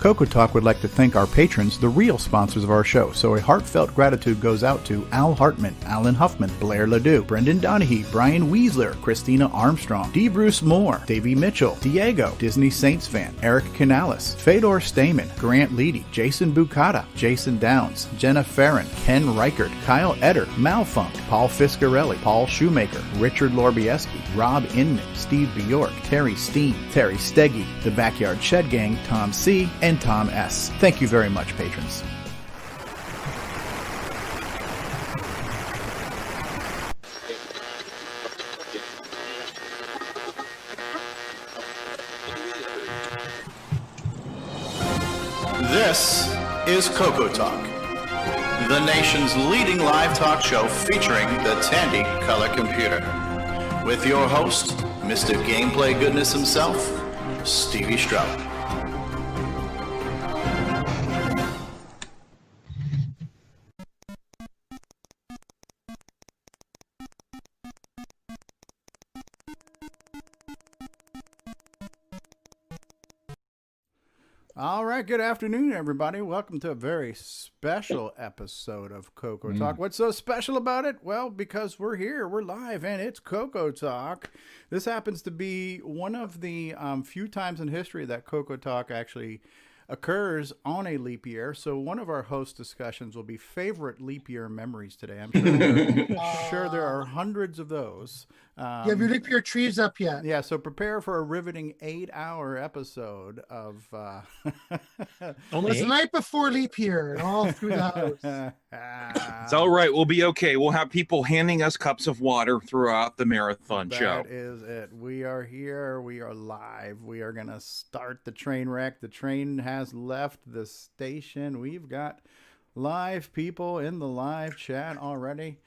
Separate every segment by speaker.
Speaker 1: CoCoTALK would like to thank our patrons, the real sponsors of our show. So a heartfelt gratitude goes out to Al Hartman, Alan Huffman, Blair Ledoux, Brendan Donahue, Brian Weasler, Christina Armstrong, D. Bruce Moore, Davey Mitchell, Diego, Disney Saints fan, Eric Canales, Fedor Stamen, Grant Leedy, Jason Bucata, Jason Downs, Jenna Farron, Ken Reichert, Kyle Etter, Malfunk, Paul Fiscarelli, Paul Shoemaker, Richard Lorbieski, Rob Inman, Steve Bjork, Terry Steen, Terry Steggy, The Backyard Shed Gang, Tom C., and Tom S. Thank you very much, patrons. This is CoCoTALK, the nation's leading live talk show featuring the Tandy color computer. With your host, Mr. Gameplay Goodness himself, Stevie Stroud. All right, good afternoon, everybody. Welcome to a very special episode of CoCoTALK. What's so special about it? Well, because we're here, we're live, and it's CoCoTALK. This happens to be one of the few times in history that CoCoTALK actually occurs on a leap year. So one of our host discussions will be favorite leap year memories today. I'm sure there are hundreds of those.
Speaker 2: You have your leap year trees up yet?
Speaker 1: Yeah, so prepare for a riveting 8-hour episode of...
Speaker 2: It's the night before leap year and all through the house.
Speaker 3: It's all right. We'll be okay. We'll have people handing us cups of water throughout the marathon show.
Speaker 1: That is it. We are here. We are live. We are going to start the train wreck. The train has left the station. We've got live people in the live chat already.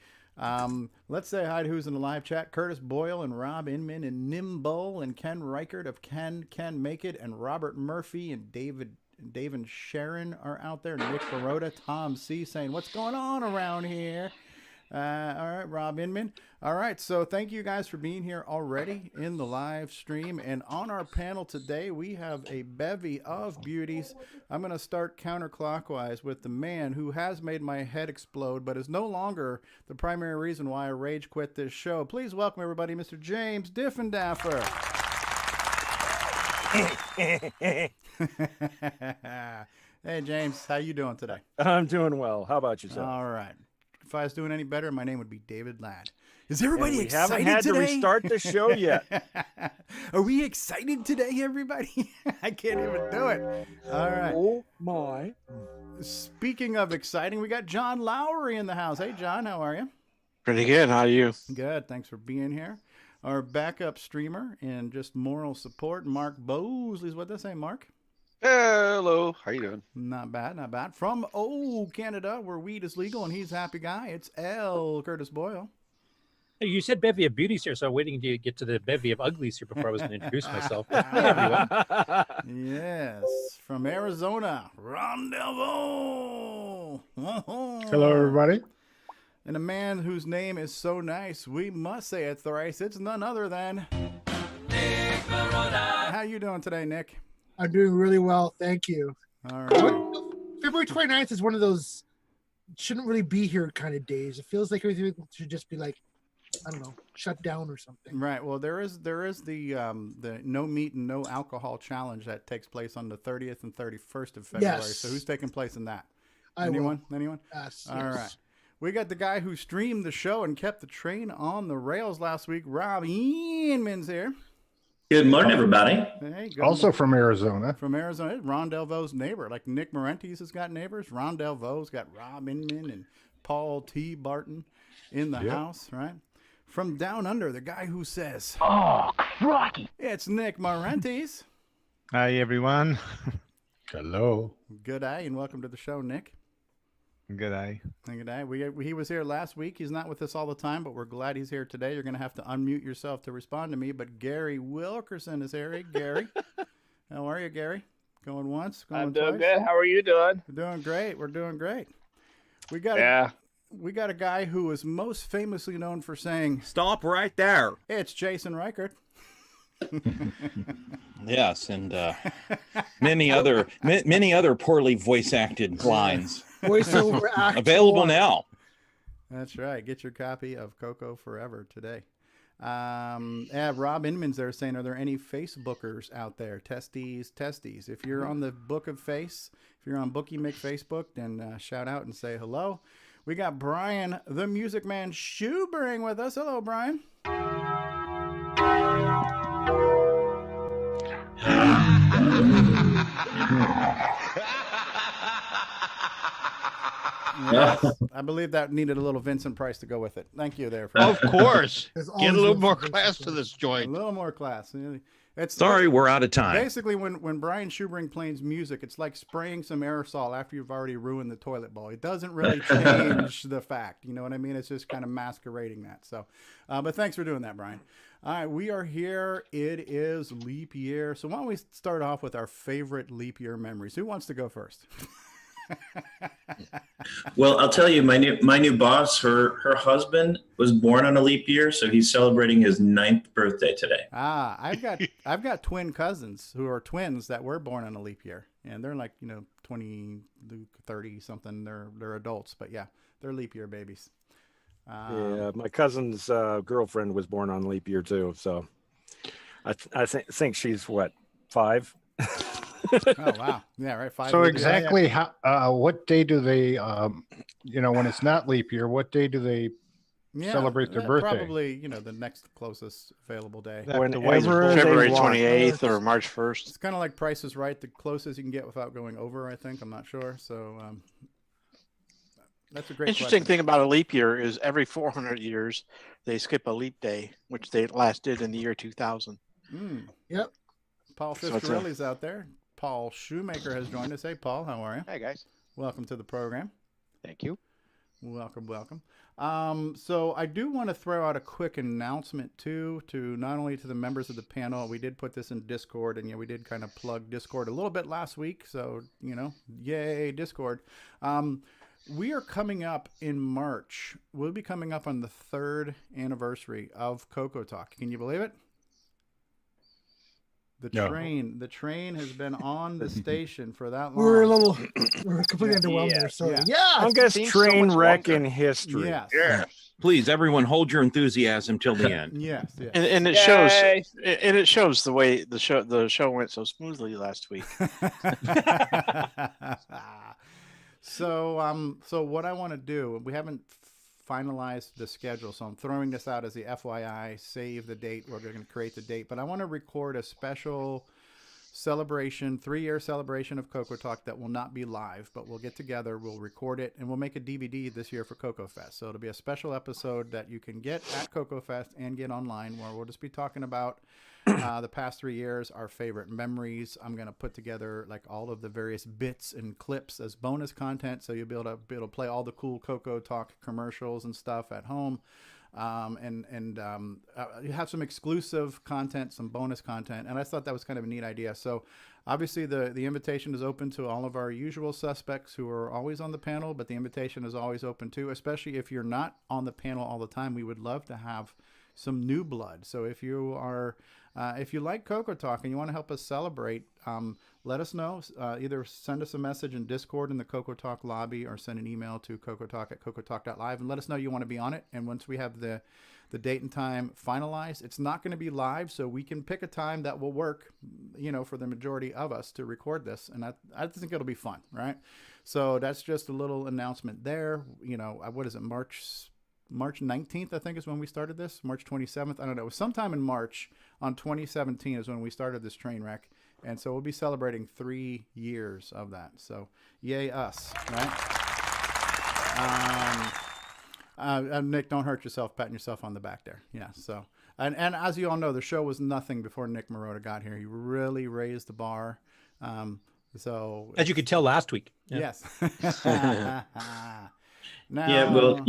Speaker 1: Let's say hi to who's in the live chat. Curtis Boyle and Rob Inman and Nimble and Ken Reichert of Can Make It, and Robert Murphy and David and Sharon are out there. Nick Baroda, Tom C saying, what's going on around here? All right, Rob Inman. All right, so thank you guys for being here already in the live stream. And on our panel today, we have a bevy of beauties. I'm going to start counterclockwise with the man who has made my head explode, but is no longer the primary reason why I rage quit this show. Please welcome everybody, Mr. James Diffendaffer. Hey, James, how you doing today?
Speaker 4: I'm doing well. How about yourself?
Speaker 1: All right. If I was doing any better, my name would be David Ladd. Is everybody excited today?
Speaker 4: We haven't had to restart the show yet.
Speaker 1: Are we excited today, everybody? I can't even do it. All right.
Speaker 4: Oh, my.
Speaker 1: Speaking of exciting, we got John Lowry in the house. Hey, John, how are you?
Speaker 5: Pretty good. How are you?
Speaker 1: Good. Thanks for being here. Our backup streamer and just moral support, Mark Bosley's with us. Hey, Mark.
Speaker 5: Hello. How you doing?
Speaker 1: Not bad, not bad. From Canada, where weed is legal and he's a happy guy, it's L. Curtis Boyle.
Speaker 6: Hey, you said bevy of beauties here, so I'm waiting to get to the bevy of uglies here before I was going to introduce myself. Hey, everyone.
Speaker 1: Yes, from Arizona, Ron Delvo.
Speaker 2: Hello, everybody.
Speaker 1: And a man whose name is so nice, we must say it thrice. It's none other than Nick Baroda. How you doing today, Nick?
Speaker 2: I'm doing really well, thank you.
Speaker 1: All right.
Speaker 2: February 29th is one of those shouldn't really be here kind of days. It feels like everything should just be like, I don't know, shut down or something.
Speaker 1: Right. Well, there is the no meat and no alcohol challenge that takes place on the 30th and 31st of February.
Speaker 2: Yes.
Speaker 1: So who's taking place in that?
Speaker 2: I
Speaker 1: Anyone?
Speaker 2: will.
Speaker 1: Anyone?
Speaker 2: Yes.
Speaker 1: All right. We got the guy who streamed the show and kept the train on the rails last week. Rob Inman's here.
Speaker 7: Good morning, everybody.
Speaker 1: Hey,
Speaker 8: Also from Arizona.
Speaker 1: From Arizona. Ron Delvo's neighbor. Like Nick Morentis has got neighbors. Ron Delvo's got Rob Inman and Paul T. Barton in the house, right? From down under, the guy who says,
Speaker 9: "Oh, crikey!"
Speaker 1: It's Nick Morentis.
Speaker 8: Hi, everyone. Hello.
Speaker 1: Good day, and welcome to the show, Nick.
Speaker 8: Good day.
Speaker 1: Good day. He was here last week. He's not with us all the time, but we're glad he's here today. You're going to have to unmute yourself to respond to me, but Gary Wilkerson is here. Hey, Gary. How are you, Gary? Going once, going twice?
Speaker 9: I'm doing good. How are you doing?
Speaker 1: We're doing great. We're doing great. We got a guy who is most famously known for saying,
Speaker 3: Stop right there.
Speaker 1: It's Jason Reichert.
Speaker 3: Yes, and many other poorly voice acted lines
Speaker 2: Voiceover actor.
Speaker 3: available now.
Speaker 1: That's right. Get your copy of Coco Forever today. Yeah, Rob Inman's there saying, are there any Facebookers out there? Testies. If you're on the Book of Face, if you're on Bookie McFacebook, then shout out and say hello. We got Brian, the Music Man Shoebring with us. Hello, Brian. Yes, I believe that needed a little Vincent Price to go with it. Thank you there.
Speaker 10: Of course.
Speaker 2: There's
Speaker 10: Get a
Speaker 2: always
Speaker 10: little
Speaker 2: room
Speaker 10: more
Speaker 2: for
Speaker 10: class
Speaker 2: Vincent
Speaker 10: to this
Speaker 1: A
Speaker 10: joint.
Speaker 1: little more class.
Speaker 3: Sorry, we're out of time.
Speaker 1: Basically, when Brian Shoebring plays music, it's like spraying some aerosol after you've already ruined the toilet bowl. It doesn't really change the fact. You know what I mean? It's just kind of masquerading that. So, but thanks for doing that, Brian. All right, we are here. It is leap year. So why don't we start off with our favorite leap year memories? Who wants to go first?
Speaker 7: Well, I'll tell you, my new boss, her husband was born on a leap year, so he's celebrating his 9th birthday today.
Speaker 1: I've got twin cousins who are twins that were born on a leap year, and they're like 20, 30 something. They're adults, but yeah, they're leap year babies.
Speaker 4: Yeah, my cousin's girlfriend was born on leap year too, so I think she's what, 5.
Speaker 1: Oh wow, yeah, right. 5
Speaker 8: So
Speaker 1: years.
Speaker 8: exactly how what day do they when it's not leap year, what day do they celebrate their birthday?
Speaker 1: Probably the next closest available day.
Speaker 4: Whenever they
Speaker 5: February
Speaker 4: want.
Speaker 5: 28th or March 1st.
Speaker 1: It's kind of like Price is Right, the closest you can get without going over. I think I'm not sure. So that's a great
Speaker 5: Interesting
Speaker 1: question.
Speaker 5: thing about a leap year is every 400 years they skip a leap day, which they last did in the year 2000.
Speaker 2: Yep.
Speaker 1: Paul
Speaker 5: So it's
Speaker 1: Fiscarelli's out there. Paul Shoemaker has joined us. Hey, Paul, how are you?
Speaker 11: Hey, guys.
Speaker 1: Welcome to the program.
Speaker 11: Thank you.
Speaker 1: Welcome. So I do want to throw out a quick announcement too, to not only to the members of the panel. We did put this in Discord, and we did kind of plug Discord a little bit last week. So yay Discord. We are coming up in March. We'll be coming up on the 3rd anniversary of CoCoTALK. Can you believe it? The train has been on the station for that long.
Speaker 2: We're completely underwhelmed there. So
Speaker 4: Longest train wreck in history.
Speaker 1: Yes.
Speaker 3: Please, everyone, hold your enthusiasm till the end.
Speaker 1: Yes.
Speaker 5: And it shows the way the show went so smoothly last week.
Speaker 1: So what I want to do, we haven't finalized the schedule, so I'm throwing this out as the FYI, save the date. We're going to create the date, but I want to record a special celebration, 3-year celebration of CoCoTALK that will not be live, but we'll get together, we'll record it, and we'll make a DVD this year for CoCoFest. So it'll be a special episode that you can get at CoCoFest and get online, where we'll just be talking about the past 3 years, our favorite memories. I'm going to put together like all of the various bits and clips as bonus content, so you'll be able to play all the cool CoCoTALK commercials and stuff at home. You have some exclusive content, some bonus content, and I thought that was kind of a neat idea. So obviously the invitation is open to all of our usual suspects who are always on the panel, but the invitation is always open too, especially if you're not on the panel all the time. We would love to have some new blood. So if you are if you like CoCoTALK and you want to help us celebrate, let us know. Either send us a message in Discord in the CoCoTALK lobby, or send an email to cocotalk@cocotalk.live and let us know you want to be on it. And once we have the date and time finalized, it's not going to be live, so we can pick a time that will work, for the majority of us to record this. And I think it'll be fun, right? So that's just a little announcement there. What is it, March 19th, I think, is when we started this. March 27th, I don't know. It was sometime in March on 2017 is when we started this train wreck. And so we'll be celebrating 3 years of that. So yay us, right? Nick, don't hurt yourself patting yourself on the back there. Yeah, so. And as you all know, the show was nothing before Nick Marotta got here. He really raised the bar. So
Speaker 6: as you could tell last week.
Speaker 1: Yeah. Yes. Now,
Speaker 7: yeah, well,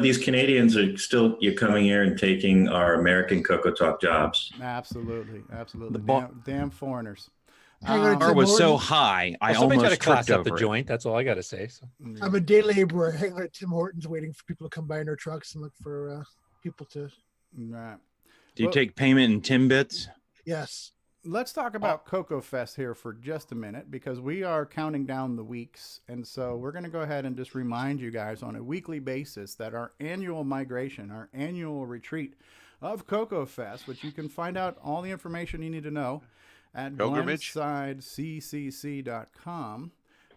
Speaker 7: these Canadians are still coming here and taking our American CoCoTALK jobs.
Speaker 1: Absolutely. Damn foreigners.
Speaker 3: Bar was so high, I
Speaker 6: somebody's got
Speaker 3: almost
Speaker 6: to class
Speaker 3: tripped
Speaker 6: up the
Speaker 3: over
Speaker 6: joint. That's all I got to say. So.
Speaker 2: I'm a day laborer hanging out at Tim Hortons waiting for people to come by in their trucks and look for people to.
Speaker 1: Right.
Speaker 3: Do you take payment in Timbits?
Speaker 2: Yes.
Speaker 1: Let's talk about CoCoFest here for just a minute, because we are counting down the weeks. And so we're going to go ahead and just remind you guys on a weekly basis that our annual migration, our annual retreat of CoCoFest, which you can find out all the information you need to know at
Speaker 3: Pilgrimage.
Speaker 1: GlensideCCC.com.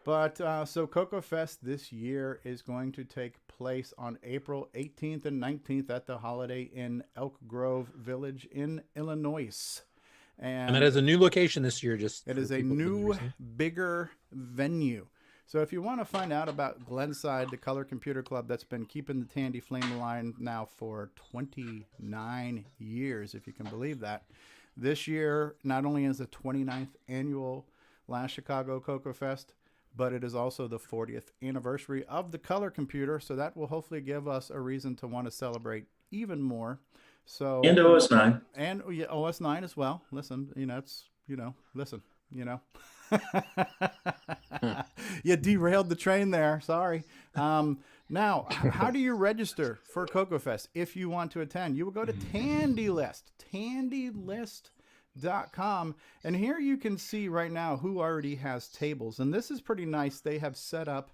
Speaker 1: But so CoCoFest this year is going to take place on April 18th and 19th at the Holiday Inn Elk Grove Village in Illinois.
Speaker 6: And that is a new location this year. Just
Speaker 1: it is a new, bigger venue. So if you want to find out about Glenside, the Color Computer Club that's been keeping the Tandy Flame alive now for 29 years, if you can believe that. This year, not only is the 29th annual Last Chicago CoCoFest, but it is also the 40th anniversary of the Color Computer. So that will hopefully give us a reason to want to celebrate even more. So
Speaker 7: And OS9.
Speaker 1: And yeah, OS9 as well. Listen, listen. You derailed the train there. Sorry. Now, how do you register for CoCoFest if you want to attend? You will go to TandyList, tandylist.com. And here you can see right now who already has tables. And this is pretty nice. They have set up,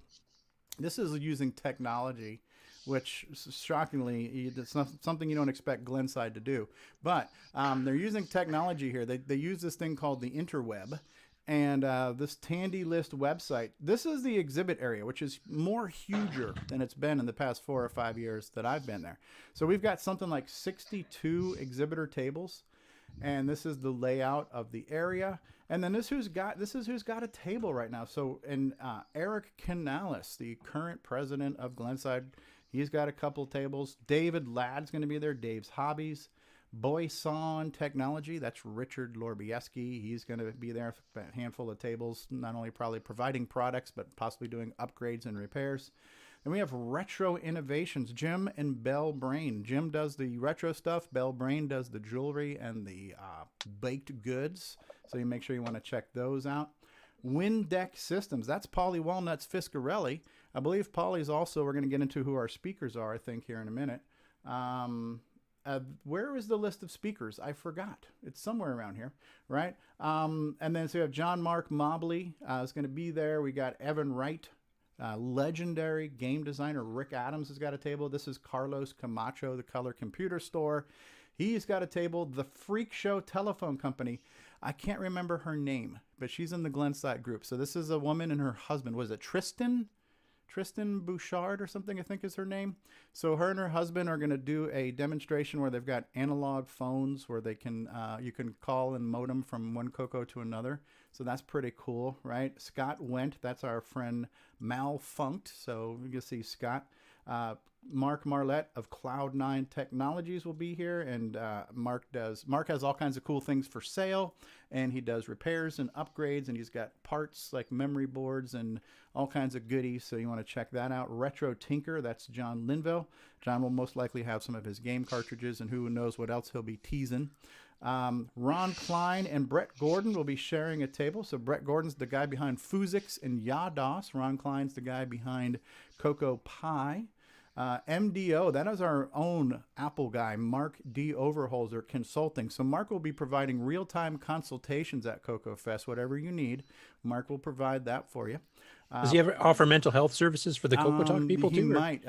Speaker 1: this is using technology, which shockingly, it's not something you don't expect Glenside to do. But they're using technology here. They use this thing called the interweb. And this Tandy List website, this is the exhibit area, which is more huger than it's been in the past 4 or 5 years that I've been there. So we've got something like 62 exhibitor tables. And this is the layout of the area. And then this is who's got a table right now. So, and Eric Canales, the current president of Glenside, he's got a couple tables. David Ladd's going to be there. Dave's Hobbies. Boyson Technology, that's Richard Lorbieski. He's going to be there for a handful of tables, not only probably providing products, but possibly doing upgrades and repairs. Then we have Retro Innovations, Jim and Bell Brain. Jim does the retro stuff. Bell Brain does the jewelry and the baked goods. So you make sure you want to check those out. Windeck Systems, that's Polly Walnuts Fiscarelli. I believe Polly's also, we're going to get into who our speakers are, I think, here in a minute. Where is the list of speakers? I forgot. It's somewhere around here, right? And then so we have John Mark Mobley is going to be there. We got Evan Wright, legendary game designer. Rick Adams has got a table. This is Carlos Camacho, the Color Computer Store. He's got a table. The Freak Show Telephone Company. I can't remember her name, but she's in the Glenside group. So this is a woman and her husband. Was it Tristan Bouchard or something, I think is her name. So her and her husband are going to do a demonstration where they've got analog phones where they can you can call and modem from one CoCo to another. So that's pretty cool, right? Scott Wendt, that's our friend Malfunct. So you can see Scott. Mark Marlette of Cloud9 Technologies will be here, and Mark has all kinds of cool things for sale, and he does repairs and upgrades, and he's got parts like memory boards and all kinds of goodies, so you want to check that out. Retro Tinker, that's John Linville. John will most likely have some of his game cartridges, and who knows what else he'll be teasing. Ron Klein and Brett Gordon will be sharing a table. So Brett Gordon's the guy behind Fuzix and Yados. Ron Klein's the guy behind Cocoa Pie. MDO, that is our own Apple guy, Mark D. Overholzer Consulting. So Mark will be providing real-time consultations at CoCoFest. Whatever you need, Mark will provide that for you.
Speaker 6: Does he ever offer mental health services for the CoCoTALK people too?
Speaker 1: He might.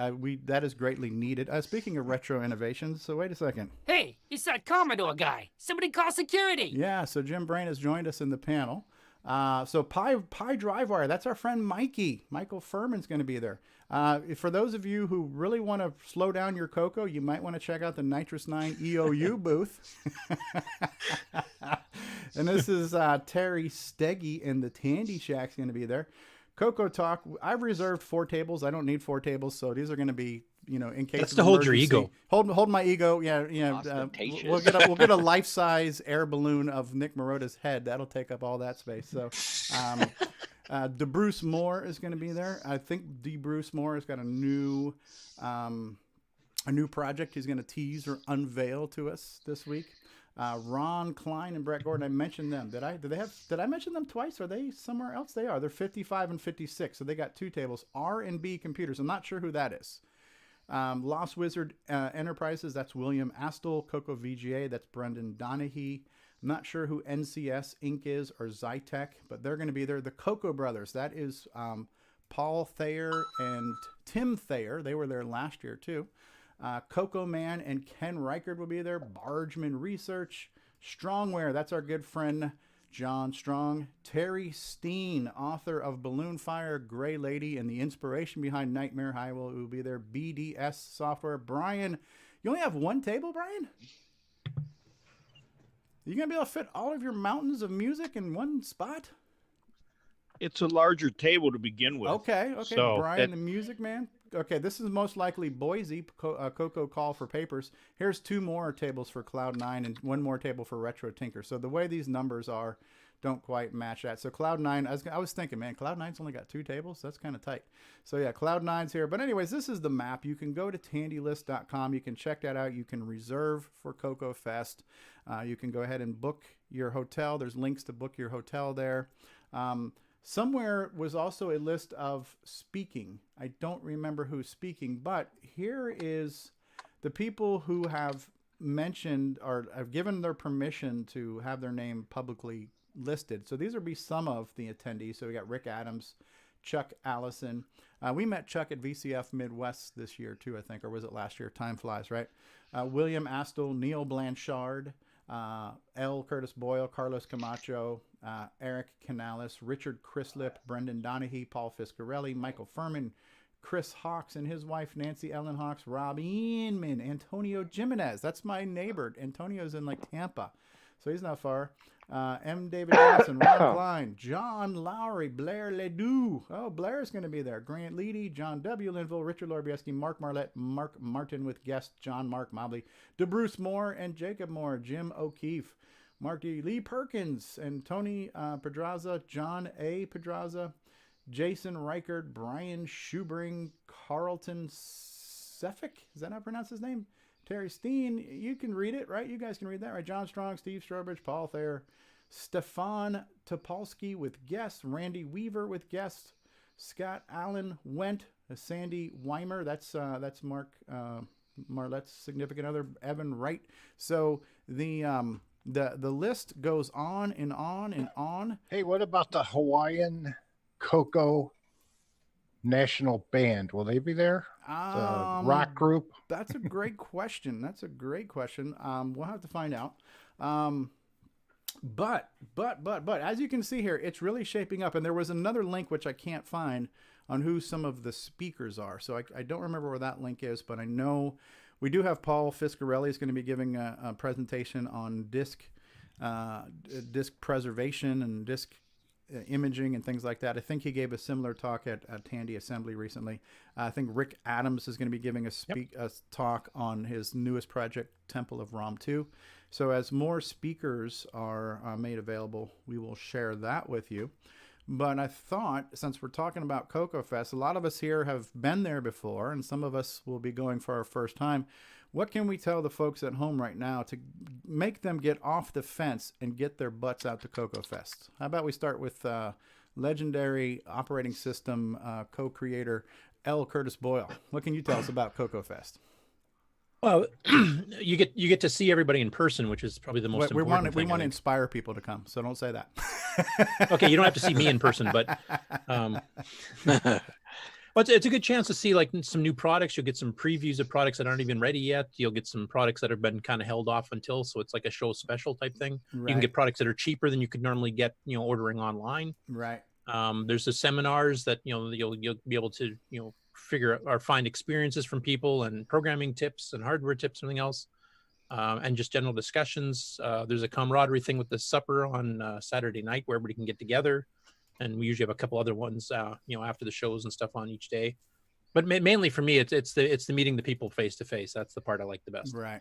Speaker 1: That is greatly needed. Speaking of retro innovations, so wait a second.
Speaker 10: Hey, it's that Commodore guy. Somebody call security.
Speaker 1: Yeah, so Jim Brain has joined us in the panel. So Pi Drivewire, that's our friend Mikey. Michael Furman's going to be there. For those of you who really want to slow down your CoCo, you might want to check out the Nitrous 9 EOU booth. And this is Terry Steggy and the Tandy Shack's going to be there. CoCoTALK, I've reserved 4 tables. I don't need 4 tables, so these are going to be, in case.
Speaker 6: That's
Speaker 1: of
Speaker 6: to hold your
Speaker 1: emergency.
Speaker 6: ego.
Speaker 1: Hold my ego. Yeah. We'll get a life-size air balloon of Nick Marota's head. That'll take up all that space. So, DeBruce Moore is going to be there. I think DeBruce Moore has got a new project he's going to tease or unveil to us this week. Ron Klein and Brett Gordon, I mentioned them. Did I mention them twice? Are they somewhere else? They are. They're 55 and 56. So they got 2 tables. R&B Computers. I'm not sure who that is. Lost Wizard Enterprises, that's William Astle. Coco VGA, that's Brendan Donahue. I'm not sure who NCS Inc. is or Zytec, but they're going to be there. The Coco Brothers, that is Paul Thayer and Tim Thayer. They were there last year too. Coco Man and Ken Reichard will be there. Bargeman Research. Strongwear, that's our good friend John Strong. Terry Steen, author of Balloon Fire, Gray Lady, and the inspiration behind Nightmare Highway, will be there. BDS Software. Brian, you only have one table, Brian? You gonna be able to fit all of your mountains of music in one spot?
Speaker 11: It's a larger table to begin with.
Speaker 1: Okay.
Speaker 11: So
Speaker 1: Brian, the music man. Okay, this is most likely Boise. Coco Call for Papers. Here's 2 more tables for Cloud9 and 1 more table for Retro Tinker. So the way these numbers are don't quite match that. So Cloud9, I was thinking, man, Cloud9's only got 2 tables. That's kind of tight. So yeah, Cloud9's here. But anyways, this is the map. You can go to tandylist.com. You can check that out. You can reserve for CoCoFEST. You can go ahead and book your hotel. There's links to book your hotel there. Somewhere was also a list of speaking. I don't remember who's speaking, but here is the people who have mentioned or have given their permission to have their name publicly listed. So these will be some of the attendees. So we got Rick Adams, Chuck Allison. We met Chuck at VCF Midwest this year too, I think, or was it last year? Time flies, right? William Astle, Neil Blanchard, L. Curtis Boyle, Carlos Camacho, Eric Canales, Richard Chrislip, Brendan Donahue, Paul Fiscarelli, Michael Furman, Chris Hawks and his wife Nancy Ellen Hawks, Rob Inman, Antonio Jimenez. That's my neighbor. Antonio's in like Tampa, so he's not far. M. David Johnson, Ron Klein, John Lowry, Blair Ledoux. Oh, Blair's going to be there. Grant Leedy, John W. Linville, Richard Lorbieski, Mark Marlette, Mark Martin with guest John Mark Mobley, DeBruce Moore and Jacob Moore, Jim O'Keefe, Mark D. Lee Perkins, and Tony Pedraza, John A. Pedraza, Jason Reichard, Brian Schubring, Carlton Sefik. Is that how I pronounce his name? Terry Steen. You can read it, right? You guys can read that, right? John Strong, Steve Strobridge, Paul Thayer, Stefan Topolsky with guests, Randy Weaver with guests, Scott Allen Went, Sandy Weimer. That's Mark Marlette's significant other, Evan Wright. So the list goes on and on and on.
Speaker 8: Hey, what about the Hawaiian Coco National Band? Will they be there? The rock group?
Speaker 1: That's a great question. We'll have to find out. But as you can see here, it's really shaping up. And there was another link which I can't find on who some of the speakers are. So I don't remember where that link is, but I know we do have Paul Fiscarelli is going to be giving a presentation on disc preservation and disc imaging and things like that. I think he gave a similar talk at Tandy Assembly recently. I think Rick Adams is going to be giving a talk on his newest project, Temple of Rom 2. So as more speakers are made available, we will share that with you. But I thought, since we're talking about CoCoFEST, a lot of us here have been there before, and some of us will be going for our first time. What can we tell the folks at home right now to make them get off the fence and get their butts out to CoCoFEST? How about we start with legendary operating system co-creator L. Curtis Boyle. What can you tell us about CoCoFEST?
Speaker 6: Well, you get to see everybody in person, which is probably the most important thing.
Speaker 1: We want to inspire people to come, so don't say that.
Speaker 6: Okay, you don't have to see me in person, but well, it's a good chance to see like some new products. You'll get some previews of products that aren't even ready yet. You'll get some products that have been kind of held off until, so it's like a show special type thing. Right. You can get products that are cheaper than you could normally get, ordering online.
Speaker 1: Right.
Speaker 6: There's the seminars that you'll be able to figure or find experiences from people and programming tips and hardware tips, something else, and just general discussions. There's a camaraderie thing with the supper on Saturday night where everybody can get together, and we usually have a couple other ones after the shows and stuff on each day. But mainly for me, it's the meeting the people face to face. That's the part I like the best.
Speaker 1: Right.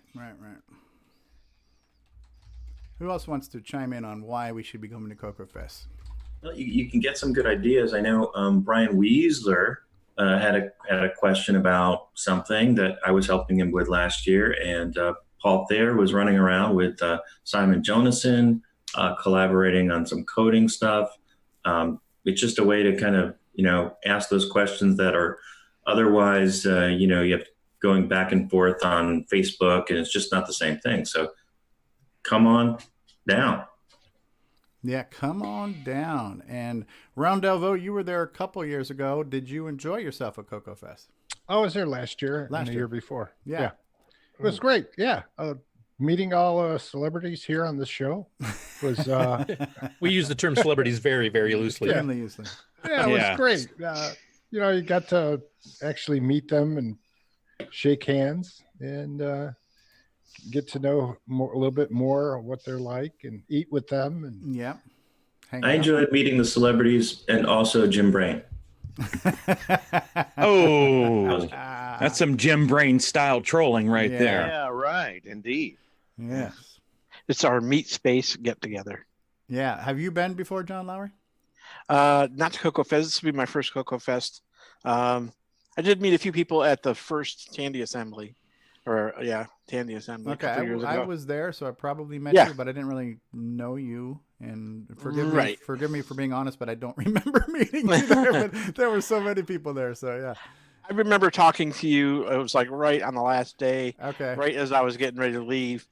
Speaker 1: Who else wants to chime in on why we should be going to CoCoFEST?
Speaker 7: Well, you can get some good ideas. I know Brian Weisler had a question about something that I was helping him with last year, and Paul Thayer was running around with Simon Jonason, collaborating on some coding stuff. It's just a way to kind of ask those questions that are otherwise you have to going back and forth on Facebook, and it's just not the same thing. So come on down.
Speaker 1: Yeah, come on down. And Round Delvo, you were there a couple years ago. Did you enjoy yourself at CoCoFest?
Speaker 8: I was there last year and the
Speaker 1: year
Speaker 8: year before.
Speaker 1: Yeah.
Speaker 8: It was great. Yeah. Meeting all celebrities here on this show was
Speaker 6: we use the term celebrities very, very loosely.
Speaker 1: Extremely loosely.
Speaker 8: Yeah, it was great. You know, you got to actually meet them and shake hands and get to know a little bit more of what they're like and eat with them. And
Speaker 1: yeah,
Speaker 7: I enjoyed meeting the celebrities and also Jim Brain.
Speaker 3: Oh, that's some Jim Brain style trolling right there.
Speaker 11: Yeah, right. Indeed.
Speaker 1: Yes.
Speaker 5: It's our meat space get together.
Speaker 1: Yeah. Have you been before, John Lowry?
Speaker 5: Not to CoCoFest. This will be my first CoCoFest. I did meet a few people at the first Tandy Assembly. Tandy Assembly.
Speaker 1: Okay, I was there, so I probably met you, but I didn't really know you. And forgive me for being honest, but I don't remember meeting you there. But there were so many people there, so yeah.
Speaker 5: I remember talking to you. It was like right on the last day.
Speaker 1: Okay.
Speaker 5: Right as I was getting ready to leave,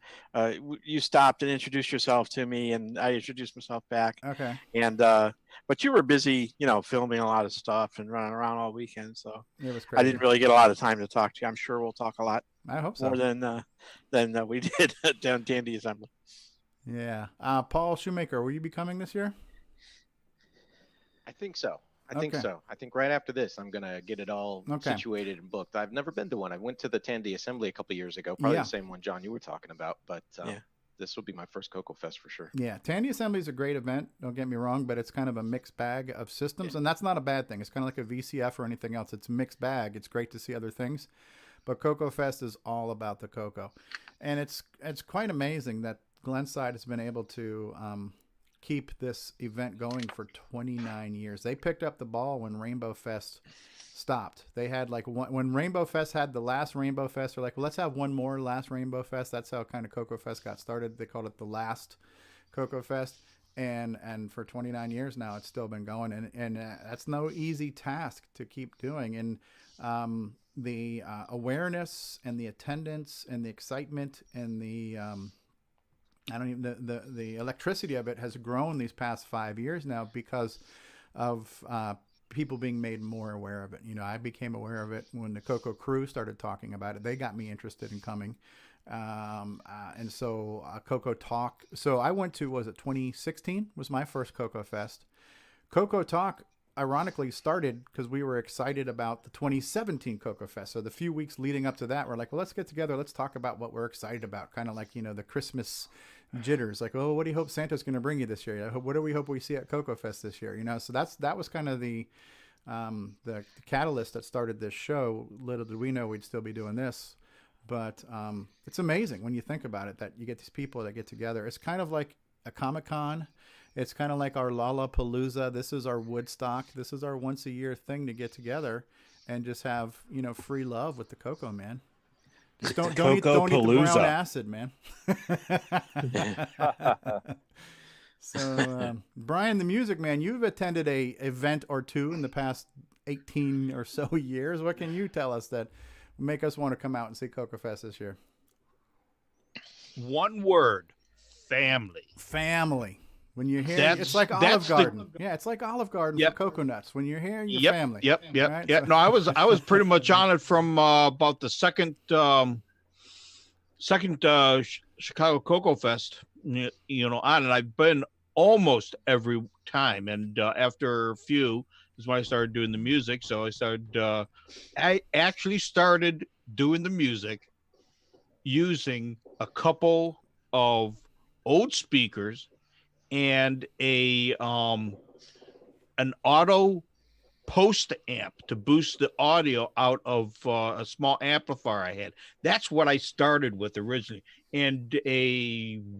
Speaker 5: you stopped and introduced yourself to me, and I introduced myself back.
Speaker 1: Okay.
Speaker 5: And but you were busy, filming a lot of stuff and running around all weekend, so
Speaker 1: it was crazy.
Speaker 5: I didn't really get a lot of time to talk to you. I'm sure we'll talk a lot.
Speaker 1: I hope so.
Speaker 5: More than we did down Tandy Assembly.
Speaker 1: Yeah. Paul Shoemaker, will you be coming this year?
Speaker 12: I think so. I think right after this, I'm going to get it all situated and booked. I've never been to one. I went to the Tandy Assembly a couple years ago, probably the same one, John, you were talking about. But this will be my first CoCoFest for sure.
Speaker 1: Yeah, Tandy Assembly is a great event. Don't get me wrong, but it's kind of a mixed bag of systems, and that's not a bad thing. It's kind of like a VCF or anything else. It's a mixed bag. It's great to see other things, but CoCoFest is all about the Coco, and it's quite amazing that Glenside has been able to keep this event going for 29 years. They picked up the ball when Rainbow Fest stopped. They had when Rainbow Fest had the last Rainbow Fest, they're like, well, let's have one more last Rainbow Fest. That's how kind of CoCoFest got started. They called it the last CoCoFest, and for 29 years now, it's still been going, and that's no easy task to keep doing. And the awareness and the attendance and the excitement and the the electricity of it has grown these past 5 years now because of people being made more aware of it. I became aware of it when the Coco crew started talking about it. They got me interested in coming. And so CoCoTALK. So I went to, 2016 was my first CoCoFest. CoCoTALK ironically started because we were excited about the 2017 CoCoFest. So the few weeks leading up to that, we're like, well, let's get together. Let's talk about what we're excited about. Kind of like, the Christmas jitters. Like, oh, what do you hope Santa's going to bring you this year? What do we hope we see at CoCoFest this year? So that was kind of the catalyst that started this show. Little did we know we'd still be doing this. But it's amazing when you think about it, that you get these people that get together. It's kind of like a Comic-Con. It's kind of like our Lollapalooza. This is our Woodstock. This is our once a year thing to get together and just have, free love with the Coco, man. Just don't eat the brown acid, man. So, Brian, the music man, you've attended a event or two in the past 18 or so years. What can you tell us that make us want to come out and see CoCoFest this year?
Speaker 11: One word: family.
Speaker 1: Family. When you're here, it's like Olive Garden. It's like Olive Garden for coconuts. When you're here, you're family.
Speaker 11: Yep.
Speaker 1: Right?
Speaker 11: So. No, I was pretty much on it from about the second Chicago CoCoFest. On it. I've been almost every time, and after a few is when I started doing the music. So I actually started doing the music using a couple of old speakers and an auto post amp to boost the audio out of a small amplifier I had. That's what I started with originally. And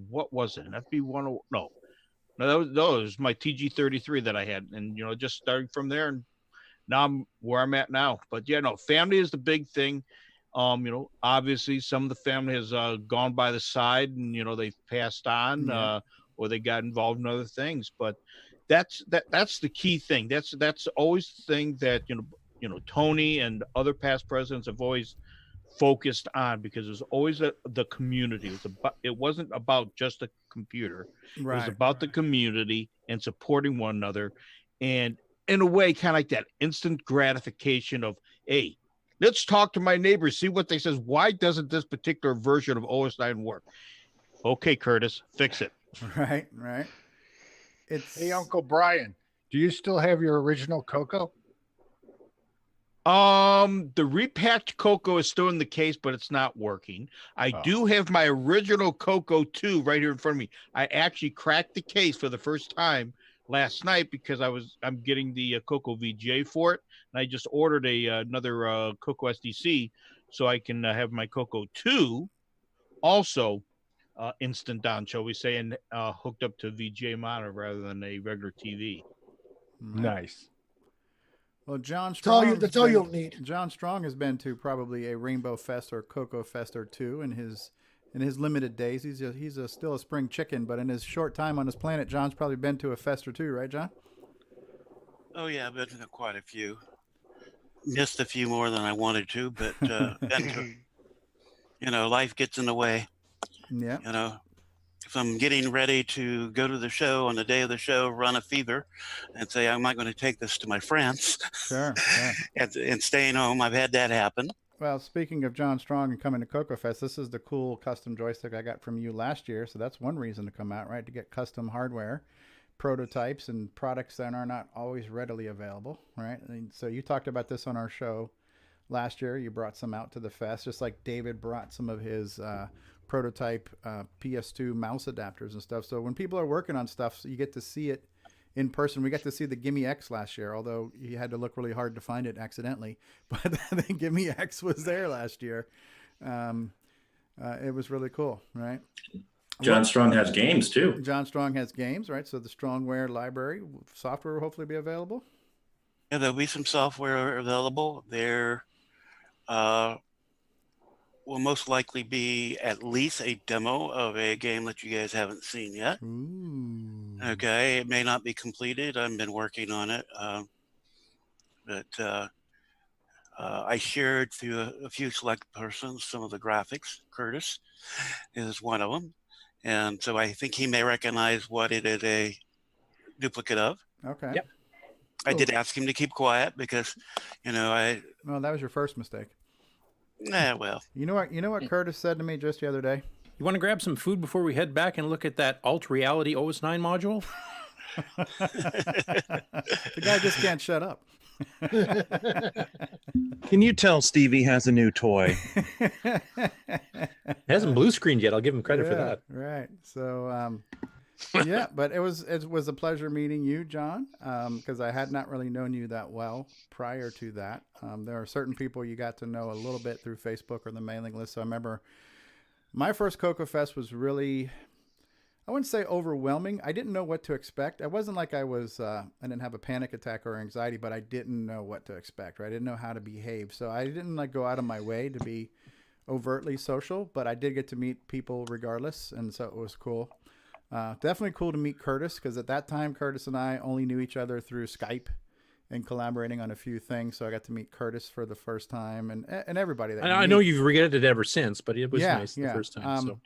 Speaker 11: what was it? An FB10? No, that was my TG33 that I had. And, just starting from there, and now I'm where I'm at now. But family is the big thing. Obviously some of the family has gone by the side and, they've passed on, or they got involved in other things, but that's the key thing. That's always the thing that, Tony and other past presidents have always focused on, because it was always the community. It wasn't about just the computer.
Speaker 1: Right.
Speaker 11: It was about the community and supporting one another, and in a way, kind of like that instant gratification of, hey, let's talk to my neighbors, see what they says. Why doesn't this particular version of OS9 work? Okay, Curtis, fix it.
Speaker 1: Right.
Speaker 8: Hey, Uncle Brian, do you still have your original Coco?
Speaker 11: The repacked Coco is still in the case, but it's not working. I do have my original Coco 2 right here in front of me. I actually cracked the case for the first time last night because I'm getting the Coco VGA for it, and I just ordered another Coco SDC so I can have my Coco 2 also instant down, shall we say, and hooked up to VGA monitor rather than a regular TV.
Speaker 8: Nice.
Speaker 1: Well, John Strong.
Speaker 2: That's all you'll need.
Speaker 1: John Strong has been to probably a Rainbow Fest or CoCoFEST or two in his limited days. He's still a spring chicken, but in his short time on this planet, John's probably been to a fest or two, right, John?
Speaker 13: Oh yeah, I've been to quite a few. Missed a few more than I wanted to, but life gets in the way.
Speaker 1: Yeah.
Speaker 13: If I'm getting ready to go to the show on the day of the show, run a fever, and say I'm not going to take this to my friends,
Speaker 1: sure.
Speaker 13: and staying home, I've had that happen.
Speaker 1: Well, speaking of John Strong and coming to CoCoFest, this is the cool custom joystick I got from you last year, so that's one reason to come out, right? To get custom hardware, prototypes, and products that are not always readily available, right? And so you talked about this on our show last year. You brought some out to the fest, just like David brought some of his prototype PS2 mouse adapters and stuff. So when people are working on stuff, so you get to see it in person. We got to see the Gimme X last year, although you had to look really hard to find it accidentally. But the Gimme X was there last year. It was really cool, right?
Speaker 7: John Strong has games too.
Speaker 1: John Strong has games, right? So the Strongware library software will hopefully be available.
Speaker 13: Yeah, there'll be some software available. There will most likely be at least a demo of a game that you guys haven't seen yet.
Speaker 1: Ooh.
Speaker 13: Okay, it may not be completed. I've been working on it, but I shared to a few select persons some of the graphics. Curtis is one of them, and so I think he may recognize what it is a duplicate of.
Speaker 1: Okay.
Speaker 6: Yep.
Speaker 13: I did ask him to keep quiet because,
Speaker 1: Well, that was your first mistake.
Speaker 13: Yeah, well.
Speaker 1: You know what Curtis said to me just the other day?
Speaker 6: You want to grab some food before we head back and look at that Alt Reality OS9 module?
Speaker 1: The guy just can't shut up.
Speaker 3: Can you tell Stevie has a new toy?
Speaker 6: It hasn't blue screened yet. I'll give him credit for that.
Speaker 1: Right. So, yeah, but it was a pleasure meeting you, John, because I had not really known you that well prior to that. There are certain people you got to know a little bit through Facebook or the mailing list. So I remember my first CoCoFest was really, I wouldn't say overwhelming. I didn't know what to expect. It wasn't like I didn't have a panic attack or anxiety, but I didn't know what to expect, right? I didn't know how to behave. So I didn't go out of my way to be overtly social, but I did get to meet people regardless. And so it was cool. Definitely cool to meet Curtis, because at that time, Curtis and I only knew each other through Skype and collaborating on a few things. So I got to meet Curtis for the first time, and everybody that
Speaker 6: I know you've regretted it ever since, but it was nice the first time. So.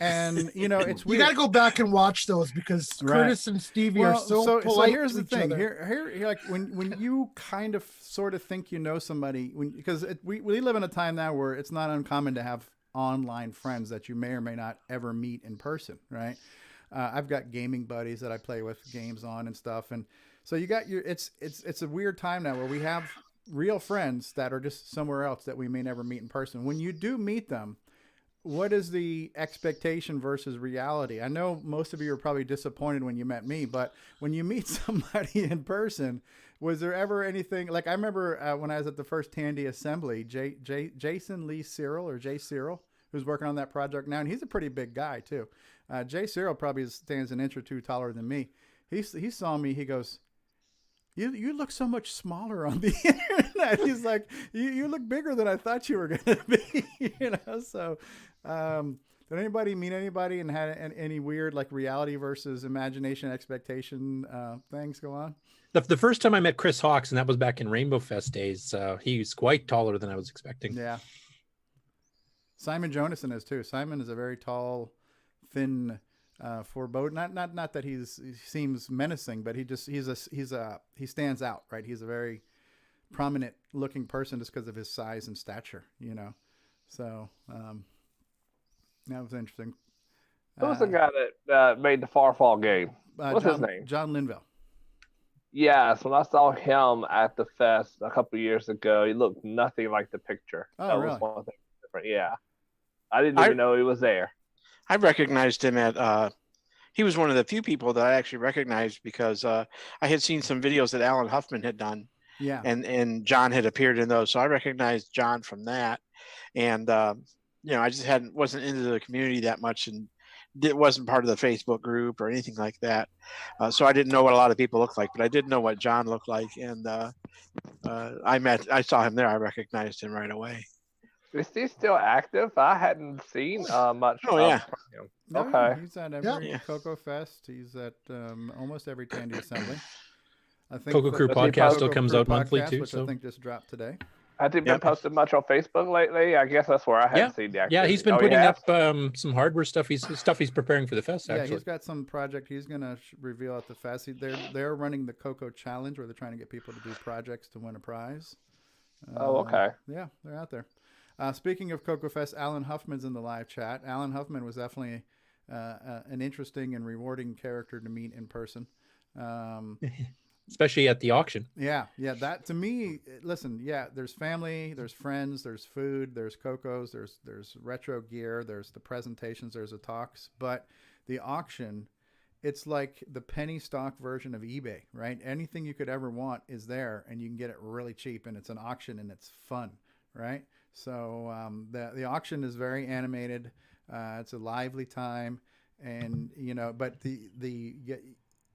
Speaker 1: And it's weird.
Speaker 2: You got to go back and watch those because Curtis and Stevie are so polite.
Speaker 1: So here's
Speaker 2: to
Speaker 1: the
Speaker 2: each
Speaker 1: thing.
Speaker 2: other.
Speaker 1: Here, like when you kind of sort of think you know somebody, because we live in a time now where it's not uncommon to have online friends that you may or may not ever meet in person, right? I've got gaming buddies that I play with games on and stuff, and so you got it's a weird time now where we have real friends that are just somewhere else that we may never meet in person. When you do meet them, what is the expectation versus reality? I know most of you are probably disappointed when you met me, but when you meet somebody in person, was there ever anything like I remember when I was at the first Tandy assembly, Jason Lee Cyril or Jay Cyril, who's working on that project now, and he's a pretty big guy too. Jay Cyril probably stands an inch or two taller than me. He saw me. He goes, "You look so much smaller on the internet." He's like, "You look bigger than I thought you were going to be." So did anybody meet anybody and had any weird like reality versus imagination expectation things go on?
Speaker 6: The first time I met Chris Hawks, and that was back in Rainbow Fest days, he was quite taller than I was expecting.
Speaker 1: Yeah. Simon Jonason is too. Simon is a very tall, thin, forebode. Not that he seems menacing, but he stands out, right? He's a very prominent looking person just because of his size and stature, you know. So that was interesting.
Speaker 9: Who was the guy that made the Farfall game? What's his name?
Speaker 1: John Linville.
Speaker 9: Yes, when I saw him at the fest a couple years ago, he looked nothing like the picture.
Speaker 1: Oh,
Speaker 9: that
Speaker 1: really?
Speaker 9: was one thing different. Yeah, I didn't even know he was there.
Speaker 5: I recognized him at. He was one of the few people that I actually recognized because I had seen some videos that Alan Huffman had done.
Speaker 1: Yeah.
Speaker 5: And John had appeared in those, so I recognized John from that. And I just wasn't into the community that much, and it wasn't part of the Facebook group or anything like that. So I didn't know what a lot of people looked like, but I did know what John looked like. And I saw him there. I recognized him right away.
Speaker 9: Is he still active? I hadn't seen much.
Speaker 5: Oh, yeah.
Speaker 9: From him.
Speaker 1: No,
Speaker 9: Okay.
Speaker 1: he's at every CoCoFest. He's at almost every Tandy Assembly. I think
Speaker 6: Coco Crew podcast still comes out monthly too.
Speaker 1: Which I think just dropped today.
Speaker 9: Has he been posting much on Facebook lately? I guess that's where I haven't seen the activity.
Speaker 6: Yeah, he's been putting up some hardware stuff. He's preparing for the fest. Actually,
Speaker 1: yeah, he's got some project he's gonna reveal at the fest. They're running the Coco Challenge, where they're trying to get people to do projects to win a prize.
Speaker 9: Oh, okay.
Speaker 1: Yeah, they're out there. Speaking of CoCoFest, Alan Huffman's in the live chat. Alan Huffman was definitely an interesting and rewarding character to meet in person.
Speaker 6: Especially at the auction.
Speaker 1: Yeah. That to me, listen, there's family, there's friends, there's food, there's Cocos, there's retro gear, there's the presentations, there's the talks, but the auction, it's like the penny stock version of eBay, right? Anything you could ever want is there, and you can get it really cheap, and it's an auction, and it's fun, right? So the auction is very animated. It's a lively time, and but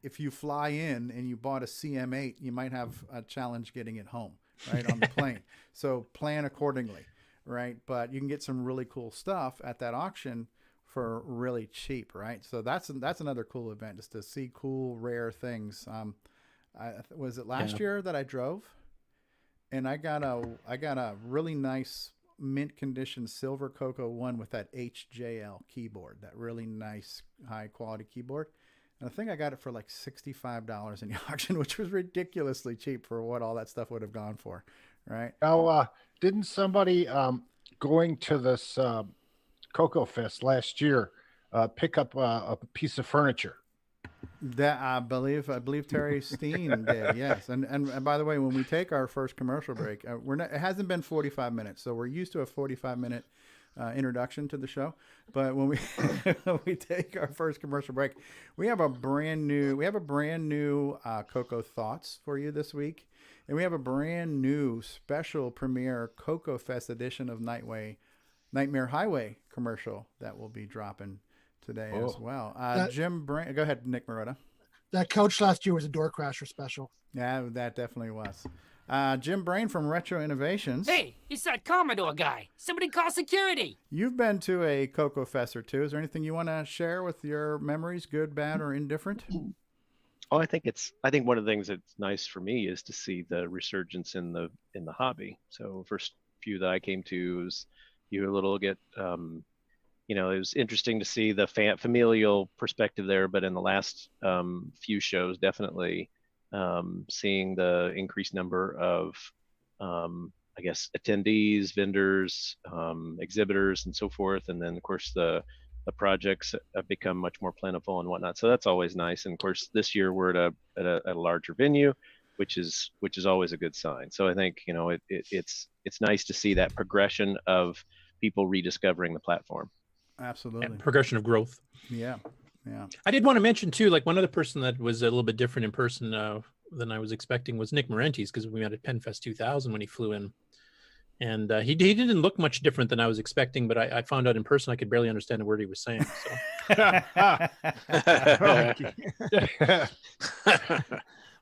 Speaker 1: if you fly in and you bought a CM8, you might have a challenge getting it home, right, on the plane. So plan accordingly, right? But you can get some really cool stuff at that auction for really cheap, right? So that's another cool event, just to see cool, rare things. Was it last year that I drove? And I got a really nice mint condition silver Coco one with that HJL keyboard, that really nice high quality keyboard. And I think I got it for like $65 in the auction, which was ridiculously cheap for what all that stuff would have gone for, right?
Speaker 8: Now, didn't somebody going to this CoCoFest last year pick up a piece of furniture?
Speaker 1: That I believe Terry Steen did, yes. And by the way, when we take our first commercial break, it hasn't been 45 minutes, so we're used to a 45-minute introduction to the show. But when we take our first commercial break, we have a brand new Coco Thoughts for you this week, and we have a brand new special premiere CoCoFest edition of Nightmare Highway commercial that will be dropping today as well. Jim Brain, go ahead, Nick Marotta.
Speaker 2: That couch last year was a door crasher special.
Speaker 1: Yeah, that definitely was. Jim Brain from Retro Innovations.
Speaker 10: Hey, it's that Commodore guy. Somebody call security.
Speaker 1: You've been to a CoCoFest or two. Is there anything you want to share with your memories, good, bad, or indifferent?
Speaker 14: Oh, I think one of the things that's nice for me is to see the resurgence in the hobby. So first few that I came to was it was interesting to see the familial perspective there, but in the last few shows, definitely seeing the increased number of, attendees, vendors, exhibitors, and so forth. And then, of course, the projects have become much more plentiful and whatnot. So that's always nice. And of course, this year we're at a larger venue, which is always a good sign. So I think it's nice to see that progression of people rediscovering the platform.
Speaker 1: Absolutely.
Speaker 6: And progression of growth.
Speaker 1: Yeah.
Speaker 6: I did want to mention too, like one other person that was a little bit different in person than I was expecting was Nick Marentes, because we met at PenFest 2000 when he flew in, and he didn't look much different than I was expecting. But I found out in person I could barely understand a word he was saying. So.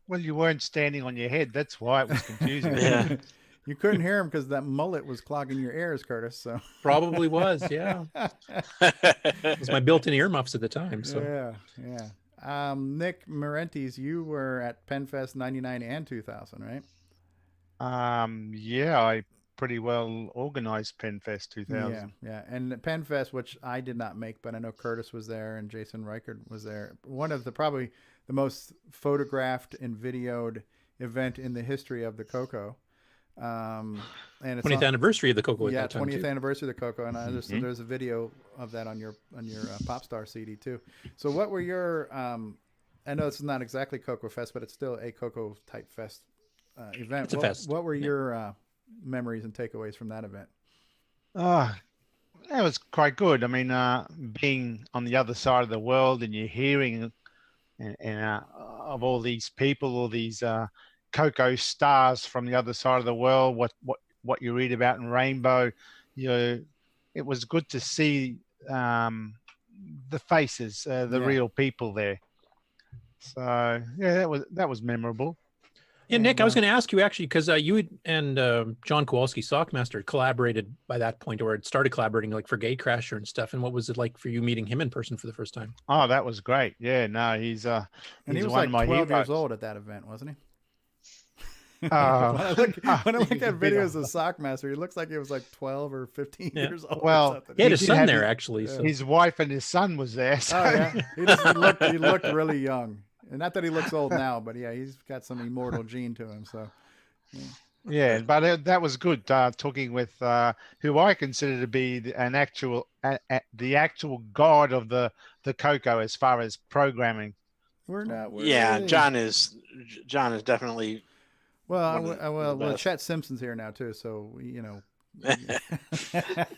Speaker 11: Well, you weren't standing on your head. That's why it was confusing.
Speaker 6: Yeah.
Speaker 1: You couldn't hear him because that mullet was clogging your ears, Curtis. So
Speaker 6: probably was, yeah. It was my built-in earmuffs at the time. So
Speaker 1: yeah. Nick Marentes, you were at PenFest 99 and 2000, right?
Speaker 11: Yeah, I pretty well organized PenFest 2000.
Speaker 1: Yeah. And PenFest, which I did not make, but I know Curtis was there and Jason Reichert was there. One of the probably the most photographed and videoed event in the history of the CoCo. And it's
Speaker 6: 20th anniversary of the CoCo.
Speaker 1: Yeah, 20th anniversary of the CoCo, and there's a video of that on your Popstar CD too. So, what were your? I know it's not exactly CoCoFest, but it's still a CoCo type fest event.
Speaker 6: It's a fest.
Speaker 1: What were your memories and takeaways from that event?
Speaker 11: That was quite good. I mean, being on the other side of the world and you're hearing of all these people, all these CoCo stars from the other side of the world, what you read about in Rainbow, it was good to see the faces, the real people there. So yeah, that was memorable.
Speaker 6: Yeah, Nick, I was going to ask you actually, because you and John Kowalski, Sockmaster, collaborated by that point, or had started collaborating like for Gatecrasher and stuff. And what was it like for you meeting him in person for the first time?
Speaker 11: Oh, that was great. Yeah, no, he's
Speaker 1: and he was
Speaker 11: one
Speaker 1: like
Speaker 11: of my
Speaker 1: 12
Speaker 11: heroes.
Speaker 1: years old at that event, wasn't he? When
Speaker 11: Oh.
Speaker 1: I look at
Speaker 11: He's a bit
Speaker 1: videos of Sockmaster, he looks like he was like 12 or 15 years old.
Speaker 11: Well,
Speaker 1: or something.
Speaker 6: he had his
Speaker 11: did
Speaker 6: son
Speaker 11: have
Speaker 6: there actually. So.
Speaker 11: His wife and his son was there. So.
Speaker 1: Oh yeah, he looked really young, and not that he looks old now, but yeah, he's got some immortal gene to him. So
Speaker 11: Yeah, but that was good talking with who I consider to be the actual god of the CoCo as far as programming.
Speaker 1: We're
Speaker 5: Yeah, John is definitely.
Speaker 1: Well, Chet Simpson's here now too, so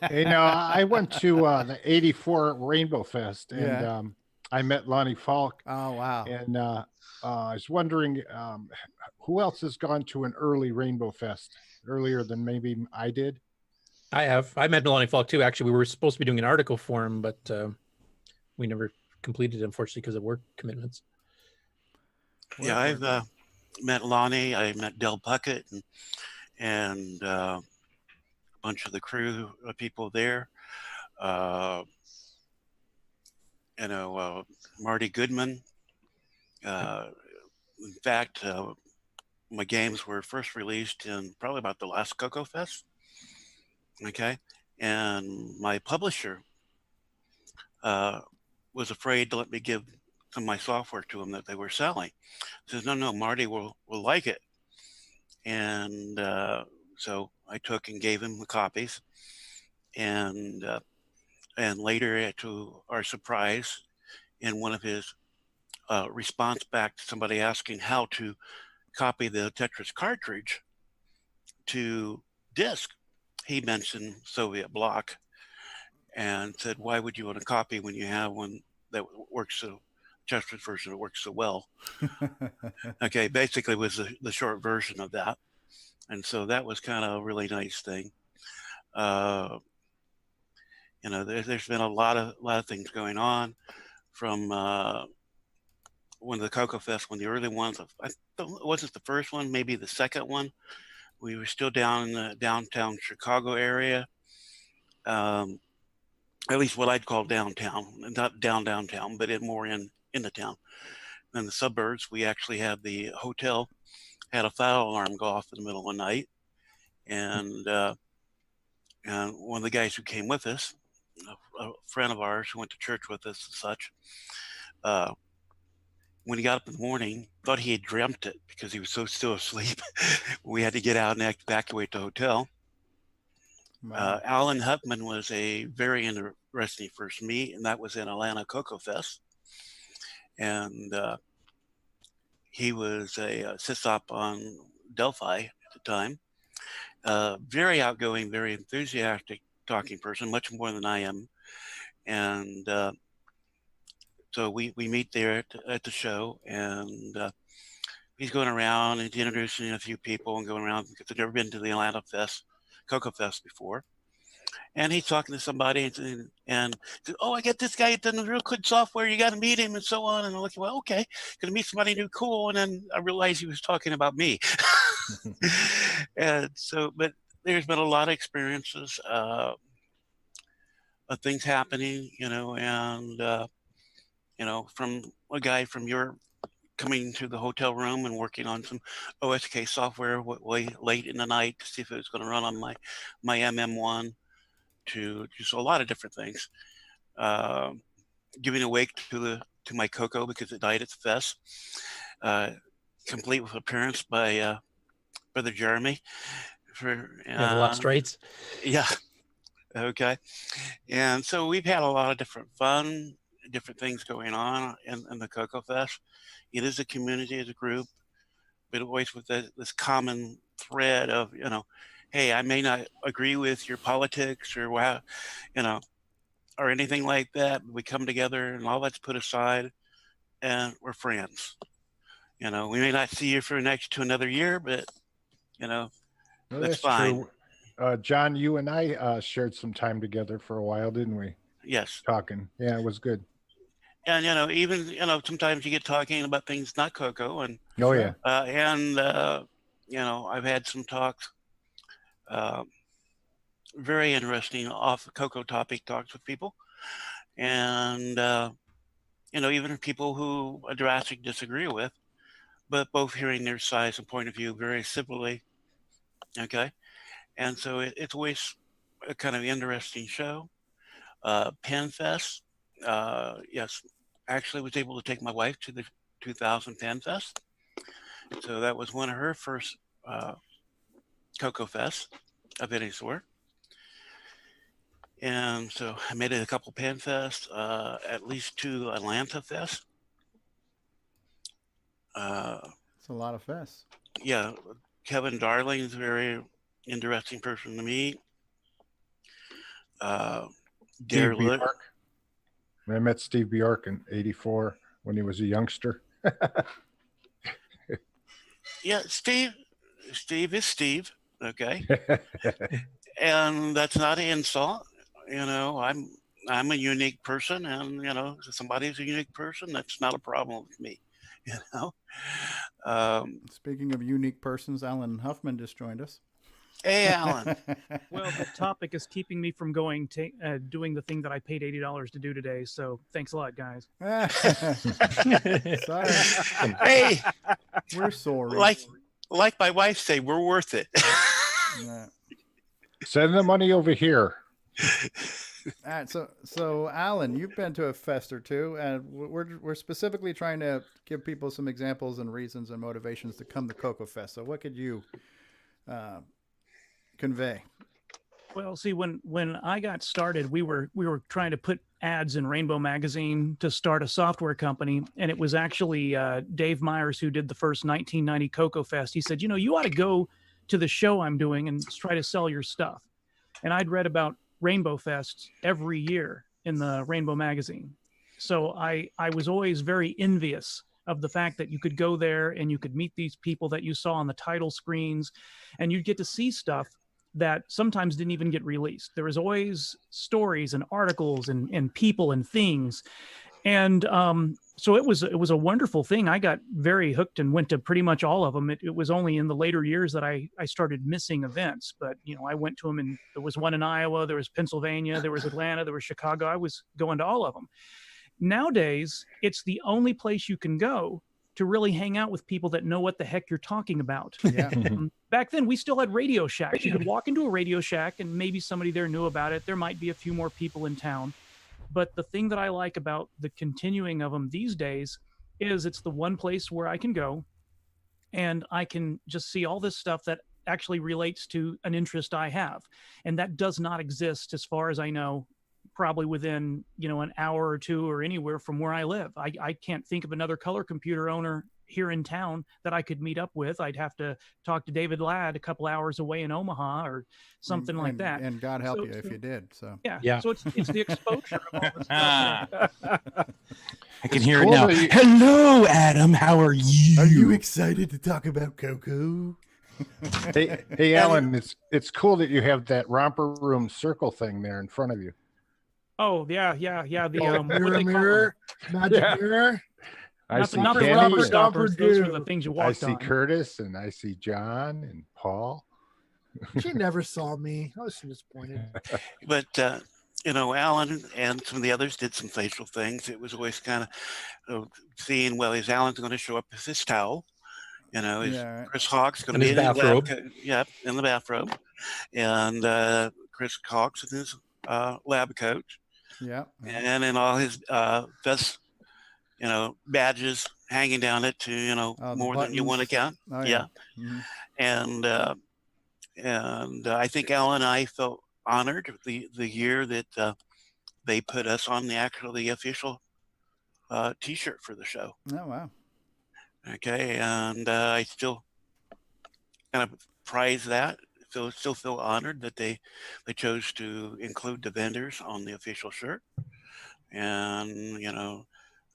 Speaker 8: I went to the '84 Rainbow Fest, and I met Lonnie Falk.
Speaker 1: Oh wow!
Speaker 8: And I was wondering who else has gone to an early Rainbow Fest earlier than maybe I did.
Speaker 6: I have. I met Lonnie Falk too. Actually, we were supposed to be doing an article for him, but we never completed it, unfortunately, because of work commitments.
Speaker 13: Yeah, I've met Lonnie. I met Del Puckett and a bunch of the crew of people there. Marty Goodman. In fact, my games were first released in probably about the last CoCoFEST. Okay, and my publisher was afraid to let me give some of my software to them that they were selling. He says, no, Marty will like it. And so I took and gave him the copies. And later, to our surprise, in one of his response back to somebody asking how to copy the Tetris cartridge to disk, he mentioned Soviet block and said, why would you want to copy when you have one that works so Tetris version that works so well? Okay, basically was the short version of that. And so that was kind of a really nice thing. There's been a lot of things going on from one of the CoCoFest, one of the early ones. It wasn't the first one, maybe the second one. We were still down in the downtown Chicago area. At least what I'd call downtown, not downtown, but more in the town. In the suburbs, we actually had the hotel had a fire alarm go off in the middle of the night, and one of the guys who came with us, a friend of ours who went to church with us and such, when he got up in the morning, thought he had dreamt it because he was so still asleep. We had to get out and evacuate the hotel. Wow. Alan Hupman was a very interesting first meet, and that was in Atlanta CoCoFEST. And he was a sysop on Delphi at the time. Very outgoing, very enthusiastic talking person, much more than I am. And so we meet there at the show, and he's going around and introducing a few people and going around because I've never been to the Atlanta CoCoFEST before. And he's talking to somebody and says, oh, I got this guy that does real good software. You got to meet him and so on. And I'm like, well, okay, going to meet somebody new, cool. And then I realized he was talking about me. And so, but there's been a lot of experiences of things happening, and from a guy from your coming to the hotel room and working on some OSK software way late in the night to see if it was going to run on my MM1, to just a lot of different things. Giving a wake to my Coco because it died at the fest, complete with appearance by Brother Jeremy. For
Speaker 6: the Lost Rights.
Speaker 13: Yeah. Okay. And so we've had a lot of different things going on in the CoCoFEST. It is a community, as a group, but always with this common thread of, hey, I may not agree with your politics or or anything like that. But we come together and all that's put aside, and we're friends. We may not see you for next to another year, but
Speaker 8: Well,
Speaker 13: that's fine.
Speaker 8: True. John, you and I shared some time together for a while, didn't we?
Speaker 13: Yes.
Speaker 8: Talking. Yeah, it was good.
Speaker 13: And even sometimes you get talking about things not Coco, and
Speaker 8: oh yeah,
Speaker 13: I've had some talks, very interesting off Coco topic talks with people, and even people who I drastically disagree with, but both hearing their sides and point of view very civilly. Okay, and so it's always a kind of interesting show. PenFest, yes. Actually was able to take my wife to the 2000 PenFest. So that was one of her first CoCoFests of any sort. And so I made it a couple PenFests, at least 2 Atlanta Fest.
Speaker 1: It's a lot of fests.
Speaker 13: Yeah. Kevin Darling is a very interesting person to meet.
Speaker 8: Steve Bjork. I met Steve Bjork in '84 when he was a youngster.
Speaker 13: Yeah, Steve is Steve. Okay. And that's not an insult. I'm a unique person, and if somebody's a unique person, that's not a problem with me.
Speaker 1: Speaking of unique persons, Alan Huffman just joined us.
Speaker 13: Hey, Alan.
Speaker 15: Well, the topic is keeping me from doing the thing that I paid $80 to do today. So thanks a lot, guys.
Speaker 1: Sorry.
Speaker 13: Hey,
Speaker 1: we're sorry.
Speaker 13: Like my wife say, we're worth it.
Speaker 8: Send the money over here.
Speaker 1: All right, so Alan, you've been to a fest or two, and we're specifically trying to give people some examples and reasons and motivations to come to CoCoFEST. So what could you convey?
Speaker 15: Well, see, when I got started, we were trying to put ads in Rainbow Magazine to start a software company, and it was actually Dave Myers who did the first 1990 CoCoFEST. He said, you ought to go to the show I'm doing and try to sell your stuff. And I'd read about Rainbow Fests every year in the Rainbow Magazine, so I was always very envious of the fact that you could go there and you could meet these people that you saw on the title screens, and you'd get to see stuff that sometimes didn't even get released. There was always stories and articles and people and things. And so it was a wonderful thing. I got very hooked and went to pretty much all of them. It was only in the later years that I started missing events, but I went to them, and there was one in Iowa, there was Pennsylvania, there was Atlanta, there was Chicago. I was going to all of them. Nowadays, it's the only place you can go to really hang out with people that know what the heck you're talking about.
Speaker 1: Yeah.
Speaker 15: Back then, we still had Radio Shacks. You could walk into a Radio Shack and maybe somebody there knew about it. There might be a few more people in town. But the thing that I like about the continuing of them these days is it's the one place where I can go and I can just see all this stuff that actually relates to an interest I have. And that does not exist, as far as I know, probably within an hour or two or anywhere from where I live. I can't think of another color computer owner here in town that I could meet up with. I'd have to talk to David Ladd a couple hours away in Omaha or something like that.
Speaker 1: And God help you if you did. So
Speaker 15: yeah. So it's the exposure of all this stuff.
Speaker 3: I can hear it now. Hello, Adam. How are you?
Speaker 1: Are you excited to talk about Coco?
Speaker 8: Hey, Alan, it's cool that you have that romper room circle thing there in front of you.
Speaker 15: Oh yeah. The
Speaker 2: mirror, magic mirror.
Speaker 8: I see
Speaker 15: not the
Speaker 8: Kenny,
Speaker 15: rubber stoppers. Those are the things you walked
Speaker 8: I see
Speaker 15: on.
Speaker 8: Curtis, and I see John and Paul.
Speaker 2: She never saw me. I was disappointed.
Speaker 13: But Alan and some of the others did some facial things. It was always kind of seeing, well, is Alan's going to show up with his towel? Is Chris Hawk's going to be in his
Speaker 6: bathrobe?
Speaker 13: Yep, in the bathrobe. And Chris Hawk's in his lab coat.
Speaker 1: Yeah.
Speaker 13: And in all his vest, badges hanging down it to, more than you want to count.
Speaker 1: Oh,
Speaker 13: yeah.
Speaker 1: Mm-hmm.
Speaker 13: And I think Alan and I felt honored the year that they put us on the official T-shirt for the show.
Speaker 1: Oh, wow.
Speaker 13: Okay, and I still kind of prize that. Still feel honored that they chose to include the vendors on the official shirt. And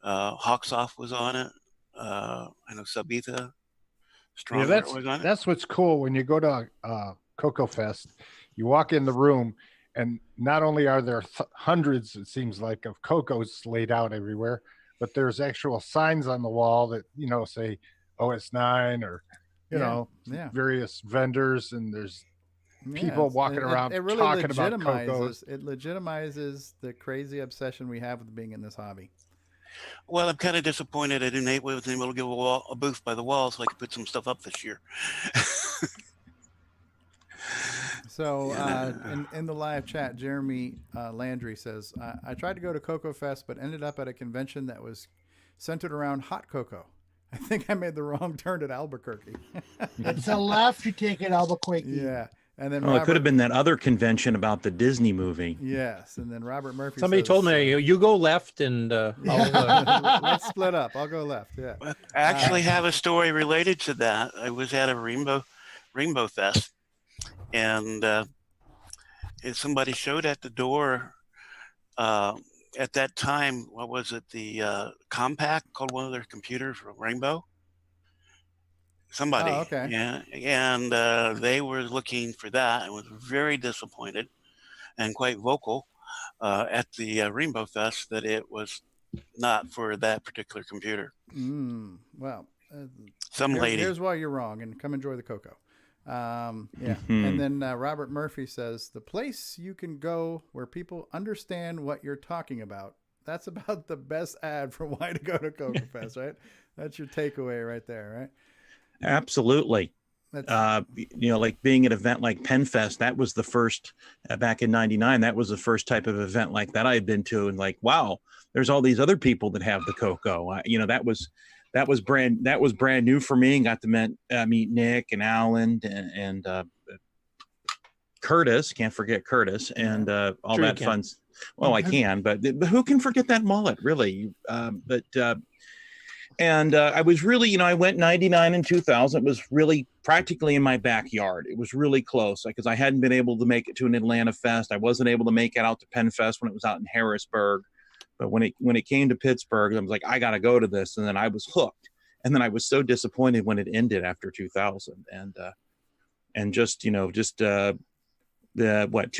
Speaker 13: Hawksoft was on it. I know Sabitha Stronger was on it.
Speaker 8: That's what's cool when you go to CoCoFEST. You walk in the room, and not only are there hundreds, it seems like, of Cocos laid out everywhere, but there's actual signs on the wall that say OS9 or various vendors, and there's people walking around
Speaker 1: it really
Speaker 8: talking about Cocos.
Speaker 1: It legitimizes the crazy obsession we have with being in this hobby.
Speaker 13: Well, I'm kind of disappointed I wasn't able to give a booth by the wall so I could put some stuff up this year.
Speaker 1: So in the live chat, Jeremy Landry says, I tried to go to CoCoFest, but ended up at a convention that was centered around hot cocoa. I think I made the wrong turn at Albuquerque.
Speaker 2: It's a left you take at Albuquerque.
Speaker 1: Yeah. And then
Speaker 4: it could have been that other convention about the Disney movie.
Speaker 1: Yes. And then Robert Murphy
Speaker 6: Somebody told me, you go left and
Speaker 1: let's split up. I'll go left. Yeah.
Speaker 13: I actually have a story related to that. I was at a Rainbow Fest, and somebody showed at the door at that time, what was it, the Compact, called one of their computers from Rainbow? Somebody.
Speaker 1: Oh, okay.
Speaker 13: Yeah, and they were looking for that and was very disappointed and quite vocal at the Rainbow Fest that it was not for that particular computer.
Speaker 1: Well,
Speaker 13: some lady.
Speaker 1: Here's why you're wrong, and come enjoy the cocoa. Yeah.
Speaker 4: Mm-hmm.
Speaker 1: And then Robert Murphy says, the place you can go where people understand what you're talking about. That's about the best ad for why to go to CoCoFest, right? That's your takeaway right there, right?
Speaker 4: Absolutely. Like being at an event like PenFest, that was the first back in '99. That was the first type of event like that I had been to, and like, wow, there's all these other people that have the cocoa. That was brand new for me. And got to meet Nick and Alan and Curtis. Can't forget Curtis and all that fun. Well, I can, but who can forget that mullet, really? And I was really, I went 99 and 2000. It was really practically in my backyard. It was really close because I hadn't been able to make it to an Atlanta Fest. I wasn't able to make it out to Penn Fest when it was out in Harrisburg. But when it came to Pittsburgh, I was like, I got to go to this. And then I was hooked. And then I was so disappointed when it ended after 2000. And just 2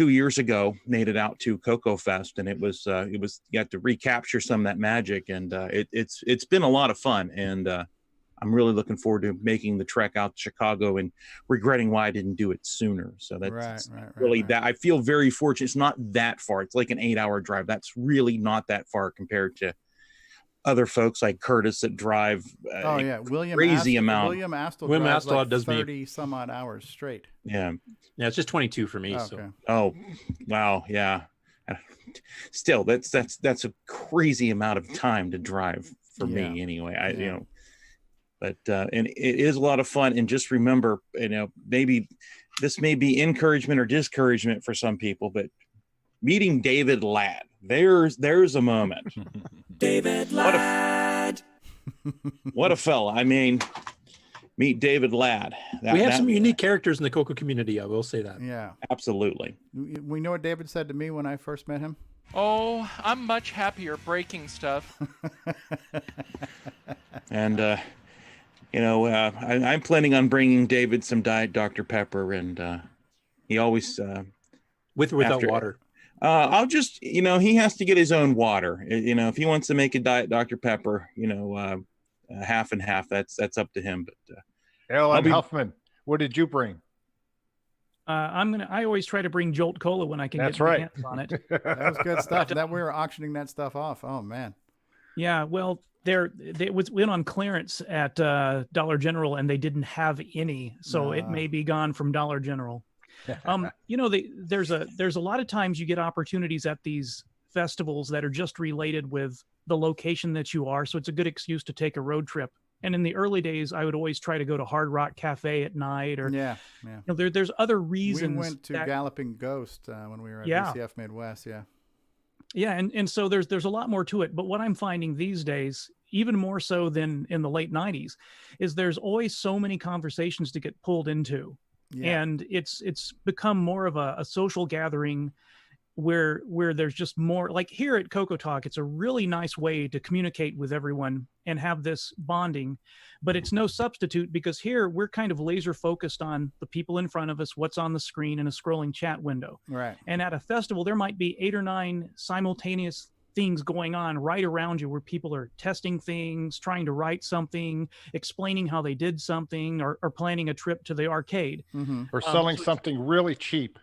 Speaker 4: years ago made it out to CoCoFest, and it was you have to recapture some of that magic, and it's been a lot of fun, and I'm really looking forward to making the trek out to Chicago and regretting why I didn't do it sooner. So that's right. That I feel very fortunate. It's not that far. It's like an 8-hour drive. That's really not that far compared to other folks like Curtis that drive
Speaker 1: William
Speaker 6: Astle
Speaker 1: does 30 some odd hours straight.
Speaker 6: Yeah, it's just 22 for me.
Speaker 1: Okay.
Speaker 6: So
Speaker 4: wow, yeah. Still, that's a crazy amount of time to drive for me anyway. But and it is a lot of fun. And just remember, maybe this may be encouragement or discouragement for some people, but meeting David Ladd, there's a moment.
Speaker 16: David Ladd.
Speaker 4: What a fella. I mean, meet David Ladd.
Speaker 6: We have some unique characters in the Coco community. I will say that.
Speaker 1: Yeah,
Speaker 4: absolutely.
Speaker 1: We know what David said to me when I first met him.
Speaker 17: Oh, I'm much happier breaking stuff.
Speaker 4: And, I'm planning on bringing David some Diet Dr. Pepper, and he always...
Speaker 6: with or without water?
Speaker 4: I'll just, he has to get his own water. If he wants to make a Diet Dr. Pepper, half and half, that's up to him. But
Speaker 8: Alan Huffman, what did you bring?
Speaker 15: I always try to bring Jolt Cola when I can
Speaker 8: That's
Speaker 15: get my
Speaker 8: right.
Speaker 15: hands on it.
Speaker 1: That was good stuff. That we were auctioning that stuff off. Oh man.
Speaker 15: Yeah, well, it went on clearance at Dollar General, and they didn't have any, so it may be gone from Dollar General. You know, there's a lot of times you get opportunities at these festivals that are just related with the location that you are, so it's a good excuse to take a road trip. And in the early days, I would always try to go to Hard Rock Cafe at night, or
Speaker 1: yeah.
Speaker 15: You know, there's other reasons.
Speaker 1: We went to Galloping Ghost when we were at BCF Midwest. Yeah.
Speaker 15: Yeah, and so there's a lot more to it. But what I'm finding these days, even more so than in the late 90s, is there's always so many conversations to get pulled into.
Speaker 1: Yeah.
Speaker 15: And it's become more of a social gathering where there's just more, like here at CoCoTALK, it's a really nice way to communicate with everyone and have this bonding, but it's no substitute, because here we're kind of laser focused on the people in front of us, what's on the screen, and a scrolling chat window.
Speaker 1: Right.
Speaker 15: And at a festival, there might be 8 or 9 simultaneous things going on right around you, where people are testing things, trying to write something, explaining how they did something, or planning a trip to the arcade,
Speaker 8: or selling something really cheap.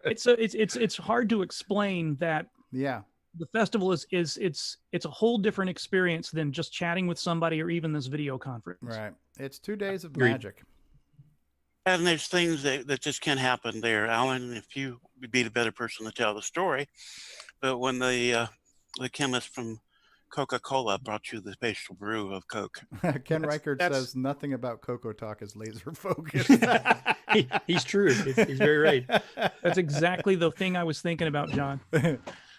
Speaker 15: It's hard to explain that.
Speaker 1: Yeah.
Speaker 15: The festival is it's a whole different experience than just chatting with somebody or even this video conference.
Speaker 1: Right. It's 2 days of magic.
Speaker 13: And there's things that just can't happen there, Alan, if you would be the better person to tell the story. But when the chemist from Coca-Cola brought you the special brew of Coke.
Speaker 1: Ken Reichert says nothing about CoCoTALK is laser focused.
Speaker 6: He's true. He's very right.
Speaker 15: That's exactly the thing I was thinking about, John.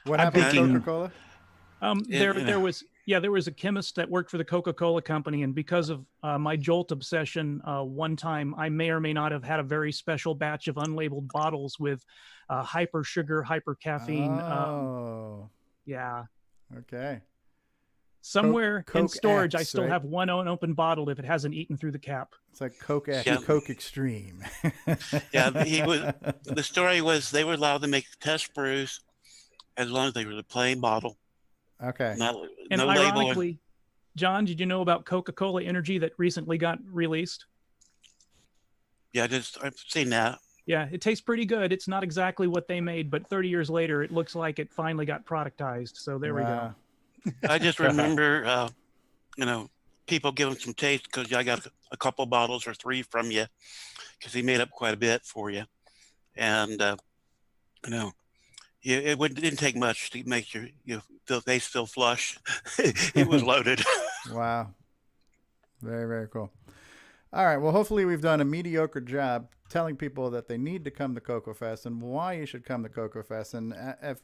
Speaker 1: What happened to Coca-Cola?
Speaker 15: There was a chemist that worked for the Coca-Cola company, and because of my Jolt obsession, one time I may or may not have had a very special batch of unlabeled bottles with hyper sugar, hyper caffeine. Yeah.
Speaker 1: Okay.
Speaker 15: Somewhere
Speaker 1: Coke
Speaker 15: in storage,
Speaker 1: X,
Speaker 15: I still
Speaker 1: right?
Speaker 15: have one unopened bottle if it hasn't eaten through the cap.
Speaker 1: It's like Coke X,
Speaker 13: Yeah.
Speaker 1: Coke Extreme.
Speaker 13: Yeah, the story was they were allowed to make test brews as long as they were the plain bottle.
Speaker 1: Okay.
Speaker 15: And
Speaker 13: No label.
Speaker 15: ironically, John, did you know about Coca-Cola Energy that recently got released?
Speaker 13: Yeah, I've seen that.
Speaker 15: Yeah, it tastes pretty good. It's not exactly what they made, but 30 years later, it looks like it finally got productized. So there we go.
Speaker 13: I just remember, people giving some taste because I got a couple bottles or 3 from you because he made up quite a bit for you. And, it didn't take much to make your face feel flush. It was loaded.
Speaker 1: Wow. Very, very cool. All right. Well, hopefully we've done a mediocre job telling people that they need to come to CoCoFest and why you should come to CoCoFest. And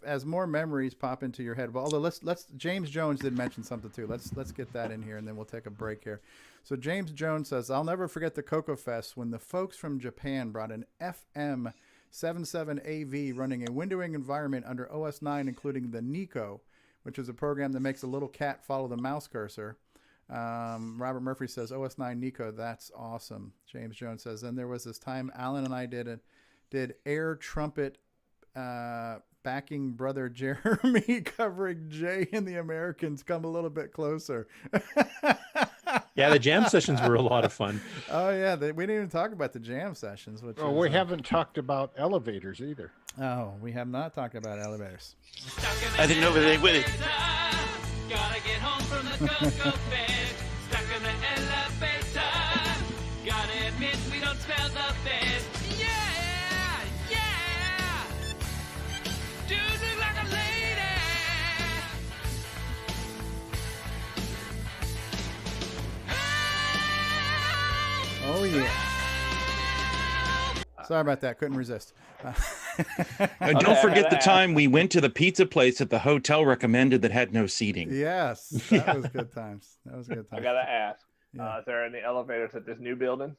Speaker 1: as more memories pop into your head, well, although let's James Jones did mention something too. Let's get that in here, and then we'll take a break here. So James Jones says, I'll never forget the CoCoFest when the folks from Japan brought an FM 77 AV running a windowing environment under OS 9, including the Nico, which is a program that makes a little cat follow the mouse cursor. Robert Murphy says OS 9 Nico, that's awesome. James Jones says, then there was this time Alan and I did air trumpet backing Brother Jeremy covering Jay and the Americans Come a Little Bit Closer.
Speaker 6: Yeah, the jam sessions were a lot of fun.
Speaker 1: Oh yeah, we didn't even talk about the jam sessions. Which
Speaker 8: we haven't talked about elevators either.
Speaker 1: Oh, we have not talked about elevators.
Speaker 13: I didn't know they would.
Speaker 16: Gotta get home from the CoCoFEST. Stuck in the elevator. Gotta admit we don't smell the best. Yeah, yeah. Dude look like a lady.
Speaker 1: Oh yeah. Sorry about that. Couldn't resist.
Speaker 4: And don't forget the time we went to the pizza place that the hotel recommended that had no seating.
Speaker 1: Yes, that was good times. That was good times.
Speaker 9: I gotta ask,
Speaker 1: Yeah.
Speaker 9: is there any elevators at this new building?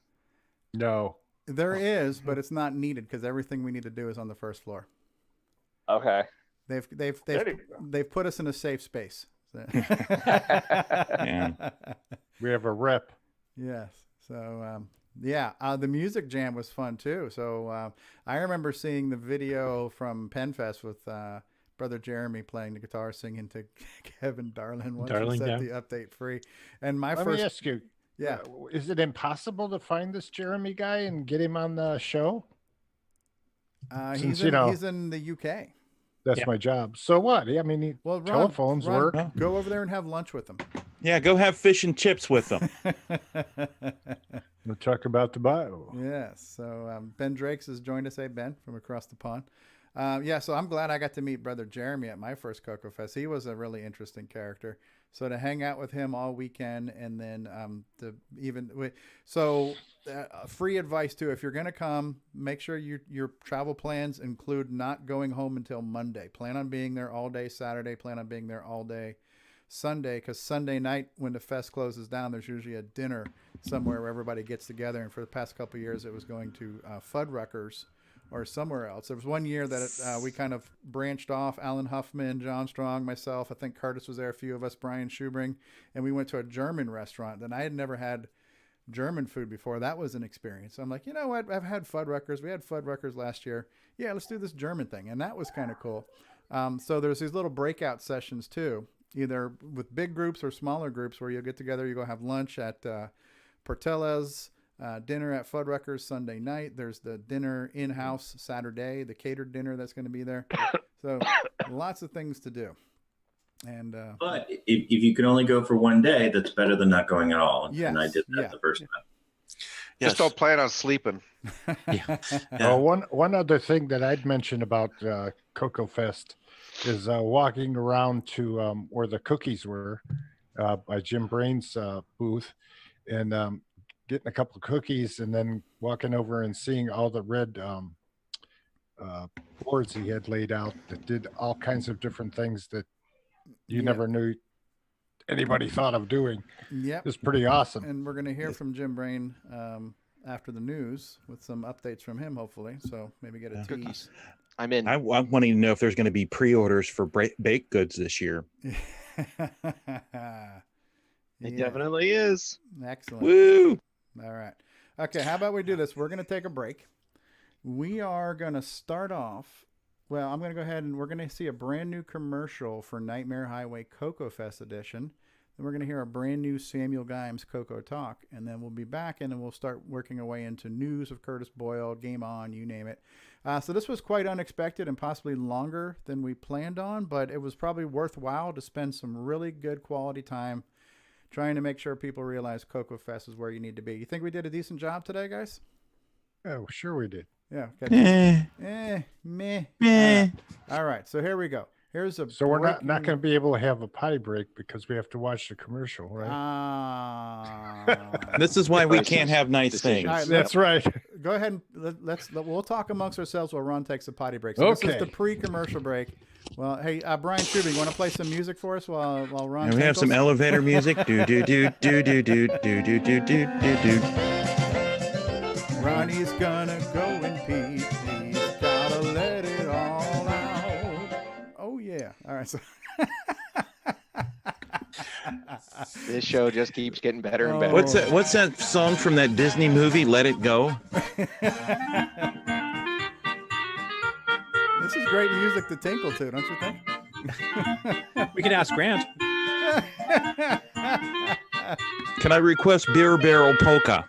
Speaker 8: No.
Speaker 1: There is, but it's not needed because everything we need to do is on the first floor.
Speaker 9: Okay.
Speaker 1: They've put us in a safe space.
Speaker 8: Yeah. We have a rep.
Speaker 1: Yes. So the music jam was fun too. So I remember seeing the video from PennFest with Brother Jeremy playing the guitar, singing to Kevin Darlin once
Speaker 6: Darling,
Speaker 1: we set
Speaker 6: yeah.
Speaker 1: the update free. And my
Speaker 8: Let
Speaker 1: first
Speaker 8: me ask you,
Speaker 1: Yeah.
Speaker 8: Is it impossible to find this Jeremy guy and get him on the show?
Speaker 1: He's in the UK.
Speaker 8: That's my job. So what? I mean,
Speaker 1: Well, Ron,
Speaker 8: telephones work.
Speaker 1: Go over there and have lunch with them.
Speaker 4: Yeah, go have fish and chips with them.
Speaker 8: We'll talk about the bio.
Speaker 1: Yes. So Ben Drakes has joined us. Hey, Ben, from across the pond. So I'm glad I got to meet Brother Jeremy at my first CoCoFest. He was a really interesting character. So to hang out with him all weekend, and then free advice too. If you're going to come, make sure your travel plans include not going home until Monday. Plan on being there all day Saturday. Plan on being there all day Sunday, because Sunday night when the fest closes down, there's usually a dinner somewhere where everybody gets together. And for the past couple of years, it was going to Fuddruckers or somewhere else. There was one year that we kind of branched off. Alan Huffman, John Strong, myself, I think Curtis was there, a few of us, Brian Schubring, and we went to a German restaurant. And I had never had German food before. That was an experience. So I'm like, you know what? I've had Fuddruckers. We had Fuddruckers last year. Yeah, let's do this German thing. And that was kind of cool. So there's these little breakout sessions too, either with big groups or smaller groups where you'll get together. You go have lunch at Portella's, dinner at Fuddruckers Sunday night. There's the dinner in-house Saturday, the catered dinner that's going to be there. So lots of things to do. And
Speaker 7: but if you can only go for one day, that's better than not going at all.
Speaker 1: Yes,
Speaker 7: And I did that the first time.
Speaker 18: Just don't plan on sleeping.
Speaker 8: One other thing that I'd mention about CoCoFest is walking around to where the cookies were by Jim Brain's booth, and getting a couple of cookies, and then walking over and seeing all the red boards he had laid out that did all kinds of different things that you never knew anybody thought of doing.
Speaker 1: Yep.
Speaker 8: It's pretty awesome.
Speaker 1: And we're going to hear from Jim Brain after the news with some updates from him, hopefully. So maybe get a tease.
Speaker 18: I'm in.
Speaker 4: I want to know if there's going to be pre-orders for baked goods this year.
Speaker 18: It definitely is.
Speaker 1: Excellent.
Speaker 4: Woo!
Speaker 1: All right. Okay, how about we do this? We're going to take a break. We are going to start off. Well, I'm going to go ahead and we're going to see a brand new commercial for Nightmare Highway CoCoFest edition. Then we're going to hear a brand new Samuel Gimes CoCoTALK, and then we'll be back, and then we'll start working our way into news of Curtis Boyle, Game On, you name it. So this was quite unexpected and possibly longer than we planned on, but it was probably worthwhile to spend some really good quality time trying to make sure people realize CoCoFest is where you need to be. You think we did a decent job today, guys?
Speaker 8: Oh, sure we did.
Speaker 1: Yeah.
Speaker 8: Meh.
Speaker 1: All right. So here we go. Here's a.
Speaker 8: So we're not going to be able to have a potty break because we have to watch the commercial, right?
Speaker 4: This is why we can't have nice things.
Speaker 1: Right,
Speaker 8: that's right.
Speaker 1: Go ahead and we'll talk amongst ourselves while Ron takes a potty break. So This is the pre-commercial break. Well, hey, Brian Schubing, you want to play some music for us while Ron?
Speaker 4: And we have some elevator music. Do do do do do do do do do do do.
Speaker 1: Ronnie's gonna go and pee. He's gotta let it all out. Oh yeah. All right. So
Speaker 18: This show just keeps getting better and better.
Speaker 4: What's that song from that Disney movie, Let It Go?
Speaker 1: This is great music to tinkle to, don't you think?
Speaker 6: We can ask Grant.
Speaker 4: Can I request Beer Barrel Polka?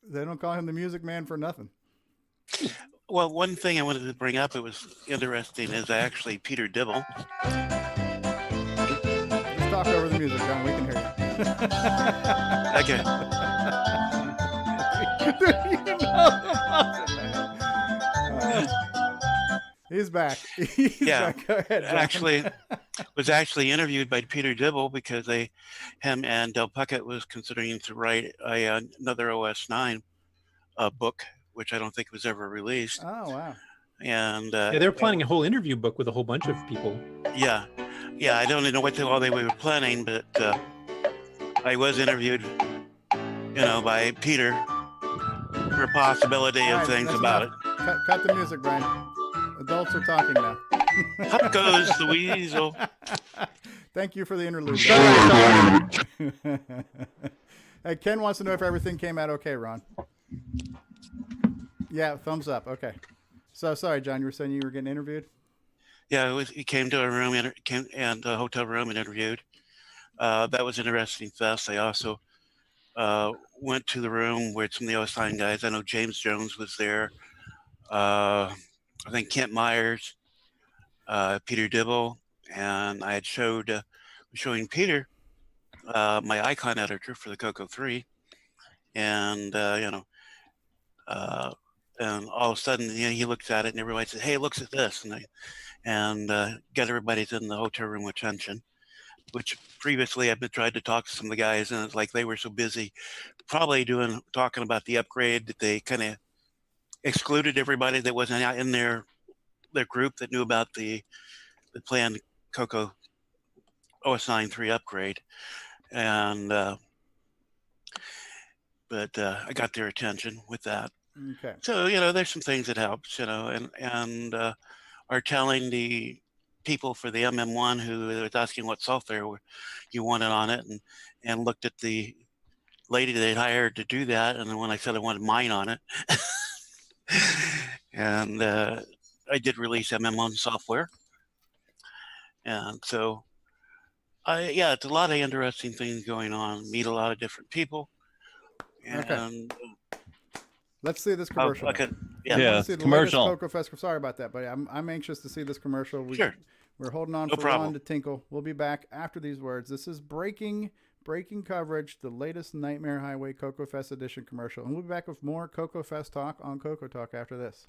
Speaker 1: They don't call him the Music Man for nothing.
Speaker 13: Well, one thing I wanted to bring up, it was interesting, is actually Peter Dibble.
Speaker 1: Just talk over the music, John. We can hear you. He's back. He's back. Go ahead, John.
Speaker 13: Actually, was actually interviewed by Peter Dibble because him and Del Puckett was considering to write another OS9 book, which I don't think was ever released.
Speaker 1: Oh wow!
Speaker 13: And
Speaker 6: they were planning a whole interview book with a whole bunch of people.
Speaker 13: Yeah. I don't know what all they were planning, but I was interviewed, by Peter for a possibility of things about it.
Speaker 1: Cut the music, Brian. Adults are talking now.
Speaker 13: Up goes the weasel.
Speaker 1: Thank you for the interlude. Hey, Ken wants to know if everything came out okay, Ron. Yeah, thumbs up. Okay. So sorry, John, you were saying you were getting interviewed?
Speaker 13: Yeah, he came to a room and a hotel room and interviewed. That was an interesting fest. I also went to the room where some of the OSI guys, I know James Jones was there. I think Kent Myers, Peter Dibble, and I had showing Peter my icon editor for the Coco 3, and and all of a sudden, he looks at it, and everybody says, "Hey, looks at this," and got everybody's in the hotel room attention. Which previously I've been trying to talk to some of the guys, and it's like they were so busy, probably talking about the upgrade, that they kind of excluded everybody that wasn't out in their group that knew about the planned Coco OS9 3 upgrade. And but I got their attention with that.
Speaker 1: Okay.
Speaker 13: So there's some things that helps, and are telling the people for the MM1 who was asking what software you wanted on it, and looked at the lady they'd hired to do that, and then when I said I wanted mine on it, and I did release MM1 software, and so it's a lot of interesting things going on. Meet a lot of different people, and
Speaker 1: okay. Let's see this commercial.
Speaker 4: Commercial.
Speaker 1: CoCoFEST. Sorry about that, but I'm anxious to see this commercial.
Speaker 13: Sure.
Speaker 1: We're holding on
Speaker 13: No
Speaker 1: for
Speaker 13: problem.
Speaker 1: Ron to tinkle. We'll be back after these words. This is breaking coverage, the latest Nightmare Highway CoCoFEST edition commercial. And we'll be back with more CoCoFEST talk on CoCoTALK after this.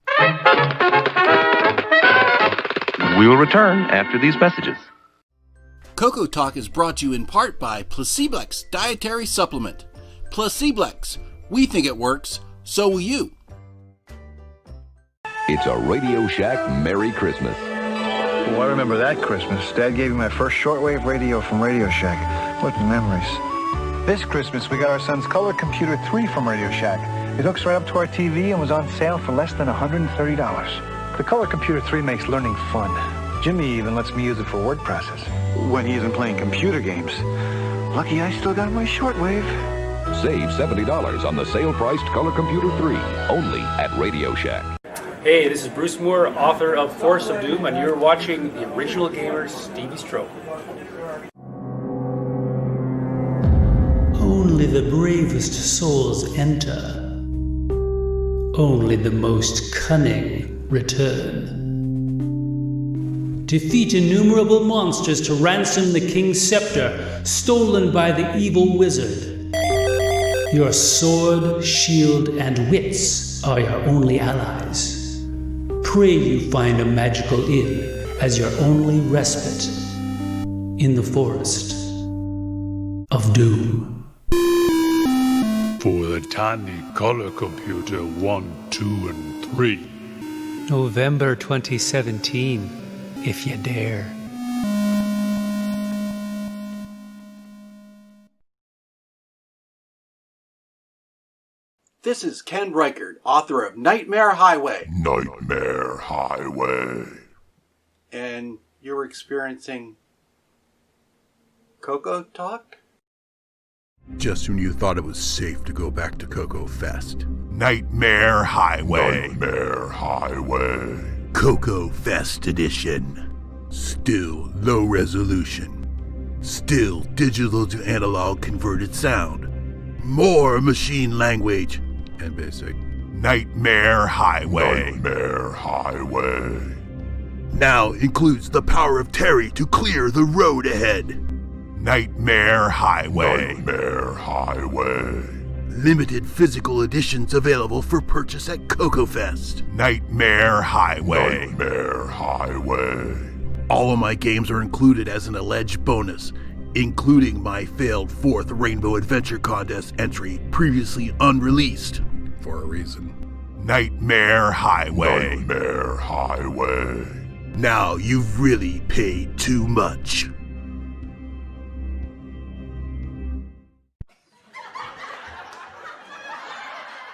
Speaker 19: We will return after these messages.
Speaker 20: CoCoTALK is brought to you in part by Placeblex Dietary Supplement. Placeblex. We think it works, so will you.
Speaker 21: It's a Radio Shack Merry Christmas.
Speaker 22: Well, I remember that Christmas. Dad gave me my first shortwave radio from Radio Shack. What memories. This Christmas, we got our son's Color Computer 3 from Radio Shack. It hooks right up to our TV and was on sale for less than $130. The Color Computer 3 makes learning fun. Jimmy even lets me use it for word process when he isn't playing computer games. Lucky I still got my shortwave.
Speaker 21: Save $70 on the sale-priced Color Computer 3, only at Radio Shack.
Speaker 23: Hey, this is Bruce Moore, author of Force of Doom, and you're watching the Original Gamer's Stevie's Trope.
Speaker 24: Only the bravest souls enter. Only the most cunning return. Defeat innumerable monsters to ransom the king's scepter, stolen by the evil wizard. Your sword, shield, and wits are your only allies. Pray you find a magical inn as your only respite in the forest of doom.
Speaker 25: For the tiny Color Computer 1, 2, and 3.
Speaker 24: November 2017, if you dare.
Speaker 20: This is Ken Reichard, author of Nightmare Highway.
Speaker 25: Nightmare Highway.
Speaker 20: And you're experiencing CoCoTALK?
Speaker 26: Just when you thought it was safe to go back to CoCoFEST.
Speaker 25: Nightmare Highway. Nightmare Highway.
Speaker 26: CoCoFEST edition. Still low resolution. Still digital to analog converted sound. More machine language. And basic.
Speaker 25: Nightmare Highway. Nightmare Highway.
Speaker 26: Now includes the power of Terry to clear the road ahead.
Speaker 25: Nightmare Highway. Nightmare Highway.
Speaker 26: Limited physical editions available for purchase at CoCoFEST.
Speaker 25: Nightmare Highway. Nightmare Highway.
Speaker 26: All of my games are included as an alleged bonus, including my failed 4th Rainbow Adventure Contest entry, previously unreleased, for a reason.
Speaker 25: Nightmare Highway. Nightmare Highway.
Speaker 26: Now you've really paid too much.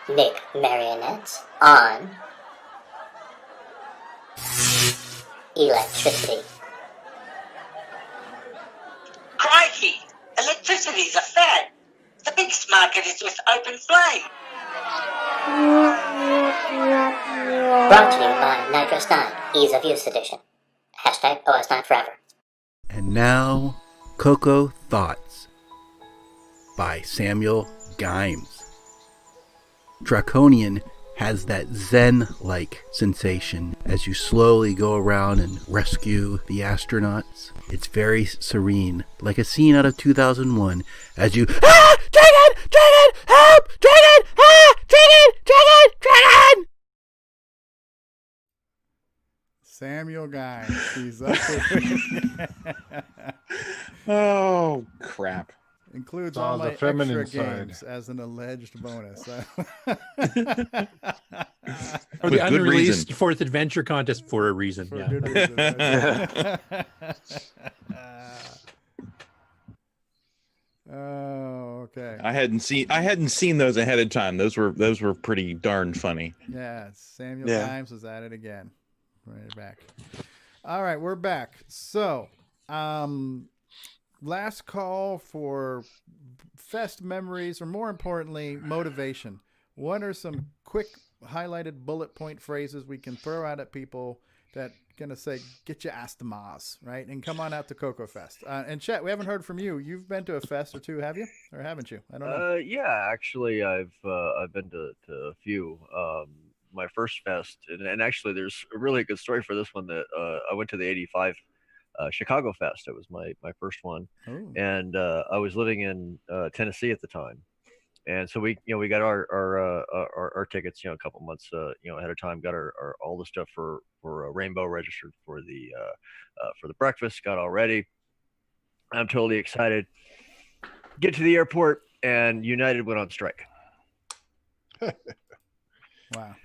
Speaker 27: Nick Marionettes on electricity.
Speaker 28: Crikey! Electricity's a fad. The biggest market is with open flame.
Speaker 27: Brought to you by Nitrous 9, Ease of Use Edition. #OS9 Forever.
Speaker 26: And now, Coco Thoughts by Samuel Gimes. Draconian has that zen-like sensation as you slowly go around and rescue the astronauts. It's very serene, like a scene out of 2001 as you Dragon! Dragon! Help! Dragon! Dragon! Dragon! Dragon!
Speaker 1: Samuel Guy. He's up there.
Speaker 4: Oh, crap.
Speaker 1: Includes
Speaker 8: Oh,
Speaker 1: all
Speaker 8: the
Speaker 1: my
Speaker 8: feminine
Speaker 1: extra
Speaker 8: side.
Speaker 1: games as an alleged bonus.
Speaker 6: Or
Speaker 4: With
Speaker 6: the
Speaker 4: good
Speaker 6: unreleased
Speaker 4: reason.
Speaker 6: fourth adventure contest for a reason.
Speaker 1: For
Speaker 6: yeah.
Speaker 1: good reason. Oh, okay.
Speaker 4: I hadn't seen those ahead of time. Those were pretty darn funny.
Speaker 1: Yeah, Samuel
Speaker 2: Yeah.
Speaker 1: Gimes was at it again. Right back. All right, we're back. So, last call for fest memories, or more importantly, motivation. What are some quick highlighted bullet point phrases we can throw out at people that gonna say, get your ass to Mars, right? And come on out to CoCoFEST. And Chet, we haven't heard from you. You've been to a fest or two, have you? Or haven't you? I don't know.
Speaker 3: Yeah, actually, I've been to a few. My first fest, and actually, there's a really good story for this one. That I went to the '85 Chicago Fest. It was my first one,
Speaker 1: Ooh.
Speaker 3: and I was living in Tennessee at the time, and so we got our tickets a couple months ahead of time. Got our all the stuff for Rainbow, registered for the breakfast, got all ready. I'm totally excited. Get to the airport, and United went on strike.
Speaker 1: Wow.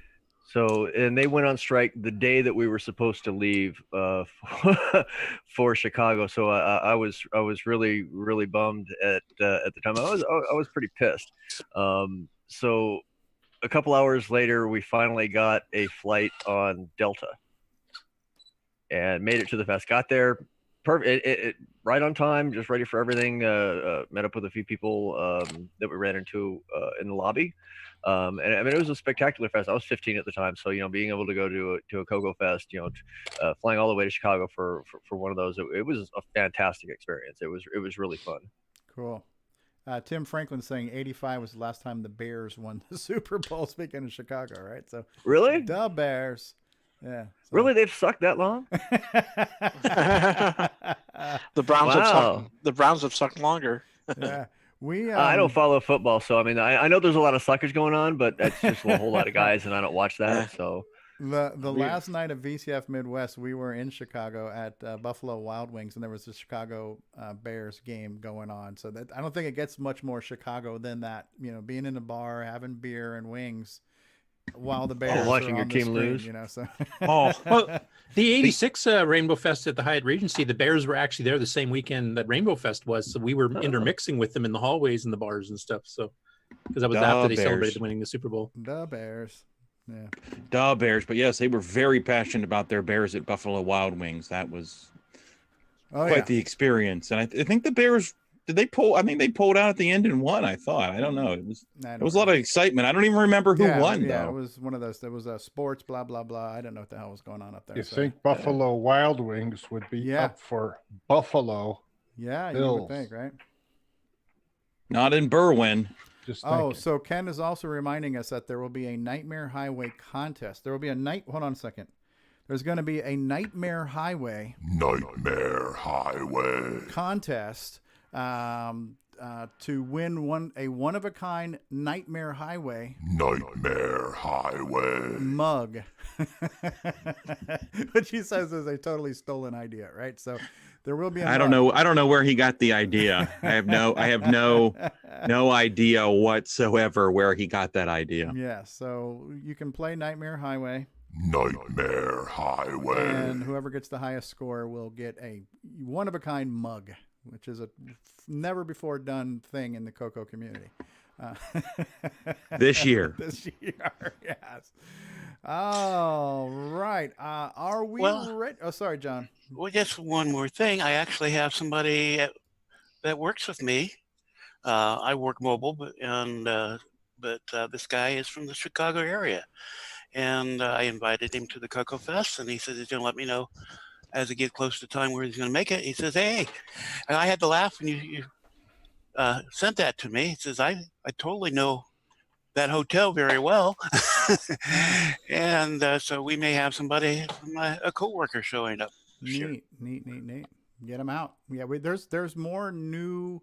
Speaker 3: So, and they went on strike the day that we were supposed to leave for Chicago. So I was really bummed at the time. I was pretty pissed. So a couple hours later, we finally got a flight on Delta and made it to the fest. Got there, perfect, right on time, just ready for everything. Met up with a few people that we ran into in the lobby. And I mean, it was a spectacular fest. I was 15 at the time, so being able to go to a CoCoFEst, flying all the way to Chicago for one of those, it was a fantastic experience. It was really fun.
Speaker 1: Cool. Tim Franklin saying 85 was the last time the Bears won the Super Bowl. Speaking of Chicago, right? So
Speaker 3: really,
Speaker 1: the Bears. Yeah. So.
Speaker 3: Really, they've sucked that long.
Speaker 2: The Browns have
Speaker 3: Wow.
Speaker 2: sucked. The Browns have sucked longer.
Speaker 1: Yeah. We.
Speaker 3: I don't follow football, so I mean, I know there's a lot of suckers going on, but that's just a whole lot of guys, and I don't watch that. So
Speaker 1: the last night of VCF Midwest, we were in Chicago at Buffalo Wild Wings, and there was a Chicago Bears game going on. So that I don't think it gets much more Chicago than that. Being in a bar, having beer and wings, while the Bears
Speaker 3: watching
Speaker 1: are
Speaker 3: your
Speaker 1: on the
Speaker 3: team
Speaker 1: screen,
Speaker 3: lose.
Speaker 1: So.
Speaker 6: Well, the 86 Rainbow Fest at the Hyatt Regency, the Bears were actually there the same weekend that Rainbow Fest was. So we were intermixing with them in the hallways and the bars and stuff. So, because that was after they celebrated winning the Super Bowl.
Speaker 1: The Bears. Yeah.
Speaker 4: The Bears. But yes, they were very passionate about their Bears at Buffalo Wild Wings. That was quite the experience. And I think the Bears, did they pull? I think they pulled out at the end and won, I thought. I don't know. It was a lot of excitement. I don't even remember who won,
Speaker 1: Yeah,
Speaker 4: though.
Speaker 1: it was one of those. There was sports, blah, blah, blah. I don't know what the hell was going on up there.
Speaker 8: You think Buffalo Wild Wings would be up for Buffalo?
Speaker 1: Yeah,
Speaker 8: Bills.
Speaker 1: you would think, right?
Speaker 4: Not in Berwyn.
Speaker 1: So Ken is also reminding us that there will be a Nightmare Highway contest. There will be hold on a second. There's going to be a Nightmare Highway contest to win a one-of-a-kind Nightmare Highway mug, which he says is a totally stolen idea, right? So there will be.
Speaker 4: I don't know where he got the idea. I have no idea whatsoever where he got that idea.
Speaker 1: Yeah. So you can play Nightmare Highway. And whoever gets the highest score will get a one-of-a-kind mug, which is a never before done thing in the Coco community.
Speaker 4: This year.
Speaker 1: This year, yes. All right. Are we ready? Oh, sorry, John.
Speaker 13: Well, just one more thing. I actually have somebody that works with me. I work mobile, but this guy is from the Chicago area. And I invited him to the CoCoFEST, and he said he's going to let me know as it gets close to time where he's going to make it, he says, "Hey," and I had to laugh when you sent that to me. He says, I totally know that hotel very well. And so we may have somebody from a coworker showing up.
Speaker 1: Neat. Get them out. Yeah, there's more new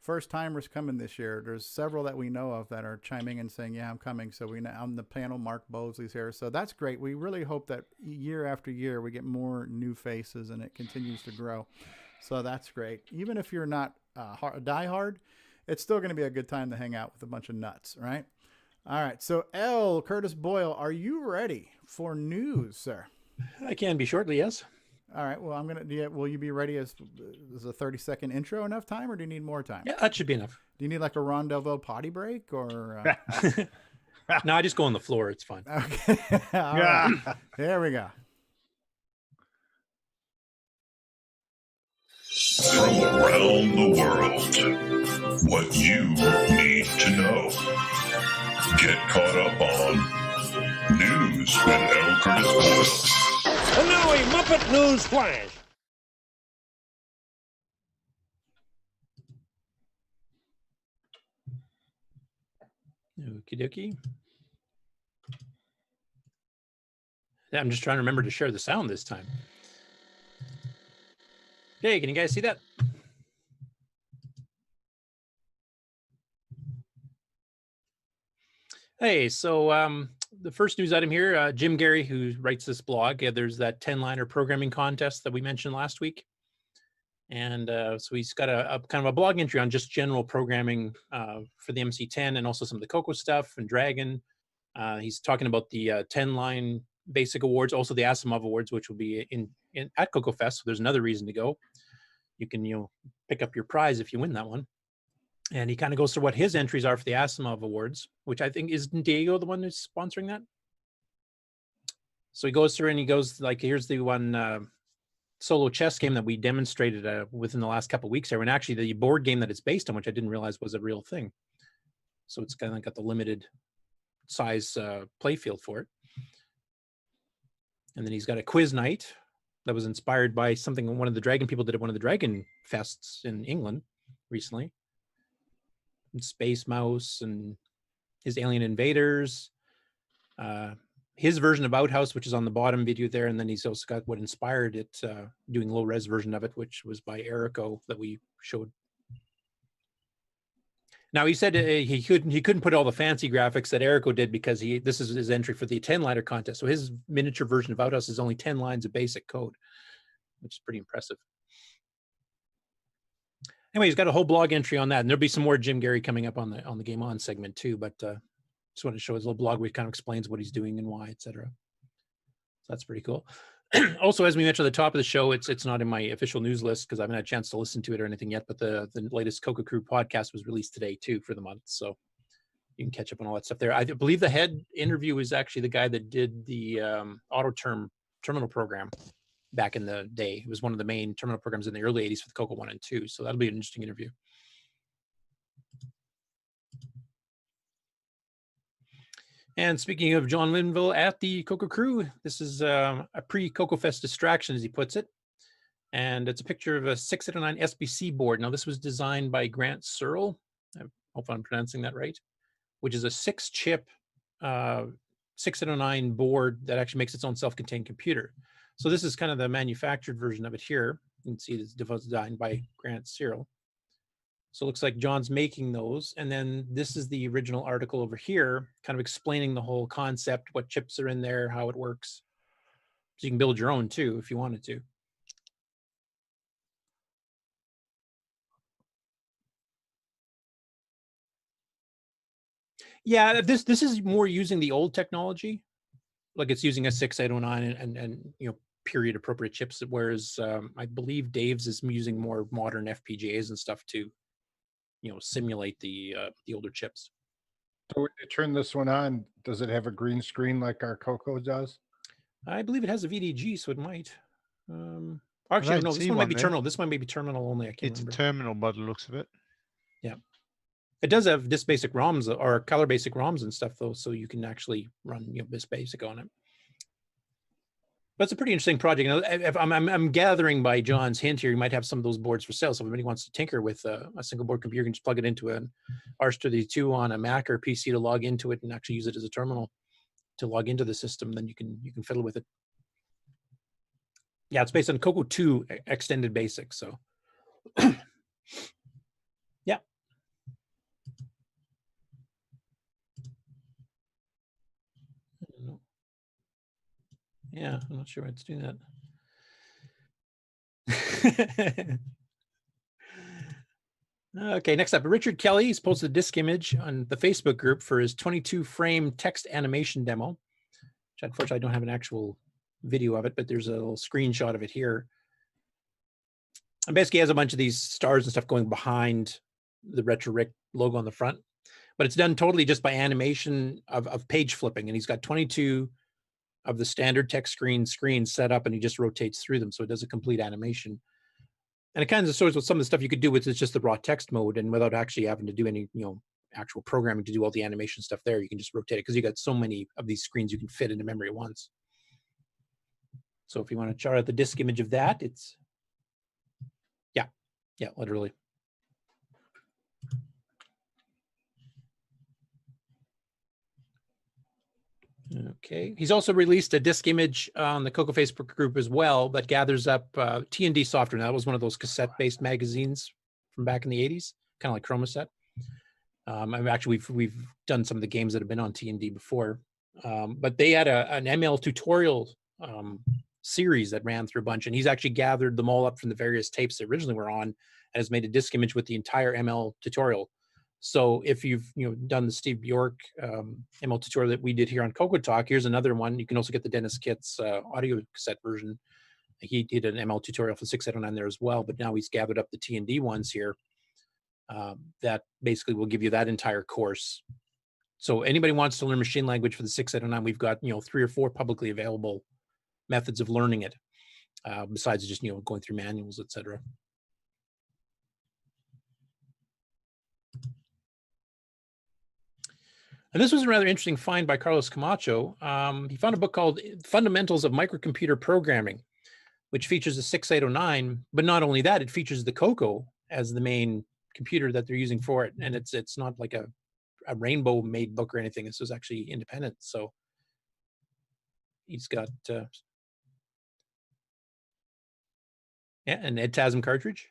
Speaker 1: first timers coming this year. There's several that we know of that are chiming in saying, "Yeah, I'm coming." So we know on the panel, Mark Bosley's here. So that's great. We really hope that year after year we get more new faces and it continues to grow. So that's great. Even if you're not die hard, it's still going to be a good time to hang out with a bunch of nuts, right? All right. So Curtis Boyle, are you ready for news, sir?
Speaker 6: I can be shortly, yes.
Speaker 1: All right. Well, will you be ready as a 30-second intro enough time, or do you need more time?
Speaker 6: Yeah, that should be enough.
Speaker 1: Do you need like a Rondelville potty break, or?
Speaker 6: No, I just go on the floor. It's fine.
Speaker 1: Okay. All right. There we go.
Speaker 5: From around the world, what you need to know. Get caught up on News with L. Curtis Boyle.
Speaker 10: And now a Muppet News Flash.
Speaker 6: Okie dokie. Yeah, I'm just trying to remember to share the sound this time. Hey, can you guys see that? Hey, so the first news item here, Jim Gary, who writes this blog, there's that 10-liner programming contest that we mentioned last week. And so he's got a kind of a blog entry on just general programming for the MC10 and also some of the Coco stuff and Dragon. He's talking about the 10-line basic awards, also the Asimov awards, which will be at CoCoFEST. So there's another reason to go. You can, pick up your prize if you win that one. And he kind of goes through what his entries are for the Asimov awards, which I think is Diego the one who's sponsoring that. So he goes through and he goes like, here's the one solo chess game that we demonstrated within the last couple of weeks here, and actually the board game that it's based on, which I didn't realize was a real thing. So it's kind of got the limited size play field for it. And then he's got a quiz night that was inspired by something one of the Dragon people did at one of the Dragon Fests in England recently. And Space Mouse and his Alien Invaders. His version of Outhouse, which is on the bottom video there, and then he's also got what inspired it, doing low res version of it, which was by Erico that we showed. Now he said he couldn't put all the fancy graphics that Erico did because this is his entry for the 10-liner contest. So his miniature version of Outhouse is only 10 lines of basic code, which is pretty impressive. Anyway, he's got a whole blog entry on that, and there'll be some more Jim Gary coming up on the Game On segment too. But just wanted to show his little blog where he kind of explains what he's doing and why, etc. So that's pretty cool. Also, as we mentioned at the top of the show, it's not in my official news list because I haven't had a chance to listen to it or anything yet. But the latest Coco Crew podcast was released today too for the month, so you can catch up on all that stuff there. I believe the head interview is actually the guy that did the terminal program back in the day. It was one of the main terminal programs in the early 80s for the Coco 1 and 2. So that'll be an interesting interview. And speaking of John Linville at the Coco Crew, this is a pre-CoCoFest distraction, as he puts it. And it's a picture of a 609 SBC board. Now, this was designed by Grant Searle. I hope I'm pronouncing that right, which is a 6-chip 609 board that actually makes its own self-contained computer. So this is kind of the manufactured version of it here. You can see it's designed by Grant Searle. So it looks like John's making those. And then this is the original article over here, kind of explaining the whole concept, what chips are in there, how it works. So you can build your own too, if you wanted to. Yeah, this is more using the old technology. Like it's using a 6809 and period appropriate chips, whereas I believe Dave's is using more modern FPGAs and stuff to simulate the older chips.
Speaker 8: So when you turn this one on, does it have a green screen like our Coco does?
Speaker 6: I believe it has a VDG, so it might. Actually, no, this one might be terminal. This one may be terminal only. I can't remember.
Speaker 11: It's a terminal by the looks of it.
Speaker 6: Yeah. It does have disk basic ROMs or color basic ROMs and stuff though, so you can actually run disk basic on it. That's a pretty interesting project. If I'm gathering by John's hint here, you might have some of those boards for sale. So if anybody wants to tinker with a single board computer, you can just plug it into an RS-232 on a Mac or PC to log into it and actually use it as a terminal to log into the system. Then you can fiddle with it. Yeah, it's based on Coco 2 extended basics. So yeah. Yeah, I'm not sure why it's doing that. Okay, next up, Richard Kelly. He's posted a disk image on the Facebook group for his 22-frame text animation demo, which unfortunately I don't have an actual video of it, but there's a little screenshot of it here. And basically has a bunch of these stars and stuff going behind the Retro Rick logo on the front, but it's done totally just by animation of page flipping. And he's got 22 of the standard text screens set up, and he just rotates through them. So it does a complete animation. And it kind of shows what some of the stuff you could do with it's just the raw text mode, and without actually having to do any, actual programming to do all the animation stuff there, you can just rotate it because you got so many of these screens you can fit into memory at once. So if you want to chart out the disk image of that, it's, yeah, literally. Okay, he's also released a disk image on the Coco Facebook group as well that gathers up T&D software. Now, that was one of those cassette-based magazines from back in the 80s, kind of like Chromaset. Actually, we've done some of the games that have been on T&D before, but they had an ML tutorial series that ran through a bunch, and he's actually gathered them all up from the various tapes that originally were on and has made a disk image with the entire ML tutorial. So if you've done the Steve Bjork ML tutorial that we did here on CoCoTALK, here's another one. You can also get the Dennis Kitts audio cassette version. He did an ML tutorial for 6809 there as well, but now he's gathered up the T&D ones here that basically will give you that entire course. So anybody wants to learn machine language for the 6809, we've got 3 or 4 publicly available methods of learning it, besides just going through manuals, etc. And this was a rather interesting find by Carlos Camacho. He found a book called Fundamentals of Microcomputer Programming, which features the 6809, but not only that, it features the Coco as the main computer that they're using for it. And it's not like a Rainbow made book or anything. This was actually independent. So he's got an EdTASM cartridge.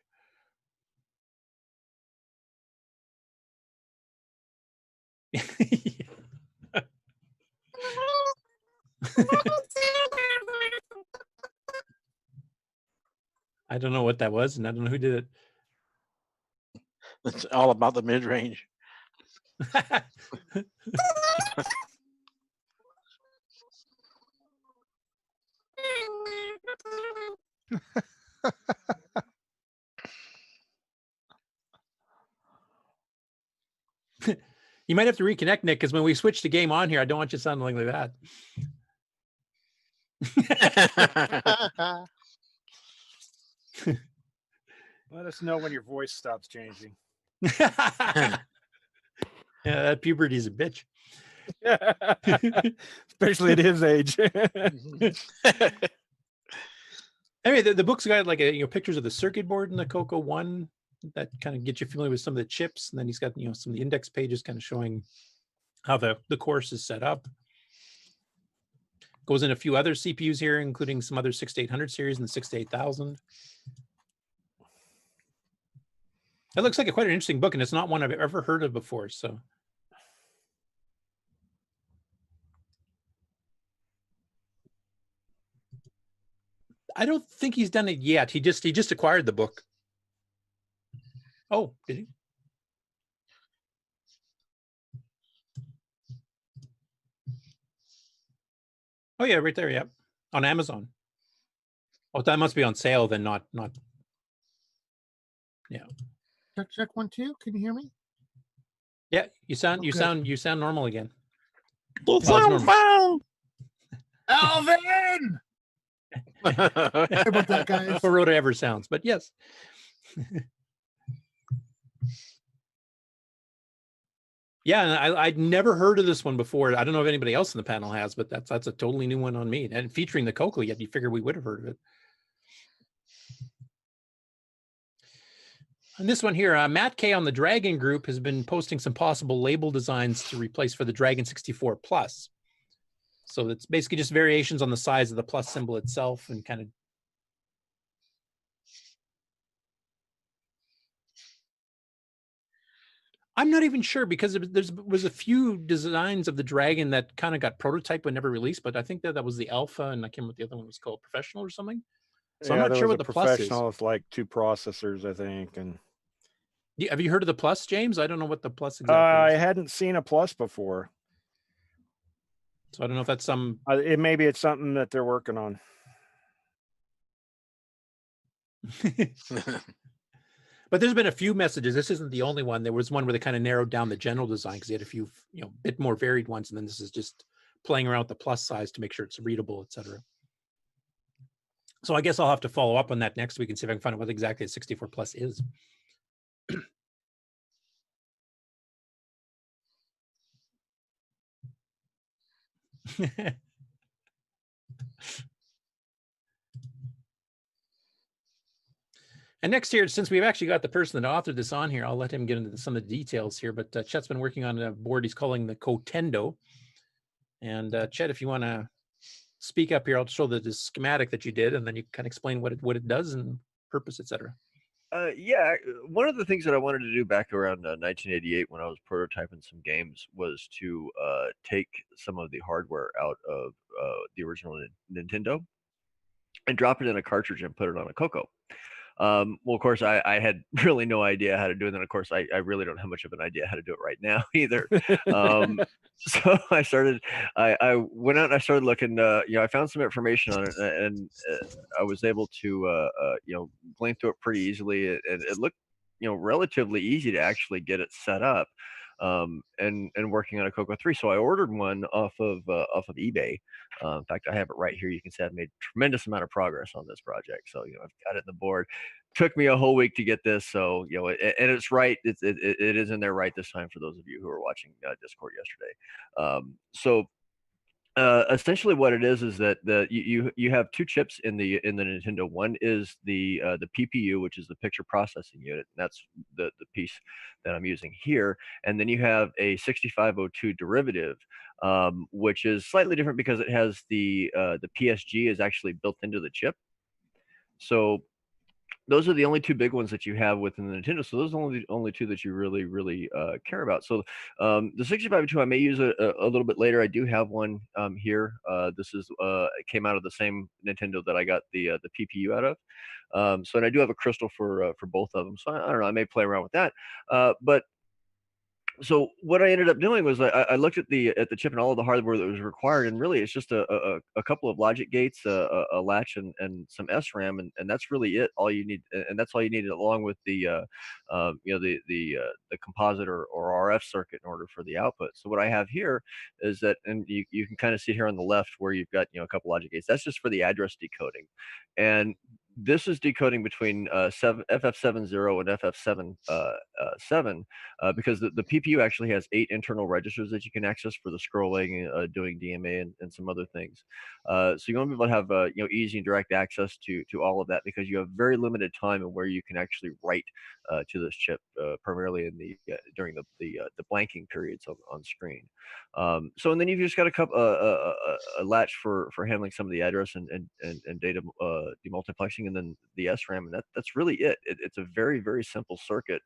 Speaker 6: I don't know what that was, and I don't know who did it.
Speaker 2: It's all about the mid-range.
Speaker 6: You might have to reconnect, Nick, because when we switch to GameON here, I don't want you sounding like that.
Speaker 7: Let us know when your voice stops changing.
Speaker 6: Yeah, that puberty is a bitch.
Speaker 7: Especially at his age.
Speaker 6: Anyway, the book's got like pictures of the circuit board in the Coco 1 that kind of get you familiar with some of the chips, and then he's got some of the index pages kind of showing how the course is set up. Goes in a few other CPUs here, including some other 6800 series and the 68000. It looks like quite an interesting book, and it's not one I've ever heard of before. So, I don't think he's done it yet. He just acquired the book. Oh, did he? Oh yeah, right there. Yep, on Amazon. Oh, that must be on sale then. Not. Yeah.
Speaker 9: Check 1 2. Can you hear me?
Speaker 6: Yeah, you sound normal again.
Speaker 9: Alvin! About that, guys.
Speaker 6: How Rhoda ever sounds, but yes. Yeah, and I'd never heard of this one before. I don't know if anybody else in the panel has, but that's a totally new one on me. And featuring the Coco, yet you figure we would have heard of it. And this one here, Matt K on the Dragon group has been posting some possible label designs to replace for the Dragon 64 Plus. So it's basically just variations on the size of the plus symbol itself and kind of. I'm not even sure because there was a few designs of the Dragon that kind of got prototyped but never released. But I think that was the Alpha, and I can't remember what the other one was called, Professional or something. So
Speaker 7: yeah,
Speaker 6: I'm not sure what the Plus is.
Speaker 7: Professional with like 2 processors, I think. And
Speaker 6: have you heard of the Plus, James? I don't know what the Plus exactly
Speaker 7: I
Speaker 6: is.
Speaker 7: hadn't seen a Plus before.
Speaker 6: So I don't know if that's some.
Speaker 7: Maybe it's something that they're working on.
Speaker 6: But there's been a few messages. This isn't the only one. There was one where they kind of narrowed down the general design because they had a few, bit more varied ones. And then this is just playing around with the plus size to make sure it's readable, etc. So I guess I'll have to follow up on that next week and see if I can find out what exactly a 64 Plus is. And next here, since we've actually got the person that authored this on here, I'll let him get into some of the details here. But Chet's been working on a board he's calling the CoTendo. And Chet, if you want to speak up here, I'll show the schematic that you did, and then you can explain what it does and purpose, etc.
Speaker 3: Yeah, one of the things that I wanted to do back around 1988 when I was prototyping some games was to take some of the hardware out of the original Nintendo and drop it in a cartridge and put it on a CoCo. Well, of course, I had really no idea how to do it. And then, of course, I really don't have much of an idea how to do it right now either. So I went out and I started looking, I found some information on it and I was able to, glean through it pretty easily. And it looked, relatively easy to actually get it set up and working on a Coco 3. So I ordered one off of eBay. In fact, I have it right here. You can see I've made a tremendous amount of progress on this project. So, I've got it in the board. Took me a whole week to get this. So, and it's right. It is in there right this time for those of you who were watching Discord yesterday. Essentially what it is that you have 2 chips in the Nintendo. One is the PPU, which is the picture processing unit, and that's the piece that I'm using here. And then you have a 6502 derivative, which is slightly different because it has the PSG is actually built into the chip. So those are the only 2 big ones that you have within the Nintendo. So those are the only 2 that you really care about. So the 6502 I may use a little bit later. I do have one here. This is it came out of the same Nintendo that I got the PPU out of. So and I do have a crystal for both of them. So I don't know. I may play around with that. But so what I ended up doing was I looked at the chip and all of the hardware that was required, and really it's just a couple of logic gates, a latch, and some SRAM, and that's really it. All you need, and that's all you need, along with the the composite or RF circuit in order for the output. So what I have here is that, and you can kind of see here on the left where you've got a couple logic gates. That's just for the address decoding, and this is decoding between FF70 and FF7 because the PPU actually has 8 internal registers that you can access for the scrolling, doing DMA and some other things. So you want to be able to have easy and direct access to all of that because you have very limited time and where you can actually write to this chip, primarily in the during the blanking periods on screen. So and then you've just got a latch for handling some of the address and data demultiplexing, and then the SRAM, and that's really it. It's a very simple circuit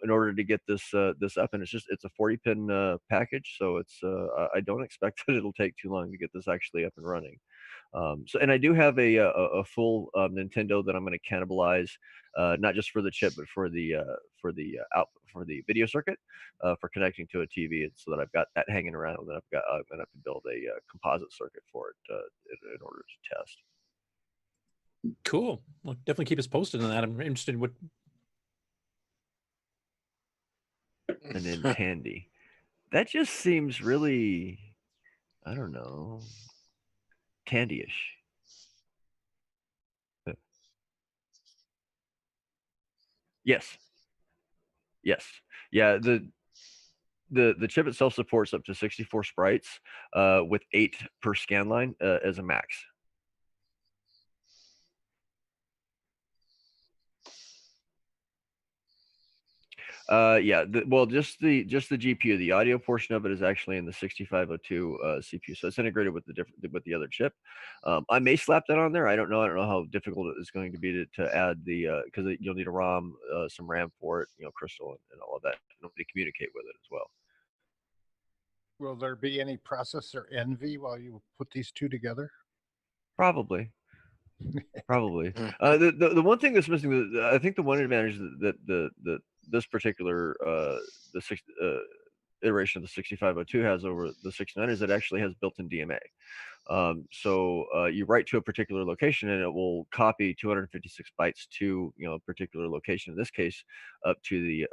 Speaker 3: in order to get this up, and it's a 40-pin package, so it's I don't expect that it'll take too long to get this actually up and running. So and I do have a full Nintendo that I'm going to cannibalize, not just for the chip but for the output for the video circuit, for connecting to a TV, and so that I've got that hanging around, and then I'm going to have to build a composite circuit for it in order to test.
Speaker 6: Cool. Well, definitely keep us posted on that. I'm interested in what.
Speaker 3: And then Tandy, that just seems really, I don't know, Tandy-ish. Yes. Yeah. the chip itself supports up to 64 sprites with 8 per scan line as a max. Yeah, well, just the GPU. The audio portion of it is actually in the 6502 CPU, so it's integrated with the other chip. I may slap that on there. I don't know. I don't know how difficult it is going to be to add the because you'll need a ROM, some RAM for it, crystal and all of that, and to communicate with it as well.
Speaker 8: Will there be any processor envy while you put these two together?
Speaker 3: Probably. Probably. The one thing that's missing, I think the one advantage that this particular iteration of the 6502 has over the 69 is it actually has built-in DMA. So you write to a particular location and it will copy 256 bytes to a particular location. In this case, up to the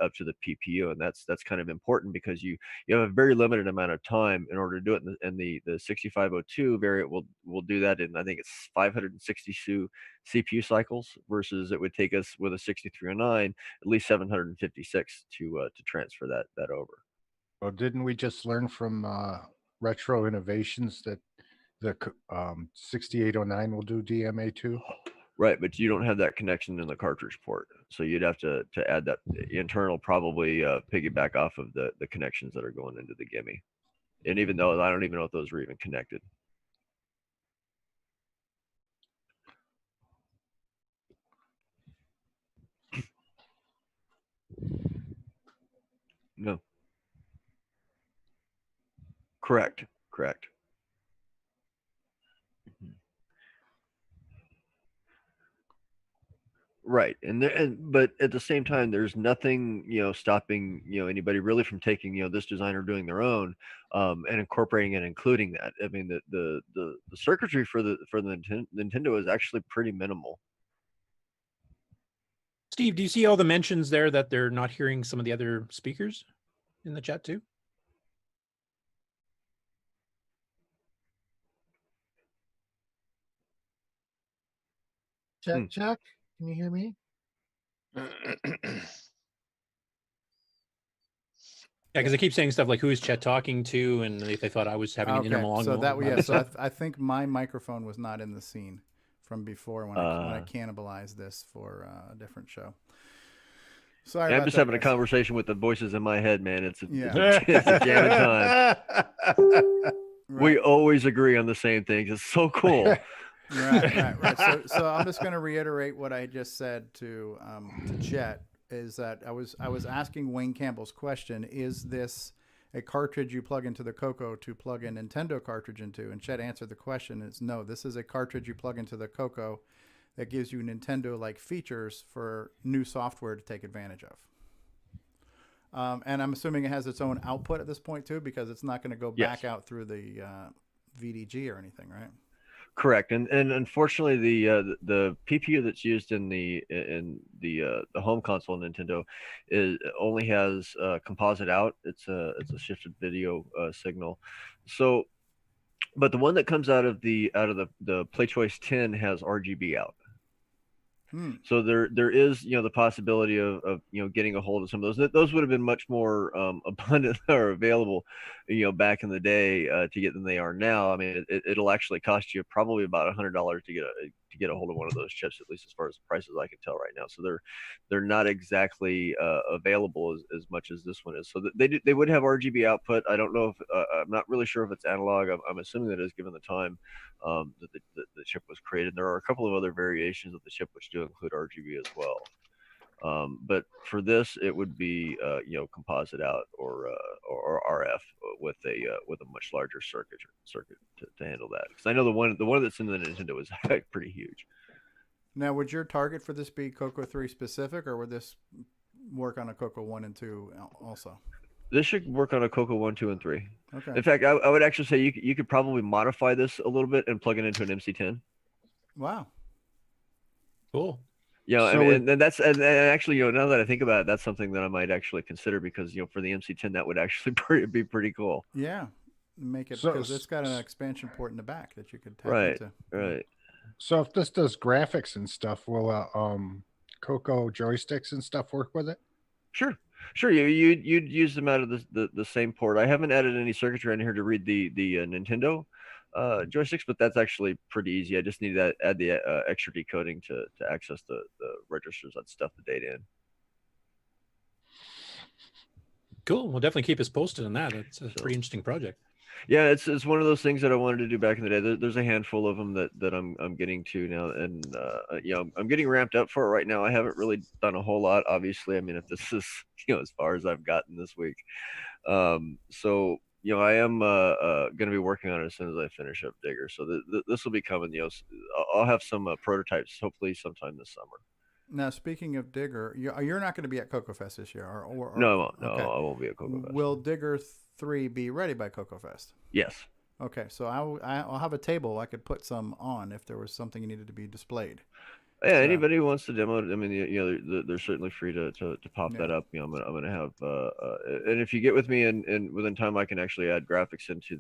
Speaker 3: PPU, and that's kind of important because you have a very limited amount of time in order to do it. And the 6502 variant will do that in, I think it's 562 CPU cycles, versus it would take us with a 6309 at least 756 to transfer that over.
Speaker 8: Well, didn't we just learn from Retro Innovations that the 6809 will do DMA too?
Speaker 3: Right, but you don't have that connection in the cartridge port, so you'd have to add that internal, probably piggyback off of the connections that are going into the gimme. And even though I don't even know if those were even connected. No. Correct. Right, but at the same time, there's nothing stopping anybody really from taking this designer doing their own and incorporating and including that. I mean, the circuitry for the Nintendo is actually pretty minimal.
Speaker 6: Steve, do you see all the mentions there that they're not hearing some of the other speakers in the chat too?
Speaker 9: Check. Can you hear me?
Speaker 6: Yeah, because I keep saying stuff like, "Who is Chet talking to?" and if they thought I was having an inner monologue.
Speaker 1: So that I think my microphone was not in the scene from before when I cannibalized this for a different show. Sorry,
Speaker 3: I'm just having a conversation with the voices in my head, man. It's a jamming time. We always agree on the same things. It's so cool.
Speaker 1: Right. So I'm just going to reiterate what I just said to Chet, is that I was asking Wayne Campbell's question: is this a cartridge you plug into the Coco to plug a Nintendo cartridge into? And Chet answered the question. It's no. This is a cartridge you plug into the Coco that gives you Nintendo-like features for new software to take advantage of. And I'm assuming it has its own output at this point too, because it's not going to go back out through the VDG or anything, right?
Speaker 3: Correct, and unfortunately, the PPU that's used in the home console Nintendo only has composite out. It's a shifted video signal. So, but the one that comes out of the PlayChoice 10 has RGB out. So there is the possibility of getting a hold of some of those. Those would have been much more abundant or available back in the day to get than they are now. I mean, it'll actually cost you probably about $100 to get a hold of one of those chips, at least as far as the prices I can tell right now. So they're not exactly available as much as this one is. So they would have RGB output. I don't know if I'm not really sure if it's analog. I'm assuming that is, given the time that the chip was created. There are a couple of other variations of the chip which do include RGB as well. But for this, it would be composite out or RF with a much larger circuit to handle that. Because I know the one that's in the Nintendo is pretty huge.
Speaker 1: Now, would your target for this be Coco 3 specific, or would this work on a Coco 1 and 2 also?
Speaker 3: This should work on a Coco 1, 2, and 3.
Speaker 1: Okay.
Speaker 3: In fact, I would actually say you could probably modify this a little bit and plug it into an MC10.
Speaker 1: Wow.
Speaker 6: Cool.
Speaker 3: Yeah, so and actually, now that I think about it, that's something that I might actually consider, because for the MC10 that would actually be pretty cool.
Speaker 1: Yeah, make it, because it's got an expansion port in the back that you could tap into.
Speaker 3: Right.
Speaker 8: So if this does graphics and stuff, will Coco joysticks and stuff work with it?
Speaker 3: Sure. Sure, you'd use them out of the same port. I haven't added any circuitry in here to read the Nintendo joysticks, but that's actually pretty easy. I just need to add the extra decoding to access the registers that stuff the data in.
Speaker 6: Cool. We'll definitely keep us posted on that. It's a pretty interesting project.
Speaker 3: Yeah, it's one of those things that I wanted to do back in the day. There's a handful of them that I'm getting to now, and I'm getting ramped up for it right now. I haven't really done a whole lot, obviously. I mean, if this is as far as I've gotten this week, so I am going to be working on it as soon as I finish up Digger. So this will be coming. I'll have some prototypes hopefully sometime this summer.
Speaker 1: Now, speaking of Digger, you're not going to be at CoCoFEST this year, or
Speaker 3: no,
Speaker 1: okay.
Speaker 3: I won't be at CoCoFEST.
Speaker 1: Will Digger 3 be ready by CoCoFEST?
Speaker 3: Yes.
Speaker 1: Okay, so I'll have a table. I could put some on if there was something that needed to be displayed.
Speaker 3: Yeah, anybody who wants to demo it, I mean, they're certainly free to pop that up. I'm gonna have, and if you get with me and within time, I can actually add graphics into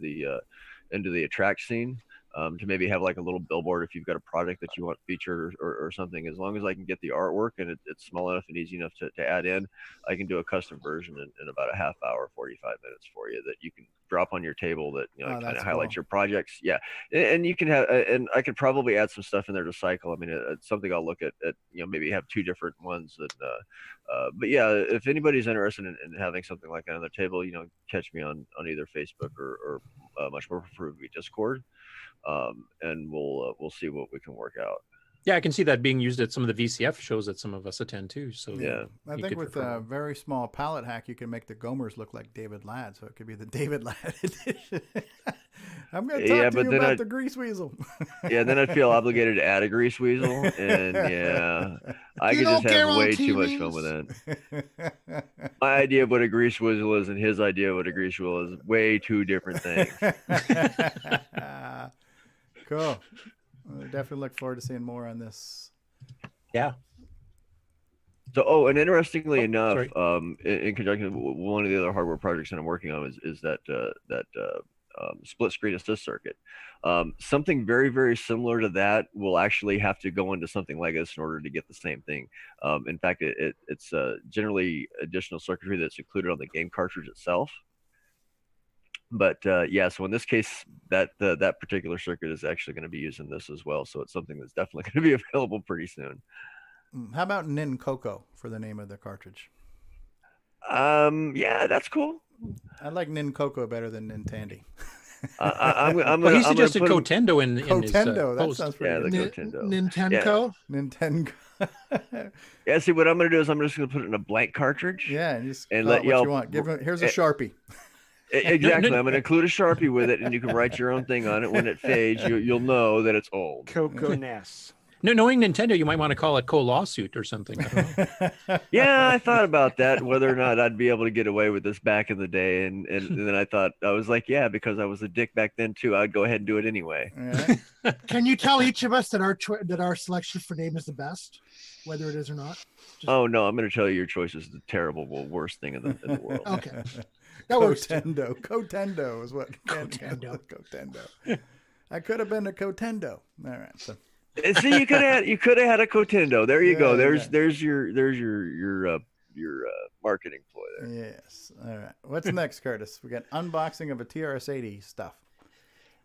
Speaker 3: the attract scene. To maybe have like a little billboard if you've got a project that you want featured or something. As long as I can get the artwork and it's small enough and easy enough to add in, I can do a custom version in about a half hour, 45 minutes for you that you can drop on your table that kind of highlights your projects. Yeah, and you can have, and I could probably add some stuff in there to cycle. I mean, it's something I'll look at maybe have two different ones that. But yeah, if anybody's interested in having something like that on their table, catch me on either Facebook or much more preferably Discord. And we'll see what we can work out.
Speaker 6: Yeah, I can see that being used at some of the VCF shows that some of us attend too. So
Speaker 3: yeah,
Speaker 1: I think with a very small palette hack, you can make the Gomers look like David Ladd, so it could be the David Ladd edition. I'm going to talk to you about the Grease Weasel.
Speaker 3: Yeah, then I'd feel obligated to add a Grease Weasel, and I could just have way too much fun with that. My idea of what a Grease Weasel is and his idea of what a Grease Weasel is way two different things.
Speaker 1: Cool. I definitely look forward to seeing more on this.
Speaker 6: Yeah.
Speaker 3: So, and interestingly enough, in conjunction with one of the other hardware projects that I'm working on is that split screen assist circuit. Something very, very similar to that will actually have to go into something like this in order to get the same thing. In fact, it's generally additional circuitry that's included on the game cartridge itself. But yeah, so in this case, that particular circuit is actually going to be using this as well. So it's something that's definitely going to be available pretty soon.
Speaker 1: How about Nin Coco for the name of the cartridge?
Speaker 3: Yeah, that's cool.
Speaker 1: I like Nin Coco better than Nintandy.
Speaker 6: He suggested Cotendo in his
Speaker 1: Cotendo. That
Speaker 6: post.
Speaker 1: sounds pretty good.
Speaker 9: Nintendo.
Speaker 1: Nintendo.
Speaker 3: Yeah. See, what I'm going to do is I'm just going to put it in a blank cartridge.
Speaker 1: Yeah, and just
Speaker 3: let
Speaker 1: y'all.
Speaker 3: y'all.
Speaker 1: You want. Here's a Sharpie.
Speaker 3: Exactly. I'm going to include a Sharpie with it, and you can write your own thing on it. When it fades, you'll know that it's old.
Speaker 7: Coco Ness.
Speaker 6: No, knowing Nintendo, you might want to call it co-lawsuit or something. I don't know.
Speaker 3: Yeah, I thought about that, whether or not I'd be able to get away with this back in the day, and then I was like, yeah, because I was a dick back then too. I'd go ahead and do it anyway.
Speaker 9: Can you tell each of us that our selection for name is the best, whether it is or not?
Speaker 3: Oh no, I'm going to tell you your choice is the terrible, worst thing in the world.
Speaker 9: Okay.
Speaker 1: Cotendo is what. Cotendo. I could have been a Cotendo. All right. So.
Speaker 3: See, you could have had a Cotendo. There you go. There's your marketing ploy there.
Speaker 1: Yes. All right. What's next, Curtis? We got unboxing of a TRS-80 stuff.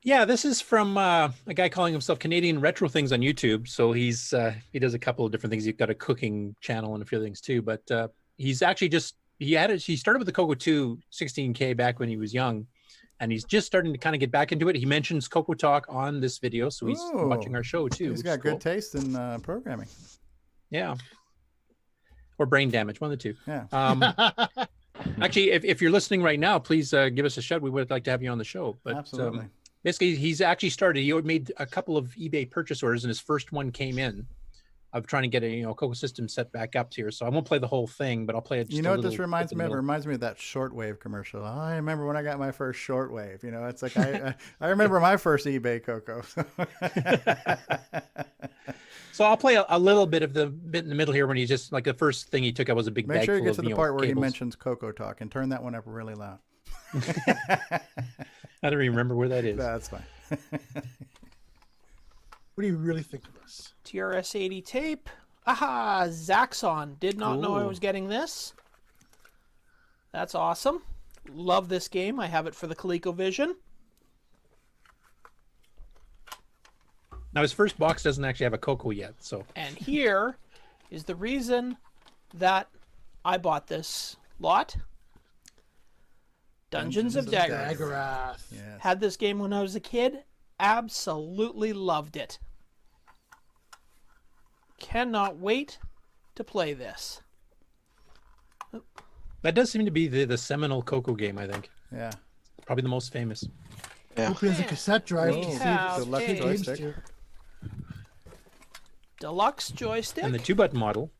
Speaker 6: Yeah, this is from a guy calling himself Canadian Retro Things on YouTube. So he does a couple of different things. He's got a cooking channel and a few other things too. But he's actually he started with the CoCo2 16K back when he was young, and he's just starting to kind of get back into it. He mentions CoCoTALK on this video, so he's watching our show too.
Speaker 1: He's got good taste in programming.
Speaker 6: Yeah. Or brain damage, one of the two.
Speaker 1: Yeah.
Speaker 6: Actually, if you're listening right now, please give us a shout. We would like to have you on the show. But
Speaker 1: absolutely.
Speaker 6: Basically, he's actually started. He made a couple of eBay purchase orders, and his first one came in. Of trying to get a Coco system set back up here, so I won't play the whole thing, but I'll play it. Just
Speaker 1: what this reminds me of? It reminds me of that shortwave commercial. I remember when I got my first shortwave. It's like I remember my first eBay Coco.
Speaker 6: So I'll play a little bit of the bit in the middle here when he just like the first thing he took out was a big.
Speaker 1: Make sure you get to the part where
Speaker 6: cables.
Speaker 1: he mentions CoCoTALK and turn that one up really loud.
Speaker 6: I don't even remember where that is.
Speaker 1: That's fine.
Speaker 9: What do you really think of this?
Speaker 11: TRS-80 tape. Aha! Zaxxon. Did not know I was getting this. That's awesome. Love this game. I have it for the ColecoVision.
Speaker 6: Now his first box doesn't actually have a Coco yet, so.
Speaker 11: And here is the reason that I bought this lot. Dungeons of Daggerath.
Speaker 1: Yes.
Speaker 11: Had this game when I was a kid. Absolutely loved it. Cannot wait to play this.
Speaker 6: That does seem to be the seminal Coco game, I think.
Speaker 1: Yeah.
Speaker 6: Probably the most famous.
Speaker 9: Hope he has a cassette drive
Speaker 11: We
Speaker 9: to see
Speaker 11: have
Speaker 9: if
Speaker 11: a
Speaker 1: joystick.
Speaker 11: deluxe joystick.
Speaker 6: And the 2-button model.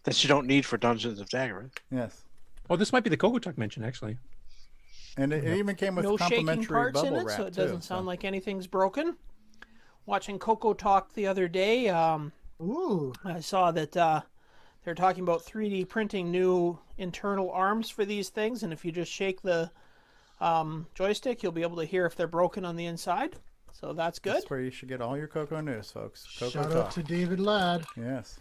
Speaker 2: That you don't need for Dungeons of Daggerath.
Speaker 1: Yes.
Speaker 6: Oh, this might be the CoCoTALK mention, actually.
Speaker 1: And it even came with
Speaker 11: No shaking
Speaker 1: complimentary
Speaker 11: parts in
Speaker 1: bubble
Speaker 11: it,
Speaker 1: wrap
Speaker 11: so it
Speaker 1: too,
Speaker 11: doesn't sound like anything's broken. Watching CoCoTALK the other day, I saw that they're talking about 3D printing new internal arms for these things, and if you just shake the joystick, you'll be able to hear if they're broken on the inside. So that's good.
Speaker 1: That's where you should get all your Coco news, folks.
Speaker 9: Shout out to David Ladd.
Speaker 1: Yes.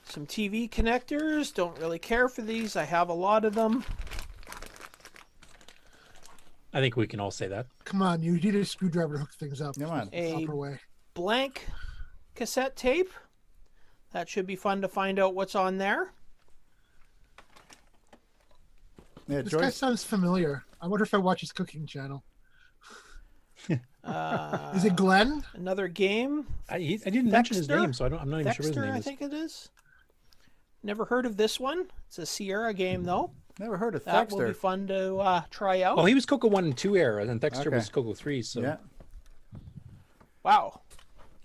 Speaker 11: Some TV connectors. Don't really care for these. I have a lot of them.
Speaker 6: I think we can all say that.
Speaker 9: Come on, you need a screwdriver to hook things up.
Speaker 1: Come on.
Speaker 9: The proper way.
Speaker 11: Blank cassette tape. That should be fun to find out what's on there.
Speaker 1: Yeah,
Speaker 9: This guy sounds familiar. I wonder if I watch his cooking channel. Is it Glenn?
Speaker 11: Another game.
Speaker 6: I didn't mention his name, so I'm not even sure what his
Speaker 11: Dexter,
Speaker 6: name
Speaker 11: I
Speaker 6: is.
Speaker 11: think it is. Never heard of this one. It's a Sierra game, though.
Speaker 1: Never heard of
Speaker 11: That will be
Speaker 1: Dexter.
Speaker 11: fun to try out.
Speaker 6: Well, he was Coco 1 and 2 era, and Dexter
Speaker 1: Okay.
Speaker 6: was Coco 3, so.
Speaker 1: Yeah.
Speaker 11: Wow.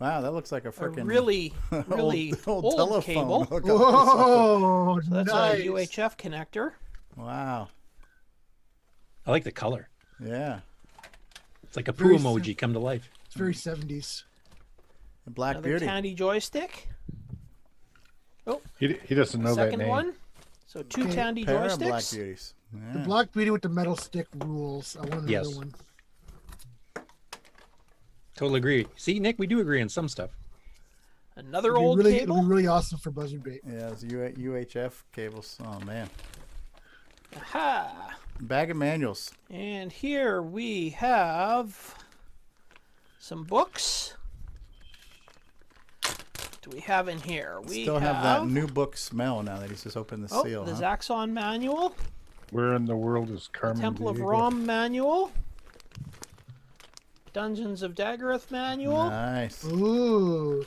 Speaker 1: Wow, that looks like a freaking
Speaker 11: really, really
Speaker 1: old
Speaker 11: old
Speaker 1: telephone
Speaker 11: cable.
Speaker 1: hookup or
Speaker 9: Whoa,
Speaker 11: So that's
Speaker 9: nice.
Speaker 11: a UHF connector.
Speaker 1: Wow.
Speaker 6: I like the color.
Speaker 1: Yeah.
Speaker 6: It's like a
Speaker 9: Very
Speaker 6: poo emoji come to life.
Speaker 9: It's very 70s.
Speaker 1: The Black
Speaker 11: Another
Speaker 1: Beauty.
Speaker 11: candy joystick. Oh,
Speaker 8: He doesn't know that
Speaker 11: second
Speaker 8: name.
Speaker 11: one. So two
Speaker 9: Okay.
Speaker 11: candy
Speaker 1: Pair of
Speaker 11: joysticks.
Speaker 1: Black Beauties.
Speaker 9: The
Speaker 1: Yeah.
Speaker 9: Black Beauty with the metal stick rules. I want
Speaker 6: Yes.
Speaker 9: another one.
Speaker 6: Totally agree. See, Nick, we do agree on some stuff.
Speaker 11: Another
Speaker 9: It'd be
Speaker 11: old
Speaker 9: really,
Speaker 11: cable.
Speaker 9: It'd be really awesome for buzzard bait.
Speaker 1: Yeah, it's UHF cables. Oh, man.
Speaker 11: Aha.
Speaker 1: Bag of manuals.
Speaker 11: And here we have some books. What do we have in here? We
Speaker 1: Still have that new book smell now that he's just opened the seal.
Speaker 11: the
Speaker 1: huh?
Speaker 11: Zaxxon manual,
Speaker 8: Where in the world is Carmen
Speaker 11: Temple of
Speaker 8: Diego?
Speaker 11: Rom manual, Dungeons of Daggerath manual.
Speaker 1: Nice.
Speaker 9: Ooh.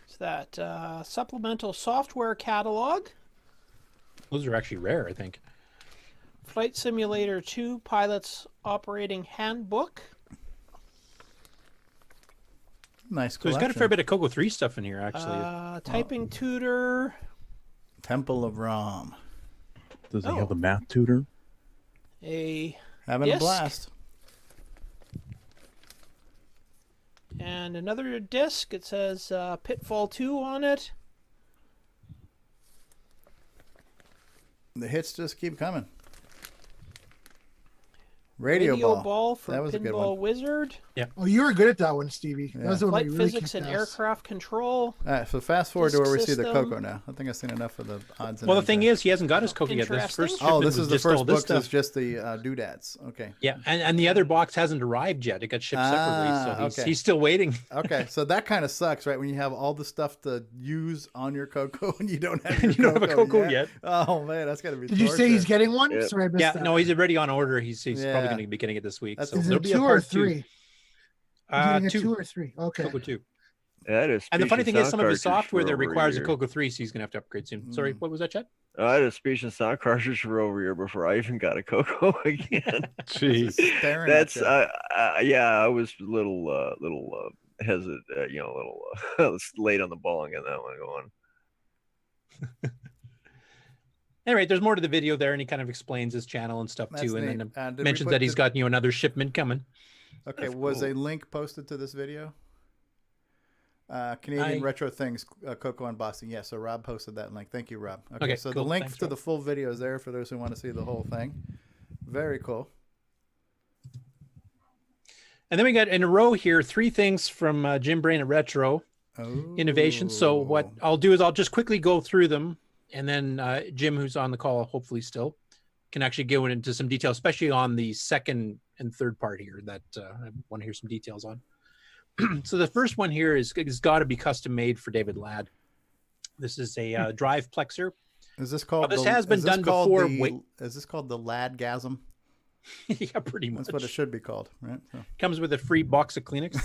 Speaker 11: It's that supplemental software catalog.
Speaker 6: Those are actually rare, I think.
Speaker 11: Flight Simulator 2 Pilot's Operating Handbook.
Speaker 1: Nice
Speaker 6: So
Speaker 1: collection.
Speaker 6: he's got a fair bit of Coco 3 stuff in here, actually.
Speaker 11: Typing tutor.
Speaker 1: Temple of Rom.
Speaker 4: Does he have a math tutor?
Speaker 11: A
Speaker 1: Having a
Speaker 11: disc.
Speaker 1: blast.
Speaker 11: And another disc. It says Pitfall 2 on it.
Speaker 1: The hits just keep coming. Radio Ball.
Speaker 11: for
Speaker 1: That was a good
Speaker 11: Pinball
Speaker 1: one.
Speaker 11: Wizard.
Speaker 6: Yeah.
Speaker 9: Oh, you were good at that one, Stevie.
Speaker 1: Yeah.
Speaker 9: That was the one
Speaker 11: Flight
Speaker 9: I really
Speaker 11: Physics
Speaker 9: kicked
Speaker 11: and
Speaker 9: ass.
Speaker 11: Aircraft Control.
Speaker 1: All right, so fast forward to
Speaker 11: Disc
Speaker 1: where we see the
Speaker 11: system.
Speaker 1: Coco now. I think I've seen enough of the odds and
Speaker 6: Well, the
Speaker 1: ends
Speaker 6: thing
Speaker 1: there.
Speaker 6: is, he hasn't got his Coco yet. This
Speaker 11: Interesting.
Speaker 6: first
Speaker 1: Oh,
Speaker 6: shipment
Speaker 1: this
Speaker 6: was
Speaker 1: is the
Speaker 6: just all
Speaker 1: first
Speaker 6: this
Speaker 1: book that's
Speaker 6: stuff.
Speaker 1: just the doodads. Okay.
Speaker 6: Yeah, and the other box hasn't arrived yet. It got shipped separately, so he's still waiting.
Speaker 1: Okay, so that kind of sucks, right? When you have all the stuff to use on your Coco and you don't have your
Speaker 6: You don't have a Coco yet.
Speaker 1: Oh man, that's gotta be.
Speaker 9: Did you say he's
Speaker 1: torture.
Speaker 9: getting one?
Speaker 6: Yeah.
Speaker 9: Sorry, I missed
Speaker 6: Yeah,
Speaker 9: that.
Speaker 6: no, he's already on order. He's
Speaker 1: Yeah.
Speaker 6: probably going to be getting it this week.
Speaker 1: That's-
Speaker 6: So
Speaker 9: Is
Speaker 6: there'll
Speaker 9: it
Speaker 6: be a
Speaker 9: 2 or
Speaker 6: part
Speaker 9: 3? Getting a 2 or 3. Okay.
Speaker 6: Coco 2.
Speaker 3: Yeah, that is.
Speaker 6: And the funny
Speaker 3: speech
Speaker 6: thing is,
Speaker 3: sound
Speaker 6: some of his
Speaker 3: cartridge
Speaker 6: software
Speaker 3: for
Speaker 6: there
Speaker 3: over a
Speaker 6: requires a
Speaker 3: year.
Speaker 6: Coco 3, so he's going to have to upgrade soon. Sorry, what was that, Chet?
Speaker 3: I had a speech and sound cartridge for over a year before I even got a Coco again.
Speaker 8: Jeez.
Speaker 1: Staring
Speaker 3: That's
Speaker 1: at you.
Speaker 3: yeah, I was a little hesitant, late on the ball and getting that one going.
Speaker 6: Anyway, there's more to the video there, and he kind of explains his channel and stuff
Speaker 1: That's
Speaker 6: too, and
Speaker 1: neat.
Speaker 6: then
Speaker 1: Did we
Speaker 6: mentions
Speaker 1: put
Speaker 6: that he's
Speaker 1: the-
Speaker 6: got another shipment coming.
Speaker 1: Okay,
Speaker 6: That's
Speaker 1: was
Speaker 6: cool.
Speaker 1: a link posted to this video? Canadian Retro Things, Coco unboxing. Yeah, so Rob posted that link. Thank you, Rob.
Speaker 6: Okay,
Speaker 1: so
Speaker 6: cool.
Speaker 1: the link
Speaker 6: Thanks,
Speaker 1: to
Speaker 6: Rob.
Speaker 1: the full video is there for those who want to see the whole thing. Very cool.
Speaker 6: And then we got in a row here 3 things from Jim Brain at Retro Innovation. So what I'll do is I'll just quickly go through them And then Jim, who's on the call, hopefully still, can actually go into some detail, especially on the second and third part here that I want to hear some details on. So the first one here is got to be custom made for David Ladd. This is a drive plexer.
Speaker 1: Is this called?
Speaker 6: This has been done before.
Speaker 1: Is this called the Ladgasm?
Speaker 6: Yeah, pretty much.
Speaker 1: That's what it should be called, right? So.
Speaker 6: Comes with a free box of Kleenex.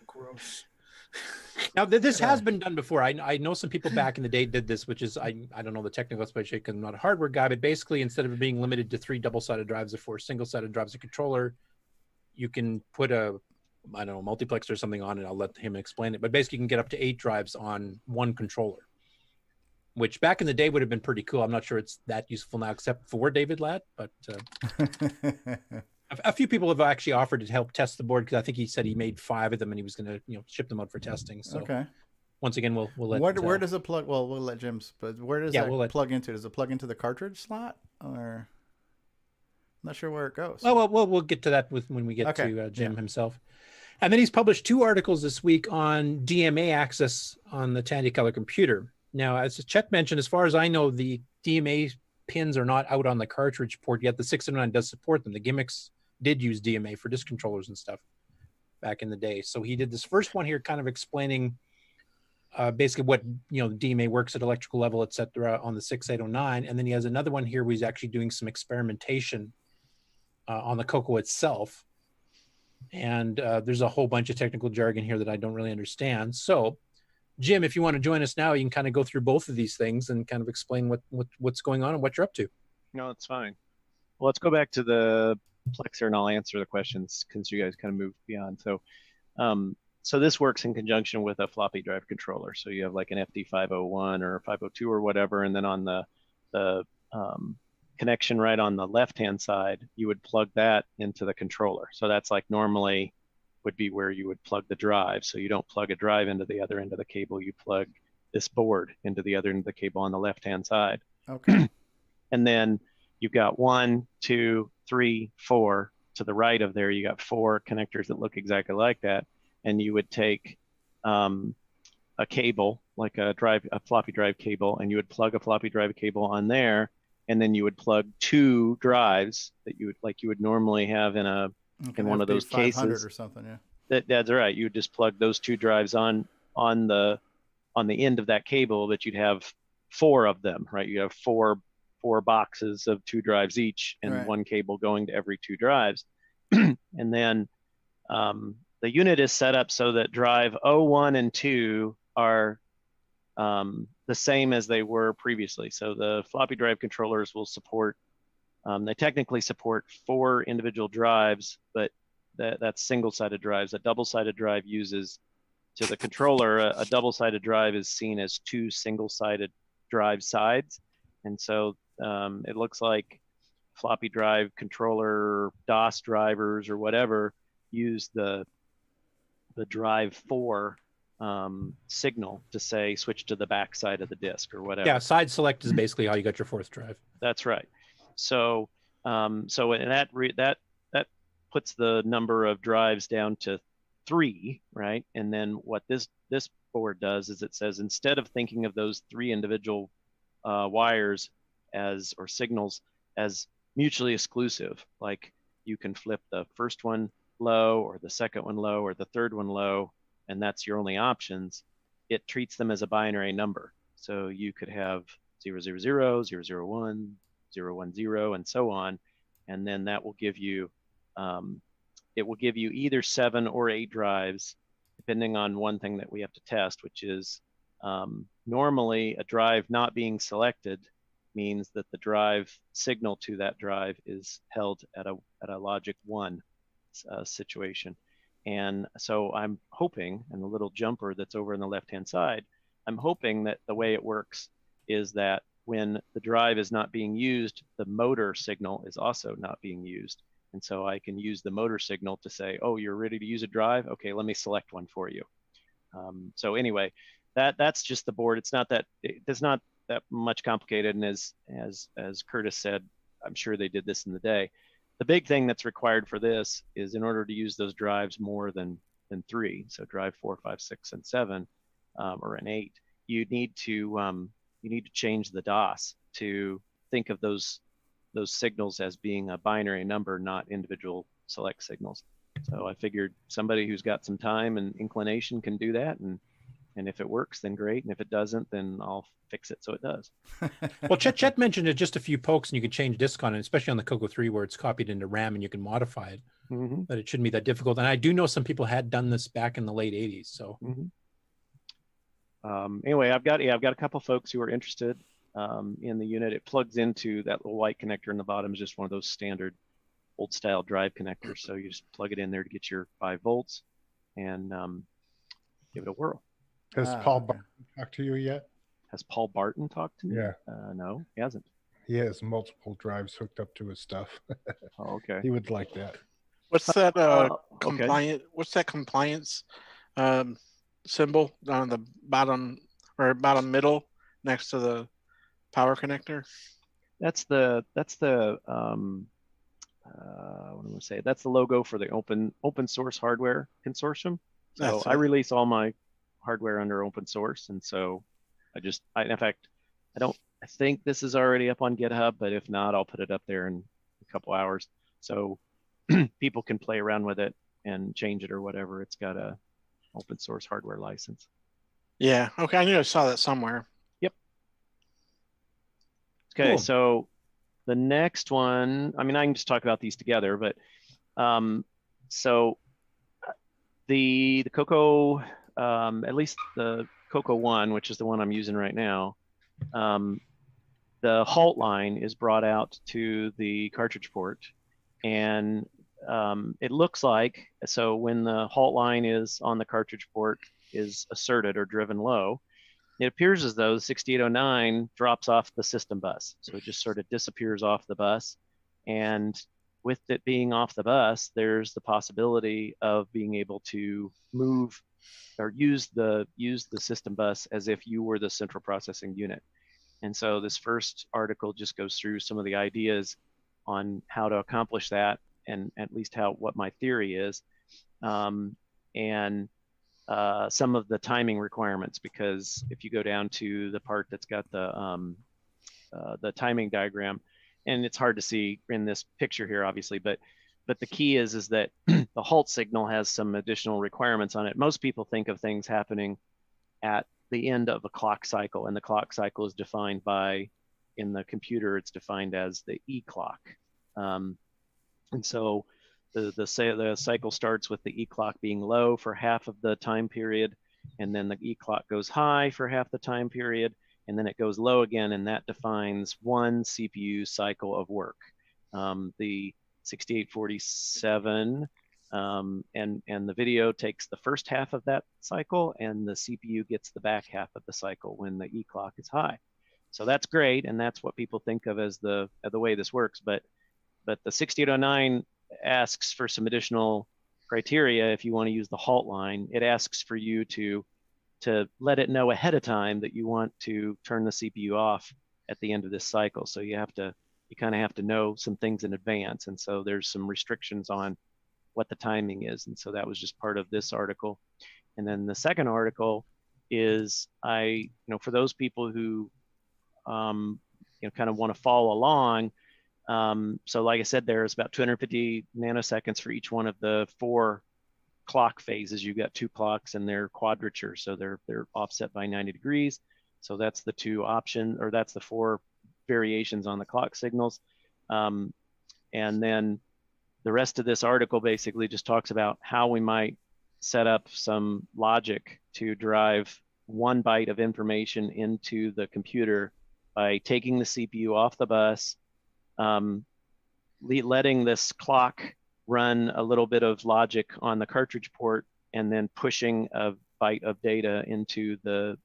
Speaker 9: Gross.
Speaker 6: Now, this has been done before. I know some people back in the day did this, which is, I don't know the technical explanation because I'm not a hardware guy, but basically instead of being limited to 3 double-sided drives or 4 single-sided drives, a controller, you can put a, I don't know, multiplex or something on it. I'll let him explain it. But basically you can get up to 8 drives on one controller, which back in the day would have been pretty cool. I'm not sure it's that useful now, except for David Ladd, but a few people have actually offered to help test the board because I think he said he made 5 of them and he was going to, ship them out for testing. So
Speaker 1: okay.
Speaker 6: Once again, we'll let.
Speaker 1: Where does it plug? Well, we'll let Jim's. But where does that plug into? Does it plug into the cartridge slot, or I'm not sure where it goes?
Speaker 6: Well, we'll get to that when we get to Jim himself. And then he's published 2 articles this week on DMA access on the Tandy Color computer. Now, as Chet mentioned, as far as I know, the DMA pins are not out on the cartridge port yet. The 609 does support them. The gimmicks did use DMA for disk controllers and stuff back in the day. So he did this first one here kind of explaining basically what, DMA works at electrical level, et cetera, on the 6809. And then he has another one here where he's actually doing some experimentation on the CoCo itself. And there's a whole bunch of technical jargon here that I don't really understand. So Jim, if you want to join us now, you can kind of go through both of these things and kind of explain what's going on and what you're up to.
Speaker 12: No, it's fine. Well, let's go back to the plexer and I'll answer the questions since you guys kind of moved beyond. So this works in conjunction with a floppy drive controller. So you have like an FD501 or 502 or whatever, and then on the connection right on the left-hand side, you would plug that into the controller. So that's like normally would be where you would plug the drive. So you don't plug a drive into the other end of the cable, you plug this board into the other end of the cable on the left-hand side.
Speaker 1: Okay.
Speaker 12: And then you've got 1, 2, 3, 4 to the right of there. You got 4 connectors that look exactly like that. And you would take a cable, like a floppy drive cable, and you would plug a floppy drive cable on there. And then you would plug 2 drives that you would normally have in one of those cases
Speaker 1: or something. Yeah.
Speaker 12: That's right. You would just plug those 2 drives on the end of that cable, but you'd have 4 of them, right? You have 4 boxes of 2 drives each, and one cable going to every 2 drives. And then the unit is set up so that drive 01 and 2 are the same as they were previously. So the floppy drive controllers will support, they technically support 4 individual drives, but that's single-sided drives. A double-sided drive uses, to the controller, a double-sided drive is seen as 2 single-sided drive sides. And so it looks like floppy drive controller, DOS drivers or whatever, use the drive 4 signal to say switch to the back side of the disk or whatever.
Speaker 6: Yeah, side select is basically how you got your 4th drive.
Speaker 12: That's right. So that puts the number of drives down to 3, right? And then what this board does is it says, instead of thinking of those 3 individual wires or signals as mutually exclusive, like you can flip the first one low or the second one low or the third one low, and that's your only options, it treats them as a binary number. So you could have 000, 001, 010, and so on. And then that will give you, it will give you either 7 or 8 drives, depending on one thing that we have to test, which is normally a drive not being selected means that the drive signal to that drive is held at a logic 1 situation. And so I'm hoping, and the little jumper that's over on the left-hand side, I'm hoping that the way it works is that when the drive is not being used, the motor signal is also not being used. And so I can use the motor signal to say, oh, you're ready to use a drive? Okay, let me select one for you. So anyway, that's just the board. It's not that much complicated. And as Curtis said, I'm sure they did this in the day. The big thing that's required for this is in order to use those drives more than 3, so drive 4, 5, 6, and 7, or an 8, you need to change the DOS to think of those signals as being a binary number, not individual select signals. So I figured somebody who's got some time and inclination can do that, and if it works, then great, and if it doesn't, then I'll fix it so it does.
Speaker 6: Well, Chet mentioned it, just a few pokes and you can change disk on it, especially on the Coco 3 where it's copied into RAM and you can modify it. But it shouldn't be that difficult. And I do know some people had done this back in the late 80s. So
Speaker 12: anyway, I've got a couple folks who are interested in the unit. It plugs into that little white connector in the bottom. Is just one of those standard old style drive connectors. So you just plug it in there to get your 5 volts and give it a whirl.
Speaker 8: Has Paul Barton talked to you yet?
Speaker 12: Has Paul Barton talked to me?
Speaker 8: Yeah.
Speaker 12: No, he hasn't.
Speaker 8: He has multiple drives hooked up to his stuff.
Speaker 12: Oh, okay.
Speaker 8: He would like that.
Speaker 2: What's that
Speaker 12: okay.
Speaker 2: What's that compliance symbol on the bottom or bottom middle next to the power connector?
Speaker 12: That's the what am I going to say? That's the logo for the open source hardware consortium. So I release all my hardware under open source, and so in fact, I think this is already up on GitHub, but if not, I'll put it up there in a couple hours so people can play around with it and change it or whatever. It's got a open source hardware license.
Speaker 2: Yeah. Okay. I knew I saw that somewhere.
Speaker 12: Yep. Okay.
Speaker 2: Cool.
Speaker 12: So the next one, I mean, I can just talk about these together, but so the Coco, at least the Coco 1, which is the one I'm using right now, the halt line is brought out to the cartridge port, and it looks like, so when the halt line is on the cartridge port is asserted or driven low, it appears as though the 6809 drops off the system bus. So it just sort of disappears off the bus, and with it being off the bus, there's the possibility of being able to move or use the system bus as if you were the central processing unit. And so this first article just goes through some of the ideas on how to accomplish that, and at least what my theory is, and some of the timing requirements, because if you go down to the part that's got the timing diagram, and it's hard to see in this picture here, obviously, but the key is that the halt signal has some additional requirements on it. Most people think of things happening at the end of a clock cycle, and the clock cycle is defined by, in the computer, it's defined as the E clock. And so the cycle starts with the E clock being low for half of the time period, and then the E clock goes high for half the time period, and then it goes low again, and that defines one CPU cycle of work. The 6847 and the video takes the first half of that cycle, and the CPU gets the back half of the cycle when the E clock is high. So that's great, and that's what people think of as the way this works. But the 6809 asks for some additional criteria. If you want to use the halt line, it asks for you to let it know ahead of time that you want to turn the CPU off at the end of this cycle. So you kind of have to know some things in advance. And so there's some restrictions on what the timing is. And so that was just part of this article. And then the second article is for those people who, kind of want to follow along. So like I said, there's about 250 nanoseconds for each one of the 4 clock phases. You've got 2 clocks and they're quadrature. So they're offset by 90 degrees. So that's the 2 options, or that's the 4 variations on the clock signals. And then the rest of this article basically just talks about how we might set up some logic to drive 1 byte of information into the computer by taking the CPU off the bus, letting this clock run a little bit of logic on the cartridge port, and then pushing a byte of data into the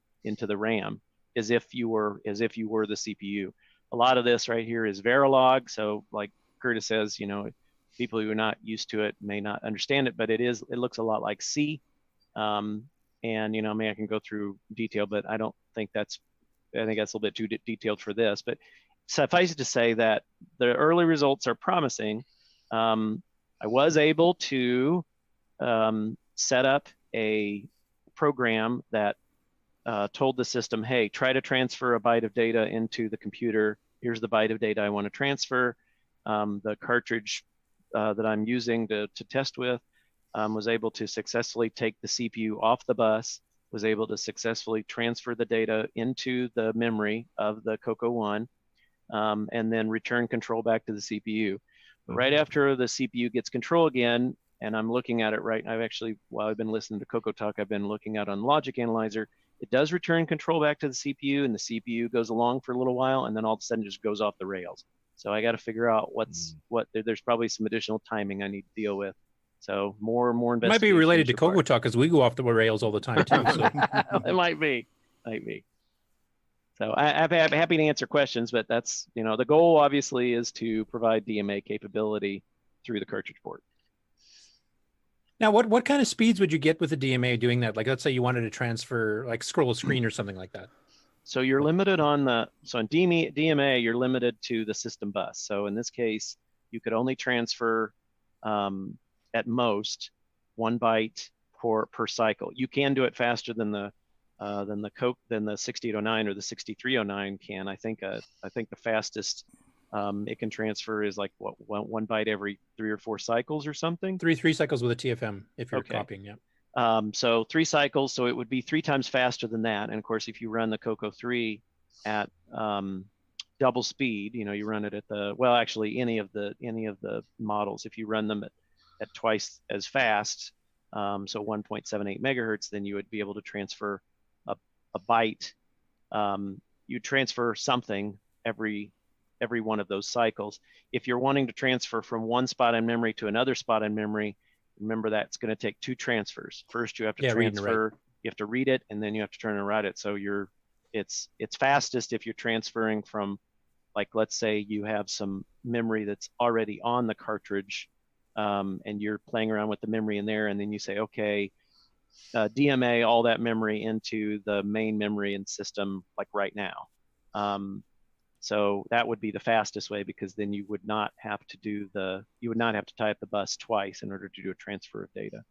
Speaker 12: RAM as if you were the CPU. A lot of this right here is Verilog. So like Curtis says, people who are not used to it may not understand it, but it looks a lot like C. And maybe I can go through detail, but I think that's a little bit too detailed for this. But suffice it to say that the early results are promising. I was able to set up a program that told the system, hey, try to transfer a byte of data into the computer. Here's the byte of data I want to transfer. The cartridge that I'm using to test with was able to successfully take the CPU off the bus, was able to successfully transfer the data into the memory of the CoCo1, and then return control back to the CPU. Right after the CPU gets control again, and I'm looking at it right, I've actually, while I've been listening to CoCoTALK, I've been looking at on Logic Analyzer. It does return control back to the CPU, and the CPU goes along for a little while, and then all of a sudden just goes off the rails. So I got to figure out there's probably some additional timing I need to deal with. So more
Speaker 6: It might be related to CoCoTALK because we go off the rails all the time too. So.
Speaker 12: It might be. So I'm happy to answer questions, but that's, the goal obviously is to provide DMA capability through the cartridge port.
Speaker 6: Now, what kind of speeds would you get with the DMA doing that? Like, let's say you wanted to transfer, like scroll a screen or something like that.
Speaker 12: So you're limited on DMA, you're limited to the system bus. So in this case, you could only transfer at most 1 byte per cycle. You can do it faster than the 6809 or the 6309 can. I think the fastest it can transfer is like what 1 byte every 3 or 4 cycles or something.
Speaker 6: Three cycles with a TFM if you're copying, yeah.
Speaker 12: So 3 cycles, so it would be 3 times faster than that. And of course, if you run the CoCo3 at double speed, you run it at actually any of the models, if you run them at twice as fast, so 1.78 megahertz, then you would be able to transfer a byte. You transfer something every one of those cycles. If you're wanting to transfer from one spot in memory to another spot in memory, remember that's going to take 2 transfers. First, you have to transfer, you have to read it, and then you have to turn and write it. So it's fastest if you're transferring from, like, let's say you have some memory that's already on the cartridge, and you're playing around with the memory in there, and then you say, okay, DMA all that memory into the main memory and system, like right now. So that would be the fastest way, because then you would not have to tie up the bus twice in order to do a transfer of data.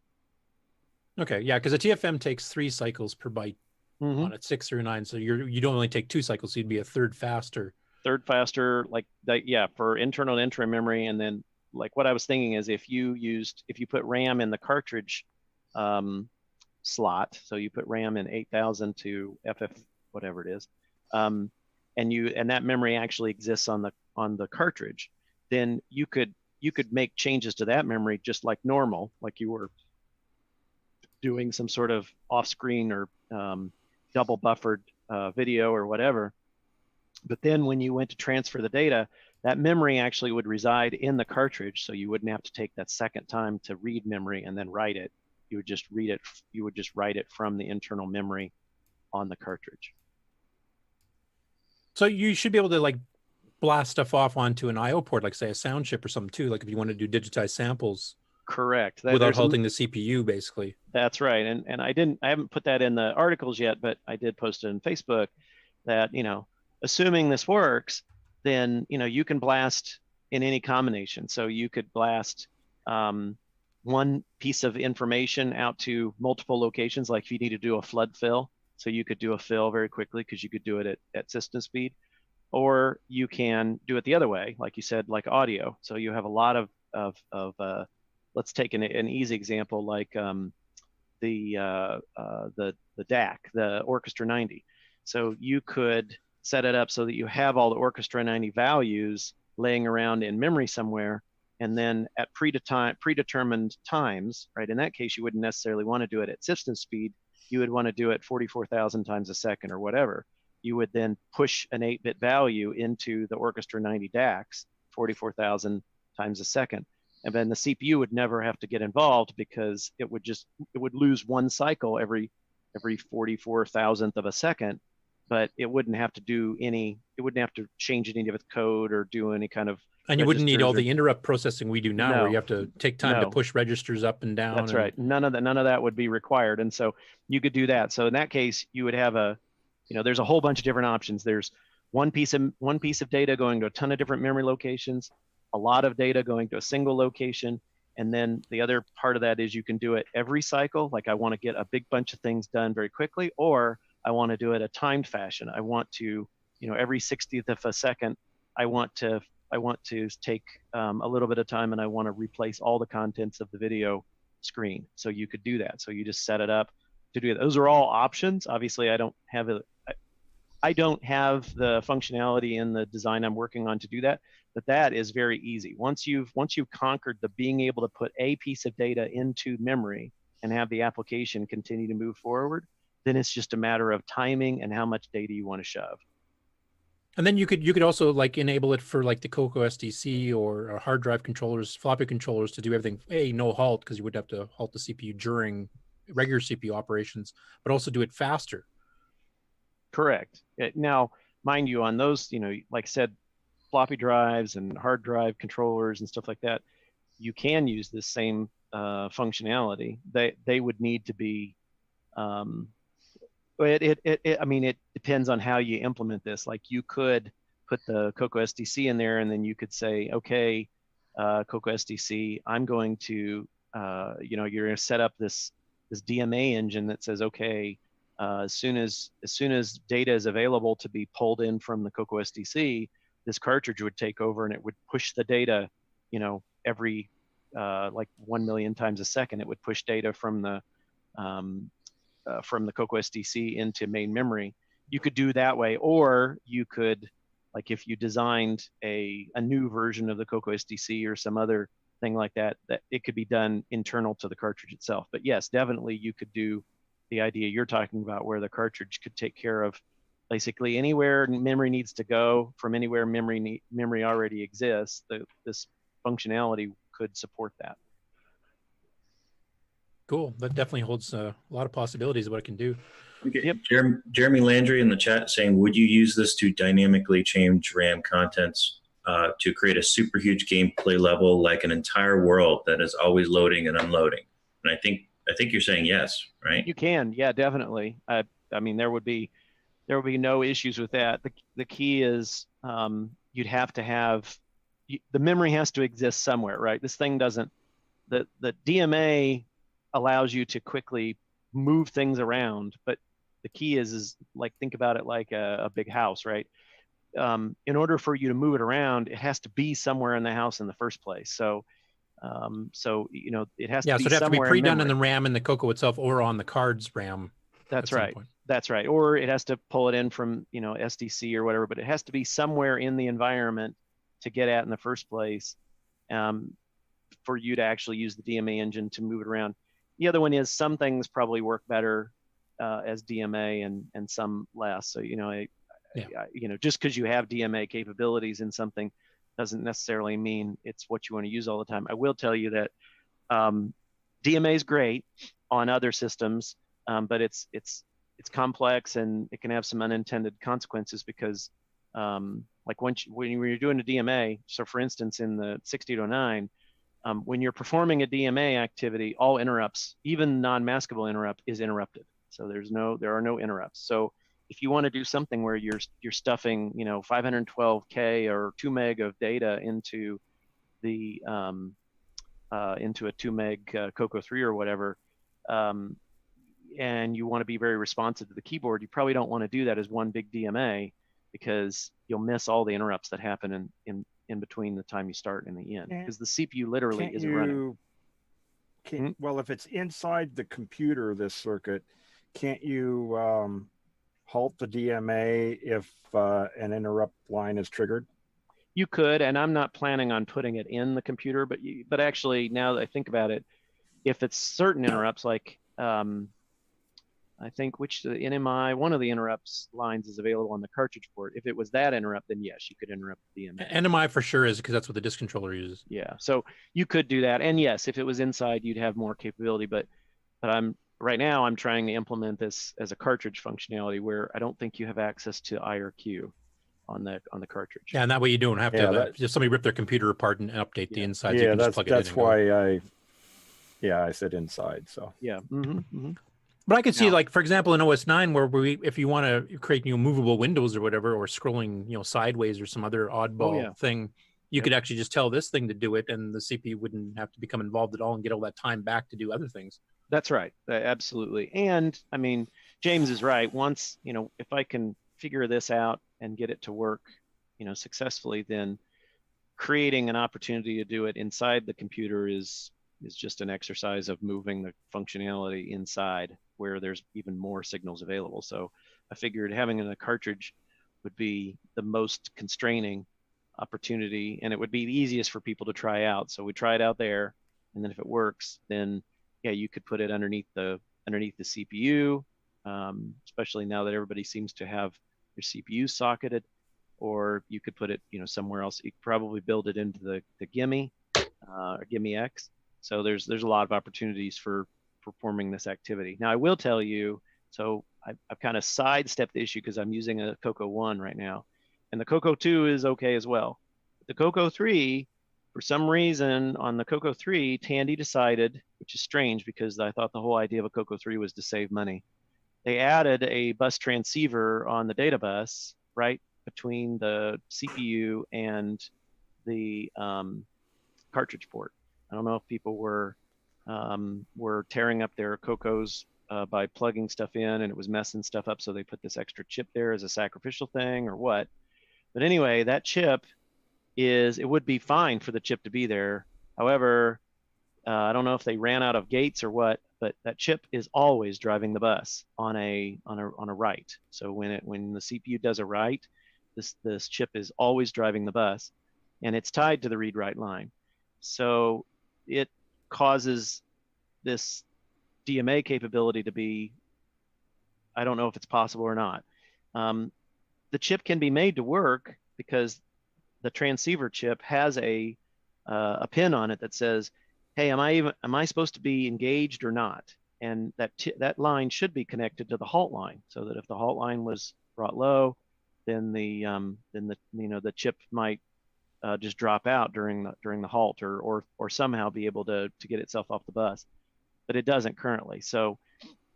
Speaker 6: Okay, yeah, because a TFM takes 3 cycles per byte on its 6 through 9, so you don't only take 2 cycles, so you'd be a third faster.
Speaker 12: Like that, yeah, for internal and intra memory. And then, like, what I was thinking is if you put RAM in the cartridge slot, so you put RAM in 8000 to FF whatever it is, and that memory actually exists on the cartridge, then you could make changes to that memory just like normal, like you were doing some sort of off-screen or double buffered video or whatever. But then when you went to transfer the data, that memory actually would reside in the cartridge, so you wouldn't have to take that second time to read memory and then write it. You would just read it. You would just write it from the internal memory on the cartridge.
Speaker 6: So you should be able to, like, blast stuff off onto an I/O port, like say a sound chip or something too, like if you want to do digitized samples.
Speaker 12: Correct.
Speaker 6: Without halting the CPU, basically.
Speaker 12: That's right. And I haven't put that in the articles yet, but I did post it on Facebook that, assuming this works, then, you can blast in any combination. So you could blast one piece of information out to multiple locations, like if you need to do a flood fill. So you could do a fill very quickly because you could do it at system speed, or you can do it the other way, like you said, like audio. So you have a lot of let's take an easy example, like the DAC, the Orchestra 90. So you could set it up so that you have all the Orchestra 90 values laying around in memory somewhere, and then at predetermined times, right? In that case, you wouldn't necessarily want to do it at system speed. You would want to do it 44,000 times a second or whatever. You would then push an 8-bit value into the Orchestra 90 DACs, 44,000 times a second. And then the CPU would never have to get involved, because it would lose 1 cycle every 44,000th of a second, but it wouldn't have to change any of its code or do any kind of.
Speaker 6: And you wouldn't need all the interrupt processing we do now, where you have to take time to push registers up and down.
Speaker 12: That's right. None of that would be required. And so you could do that. So in that case, you would have there's a whole bunch of different options. There's one piece of data going to a ton of different memory locations, a lot of data going to a single location. And then the other part of that is you can do it every cycle. Like, I want to get a big bunch of things done very quickly, or I want to do it a timed fashion. I want to, every 60th of a second, I want to take a little bit of time and I want to replace all the contents of the video screen. So you could do that. So you just set it up to do it. Those are all options. Obviously, I don't have the functionality in the design I'm working on to do that, but that is very easy. Once you've conquered the being able to put a piece of data into memory and have the application continue to move forward, then it's just a matter of timing and how much data you want to shove.
Speaker 6: And then you could also like enable it for like the CoCoSDC or hard drive controllers, floppy controllers to do everything. No halt, because you would have to halt the CPU during regular CPU operations, but also do it faster.
Speaker 12: Correct. Now, mind you, on those, like I said, floppy drives and hard drive controllers and stuff like that, you can use this same functionality. They would need to be. It depends on how you implement this. Like you could put the CoCoSDC in there, and then you could say, okay, CoCoSDC, I'm going to, you're going to set up this DMA engine that says, okay, as soon as data is available to be pulled in from the CoCoSDC, this cartridge would take over and it would push the data, every like 1 million times a second. It would push data from the CoCoSDC into main memory. You could do that way, or you could, like if you designed a new version of the CoCoSDC or some other thing like that, that it could be done internal to the cartridge itself. But yes, definitely you could do the idea you're talking about, where the cartridge could take care of basically anywhere memory needs to go from anywhere memory already exists. This functionality could support that.
Speaker 6: Cool. That definitely holds a lot of possibilities of what it can do.
Speaker 14: Okay. Yep. Jeremy Landry in the chat saying, would you use this to dynamically change RAM contents to create a super huge gameplay level, like an entire world that is always loading and unloading? And I think you're saying yes, right?
Speaker 12: You can, yeah, definitely. I mean, there would be no issues with that. The key is you'd have to have the memory has to exist somewhere, right? This thing doesn't. The DMA allows you to quickly move things around, but the key is like, think about it like a big house, right? In order for you to move it around, it has to be somewhere in the house in the first place. So it has to be somewhere.
Speaker 6: So it'd have to be pre-done in the RAM in the Coco itself, or on the card's RAM.
Speaker 12: That's right. That's right. Or it has to pull it in from SDC or whatever, but it has to be somewhere in the environment to get at in the first place, for you to actually use the DMA engine to move it around. The other one is some things probably work better as DMA and some less. So just because you have DMA capabilities in something doesn't necessarily mean it's what you want to use all the time. I will tell you that DMA is great on other systems, but it's complex and it can have some unintended consequences because, like when you're doing a DMA, so for instance in the 6809, when you're performing a DMA activity, all interrupts, even non-maskable interrupt, is interrupted. So there are no interrupts. So if you want to do something where you're stuffing 512K or 2 meg of data into the into a 2 meg Coco 3 or whatever, and you want to be very responsive to the keyboard, you probably don't want to do that as one big DMA, because you'll miss all the interrupts that happen in between the time you start and the end, because the CPU literally isn't running.
Speaker 7: Well, if it's inside the computer, this circuit, can't you halt the DMA if an interrupt line is triggered?
Speaker 12: You could, and I'm not planning on putting it in the computer, but actually, now that I think about it, if it's certain interrupts, like I think the NMI, one of the interrupts lines is available on the cartridge port. If it was that interrupt, then yes, you could interrupt the DMA.
Speaker 6: NMI for sure is, because that's what the disk controller uses.
Speaker 12: Yeah, so you could do that, and yes, if it was inside, you'd have more capability. But right now I'm trying to implement this as a cartridge functionality where I don't think you have access to IRQ on the cartridge.
Speaker 6: Yeah, and that way you don't have to just somebody rip their computer apart and update the inside.
Speaker 7: Yeah,
Speaker 6: so
Speaker 7: that's why I said inside. So
Speaker 12: yeah.
Speaker 6: But I could see, like, for example, in OS 9, where if you want to create movable windows or whatever, or scrolling sideways or some other oddball thing, you could actually just tell this thing to do it, and the CPU wouldn't have to become involved at all and get all that time back to do other things.
Speaker 12: That's right. Absolutely. And I mean, James is right. Once, if I can figure this out and get it to work, successfully, then creating an opportunity to do it inside the computer is just an exercise of moving the functionality inside where there's even more signals available. So I figured having a cartridge would be the most constraining opportunity, and it would be the easiest for people to try out. So we try it out there, and then if it works, then yeah, you could put it underneath the CPU, especially now that everybody seems to have their CPU socketed, or you could put it, somewhere else. You could probably build it into the Gimme or Gimme X. So there's a lot of opportunities for performing this activity. Now I will tell you, so I've kind of sidestepped the issue because I'm using a Coco 1 right now, and the Coco 2 is okay as well. The Coco 3, for some reason on the Coco 3, Tandy decided, which is strange because I thought the whole idea of a Coco 3 was to save money. They added a bus transceiver on the data bus right between the CPU and the cartridge port. I don't know if people were tearing up their Cocos by plugging stuff in, and it was messing stuff up, so they put this extra chip there as a sacrificial thing or what. But anyway, that chip it would be fine for the chip to be there. However, I don't know if they ran out of gates or what, but that chip is always driving the bus on a write. So when the CPU does a write, this chip is always driving the bus, and it's tied to the read-write line. So it causes this DMA capability to be, I don't know if it's possible or not. The chip can be made to work because the transceiver chip has a pin on it that says, hey, am I supposed to be engaged or not? And that line should be connected to the halt line, so that if the halt line was brought low, then the chip might just drop out during the halt, or somehow be able to get itself off the bus, but it doesn't currently. So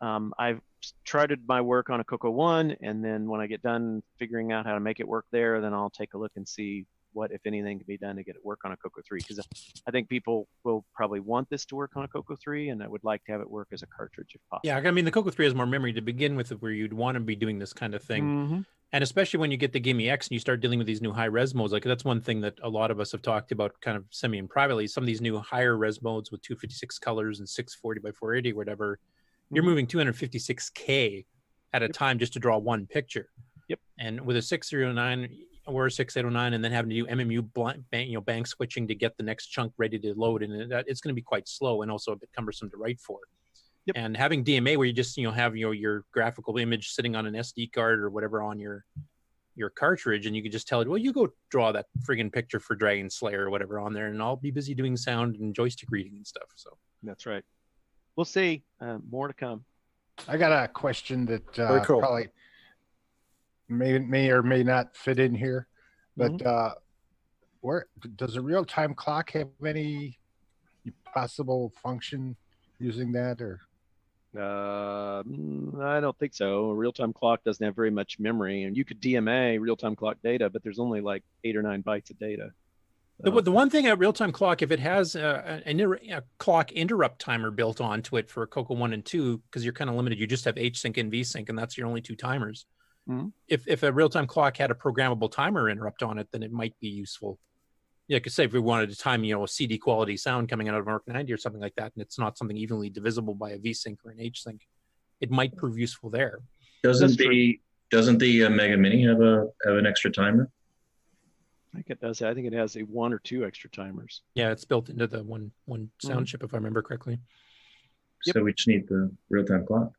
Speaker 12: I've tried my work on a Coco 1, and then when I get done figuring out how to make it work there, then I'll take a look and see what, if anything, can be done to get it work on a Coco 3, because I think people will probably want this to work on a Coco 3, and I would like to have it work as a cartridge if possible.
Speaker 6: Yeah, I mean, the Coco 3 has more memory to begin with, where you'd want to be doing this kind of thing.
Speaker 2: Mm-hmm.
Speaker 6: And especially when you get the Gimme X and you start dealing with these new high res modes, like that's one thing that a lot of us have talked about kind of semi and privately. Some of these new higher res modes with 256 colors and 640 by 480 or whatever, you're moving 256K at a time just to draw one picture.
Speaker 12: Yep.
Speaker 6: And with a 609 or a 6809, and then having to do MMU bank switching to get the next chunk ready to load, and it's going to be quite slow and also a bit cumbersome to write for.
Speaker 12: Yep.
Speaker 6: And having DMA where you just have your graphical image sitting on an SD card or whatever on your cartridge, and you can just tell it, well, you go draw that friggin' picture for Dragon Slayer or whatever on there, and I'll be busy doing sound and joystick reading and stuff. So
Speaker 12: that's right. We'll see. More to come.
Speaker 8: I got a question that
Speaker 7: Very cool.
Speaker 8: probably may or may not fit in here, but where does a real-time clock have any possible function using that, or?
Speaker 12: I don't think so. A real-time clock doesn't have very much memory, and you could DMA real-time clock data, but there's only like 8 or 9 bytes of data.
Speaker 6: The one thing at real-time clock, if it has a clock interrupt timer built onto it for Coco 1 and 2, because you're kind of limited, you just have H-Sync and V-Sync, and that's your only 2 timers.
Speaker 12: Mm-hmm.
Speaker 6: If a real-time clock had a programmable timer interrupt on it, then it might be useful. Yeah, because say if we wanted to time, a CD quality sound coming out of Mark 90 or something like that, and it's not something evenly divisible by a V-Sync or an H-Sync, it might prove useful there.
Speaker 14: Doesn't the Mega Mini have an extra timer?
Speaker 12: I think it does. I think it has 1 or 2 extra timers.
Speaker 6: Yeah, it's built into the one sound chip, if I remember correctly.
Speaker 14: So we just need the real-time clock.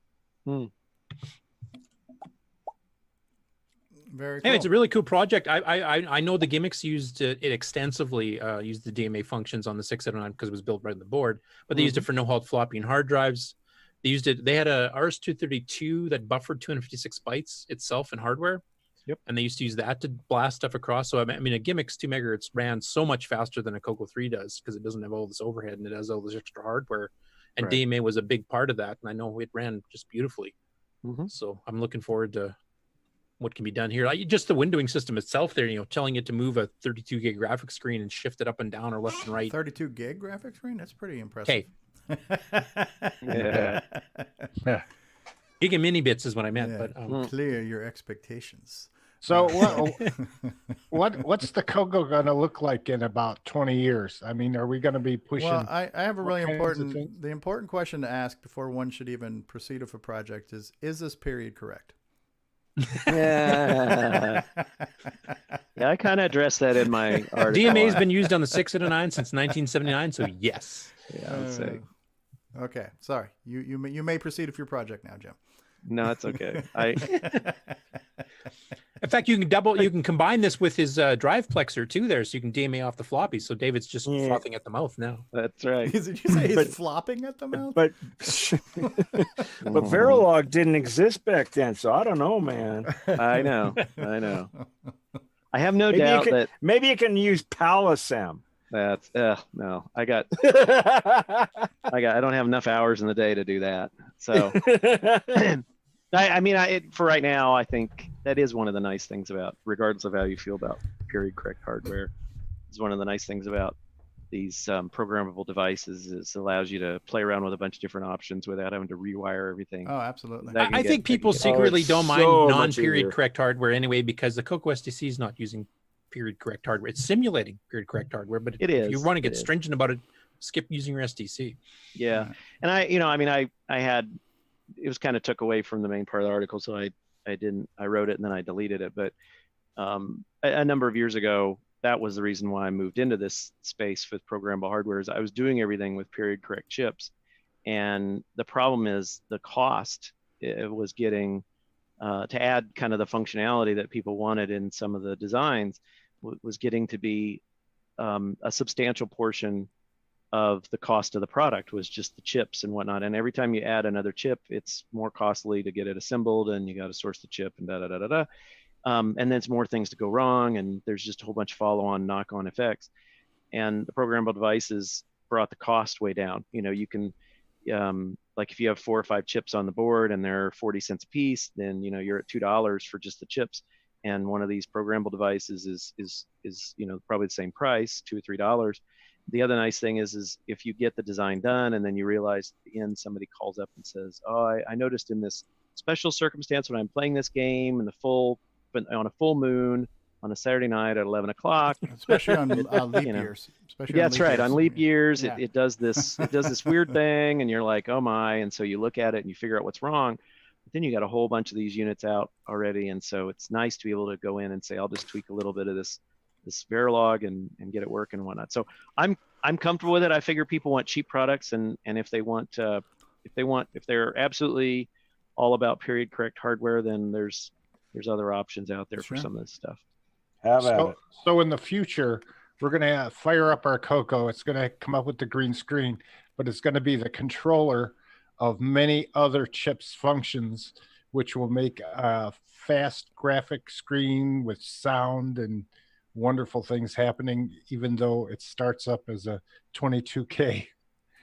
Speaker 1: Very cool.
Speaker 6: Hey, it's a really cool project. I know the gimmicks used it extensively, used the DMA functions on the 609 because it was built right on the board, but they used it for no-halt floppy and hard drives. They used it. They had a RS-232 that buffered 256 bytes itself in hardware.
Speaker 12: Yep.
Speaker 6: And they used to use that to blast stuff across. So, I mean, a Gimmicks 2 megahertz ran so much faster than a Coco 3 does because it doesn't have all this overhead and it has all this extra hardware. And
Speaker 12: Right.
Speaker 6: DMA was a big part of that. And I know it ran just beautifully. So I'm looking forward to what can be done here. Like, just the windowing system itself there, telling it to move a 32 gig graphics screen and shift it up and down or left and right.
Speaker 1: 32 gig graphics screen? That's pretty impressive.
Speaker 6: Okay.
Speaker 12: Yeah.
Speaker 6: Giga mini bits is what I meant,
Speaker 1: Yeah,
Speaker 6: but
Speaker 1: clear your expectations.
Speaker 8: So what's the Coco gonna look like in about 20 years? I mean, are we gonna be pushing?
Speaker 1: Well, I have a really
Speaker 8: kinds of
Speaker 1: important,
Speaker 8: things?
Speaker 1: the important question to ask before one should even proceed with a project is this period correct?
Speaker 12: Yeah. Yeah, I kind of addressed that in my article.
Speaker 6: DMA has been used on the 6 and the 9 since 1979, so yes.
Speaker 12: Yeah, I would say.
Speaker 1: Okay, sorry. You may proceed with your project now, Jim.
Speaker 12: No, it's okay.
Speaker 6: In fact, you can combine this with his drive plexer too there, so you can DMA off the floppy. So David's just frothing at the mouth now.
Speaker 12: That's right.
Speaker 1: Did you say he's flopping at the mouth?
Speaker 7: But Verilog didn't exist back then, so I don't know, man.
Speaker 12: I know. I have no doubt that
Speaker 7: maybe you can use Palisam.
Speaker 12: That's no. I don't have enough hours in the day to do that. So for right now, I think that is one of the nice things about, regardless of how you feel about period correct hardware, is one of the nice things about these programmable devices is it allows you to play around with a bunch of different options without having to rewire everything.
Speaker 1: Oh, absolutely.
Speaker 6: I think people secretly don't mind non-period correct hardware anyway, because the Coco SDC is not using period correct hardware. It's simulating period correct hardware, but if you want to get stringent about it, skip using your SDC.
Speaker 12: Yeah. And I had, it was kind of took away from the main part of the article, so I wrote it and then I deleted it. But a number of years ago, that was the reason why I moved into this space with programmable hardware, is I was doing everything with period correct chips. And the problem is the cost. It was getting to add kind of the functionality that people wanted in some of the designs was getting to be a substantial portion of the cost of the product was just the chips and whatnot. And every time you add another chip, it's more costly to get it assembled, and you got to source the chip and and then it's more things to go wrong, and there's just a whole bunch of follow-on knock-on effects. And the programmable devices brought the cost way down. You can like if you have 4 or 5 chips on the board and they're 40 cents a piece, then you're at $2 for just the chips. And one of these programmable devices is probably the same price, $2 or $3. The other nice thing is if you get the design done and then you realize at the end somebody calls up and says, "Oh, I noticed in this special circumstance when I'm playing this game on a full moon on a Saturday night at 11 o'clock,"
Speaker 1: especially on leap years.
Speaker 12: That's right. On leap years, it does this weird thing, and you're like, "Oh my!" And so you look at it and you figure out what's wrong. But then you got a whole bunch of these units out already, and so it's nice to be able to go in and say, "I'll just tweak a little bit of this Verilog and get it working and whatnot." So I'm comfortable with it. I figure people want cheap products, and if they're absolutely all about period correct hardware, then there's other options out there for some of this stuff.
Speaker 8: So in the future, we're gonna fire up our Coco. It's gonna come up with the green screen, but it's gonna be the controller of many other chips functions, which will make a fast graphic screen with sound and wonderful things happening, even though it starts up as a 22K.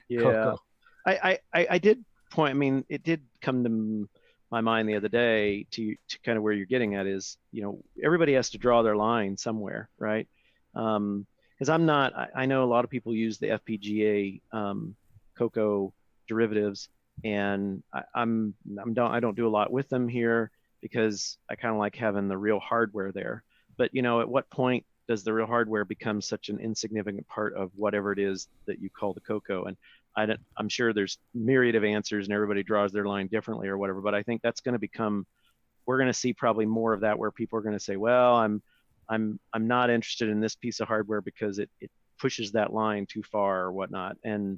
Speaker 12: Yeah,
Speaker 8: Coco.
Speaker 12: I did point. I mean, it did come to my mind the other day to kind of where you're getting at is, everybody has to draw their line somewhere, right? Because I know a lot of people use the FPGA Coco derivatives, and I don't do a lot with them here because I kind of like having the real hardware there. But at what point does the real hardware become such an insignificant part of whatever it is that you call the Coco? And I'm sure there's myriad of answers, and everybody draws their line differently or whatever. But I think that's going to we're going to see probably more of that, where people are going to say, "Well, I'm not interested in this piece of hardware because it pushes that line too far or whatnot." And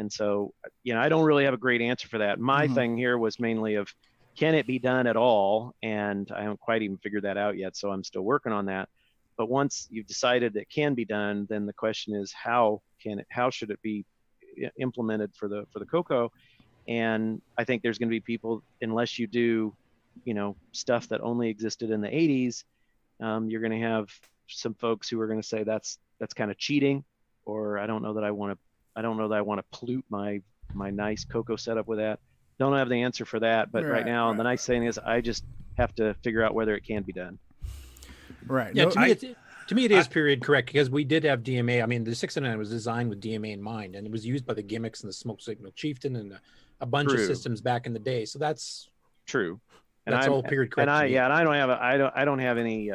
Speaker 12: so I don't really have a great answer for that. My thing here was mainly of, can it be done at all? And I haven't quite even figured that out yet, so I'm still working on that. But once you've decided it can be done, then the question is, how should it be implemented for the Coco? And I think there's going to be people, unless you do stuff that only existed in the 80s, you're going to have some folks who are going to say that's kind of cheating, or I don't know that I want to pollute my nice Coco setup with that. Don't have the answer for that, but right now the nice thing is I just have to figure out whether it can be done.
Speaker 1: Right.
Speaker 6: Yeah. To me, it is period correct, because we did have DMA. I mean, the 609 was designed with DMA in mind, and it was used by the Gimmicks and the Smoke Signal Chieftain and a bunch of systems back in the day. So that's
Speaker 12: True. And
Speaker 6: That's all period correct.
Speaker 12: And I don't have any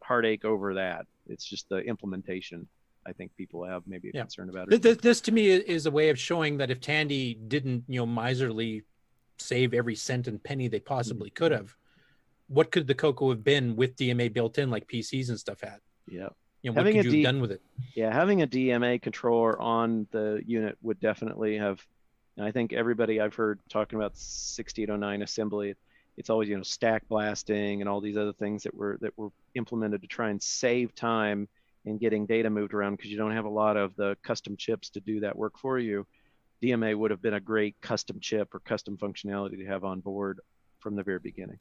Speaker 12: heartache over that. It's just the implementation. I think people have maybe a concern about it.
Speaker 6: This to me is a way of showing that if Tandy didn't, miserly save every cent and penny they possibly could have, what could the Coco have been with DMA built in, like PCs and stuff had?
Speaker 12: Yeah.
Speaker 6: What could you have done with it?
Speaker 12: Yeah, having a DMA controller on the unit would definitely have. And I think everybody I've heard talking about 6809 assembly, it's always stack blasting and all these other things that were implemented to try and save time in getting data moved around because you don't have a lot of the custom chips to do that work for you. DMA would have been a great custom chip or custom functionality to have on board from the very beginning.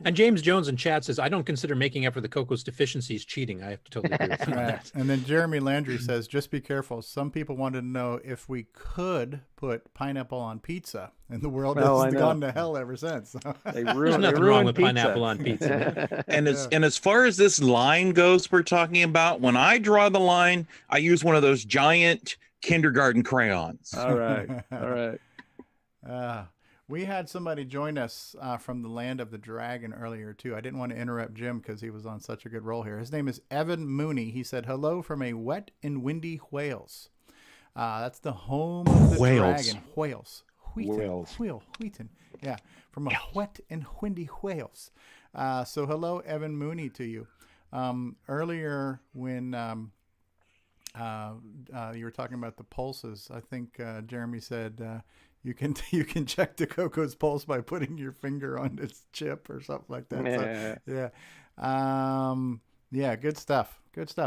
Speaker 6: And James Jones in chat says, I don't consider making up for the Coco's deficiencies cheating. I have to totally agree with him on that.
Speaker 1: And then Jeremy Landry says, just be careful. Some people wanted to know if we could put pineapple on pizza, and the world has gone to hell ever since.
Speaker 12: There's
Speaker 6: nothing wrong with pineapple on pizza.
Speaker 4: And as far as this line goes, we're talking about, when I draw the line, I use one of those giant kindergarten crayons.
Speaker 12: All right.
Speaker 1: We had somebody join us from the Land of the Dragon earlier, too. I didn't want to interrupt Jim because he was on such a good roll here. His name is Evan Mooney. He said, hello from a wet and windy Wales. That's the home of the dragon. Wales. Wheaton. Yeah, from a wet and windy Wales. So hello, Evan Mooney, to you. Earlier when you were talking about the pulses, I think Jeremy said... You can check the Coco's pulse by putting your finger on its chip or something like that. Yeah, good stuff.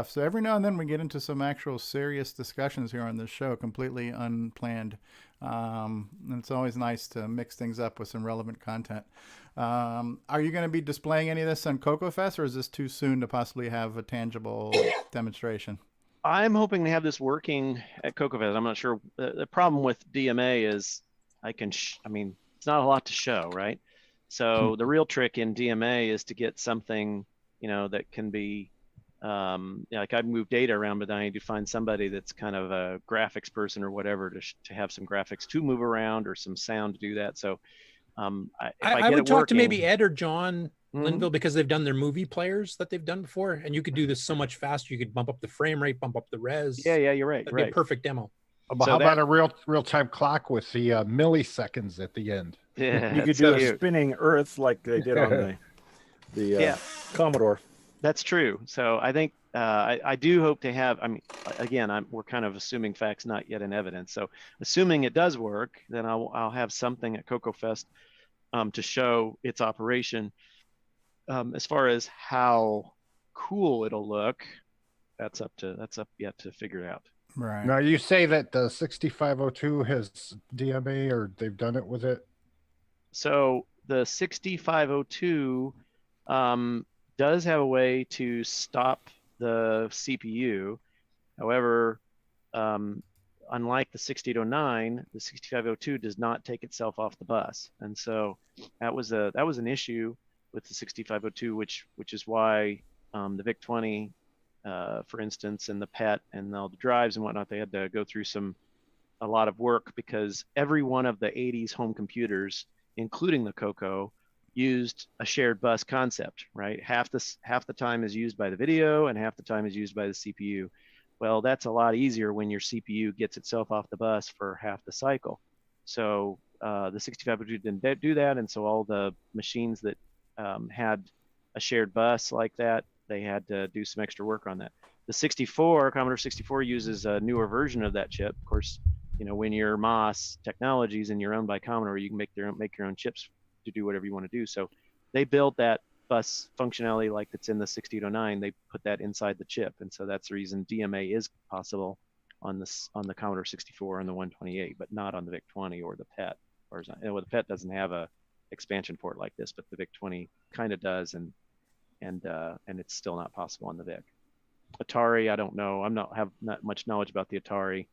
Speaker 1: So every now and then we get into some actual serious discussions here on this show, completely unplanned. And it's always nice to mix things up with some relevant content. Are you going to be displaying any of this on CoCoFEST, or is this too soon to possibly have a tangible demonstration?
Speaker 12: I'm hoping to have this working at CoCoFEST. I'm not sure. The problem with DMA is it's not a lot to show, right? So the real trick in DMA is to get something, that can be, like I move data around, but I need to find somebody that's kind of a graphics person or whatever to have some graphics to move around or some sound to do that. So
Speaker 6: I would talk to maybe Ed or John Linville, because they've done their movie players that they've done before, and you could do this so much faster. You could bump up the frame rate, bump up the res.
Speaker 12: Yeah, you're right.
Speaker 6: That'd be a perfect demo.
Speaker 8: But how about a real-time clock with the milliseconds at the end?
Speaker 12: Yeah,
Speaker 7: you could do a spinning Earth like they did on the Commodore.
Speaker 12: That's true. So I think I do hope to have. We're kind of assuming facts not yet in evidence. So assuming it does work, then I'll have something at CoCoFEST to show its operation. As far as how cool it'll look, that's up yet to figure out.
Speaker 1: Right.
Speaker 8: Now you say that the 6502 has DMA, or they've done it with it.
Speaker 12: So the 6502 does have a way to stop the CPU. However, unlike the 6809, the 6502 does not take itself off the bus, and so that was an issue with the 6502, which is why the VIC-20, for instance, and the PET and all the drives and whatnot, they had to go through a lot of work, because every one of the 80s home computers, including the CoCo, used a shared bus concept, right? Half the time is used by the video and half the time is used by the CPU. Well, that's a lot easier when your CPU gets itself off the bus for half the cycle. So the 6502 didn't do that, and so all the machines that had a shared bus like that, they had to do some extra work on that. The Commodore 64 uses a newer version of that chip. Of course, when you're MOS Technologies and you're owned by Commodore, you can make your own chips to do whatever you want to do. So they built that bus functionality like that's in the 6809. They put that inside the chip, and so that's the reason DMA is possible on the Commodore 64 and the 128, but not on the VIC-20 or the PET. The PET doesn't have a expansion port like this, but the VIC-20 kind of does, and it's still not possible on the VIC. Atari, I don't know. Have not much knowledge about the Atari,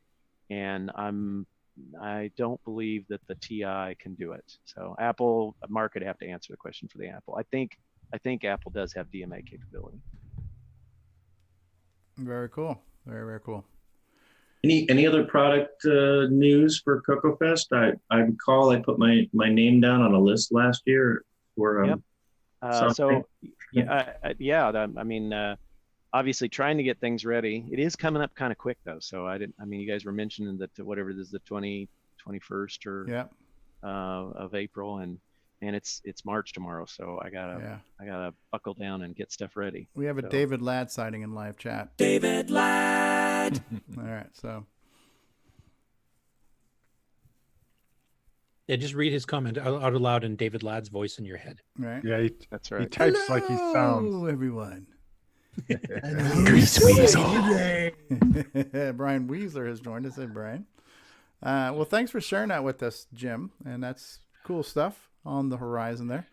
Speaker 12: and I don't believe that the TI can do it. So Apple, Mark would have to answer the question for the Apple. I think Apple does have DMA capability.
Speaker 1: Very cool. Very, very cool.
Speaker 14: Any other product news for CoCoFest? I recall I put my name down on a list last year for
Speaker 12: Yep.
Speaker 14: something.
Speaker 12: I mean, obviously trying to get things ready. It is coming up kind of quick though. So I mean, you guys were mentioning that whatever it is, the 21st or of April, and it's March tomorrow. So I gotta buckle down and get stuff ready.
Speaker 1: We have a
Speaker 12: So-
Speaker 1: David Ladd sighting in live chat.
Speaker 12: David Ladd.
Speaker 1: All right, so
Speaker 6: Yeah, just read his comment out loud in David Ladd's voice in your head.
Speaker 1: right.
Speaker 8: Yeah,
Speaker 12: That's
Speaker 8: he
Speaker 12: right.
Speaker 8: types like he sounds.
Speaker 1: Hello, everyone.
Speaker 9: Grease Weasel.
Speaker 1: Brian Weasler has joined us. Hey, Brian. Well, thanks for sharing that with us, Jim. And that's cool stuff on the horizon there.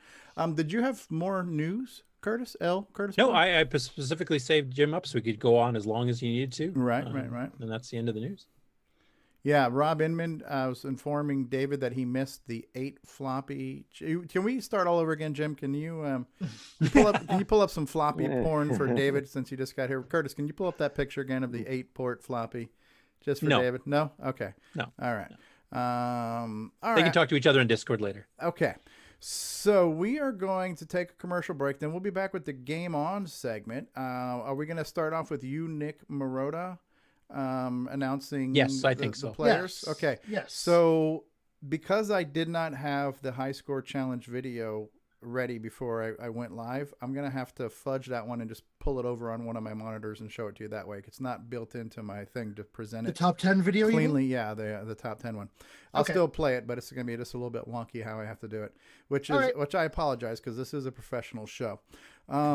Speaker 1: Did you have more news, Curtis? Curtis?
Speaker 6: No, I specifically saved Jim up so we could go on as long as you needed to.
Speaker 1: Right.
Speaker 6: And that's the end of the news.
Speaker 1: Yeah, Rob Inman was informing David that he missed the 8 floppy. Can we start all over again, Jim? Can you pull up some floppy porn for David since you just got here? Curtis, can you pull up that picture again of the 8-port floppy just for David? No? Okay.
Speaker 6: No.
Speaker 1: All right.
Speaker 6: All right. Can talk to each other in Discord later.
Speaker 1: Okay. So we are going to take a commercial break. Then we'll be back with the Game On segment. Are we going to start off with you, Nick Marotta? Announcing
Speaker 6: I think so.
Speaker 1: The players.
Speaker 9: Yes.
Speaker 1: Okay.
Speaker 9: Yes.
Speaker 1: So because I did not have the high score challenge video ready before I went live, I'm gonna have to fudge that one and just pull it over on one of my monitors and show it to you that way. It's not built into my thing to present
Speaker 9: The
Speaker 1: it
Speaker 9: top 10 video, you mean?
Speaker 1: cleanly. Yeah, the top 10 one. I'll
Speaker 9: Okay.
Speaker 1: still play it, but it's gonna be just a little bit wonky how I have to do it, which I apologize because this is a professional show.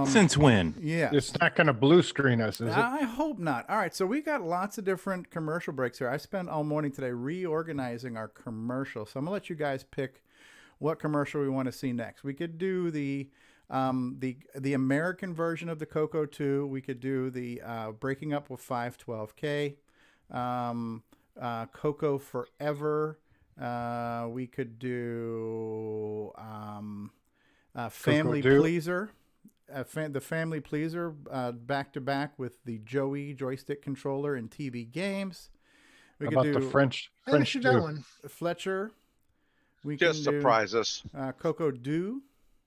Speaker 4: Since when?
Speaker 1: Yeah.
Speaker 8: It's not going to blue screen us, is it?
Speaker 1: I hope not. All right, so we got lots of different commercial breaks here. I spent all morning today reorganizing our commercial, so I'm gonna let you guys pick what commercial we want to see next. We could do the American version of the Coco 2. We could do the Breaking Up with 512K, Coco Forever. We could do Family
Speaker 8: Coco-Do.
Speaker 1: Pleaser. The Family Pleaser back to back with the Joey joystick controller and TV games. We
Speaker 8: How
Speaker 1: could
Speaker 8: about
Speaker 1: do
Speaker 8: the French
Speaker 9: should that
Speaker 8: do?
Speaker 9: one.
Speaker 1: Fletcher. We
Speaker 15: Just
Speaker 1: can do,
Speaker 15: surprise us.
Speaker 1: CoCoDo.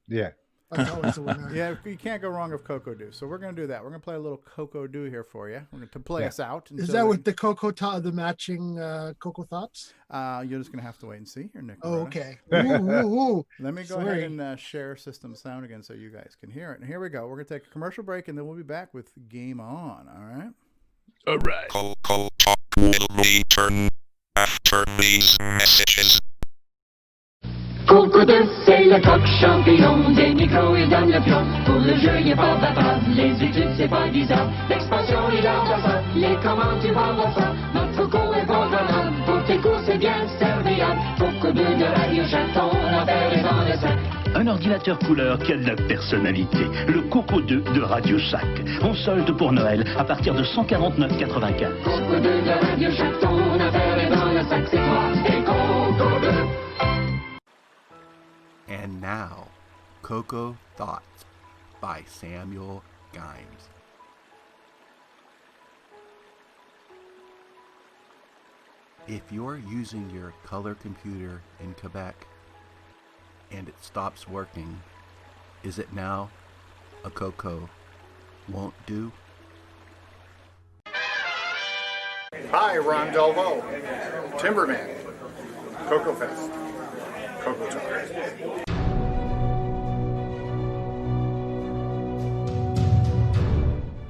Speaker 8: Yeah.
Speaker 9: That's always a winner.
Speaker 1: Yeah, you can't go wrong with CoCoDo. So we're going to do that. We're going to play a little CoCoDo here for you. We're going to play us out.
Speaker 9: Is that with the the matching Coco Thoughts?
Speaker 1: You're just going to have to wait and see here, Nick.
Speaker 9: Oh, okay. Ooh.
Speaker 1: Let me go ahead and share system sound again so you guys can hear it. And here we go. We're going to take a commercial break, and then we'll be back with Game On. All right?
Speaker 25: All right.
Speaker 5: CoCoTALK will return after these messages.
Speaker 16: CoCo2, c'est le coq champion, des micros et donne le pion. Pour le jeu, il est pas battable, les études, c'est pas disable. L'expansion, il a ça, les commandes, tu vas voir ça. Notre Coco est pas valable, pour tes cours, c'est bien serviable. CoCo2 de Radio Shack, ton affaire est dans le sac.
Speaker 17: Un ordinateur couleur qui a de la personnalité. Le CoCo2 de Radio Shack. En solde pour Noël à partir de 149,95.
Speaker 16: CoCo2 de Radio Shack, ton affaire est dans le sac. C'est toi et CoCo2.
Speaker 26: And now, Coco Thoughts by Samuel Gimes. If you're using your color computer in Quebec and it stops working, is it now a Coco won't do?
Speaker 18: Hi, Ron Delvaux, Timberman, CoCoFEST, CoCoTALK.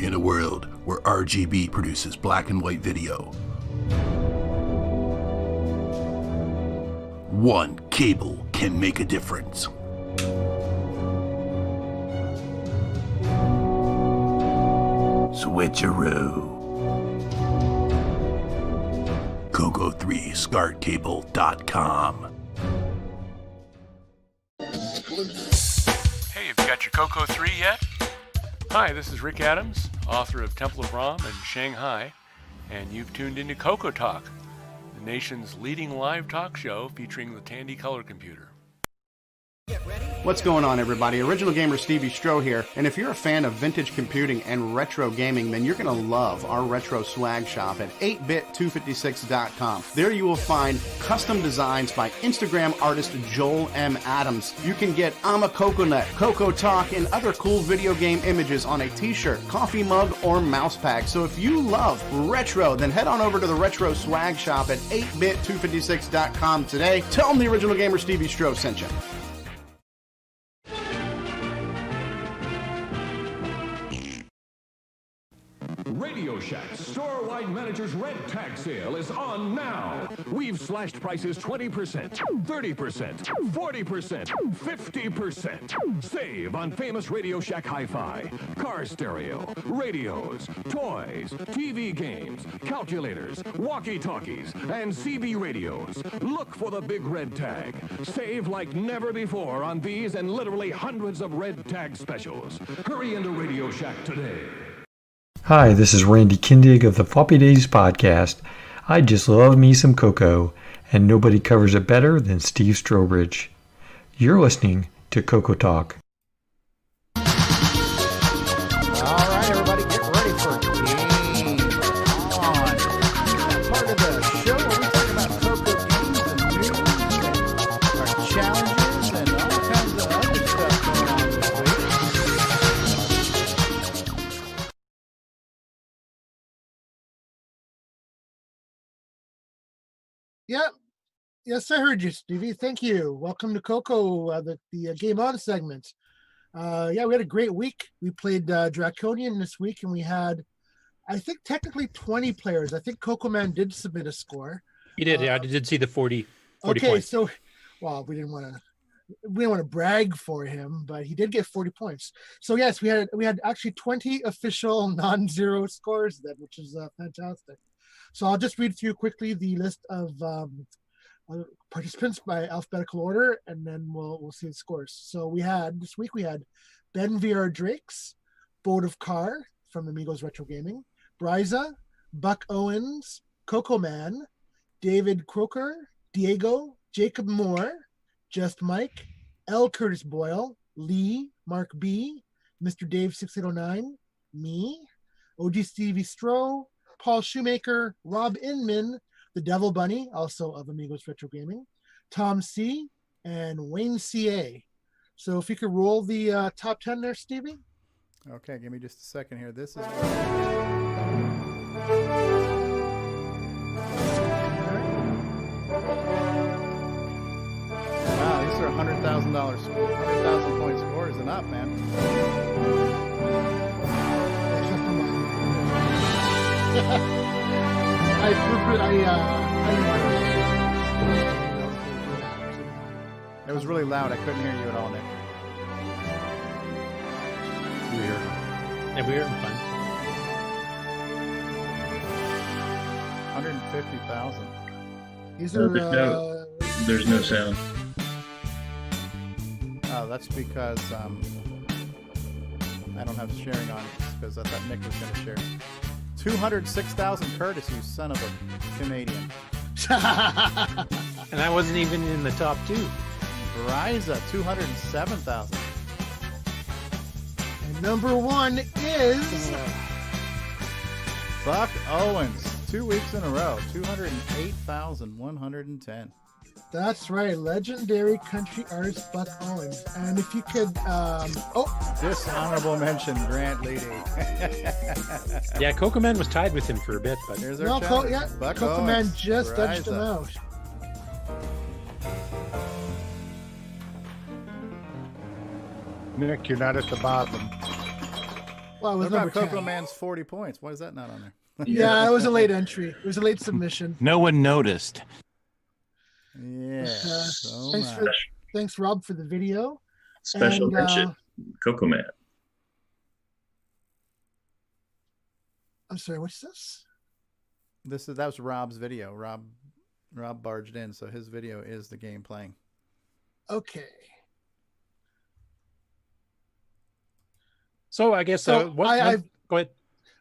Speaker 26: In a world where RGB produces black and white video, one cable can make a difference. Switcheroo. CoCo3ScartCable.com.
Speaker 19: Hey, have you got your Coco 3 yet? Hi, this is Rick Adams, author of Temple of Ram and Shanghai, and you've tuned into CoCoTALK, the nation's leading live talk show featuring the Tandy color computer.
Speaker 15: What's going on, everybody? Original Gamer Stevie Stroh here, and if you're a fan of vintage computing and retro gaming, then you're going to love our retro swag shop at 8bit256.com. There you will find custom designs by Instagram artist Joel M. Adams. You can get I'm a Coconut, CoCoTALK, and other cool video game images on a t-shirt, coffee mug, or mouse pad. So if you love retro, then head on over to the retro swag shop at 8bit256.com today. Tell them the Original Gamer Stevie Stroh sent you.
Speaker 20: Radio Shack's store-wide manager's red tag sale is on now. We've slashed prices 20%, 30%, 40%, 50%. Save on famous Radio Shack hi-fi, car stereo, radios, toys, TV games, calculators, walkie-talkies, and CB radios. Look for the big red tag. Save like never before on these and literally hundreds of red tag specials. Hurry into Radio Shack today.
Speaker 21: Hi, this is Randy Kindig of the Floppy Days podcast. I just love me some Coco, and nobody covers it better than Steve Strobridge. You're listening to CoCoTALK.
Speaker 1: All right, everybody, get ready for Game On. That part of the show where we talk about Coco games and news and our challenges and all kinds of other stuff going on this week.
Speaker 9: Yeah. Yes, I heard you, Stevie. Thank you. Welcome to Coco, the Game On segment. Yeah, we had a great week. We played Draconian this week, and we had, I think, technically 20 players. I think Coco Man did submit a score.
Speaker 6: You did, yeah. I did see the 40
Speaker 9: okay,
Speaker 6: points.
Speaker 9: so, well, we didn't want to brag for him, but he did get 40 points. So yes, we had actually 20 official non-zero scores then, which is fantastic. So I'll just read through quickly the list of participants by alphabetical order, and then we'll see the scores. So this week we had Ben VR Drakes, Boat of Car from Amigos Retro Gaming, Bryza, Buck Owens, Coco Man, David Croker, Diego, Jacob Moore, Just Mike, L. Curtis Boyle, Lee, Mark B, Mr. Dave 6809, me, OG Stevie Stroh, Paul Shoemaker, Rob Inman, the Devil Bunny, also of Amigos Retro Gaming, Tom C, and Wayne CA. So if you could roll the top 10 there, Stevie.
Speaker 1: Okay, give me just a second here. This is wow, these are $100,000 100,000 point scores and up, man. It was really loud. I couldn't hear you at all, Nick.
Speaker 6: Weird. Yeah, we heard him fine.
Speaker 1: 150,000.
Speaker 9: These are.
Speaker 14: There's no sound.
Speaker 1: Oh, that's because I don't have sharing on because I thought Nick was going to share. 206,000, Curtis, you son of a Canadian.
Speaker 6: And that wasn't even in the top two.
Speaker 1: Bryza, 207,000.
Speaker 9: And number one is
Speaker 1: Buck Owens, 2 weeks in a row, 208,110.
Speaker 9: That's right, legendary country artist Buck Owens. And if you could,
Speaker 1: dishonorable mention, Grant Leedy.
Speaker 6: Yeah, Coco Man was tied with him for a bit, but
Speaker 1: here's our challenge. Buck
Speaker 9: Coco Man just edged him out.
Speaker 8: Nick, you're not at the bottom.
Speaker 9: Well, it was
Speaker 1: what about
Speaker 9: number 10.
Speaker 1: Coco Man's 40 points? Why is that not on there?
Speaker 9: Yeah, it was a late entry. It was a late submission.
Speaker 4: No one noticed.
Speaker 1: Yeah.
Speaker 9: Thanks, Rob, for the video.
Speaker 14: Special mention, Coco Man.
Speaker 9: I'm sorry, what's this?
Speaker 1: That was Rob's video. Rob barged in, so his video is the game playing.
Speaker 9: Okay.
Speaker 6: So I guess go ahead.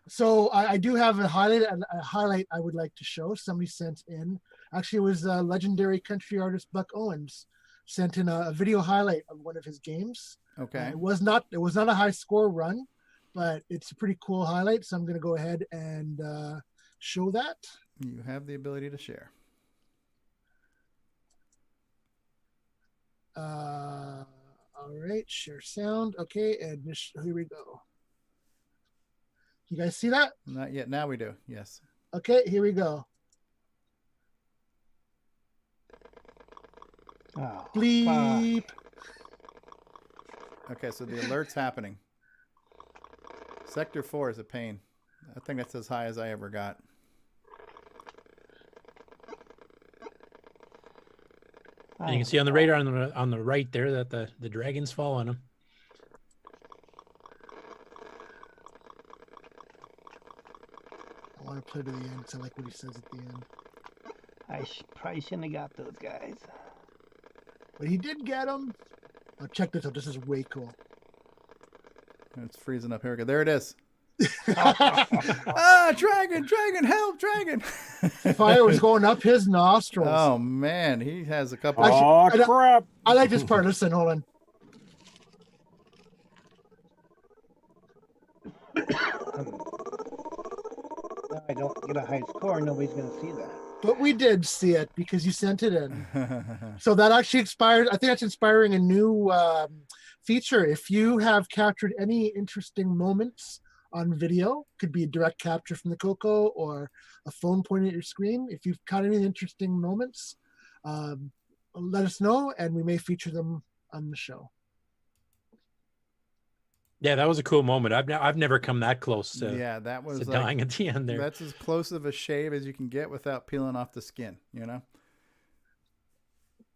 Speaker 9: So I do have a highlight I would like to show. Somebody sent in. Actually, it was legendary country artist Buck Owens. sent in a video highlight of one of his games.
Speaker 1: Okay.
Speaker 9: It was not a high score run, but it's a pretty cool highlight. So I'm going to go ahead and show that.
Speaker 1: You have the ability to share.
Speaker 9: All right, share sound. Okay, and here we go. You guys see that?
Speaker 1: Not yet. Now we do. Yes.
Speaker 9: Okay, here we go.
Speaker 10: Oh,
Speaker 9: bleep.
Speaker 1: Okay, so the alert's happening. Sector 4 is a pain. I think that's as high as I ever got.
Speaker 6: And you can see on the radar on the right there that the dragons fall on him.
Speaker 9: I want to play to the end because I like what he says at the end.
Speaker 10: I probably shouldn't have got those guys.
Speaker 9: But he did get them. Oh, check this out. This is way cool.
Speaker 1: It's freezing up. Here we go. There it is. Ah, dragon, help, dragon.
Speaker 9: Fire was going up his nostrils.
Speaker 1: Oh, man. He has a couple.
Speaker 7: Oh, crap.
Speaker 9: I like this part. Listen, hold on.
Speaker 10: Now I don't get a high score. Nobody's going to see that.
Speaker 9: But we did see it because you sent it in. So that actually expired. I think that's inspiring a new feature. If you have captured any interesting moments on video, could be a direct capture from the Coco or a phone pointing at your screen. If you've caught any interesting moments, let us know and we may feature them on the show.
Speaker 6: Yeah, that was a cool moment. I've never come that close to,
Speaker 1: that was
Speaker 6: to
Speaker 1: like,
Speaker 6: dying at the end there.
Speaker 1: That's as close of a shave as you can get without peeling off the skin, you know?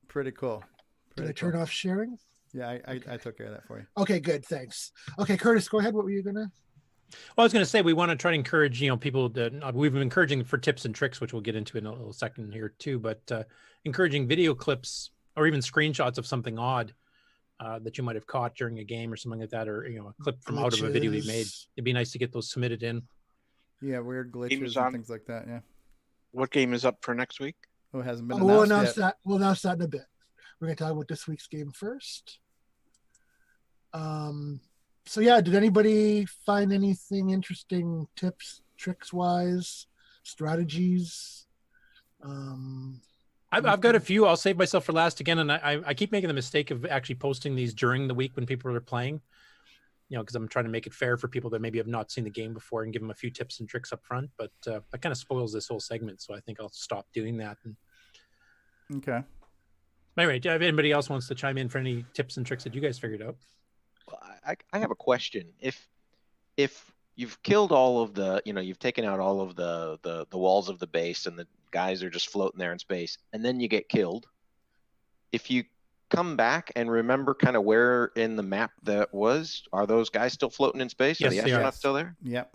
Speaker 1: Pretty cool.
Speaker 9: Did I turn off sharing?
Speaker 1: Yeah, I took care of that for you.
Speaker 9: Okay, good. Thanks. Okay, Curtis, go ahead. What were you going to?
Speaker 6: Well, I was going to say we want to try to encourage, people that we've been encouraging for tips and tricks, which we'll get into in a little second here too, but encouraging video clips or even screenshots of something odd that you might have caught during a game or something like that, or a clip from out of a video you made. It'd be nice to get those submitted in.
Speaker 1: Yeah, weird glitches and things like that. Yeah.
Speaker 2: What game is up for next week?
Speaker 1: Oh, it hasn't been
Speaker 9: We'll
Speaker 1: announced
Speaker 9: announce
Speaker 1: yet.
Speaker 9: that. We'll announce that in a bit. We're going to talk about this week's game first. So yeah, did anybody find anything interesting, tips, tricks wise, strategies?
Speaker 6: I've got a few. I'll save myself for last again, and I keep making the mistake of actually posting these during the week when people are playing, because I'm trying to make it fair for people that maybe have not seen the game before and give them a few tips and tricks up front. But that kind of spoils this whole segment, so I think I'll stop doing that.
Speaker 1: Okay.
Speaker 6: Anyway, if anybody else wants to chime in for any tips and tricks that you guys figured out.
Speaker 11: I have a question. If you've killed all of the, you've taken out all of the walls of the base and the guys are just floating there in space, and then you get killed, if you come back and remember kind of where in the map that was, are those guys still floating in space?
Speaker 6: Yes,
Speaker 11: are the astronauts still there?
Speaker 1: Yep.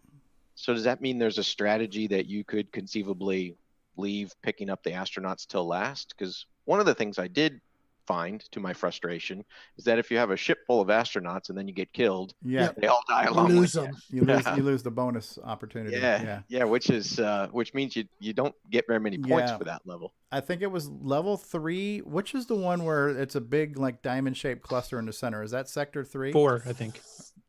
Speaker 11: So does that mean there's a strategy that you could conceivably leave picking up the astronauts till last? Because one of the things I did find, to my frustration, is that if you have a ship full of astronauts and then you get killed, they all die along with you.
Speaker 1: You lose the bonus opportunity.
Speaker 11: Which means you don't get very many points for that level.
Speaker 1: I think it was level 3. Which is the one where it's a big diamond shaped cluster in the center? Is that sector 3?
Speaker 6: 4, I think.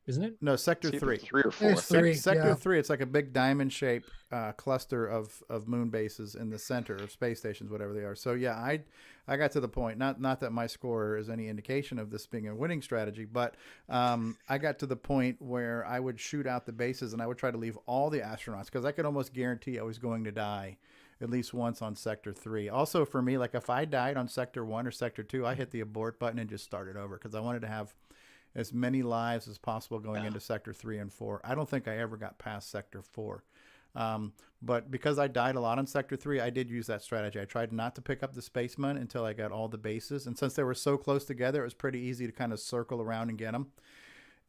Speaker 6: Isn't it?
Speaker 1: No, sector 3.
Speaker 11: 3 or 4.
Speaker 9: It's 3,
Speaker 1: Sector
Speaker 9: yeah.
Speaker 1: 3, it's like a big diamond shaped cluster of moon bases in the center of space stations, whatever they are. So yeah, I got to the point, not that my score is any indication of this being a winning strategy, but I got to the point where I would shoot out the bases and I would try to leave all the astronauts because I could almost guarantee I was going to die at least once on sector 3. Also for me, if I died on sector 1 or sector 2, I hit the abort button and just started over because I wanted to have as many lives as possible going into sector 3 and 4. I don't think I ever got past sector 4. But because I died a lot on sector 3, I did use that strategy. I tried not to pick up the spacemen until I got all the bases. And since they were so close together, it was pretty easy to kind of circle around and get them.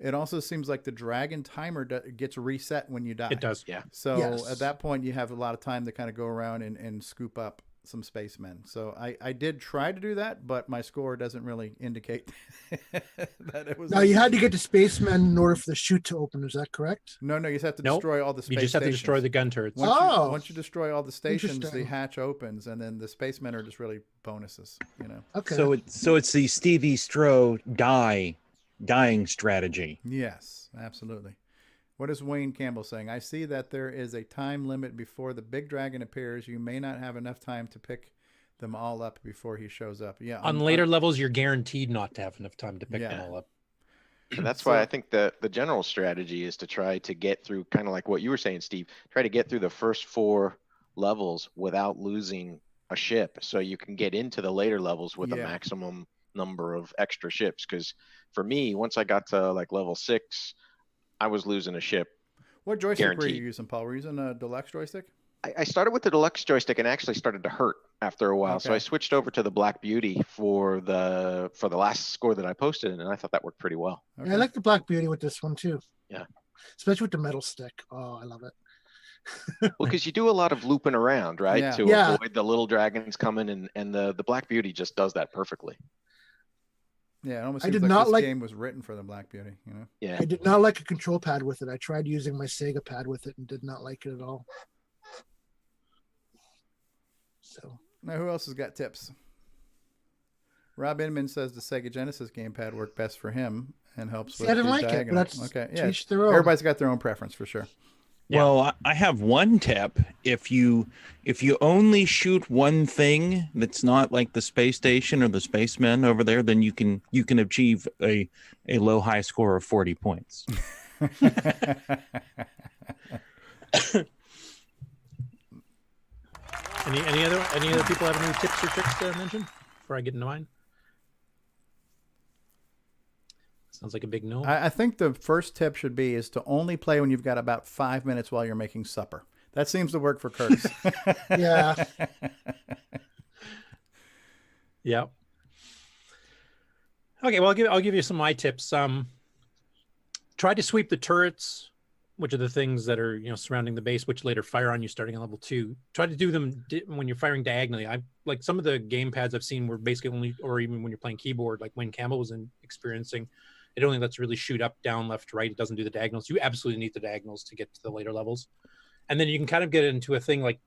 Speaker 1: It also seems like the dragon timer gets reset when you die.
Speaker 6: It does.
Speaker 11: Yeah.
Speaker 1: So at that point, you have a lot of time to kind of go around and scoop up some spacemen. So I did try to do that, but my score doesn't really indicate that it was.
Speaker 9: Now you had to get to spacemen in order for the chute to open. Is that correct?
Speaker 1: No, you just have to
Speaker 6: Nope.
Speaker 1: destroy all the space
Speaker 6: You just have to destroy
Speaker 1: stations.
Speaker 6: the gun turrets.
Speaker 1: Once you destroy all the stations, the
Speaker 9: Interesting.
Speaker 1: hatch opens, and then the spacemen are just really bonuses. You know.
Speaker 9: Okay.
Speaker 4: So it's the Stevie Stroh dying strategy.
Speaker 1: Yes, absolutely. What is Wayne Campbell saying? I see that there is a time limit before the big dragon appears. You may not have enough time to pick them all up before he shows up. Yeah.
Speaker 6: On later levels, you're guaranteed not to have enough time to pick them all up.
Speaker 11: And that's why I think the general strategy is to try to get through, kind of like what you were saying, Steve, try to get through the first 4 levels without losing a ship, so you can get into the later levels with a maximum number of extra ships. Because for me, once I got to like level 6, I was losing a ship.
Speaker 1: What joystick were
Speaker 11: guaranteed.
Speaker 1: you using, Paul? Were you using a deluxe joystick?
Speaker 11: I started with the deluxe joystick and actually started to hurt after a while. So
Speaker 1: Okay.
Speaker 11: I switched over to the Black Beauty for the last score that I posted, and I thought that worked pretty well.
Speaker 9: Yeah, I like the Black Beauty with this one too.
Speaker 11: Yeah.
Speaker 9: Especially with the metal stick. Oh, I love it.
Speaker 11: Well, because you do a lot of looping around, right?
Speaker 9: Yeah.
Speaker 11: To
Speaker 9: Yeah.
Speaker 11: avoid the little dragons coming, and the Black Beauty just does that perfectly.
Speaker 1: Yeah, it almost
Speaker 9: I
Speaker 1: seems
Speaker 9: did
Speaker 1: like
Speaker 9: not
Speaker 1: this
Speaker 9: like-
Speaker 1: game was written for the Black Beauty. You know.
Speaker 11: Yeah.
Speaker 9: I did not like a control pad with it. I tried using my Sega pad with it and did not like it at all. So
Speaker 1: Now, who else has got tips? Rob Inman says the Sega Genesis gamepad worked best for him and helps
Speaker 9: See,
Speaker 1: with
Speaker 9: I didn't
Speaker 1: the
Speaker 9: like it, but
Speaker 1: diagonal.
Speaker 9: that's
Speaker 1: Okay,
Speaker 9: to
Speaker 1: yeah.
Speaker 9: each their own.
Speaker 1: Everybody's got their own preference for sure.
Speaker 4: Well, I have one tip. If you only shoot one thing that's not like the space station or the spacemen over there, then you can achieve a low high score of 40 points.
Speaker 6: Any other people have any tips or tricks to mention before I get into mine? Sounds like a big no.
Speaker 1: I think the first tip should be is to only play when you've got about 5 minutes while you're making supper. That seems to work for Curtis.
Speaker 9: Yeah.
Speaker 6: Yeah. Okay, well, I'll give you some of my tips. Try to sweep the turrets, which are the things that are surrounding the base, which later fire on you starting on level 2. Try to do them when you're firing diagonally. I like some of the game pads I've seen were basically only, or even when you're playing keyboard, like Wayne Campbell was experiencing, it only lets you really shoot up, down, left, right. It doesn't do the diagonals. You absolutely need the diagonals to get to the later levels, and then you can kind of get into a thing like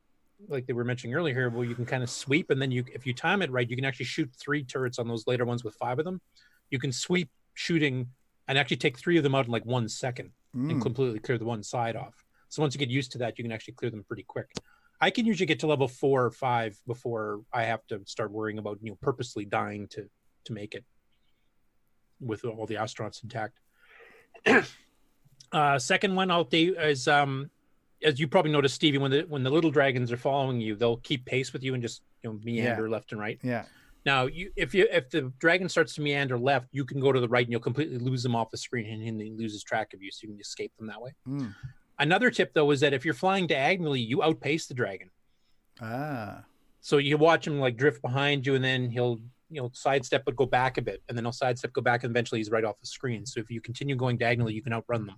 Speaker 6: they were mentioning earlier here, where you can kind of sweep, and then if you time it right, you can actually shoot 3 turrets on those later ones with 5 of them. You can sweep shooting and actually take 3 of them out in like 1 second and completely clear the one side off. So once you get used to that, you can actually clear them pretty quick. I can usually get to level 4 or 5 before I have to start worrying about purposely dying to make it with all the astronauts intact. Second one I'll do is as you probably noticed, Stevie, when the little dragons are following you, they'll keep pace with you and just meander left and right.
Speaker 1: Yeah.
Speaker 6: Now, if the dragon starts to meander left, you can go to the right and you'll completely lose them off the screen, and he loses track of you, so you can escape them that way.
Speaker 1: Mm.
Speaker 6: Another tip, though, is that if you're flying diagonally, you outpace the dragon.
Speaker 1: Ah.
Speaker 6: So you watch him like drift behind you, and then he'll sidestep but go back a bit, and then he'll sidestep, go back, and eventually he's right off the screen. So if you continue going diagonally, you can outrun them.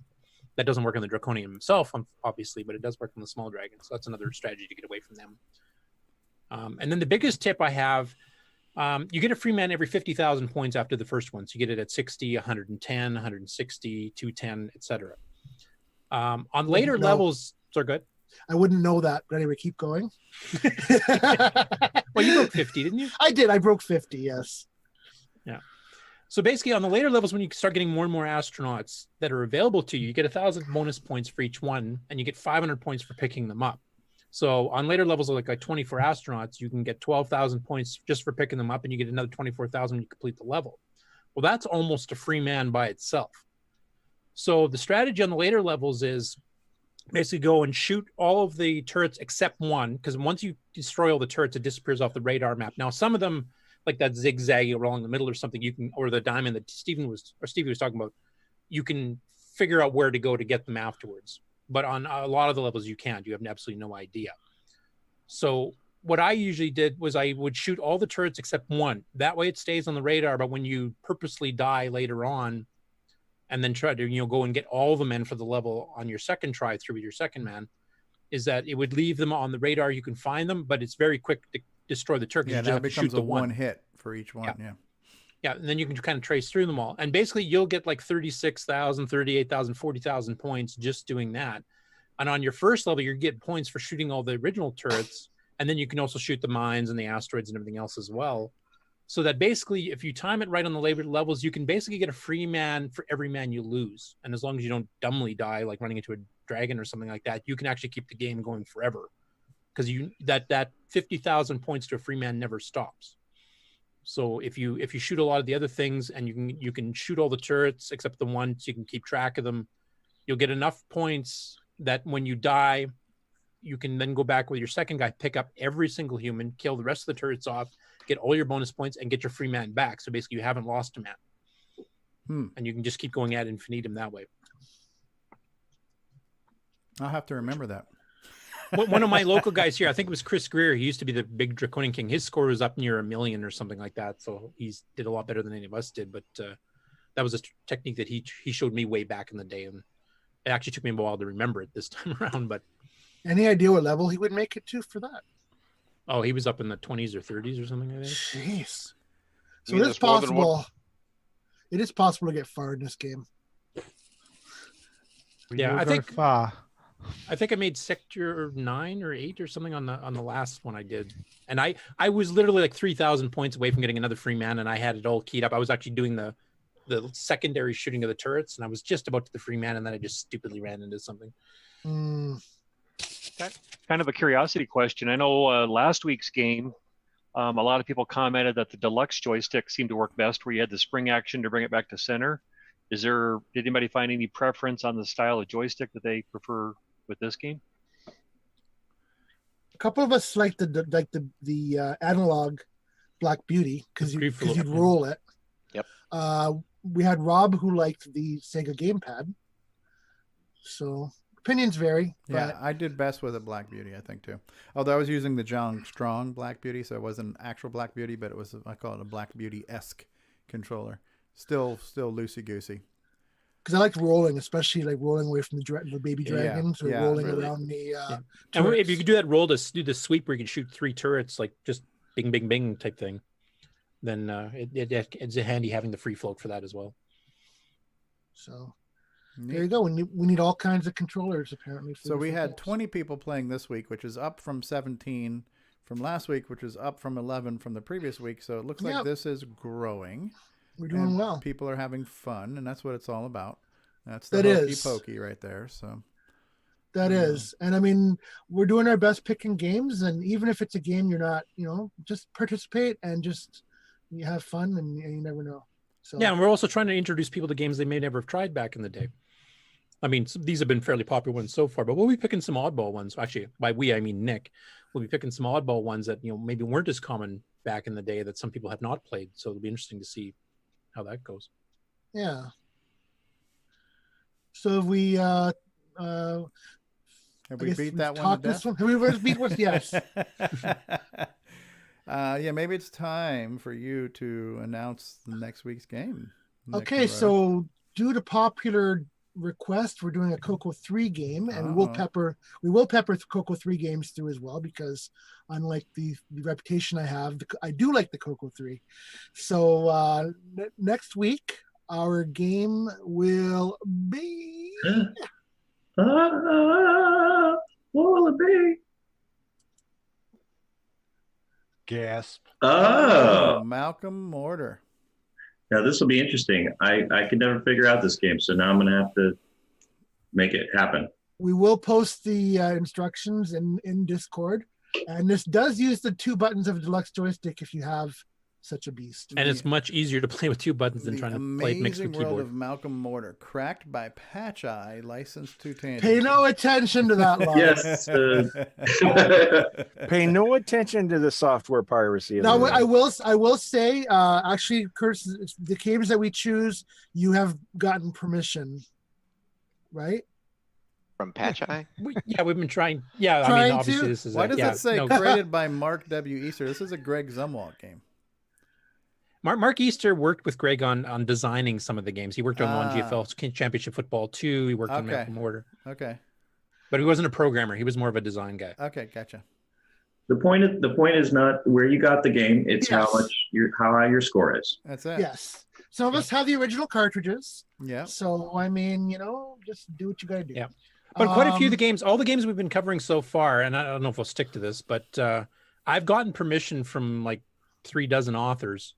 Speaker 6: That doesn't work on the Draconian himself, obviously, but it does work on the small dragon. So that's another strategy to get away from them. And then the biggest tip I have, you get a free man every 50,000 points after the first one. So you get it at 60, 110, 160, 210, etc. On later levels, sorry, good.
Speaker 9: I wouldn't know that. But anyway, keep going.
Speaker 6: Well, you broke 50, didn't you?
Speaker 9: I did. I broke 50, yes.
Speaker 6: Yeah. So basically, on the later levels, when you start getting more and more astronauts that are available to you, you get 1,000 bonus points for each one, and you get 500 points for picking them up. So on later levels of like 24 astronauts, you can get 12,000 points just for picking them up, and you get another 24,000 when you complete the level. Well, that's almost a free man by itself. So the strategy on the later levels is basically go and shoot all of the turrets except one, because once you destroy all the turrets, it disappears off the radar map. Now, some of them, like that zigzag along the middle or something, you can, or the diamond that Stevie was talking about, you can figure out where to go to get them afterwards. But on a lot of the levels, you can't. You have absolutely no idea. So what I usually did was I would shoot all the turrets except one. That way it stays on the radar, but when you purposely die later on and then try to, go and get all the men for the level on your second try through your second man, is that it would leave them on the radar. You can find them, but it's very quick destroy the turret.
Speaker 1: Yeah,
Speaker 6: You just
Speaker 1: that
Speaker 6: have to shoot
Speaker 1: becomes
Speaker 6: the
Speaker 1: a one hit for each one. Yeah.
Speaker 6: Yeah, and then you can kind of trace through them all. And basically you'll get like 36,000, 38,000, 40,000 points just doing that. And on your first level, you get points for shooting all the original turrets. And then you can also shoot the mines and the asteroids and everything else as well. So that basically, if you time it right on the later levels, you can basically get a free man for every man you lose. And as long as you don't dumbly die, like running into a dragon or something like that, you can actually keep the game going forever. Because that 50,000 points to a free man never stops. So if you shoot a lot of the other things, and you can shoot all the turrets except the one, so you can keep track of them, you'll get enough points that when you die, you can then go back with your second guy, pick up every single human, kill the rest of the turrets off, get all your bonus points, and get your free man back. So basically, you haven't lost a man, and you can just keep going ad infinitum that way.
Speaker 1: I'll have to remember that.
Speaker 6: One of my local guys here, I think it was Chris Greer. He used to be the big Draconian King. His score was up near 1 million or something like that. So he did a lot better than any of us did. But that was a technique that he showed me way back in the day. And it actually took me a while to remember it this time around. But
Speaker 9: any idea what level he would make it to for that?
Speaker 6: Oh, he was up in the 20s or 30s or something, I think.
Speaker 9: Jeez. So it is possible. It is possible to get far in this game.
Speaker 6: Yeah, I think I made sector 9 or 8 or something on the last one I did, and I was literally like 3,000 points away from getting another free man, and I had it all keyed up. I was actually doing the secondary shooting of the turrets, and I was just about to the free man, and then I just stupidly ran into something.
Speaker 3: Kind of a curiosity question. I know last week's game, a lot of people commented that the deluxe joystick seemed to work best, where you had the spring action to bring it back to center. Did anybody find any preference on the style of joystick that they prefer with this game?
Speaker 9: A couple of us like the analog Black Beauty because you'd roll it.
Speaker 11: Yep.
Speaker 9: We had Rob who liked the Sega gamepad. So opinions vary.
Speaker 1: Yeah,
Speaker 9: but
Speaker 1: I did best with a Black Beauty, I think too. Although I was using the John Strong Black Beauty, so it wasn't an actual Black Beauty, but it was, I call it a Black Beauty-esque controller. Still loosey goosey.
Speaker 9: Because I liked rolling, especially like rolling away from the baby dragons or rolling around the.
Speaker 6: And if you could do that roll to do the sweep where you can shoot 3 turrets, like just bing, bing, bing type thing, then it's handy having the free float for that as well.
Speaker 9: So there you go. We need all kinds of controllers apparently.
Speaker 1: So we had 20 people playing this week, which is up from 17 from last week, which is up from 11 from the previous week. So it looks like this is growing.
Speaker 9: We're doing well.
Speaker 1: People are having fun, and that's what it's all about. That's
Speaker 9: that
Speaker 1: hokey
Speaker 9: is
Speaker 1: pokey right there. So
Speaker 9: that is, and I mean, we're doing our best picking games, and even if it's a game you're not, just participate and just you have fun, and you never know. So
Speaker 6: yeah, and we're also trying to introduce people to games they may never have tried back in the day. I mean, these have been fairly popular ones so far, but we'll be picking some oddball ones. Actually, by we I mean Nick. We'll be picking some oddball ones that maybe weren't as common back in the day that some people have not played. So it'll be interesting to see how that goes.
Speaker 9: Yeah. So have we
Speaker 1: have we beat that one to death?
Speaker 9: Have we beat one? Yes.
Speaker 1: Yeah, maybe it's time for you to announce the next week's game.
Speaker 9: Okay, so due to popular request, we're doing a Coco 3 game, and we will pepper Coco 3 games through as well, because unlike the reputation I have, I do like the Coco 3. So next week our game will be
Speaker 14: what will it be?
Speaker 8: Gasp.
Speaker 14: Oh,
Speaker 1: Malcolm Mortar.
Speaker 14: Now this will be interesting. I could never figure out this game, so now I'm gonna have to make it happen.
Speaker 9: We will post the instructions in Discord, and this does use the 2 buttons of a deluxe joystick if you have such a beast.
Speaker 6: And it's much easier to play with 2 buttons than trying to play mixed with
Speaker 1: Amazing World
Speaker 6: keyboard.
Speaker 1: of Malcolm Mortar, cracked by Patch Eye, licensed to Tandy.
Speaker 9: Pay no attention to that line.
Speaker 14: Yes.
Speaker 7: Pay no attention to the software piracy.
Speaker 9: Now, I will say, actually, Curtis, the games that we choose, you have gotten permission, right?
Speaker 11: From Patch Eye?
Speaker 6: We've been trying. Yeah, I mean, obviously this is.
Speaker 1: Why does it say created by Mark W. Easter? This is a Greg Zumwalt game.
Speaker 6: Mark Easter worked with Greg on designing some of the games. He worked on one GFL Championship Football 2. He worked on Malcolm Mortar.
Speaker 1: Okay.
Speaker 6: But he wasn't a programmer. He was more of a design guy.
Speaker 1: Okay, gotcha.
Speaker 14: The point is not where you got the game. It's how high your score is.
Speaker 1: That's it.
Speaker 9: Yes. Some of us have the original cartridges.
Speaker 1: Yeah.
Speaker 9: So I mean, just do what you gotta do.
Speaker 6: Yeah. But quite a few of the games, all the games we've been covering so far, and I don't know if we'll stick to this, but I've gotten permission from like 3 dozen authors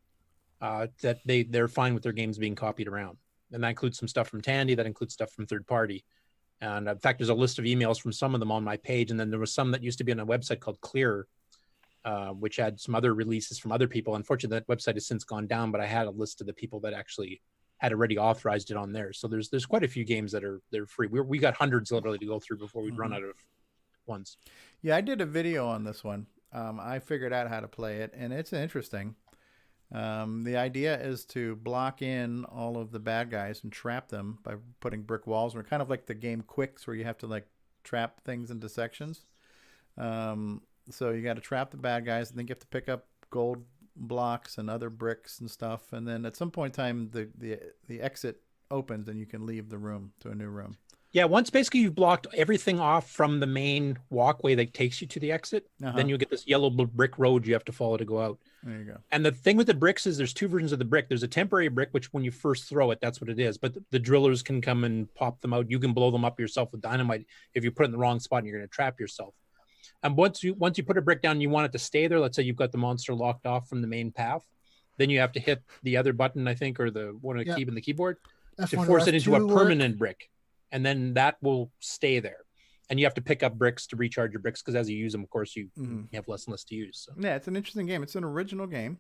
Speaker 6: that they're fine with their games being copied around. And that includes some stuff from Tandy, that includes stuff from third party. And in fact, there's a list of emails from some of them on my page. And then there was some that used to be on a website called Clear, which had some other releases from other people. Unfortunately, that website has since gone down, but I had a list of the people that actually had already authorized it on there. So there's quite a few games they're free. We got hundreds literally to go through before we'd run out of ones.
Speaker 1: Yeah, I did a video on this one. I figured out how to play it, and it's interesting. The idea is to block in all of the bad guys and trap them by putting brick walls. We're kind of like the game Quicks, where you have to like trap things into sections. So you got to trap the bad guys, and then you have to pick up gold blocks and other bricks and stuff. And then at some point in time, the exit opens, and you can leave the room to a new room.
Speaker 6: Yeah, once basically you've blocked everything off from the main walkway that takes you to the exit, then you'll get this yellow brick road you have to follow to go out.
Speaker 1: There you go.
Speaker 6: And the thing with the bricks is there's 2 versions of the brick. There's a temporary brick, which when you first throw it, that's what it is. But the drillers can come and pop them out. You can blow them up yourself with dynamite if you put it in the wrong spot and you're going to trap yourself. And once you put a brick down, you want it to stay there. Let's say you've got the monster locked off from the main path. Then you have to hit the other button, I think, or the one of the key in the keyboard to force it into a permanent brick. And then that will stay there. And you have to pick up bricks to recharge your bricks, because as you use them, of course, you have less and less to use. So.
Speaker 1: Yeah, it's an interesting game. It's an original game,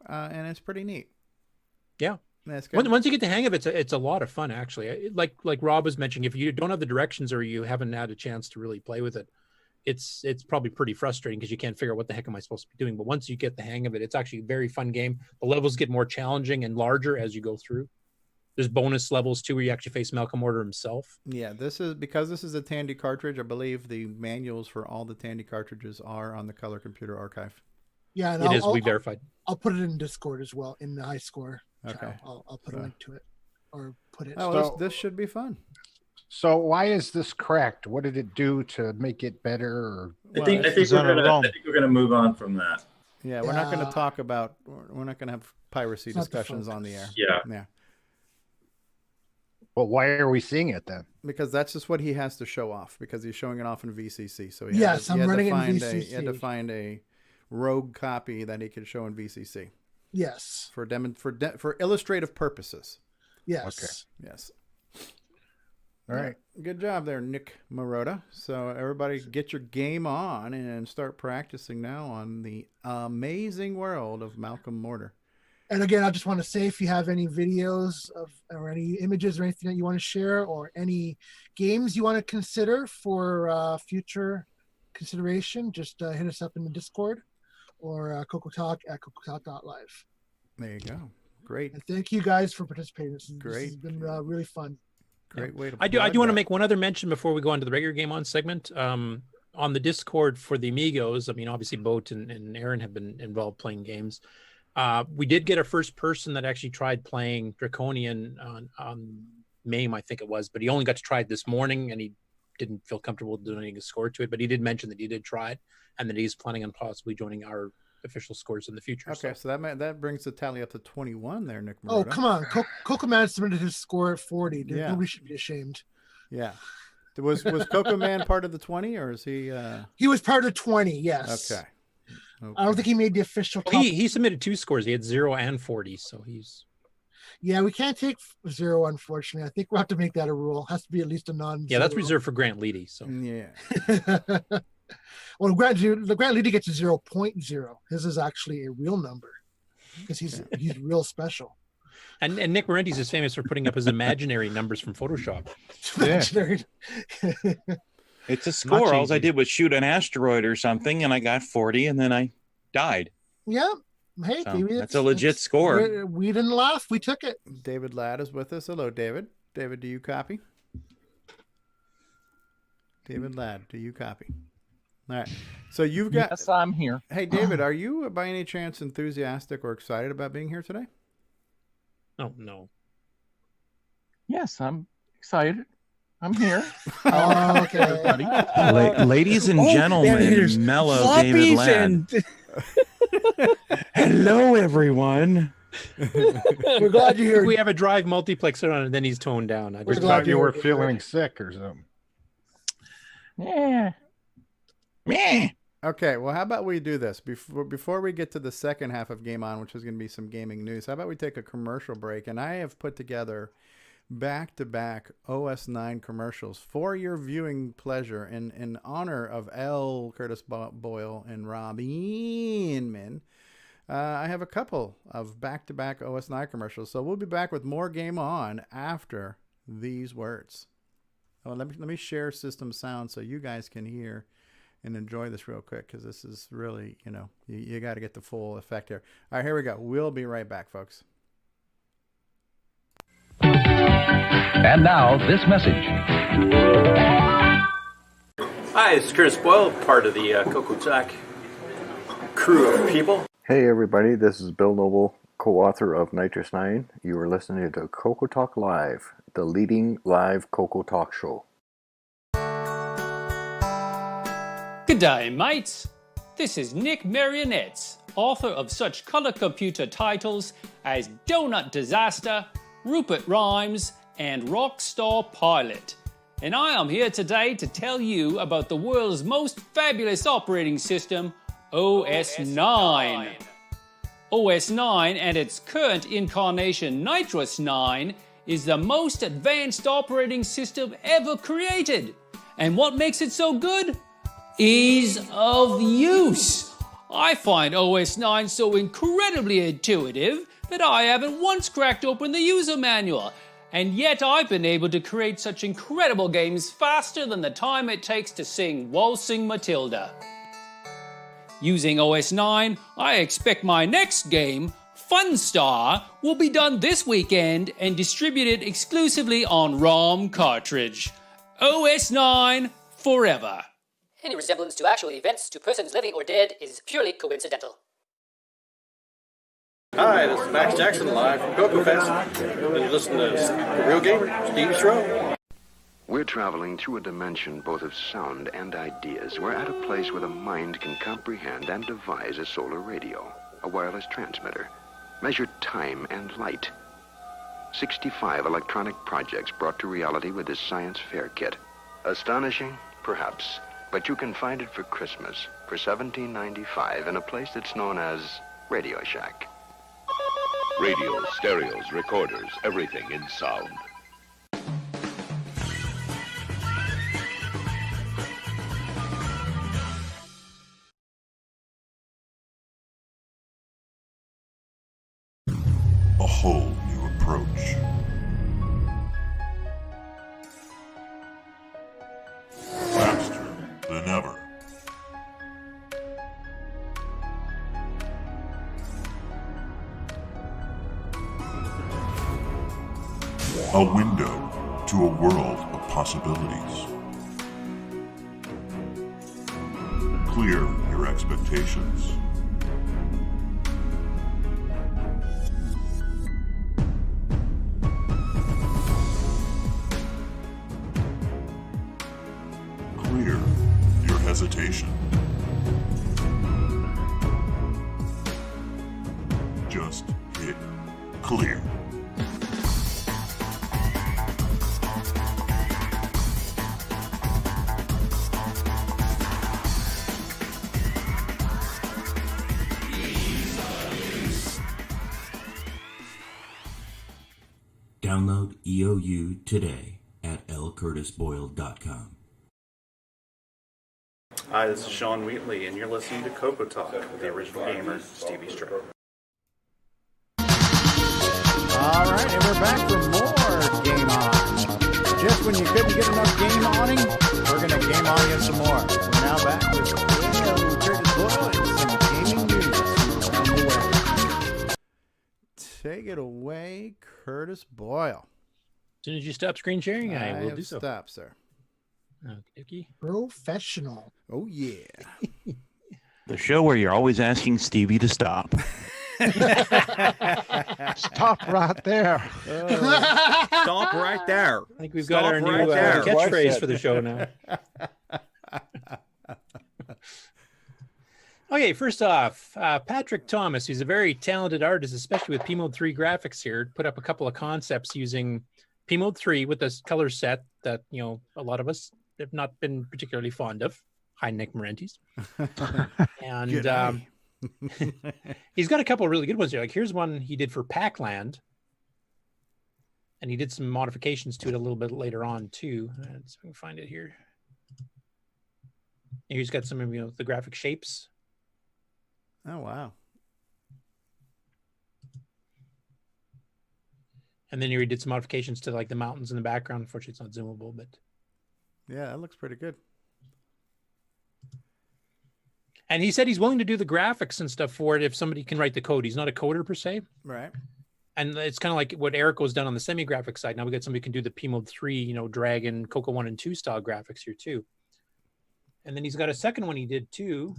Speaker 1: and it's pretty neat.
Speaker 6: Yeah.
Speaker 1: That's good.
Speaker 6: Once you get the hang of it, it's a lot of fun, actually. Like Rob was mentioning, if you don't have the directions or you haven't had a chance to really play with it, it's probably pretty frustrating because you can't figure out what the heck am I supposed to be doing. But once you get the hang of it, it's actually a very fun game. The levels get more challenging and larger as you go through. There's bonus levels too, where you actually face Malcolm Order himself.
Speaker 1: Yeah, this is a Tandy cartridge. I believe the manuals for all the Tandy cartridges are on the Color Computer Archive.
Speaker 9: Yeah, and
Speaker 6: it is. We verified.
Speaker 9: I'll put it in Discord as well in the high score.
Speaker 1: Okay,
Speaker 9: I'll put a link to it, or put it.
Speaker 1: Oh, well, this should be fun.
Speaker 8: So why is this cracked? What did it do to make it better? Or...
Speaker 14: I think we're gonna move on from that.
Speaker 1: Yeah, we're not going to talk about. We're not going to have piracy discussions on the air.
Speaker 14: Yeah.
Speaker 8: Well, why are we seeing it then?
Speaker 1: Because that's just what he has to show off, because he's showing it off in VCC. So
Speaker 9: I'm running in VCC.
Speaker 1: He had to find a rogue copy that he could show in VCC.
Speaker 9: Yes.
Speaker 1: For illustrative purposes.
Speaker 9: Yes.
Speaker 1: Okay. Yes.
Speaker 8: All right.
Speaker 1: Good job there, Nick Marotta. So everybody get your game on and start practicing now on the amazing world of Malcolm Mortar.
Speaker 9: And again, I just want to say, if you have any videos or any images or anything that you want to share, or any games you want to consider for future consideration, just hit us up in the Discord or CoCoTALK at CoCoTALK.live.
Speaker 1: There you go. Great.
Speaker 9: And thank you guys for participating. This has been really fun.
Speaker 1: Great way to.
Speaker 6: I do want to make one other mention before we go on to the regular game on segment. On the Discord for the Amigos, I mean, obviously Boat and Aaron have been involved playing games. We did get a first person that actually tried playing Draconian on MAME, I think it was, but he only got to try it this morning, and he didn't feel comfortable doing a score to it. But he did mention that he did try it, and that he's planning on possibly joining our official scores in the future.
Speaker 1: Okay, so that brings the tally up to 21 there, Nick Marotta.
Speaker 9: Oh, come on. Coco Man submitted his score at 40.
Speaker 1: Yeah.
Speaker 9: Nobody should be ashamed.
Speaker 1: Yeah. Was Coco Man part of the 20, or is he?
Speaker 9: He was part of the 20, yes.
Speaker 1: Okay.
Speaker 9: I don't think he made the official top.
Speaker 6: He submitted 2 scores. He had 0 and 40, so he's...
Speaker 9: Yeah, we can't take 0, unfortunately. I think we'll have to make that a rule. It has to be at least a non-0.
Speaker 6: Yeah, that's reserved for Grant Leedy. So
Speaker 1: yeah.
Speaker 9: Well, Grant Leedy gets a 0.0. His is actually a real number because he's real special.
Speaker 6: And Nick Marentes is famous for putting up his imaginary numbers from Photoshop.
Speaker 9: Imaginary.
Speaker 4: It's a score. All I did was shoot an asteroid or something, and I got 40, and then I died.
Speaker 9: Yeah. Hey,
Speaker 4: So
Speaker 9: baby,
Speaker 4: that's a legit score.
Speaker 9: We didn't laugh. We took it.
Speaker 1: David Ladd is with us. Hello, David. David, do you copy? David Ladd, do you copy? All right. So you've got...
Speaker 12: Yes, I'm here.
Speaker 1: Hey, David, are you by any chance enthusiastic or excited about being here today?
Speaker 6: Oh, no.
Speaker 12: Yes, I'm excited.
Speaker 4: I'm here.
Speaker 9: Oh, okay.
Speaker 4: Ladies and gentlemen, Mellow David Ladd. Hello, everyone.
Speaker 9: We're glad you're here.
Speaker 6: We have a drive multiplexer on, and then he's toned down. I
Speaker 8: We
Speaker 6: just
Speaker 8: thought you were feeling sick or something.
Speaker 4: Yeah. Meh.
Speaker 1: Okay, well, how about we do this before we get to the second half of Game On, which is going to be some gaming news. How about we take a commercial break? And I have put together back-to-back OS 9 commercials for your viewing pleasure in honor of L. Curtis Boyle and Rob Inman. I have a couple of back-to-back OS 9 commercials, so we'll be back with more Game On after these words. Oh, let me share system sound so you guys can hear and enjoy this real quick, because this is really, you got to get the full effect here. All right, here we go. We'll be right back, folks.
Speaker 12: And now, this message.
Speaker 13: Hi, it's Curtis Boyle, part of the CoCoTALK crew of people.
Speaker 22: Hey everybody, this is Bill Noble, co-author of Nitrous 9. You are listening to CoCoTALK Live, the leading live CoCoTALK show.
Speaker 23: Good day, mates. This is Nick Marionettes, author of such colour computer titles as Donut Disaster, Rupert Rhymes, and Rockstar Pilot. And I am here today to tell you about the world's most fabulous operating system, OS 9. OS 9 and its current incarnation, Nitrous 9, is the most advanced operating system ever created. And what makes it so good? Ease of use. I find OS 9 so incredibly intuitive that I haven't once cracked open the user manual, and yet I've been able to create such incredible games faster than the time it takes to sing Waltzing Matilda. Using OS 9, I expect my next game, Funstar, will be done this weekend and distributed exclusively on ROM cartridge. OS 9 forever.
Speaker 24: Any resemblance to actual events to persons living or dead is purely coincidental.
Speaker 13: Hi, this is Max Jackson live from CoCoFEST. And you listen to The Real Gamer, Steve Stroh.
Speaker 25: We're traveling through a dimension both of sound and ideas. We're at a place where the mind can comprehend and devise a solar radio, a wireless transmitter, measure time and light. 65 electronic projects brought to reality with this science fair kit. Astonishing? Perhaps. But you can find it for Christmas for $17.95 in a place that's known as Radio Shack.
Speaker 27: Radios, stereos, recorders, everything in sound.
Speaker 5: A whole new approach. Faster than ever. A window to a world of possibilities. Clear your expectations. Clear your hesitation. Just hit clear.
Speaker 28: Download EOU today at lcurtisboyle.com.
Speaker 29: Hi, this is Sean Wheatley, and you're listening to CoCoTALK with the original gamer, Stevie Stroh.
Speaker 1: All right, and we're back for more Game On. Just when you couldn't get enough game oning, we're going to game on you some more. We're now back with Curtis Boyle and some gaming news around the world. Take it away, Curtis Boyle.
Speaker 6: As soon as you stop screen sharing, I will
Speaker 1: have
Speaker 6: do so.
Speaker 1: Stop, sir.
Speaker 6: Okay.
Speaker 9: Professional.
Speaker 1: Oh, yeah.
Speaker 4: The show where you're always asking Stevie to stop.
Speaker 10: Stop right there.
Speaker 4: Stop right there.
Speaker 6: I think we've got our new catchphrase for the show now. Okay, first off, Patrick Thomas, who's a very talented artist, especially with P-Mode 3 graphics here, put up a couple of concepts using P-Mode 3 with this color set that, you know, a lot of us have not been particularly fond of. Hi, Nick Marentes. And he's got a couple of really good ones here. Like here's one he did for Pac-Land. And he did some modifications to it a little bit later on too. Let's see if I can find it here. And he's got some of, you know, the graphic shapes.
Speaker 1: Oh, wow.
Speaker 6: And then here he did some modifications to like the mountains in the background. Unfortunately, it's not zoomable, but
Speaker 1: yeah, that looks pretty good.
Speaker 6: And he said he's willing to do the graphics and stuff for it if somebody can write the code. He's not a coder per se.
Speaker 1: Right.
Speaker 6: And it's kind of like what Erico's done on the semi-graphic side. Now we got somebody who can do the P-Mode 3, you know, Dragon, Coco 1 and 2 style graphics here too. And then he's got a second one he did too.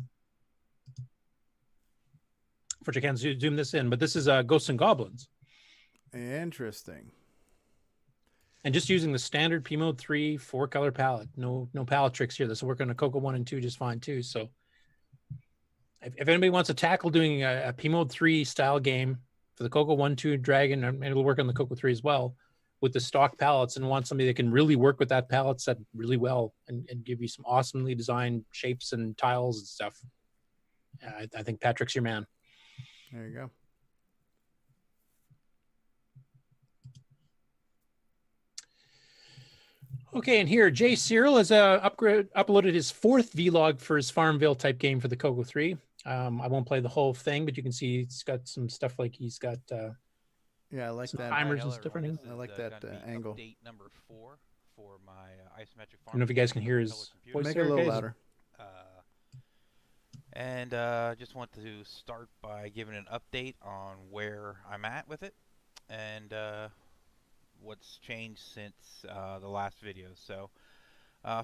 Speaker 6: Unfortunately, I can't zoom this in, but this is Ghosts and Goblins.
Speaker 1: Interesting.
Speaker 6: And just using the standard P-Mode 3 4-color palette. No palette tricks here. This will work on a Coco 1 and 2 just fine too. So if anybody wants to tackle doing a P-Mode 3 style game for the Coco 1, 2 Dragon, and it'll work on the Coco 3 as well, with the stock palettes, and want somebody that can really work with that palette set really well and give you some awesomely designed shapes and tiles and stuff, I think Patrick's your man.
Speaker 1: There you go.
Speaker 6: Okay, and here Jay Cyril has uploaded his 4th vlog for his Farmville type game for the Coco 3. I won't play the whole thing, but you can see it's got some stuff like he's got
Speaker 1: yeah, I like that.
Speaker 6: Timers and stuff. I
Speaker 1: like that angle.
Speaker 15: Update number 4 for my isometric farm.
Speaker 6: I don't know if you guys can hear his voice.
Speaker 1: Make it a little louder.
Speaker 15: And just want to start by giving an update on where I'm at with it and what's changed since the last video. So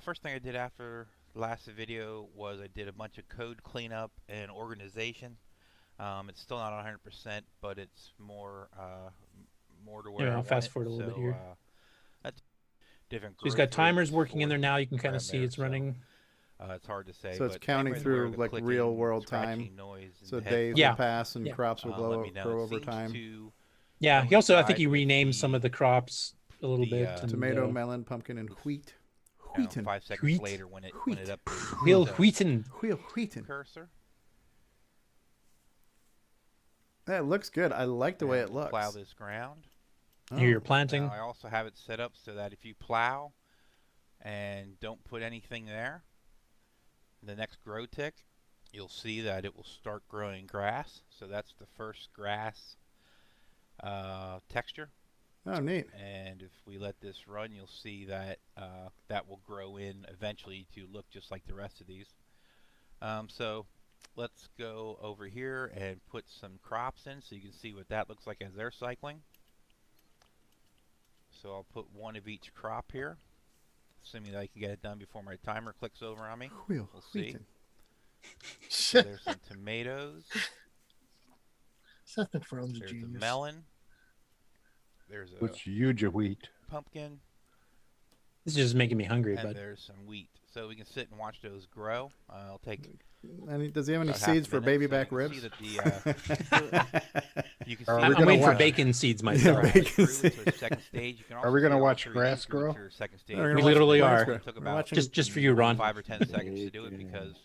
Speaker 15: first thing I did after the last video was I did a bunch of code cleanup and organization. It's still not 100%, but it's more to where
Speaker 6: I'll fast forward a little bit here.
Speaker 15: That's different.
Speaker 6: So he's got timers working in there now. You can kind of see it's running.
Speaker 15: It's hard to say.
Speaker 1: So it's counting through like real world time. So days will pass and crops will grow over time.
Speaker 6: Yeah, he also, I think he renamed some of the crops a little bit. And,
Speaker 1: tomato, melon, pumpkin, and wheat. Wheaten.
Speaker 15: 5 seconds later when it updates.
Speaker 6: Wheel wheaten.
Speaker 15: Cursor.
Speaker 1: That looks good. I like the way it looks.
Speaker 15: Plow this ground.
Speaker 6: Here you're planting.
Speaker 15: I also have it set up so that if you plow and don't put anything there, the next grow tick, you'll see that it will start growing grass. So that's the first grass texture.
Speaker 1: Oh, neat.
Speaker 15: And if we let this run, you'll see that that will grow in eventually to look just like the rest of these. So let's go over here and put some crops in so you can see what that looks like as they're cycling. So I'll put one of each crop here, assuming that I can get it done before my timer clicks over on me. We'll see. So there's some tomatoes.
Speaker 9: Something for the
Speaker 15: there's
Speaker 9: genius.
Speaker 15: A melon. There's a
Speaker 10: What's huge of wheat?
Speaker 15: Pumpkin.
Speaker 6: This is just making me hungry,
Speaker 15: and
Speaker 6: but
Speaker 15: there's some wheat. So we can sit and watch those grow. I'll take.
Speaker 1: And does he have any seeds for baby back ribs?
Speaker 6: I'm waiting for bacon seeds myself.
Speaker 1: Yeah, bacon seeds.
Speaker 10: Are we going to watch grass grow?
Speaker 6: We literally are.
Speaker 15: Took about
Speaker 6: Just for you, Ron.
Speaker 15: 5 or 10 seconds to do it because,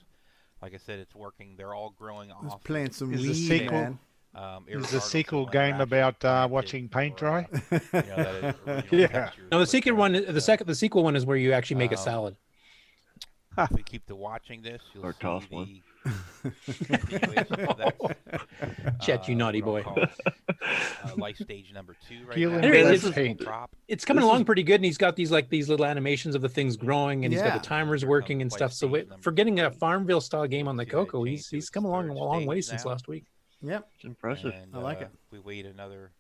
Speaker 15: like I said, it's working. They're all growing off.
Speaker 1: Playing some
Speaker 10: Is the
Speaker 1: weed,
Speaker 10: sequel?
Speaker 1: man.
Speaker 10: Is the sequel game about watching paint dry?
Speaker 15: Yeah.
Speaker 6: No, the sequel one. The sequel one is where you actually make a salad.
Speaker 15: If we keep to watching this, you'll
Speaker 22: Or
Speaker 15: see
Speaker 22: toss
Speaker 15: the
Speaker 22: one.
Speaker 6: Chet, you naughty boy.
Speaker 15: Life stage number 2 right
Speaker 10: Peeling
Speaker 15: now.
Speaker 10: red paint.
Speaker 6: It's coming along pretty good, and he's got these little animations of the things growing, and he's got the timers working and stuff. So for getting a Farmville style game on the Coco, he's come along a long way since last week.
Speaker 1: Yep,
Speaker 22: it's impressive.
Speaker 15: And,
Speaker 1: I like it.
Speaker 15: We wait another.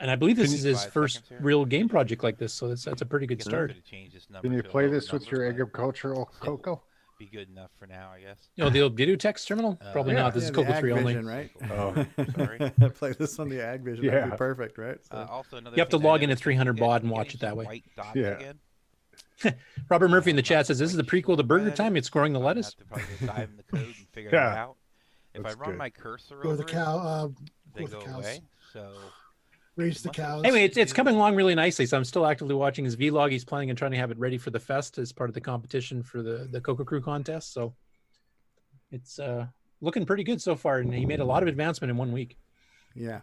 Speaker 6: And I believe this is his
Speaker 15: 5
Speaker 6: first
Speaker 15: seconds here.
Speaker 6: real game project like this, so that's a pretty good start.
Speaker 15: Change this number
Speaker 10: Can you
Speaker 15: to a
Speaker 10: play
Speaker 15: lower
Speaker 10: this with
Speaker 15: number,
Speaker 10: your
Speaker 15: but
Speaker 10: agricultural Coco?
Speaker 15: be good enough for now, I guess.
Speaker 6: You know, the old video text terminal? Probably not. This is
Speaker 1: the
Speaker 6: CoCo 3 only.
Speaker 1: Vision, right?
Speaker 15: Oh, sorry.
Speaker 1: Play this on the Ag Vision. That'd be perfect, right? So.
Speaker 15: Also, another
Speaker 6: You have to
Speaker 15: thing I
Speaker 6: log in at
Speaker 15: noticed is
Speaker 6: 300
Speaker 15: you
Speaker 6: baud
Speaker 15: get-
Speaker 6: and
Speaker 15: you're
Speaker 6: watch it
Speaker 15: getting
Speaker 6: that way.
Speaker 15: some white dots
Speaker 8: Yeah.
Speaker 15: again.
Speaker 6: Robert Murphy in the chat says, this is the prequel to Burger Time. It's growing the
Speaker 15: I'll
Speaker 6: lettuce.
Speaker 15: have to probably go dive in the code and figure
Speaker 8: Yeah.
Speaker 15: that out. If
Speaker 8: That's
Speaker 15: I run
Speaker 8: good.
Speaker 15: my cursor
Speaker 9: Go
Speaker 15: over
Speaker 9: the cow.
Speaker 15: they
Speaker 9: Go the
Speaker 15: go
Speaker 9: cows.
Speaker 15: away. So
Speaker 9: Raise the
Speaker 15: must have
Speaker 9: cows.
Speaker 6: Anyway, it's coming along really nicely. So I'm still actively watching his vlog. He's planning on trying to have it ready for the fest as part of the competition for the Coco Crew contest. So it's looking pretty good so far. And he made a lot of advancement in 1 week.
Speaker 1: Yeah.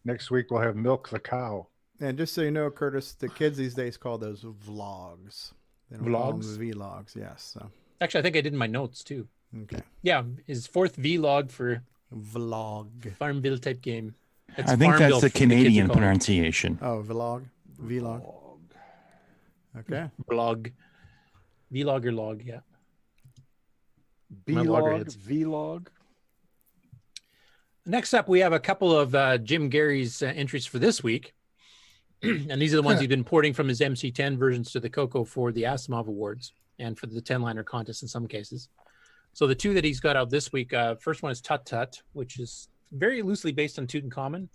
Speaker 8: Next week we'll have Milk the Cow.
Speaker 1: And just so you know, Curtis, the kids these days call those vlogs. They don't call them
Speaker 6: Vlogs?
Speaker 1: vlogs, yes. So
Speaker 6: Actually, I think I did in my notes too.
Speaker 1: okay.
Speaker 6: Yeah, his fourth vlog for
Speaker 1: Vlog.
Speaker 6: Farmville type game. It's
Speaker 4: I think that's
Speaker 6: Farmville,
Speaker 4: the
Speaker 6: the kids are
Speaker 4: Canadian
Speaker 6: calling it.
Speaker 4: pronunciation.
Speaker 1: Oh, vlog. Vlog. Okay.
Speaker 6: Vlog. Vlog or log, yeah. My loggerheads.
Speaker 7: Vlog.
Speaker 6: Next up, we have a couple of Jim Gary's entries for this week. And these are the ones he's been porting from his MC10 versions to the Coco for the Asimov Awards and for the 10-liner contest in some cases. So the two that he's got out this week, first one is Tut Tut, which is very loosely based on Tutankhamun.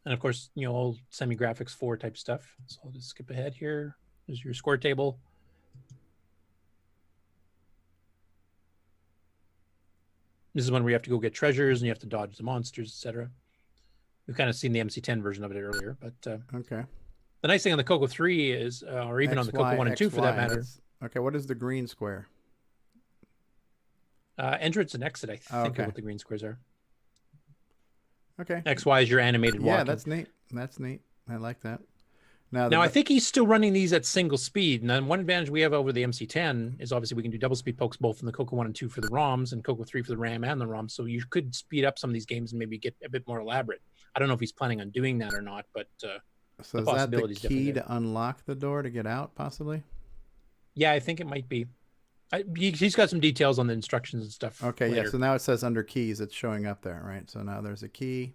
Speaker 6: And of course, you know, old semi-graphics 4 type stuff. So I'll just skip ahead here. There's your score table. This is one where you have to go get treasures and you have to dodge the monsters, etc. We've kind of seen the MC10 version of it earlier, but
Speaker 1: Okay.
Speaker 6: the nice thing on the Coco 3 is, or even on the Coco 1 and 2 for that matter,
Speaker 1: Okay, what is the green square?
Speaker 6: entrance and exit, I think
Speaker 1: okay.
Speaker 6: are what the green squares are.
Speaker 1: Okay.
Speaker 6: XY is your animated
Speaker 1: Yeah,
Speaker 6: walking.
Speaker 1: that's neat. That's neat. I like that. Now,
Speaker 6: Now, I think he's still running these at single speed. And then one advantage we have over the MC10 is obviously we can do double speed pokes both in the Coco 1 and 2 for the ROMs and Coco 3 for the RAM and the ROM. So you could speed up some of these games and maybe get a bit more elaborate. I don't know if he's planning on doing that or not, but
Speaker 1: so
Speaker 6: the
Speaker 1: is that the
Speaker 6: possibility's definitely
Speaker 1: key
Speaker 6: there.
Speaker 1: to unlock the door to get out, possibly?
Speaker 6: Yeah, I think it might be. He's got some details on the instructions and stuff.
Speaker 1: Okay,
Speaker 6: later.
Speaker 1: yeah. So now it says under keys, it's showing up there, right? So now there's a key.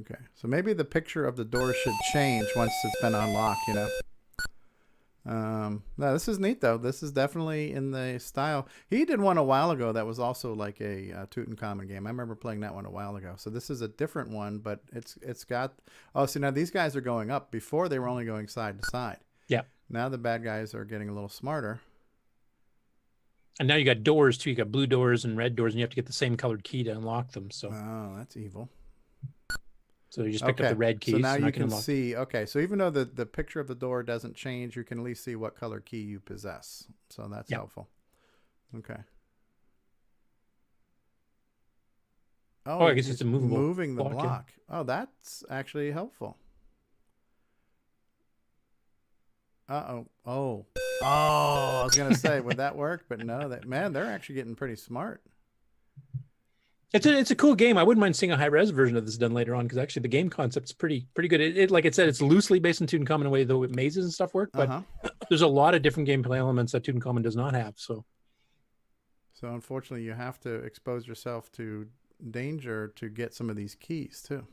Speaker 1: Okay, so maybe the picture of the door should change once it's been unlocked, you know. No, this is neat though. This is definitely in the style. He did one a while ago that was also like a Tutankhamun game. I remember playing that one a while ago. So this is a different one, but it's got. Oh, so now these guys are going up. Before they were only going side to side.
Speaker 6: Yeah.
Speaker 1: Now the bad guys are getting a little smarter.
Speaker 6: And now you got doors too. You got blue doors and red doors, and you have to get the same colored key to unlock them. So.
Speaker 1: Oh, that's evil.
Speaker 6: So you just picked up the red keys.
Speaker 1: So now
Speaker 6: and
Speaker 1: you
Speaker 6: I
Speaker 1: can
Speaker 6: unlock.
Speaker 1: see, okay, so even though the picture of the door doesn't change, you can at least see what color key you possess. So that's helpful. Okay.
Speaker 6: Oh, I guess it's a movable
Speaker 1: moving the
Speaker 6: block, yeah.
Speaker 1: block. Oh, that's actually helpful. Uh-oh. Oh. Oh, I was going to say, would that work? But no, they're actually getting pretty smart.
Speaker 6: It's a cool game. I wouldn't mind seeing a high res version of this done later on because actually the game concept's pretty good. It like it said, it's loosely based on Tutankhamun in a way though mazes and stuff work, but there's a lot of different gameplay elements that Tutankhamun does not have. So
Speaker 1: unfortunately, you have to expose yourself to danger to get some of these keys too.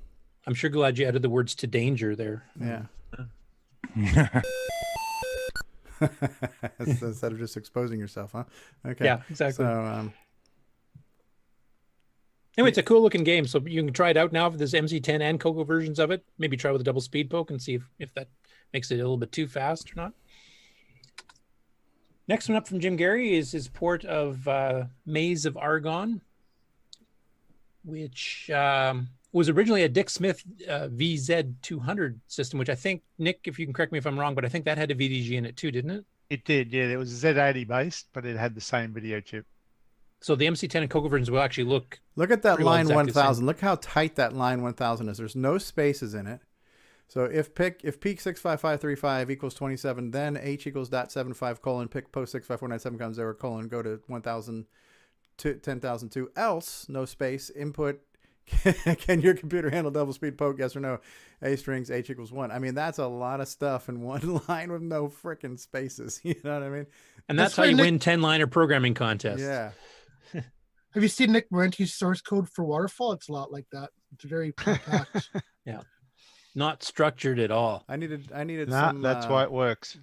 Speaker 6: I'm sure glad you added the words to danger there.
Speaker 1: Yeah. Instead of just exposing yourself, huh? Okay.
Speaker 6: Yeah, exactly.
Speaker 1: So
Speaker 6: anyway, it's a cool looking game. So you can try it out now if there's MC10 and Coco versions of it. Maybe try with a double speed poke and see if that makes it a little bit too fast or not. Next one up from Jim Gary is his port of Maze of Argon, which was originally a Dick Smith VZ200 system, which I think, Nick, if you can correct me if I'm wrong, but I think that had a VDG in it too, didn't it?
Speaker 10: It did, yeah. It was Z80 based, but it had the same video chip.
Speaker 6: So the MC10 and Coco versions will actually look
Speaker 1: at that
Speaker 6: pretty well
Speaker 1: line
Speaker 6: exactly the same.
Speaker 1: 1000. Look how tight that line 1000 is. There's no spaces in it. So if peak 65535 equals 27, then H equals .75 colon pick post 65497 comes 0 colon go to 1000 to 10,002 else no space input. Can your computer handle double speed poke? Yes or no? A strings H equals 1. I mean, that's a lot of stuff in one line with no freaking spaces. You know what I mean?
Speaker 6: And that's how you win 10-liner programming contests.
Speaker 1: Yeah.
Speaker 9: Have you seen Nick Marenti's source code for Waterfall? It's a lot like that. It's very compact.
Speaker 6: Yeah. Not structured at all.
Speaker 1: I needed
Speaker 10: Nah,
Speaker 1: some.
Speaker 10: that's why it works.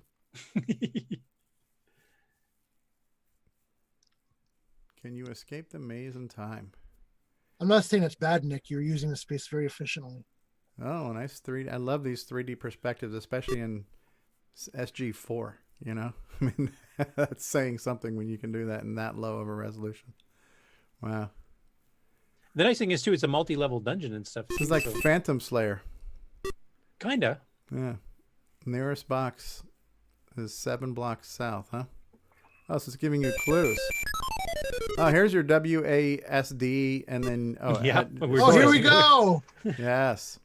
Speaker 1: Can you escape the maze in time?
Speaker 9: I'm not saying it's bad, Nick. You're using the space very efficiently.
Speaker 1: Oh, nice 3D. I love these 3D perspectives, especially in SG4. You know, I mean, that's saying something when you can do that in that low of a resolution. Wow.
Speaker 6: The nice thing is too, it's a multi-level dungeon and stuff.
Speaker 1: This is like Phantom Slayer.
Speaker 6: Kinda.
Speaker 1: Yeah. Nearest box is 7 blocks south, huh? Oh, so it's giving you clues. Oh, here's your WASD, and then
Speaker 6: yeah.
Speaker 9: Here we go.
Speaker 1: Yes.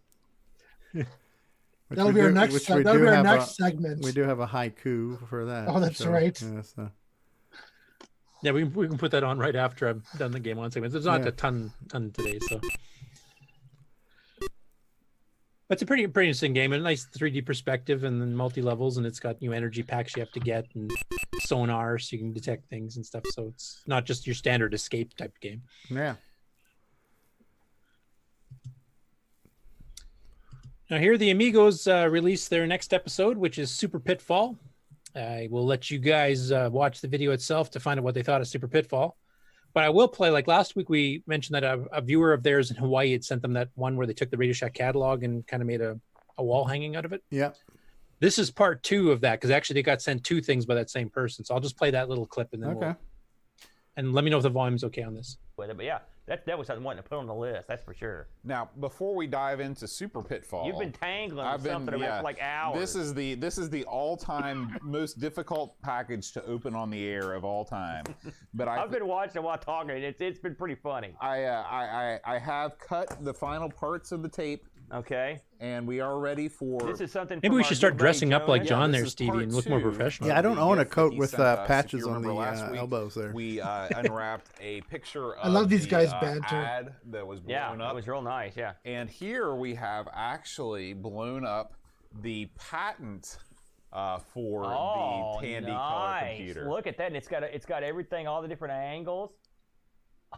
Speaker 9: That'll be our next. That'll be our next segment.
Speaker 1: We do have a haiku for that.
Speaker 9: Oh, that's right.
Speaker 1: Yeah, so.
Speaker 6: Yeah, we can put that on right after I've done the game on segments. There's not a ton today, so. But it's a pretty interesting game, a nice 3D perspective, and then multi-levels, and it's got new energy packs you have to get, and sonar so you can detect things and stuff. So it's not just your standard escape type game.
Speaker 1: Yeah.
Speaker 6: Now here the Amigos release their next episode, which is Super Pitfall. I will let you guys watch the video itself to find out what they thought of Super Pitfall. But I will play, like last week we mentioned that a viewer of theirs in Hawaii had sent them that one where they took the Radio Shack catalog and kind of made a wall hanging out of it.
Speaker 1: Yeah.
Speaker 6: This is part 2 of that, because actually they got sent 2 things by that same person. So I'll just play that little clip and then and let me know if the volume's okay on this.
Speaker 2: With it, but yeah, that was something I wanted to put on the list, that's for sure.
Speaker 3: Now, before we dive into Super Pitfall,
Speaker 2: you've been tangling something about for like hours.
Speaker 3: This is the all-time most difficult package to open on the air of all time. But
Speaker 2: I've been watching while talking. It's been pretty funny.
Speaker 3: I have cut the final parts of the tape.
Speaker 2: Okay.
Speaker 3: And we are ready for.
Speaker 2: This is something.
Speaker 6: Maybe we should start dressing up like John there, Stevie, and look more professional.
Speaker 1: Yeah, I don't own a coat with patches on the elbows there.
Speaker 3: We unwrapped a picture of
Speaker 9: I love these guys'
Speaker 3: the
Speaker 9: banter.
Speaker 3: ad that was blown up.
Speaker 2: It was real nice, yeah.
Speaker 3: And here we have actually blown up the patent for the Tandy color computer.
Speaker 2: Look at that, and it's got everything, all the different angles.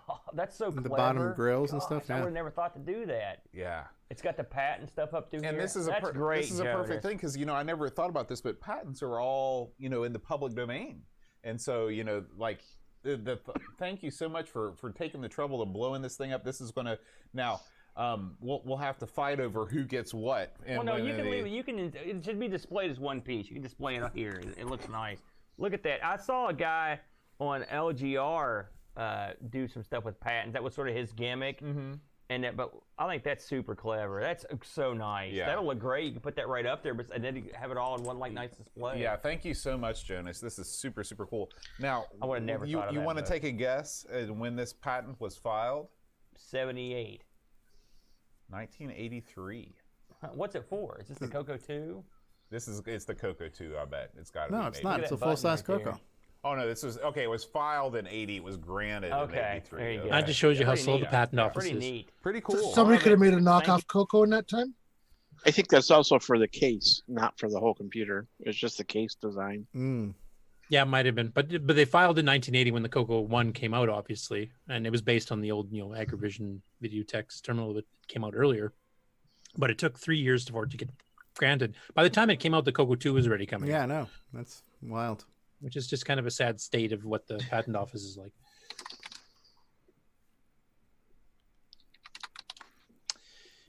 Speaker 2: Oh, that's so clever.
Speaker 1: The bottom grills and stuff.
Speaker 2: I would have never thought to do that.
Speaker 3: Yeah.
Speaker 2: It's got the patent stuff up through here.
Speaker 3: And this is
Speaker 2: great.
Speaker 3: This is a perfect thing because I never thought about this, but patents are all in the public domain, and so like thank you so much for taking the trouble of blowing this thing up. This is gonna now. We'll have to fight over who gets what.
Speaker 2: Well, no, you can leave it. You can. It should be displayed as one piece. You can display it up here. It looks nice. Look at that. I saw a guy on LGR do some stuff with patents. That was sort of his gimmick. Mm-hmm. But I think that's super clever. That's so nice.
Speaker 3: Yeah.
Speaker 2: That'll look great. You can put that right up there, and then you have it all in one nice display.
Speaker 3: Yeah, thank you so much, Jonas. This is super cool. Now,
Speaker 2: I would have never thought of that.
Speaker 3: You want to take a guess at when this patent was filed?
Speaker 2: 78.
Speaker 3: 1983.
Speaker 2: What's it for? Is this the Coco 2?
Speaker 3: It's the Coco 2. I bet it's got to be.
Speaker 1: No, it's not. It's a full-size Coco.
Speaker 3: Oh no, this was okay. It was filed in 80. It was granted in 83.
Speaker 2: There you go.
Speaker 6: That just shows you how slow the patent office is.
Speaker 2: Pretty neat.
Speaker 3: Pretty cool.
Speaker 9: Somebody could have made a knockoff Coco in that time.
Speaker 16: I think that's also for the case, not for the whole computer. It's just the case design.
Speaker 1: Mm.
Speaker 6: Yeah, it might have been, but they filed in 1980 when the Coco 1 came out, obviously, and it was based on the old Agrivision Videotex terminal that came out earlier. But it took 3 years for it to get granted. By the time it came out, the Coco 2 was already coming.
Speaker 1: Yeah, I know. That's wild.
Speaker 6: Which is just kind of a sad state of what the patent office is like.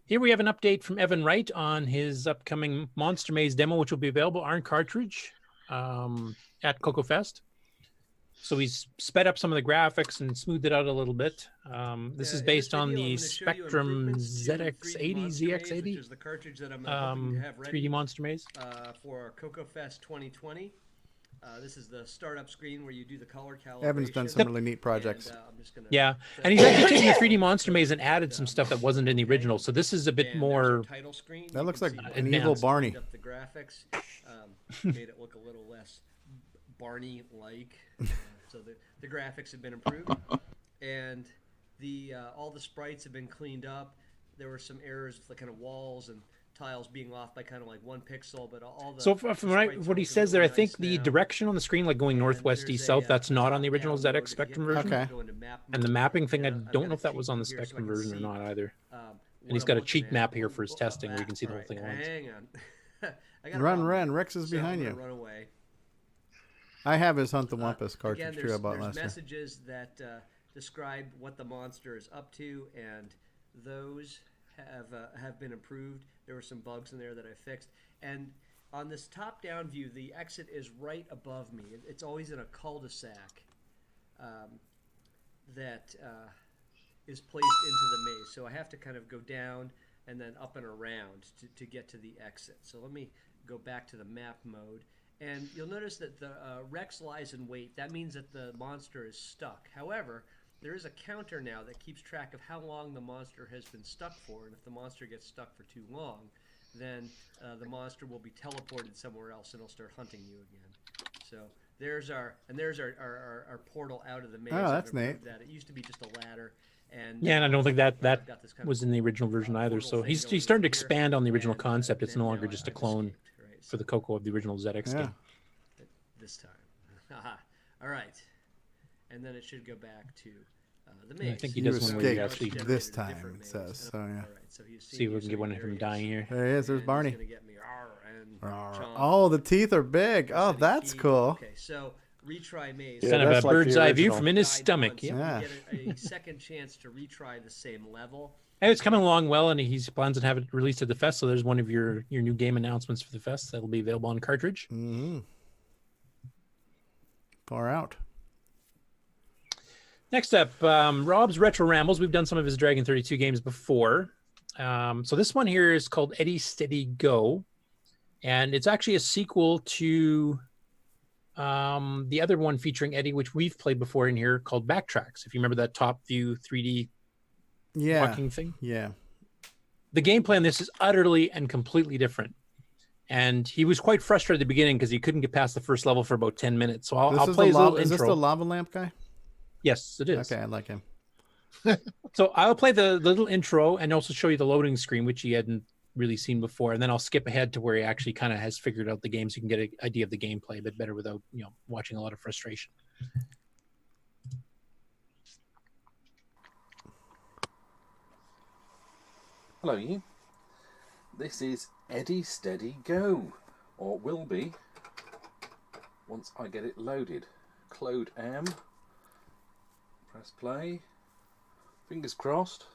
Speaker 6: Here we have an update from Evan Wright on his upcoming Monster Maze demo, which will be available on cartridge at CoCoFEST. So he's sped up some of the graphics and smoothed it out a little bit. This is based on the Spectrum ZX80, ZX80,
Speaker 17: which is the cartridge that I'm hoping to have ready
Speaker 6: 3D Monster Maze
Speaker 17: for CoCoFest 2020. This is the startup screen where you do the color calibration.
Speaker 1: Evan's done some really neat projects.
Speaker 17: And, I'm just gonna
Speaker 6: and he's actually taken the 3D Monster Maze and added some stuff that wasn't in the original. So this is a bit more.
Speaker 1: That looks like an evil Barney.
Speaker 17: Up the graphics, made it look a little less Barney-like. So the graphics have been improved, and all the sprites have been cleaned up. There were some errors with the kind of walls and tiles being off by kind of like 1 pixel, but all the.
Speaker 6: So from what he says there, I think the direction on the screen, like going northwest, east, south, that's not on the original ZX Spectrum version.
Speaker 1: Okay.
Speaker 6: And the mapping thing, I don't know if that was on the Spectrum version or not either. And he's got a cheat map here for his testing where you can see the whole thing at once.
Speaker 17: Hang on.
Speaker 1: Run, Rex is behind you.
Speaker 17: Run away.
Speaker 1: I have his Hunt the Wumpus cartridge
Speaker 17: Again,
Speaker 1: too. I bought
Speaker 17: there's
Speaker 1: last year.
Speaker 17: messages that describe what the monster is up to, and those have been improved. There were some bugs in there that I fixed, and on this top-down view, the exit is right above me. It's always in a cul-de-sac that is placed into the maze. So I have to kind of go down and then up and around to get to the exit. So let me go back to the map mode. And you'll notice that the Rex lies in wait. That means that the monster is stuck. However, there is a counter now that keeps track of how long the monster has been stuck for. And if the monster gets stuck for too long, then the monster will be teleported somewhere else and it'll start hunting you again. So there's our portal out of the maze.
Speaker 1: Oh, that's neat.
Speaker 17: That. It used to be just a ladder. And,
Speaker 6: Yeah, and I don't think that was in the original version either. So he's starting to expand on the original concept. It's no longer just a clone for the Coco of the original ZX game.
Speaker 17: This time. All right. And then it should go back to the maze.
Speaker 6: Yeah, I think he does one where you actually
Speaker 1: this time, it says. So, yeah.
Speaker 6: See if we can get one of him dying here.
Speaker 1: There he is. There's Barney. Oh, the teeth are big. Oh, that's cool.
Speaker 17: Okay, so retry maze.
Speaker 6: Kind of a bird's eye view from in his stomach.
Speaker 17: Yeah. You get a second chance to retry the same level.
Speaker 6: Hey, it's coming along well, and he plans to have it released at the fest. So there's one of your new game announcements for the fest that'll be available on cartridge.
Speaker 1: Mm-hmm. Far out.
Speaker 6: Next up, Rob's Retro Rambles. We've done some of his Dragon 32 games before. So this one here is called Eddie Steady Go, and it's actually a sequel to the other one featuring Eddie, which we've played before in here, called Backtracks. If you remember that top view 3D walking thing.
Speaker 1: Yeah.
Speaker 6: The gameplay on this is utterly and completely different. And he was quite frustrated at the beginning because he couldn't get past the first level for about 10 minutes. So I'll play his little intro.
Speaker 1: Is this the lava lamp guy?
Speaker 6: Yes, it is.
Speaker 1: Okay, I like him.
Speaker 6: So I'll play the little intro and also show you the loading screen, which he hadn't really seen before. And then I'll skip ahead to where he actually kind of has figured out the game so you can get an idea of the gameplay a bit better without, watching a lot of frustration.
Speaker 11: Hello, you. This is Eddie Steady Go, or will be once I get it loaded. Clode M. Press play. Fingers crossed.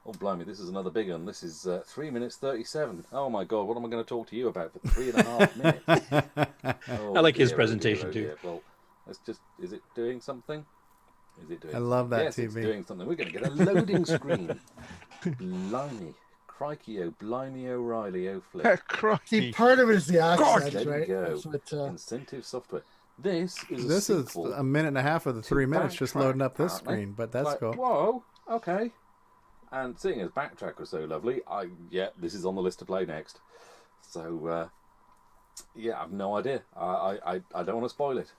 Speaker 11: Oh, blimey, this is another big one. This is 3 minutes 37. Oh my God, what am I going to talk to you about for 3.5 minutes? Oh,
Speaker 6: I like his presentation too.
Speaker 11: Well, let's just. Is it doing something? Is it doing?
Speaker 1: I love that
Speaker 11: yes,
Speaker 1: TV.
Speaker 11: It's doing something. We're going to get a loading screen. Blimey. Crikey, oh, blimey, O'Reilly, oh, flip.
Speaker 9: See, part of it is the accent,
Speaker 11: Steady
Speaker 9: right?
Speaker 11: Go.
Speaker 9: But,
Speaker 11: Incentive software. This is
Speaker 1: This is a minute and a half of the 3 minutes just loading up this
Speaker 11: apparently.
Speaker 1: screen, but that's
Speaker 11: Like,
Speaker 1: cool.
Speaker 11: Whoa, okay. And seeing as Backtrack was so lovely, this is on the list to play next. So, yeah, I've no idea. I don't want to spoil it.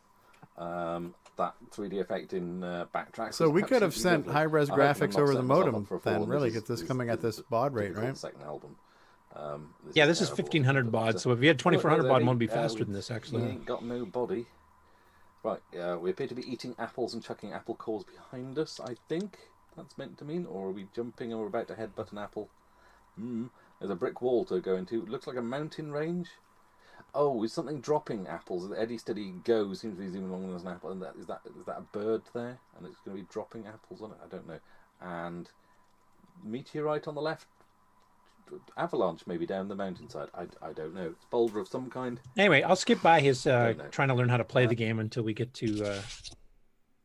Speaker 11: That 3D effect in Backtrack.
Speaker 1: So we could have
Speaker 11: absolutely
Speaker 1: sent
Speaker 11: lovely.
Speaker 1: high-res
Speaker 11: I hope I'm
Speaker 1: graphics
Speaker 11: not
Speaker 1: over the
Speaker 11: setting myself
Speaker 1: modem
Speaker 11: up for a fall,
Speaker 1: then,
Speaker 11: and
Speaker 1: really, get this coming at this baud rate,
Speaker 11: difficult
Speaker 1: right?
Speaker 11: second album.
Speaker 6: Yeah, this is
Speaker 11: terrible.
Speaker 6: 1500 baud, so if you had 2400 baud, one would be
Speaker 11: Eddie,
Speaker 6: faster than this, actually.
Speaker 11: We ain't got no body. Right, we appear to be eating apples and chucking apple cores behind us, I think that's meant to mean. Or are we jumping and we're about to headbutt an apple? There's a brick wall to go into. Looks like a mountain range. Oh, is something dropping apples? Eddie Steady Go seems to be zooming along as an apple. And is that a bird there? And it's going to be dropping apples on it? I don't know. And meteorite on the left. Avalanche maybe down the mountainside. I don't know. It's boulder of some kind.
Speaker 6: Anyway, I'll skip by his trying to learn how to play the game until we get to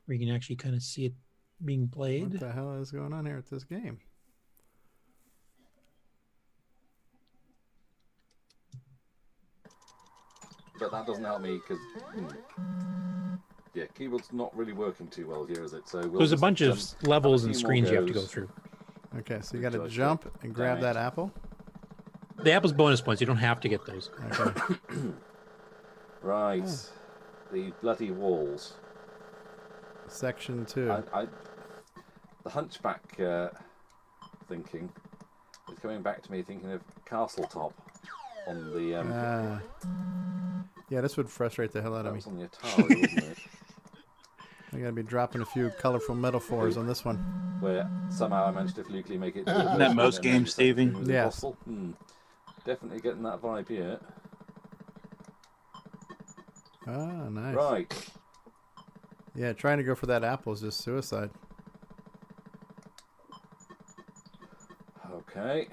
Speaker 6: where you can actually kind of see it being played.
Speaker 1: What the hell is going on here with this game?
Speaker 11: But that doesn't help me because yeah, keyboard's not really working too well here, is it? So
Speaker 6: there's a bunch of levels and screens you have to go through.
Speaker 1: Okay, so you got to jump and grab that apple.
Speaker 6: The apple's bonus points. You don't have to get those.
Speaker 1: Okay.
Speaker 11: Right, the bloody walls.
Speaker 1: Section 2.
Speaker 11: The Hunchback thinking is coming back to me, thinking of Castle Top on the.
Speaker 1: Yeah, this would frustrate the hell out of me.
Speaker 11: On the Atari, wasn't it?
Speaker 1: I gotta be dropping a few colorful metaphors on this one.
Speaker 11: Where somehow I managed to flukily make it.
Speaker 4: Isn't that most games, Stevie?
Speaker 1: Yes.
Speaker 11: Definitely getting that vibe here.
Speaker 1: Oh, nice.
Speaker 11: Right.
Speaker 1: Yeah, trying to go for that apple is just suicide.
Speaker 11: Okay.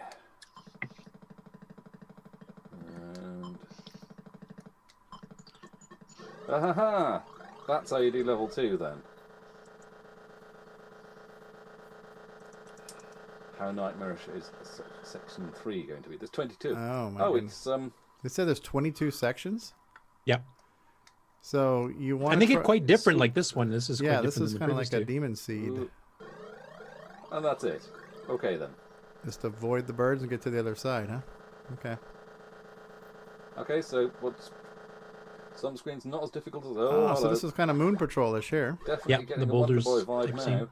Speaker 11: And aha! That's how you do level 2 then. How nightmarish is section 3 going to be? There's 22.
Speaker 1: Oh my
Speaker 11: goodness.
Speaker 1: It's They said there's 22 sections.
Speaker 6: Yep.
Speaker 1: So you want?
Speaker 6: And they get quite different, like this one. This is
Speaker 1: yeah,
Speaker 6: quite
Speaker 1: this
Speaker 6: different
Speaker 1: is
Speaker 6: than the
Speaker 1: kind of like
Speaker 6: previous
Speaker 1: a
Speaker 6: two.
Speaker 1: demon seed.
Speaker 11: Ooh. And that's it. Okay then.
Speaker 1: Just avoid the birds and get to the other side, huh? Okay.
Speaker 11: Okay, so what's some screens not as difficult as
Speaker 1: Oh, so
Speaker 11: hello.
Speaker 1: this is kind of Moon Patrol-ish here.
Speaker 11: Definitely getting the Wonder Boy vibe now.
Speaker 6: scene.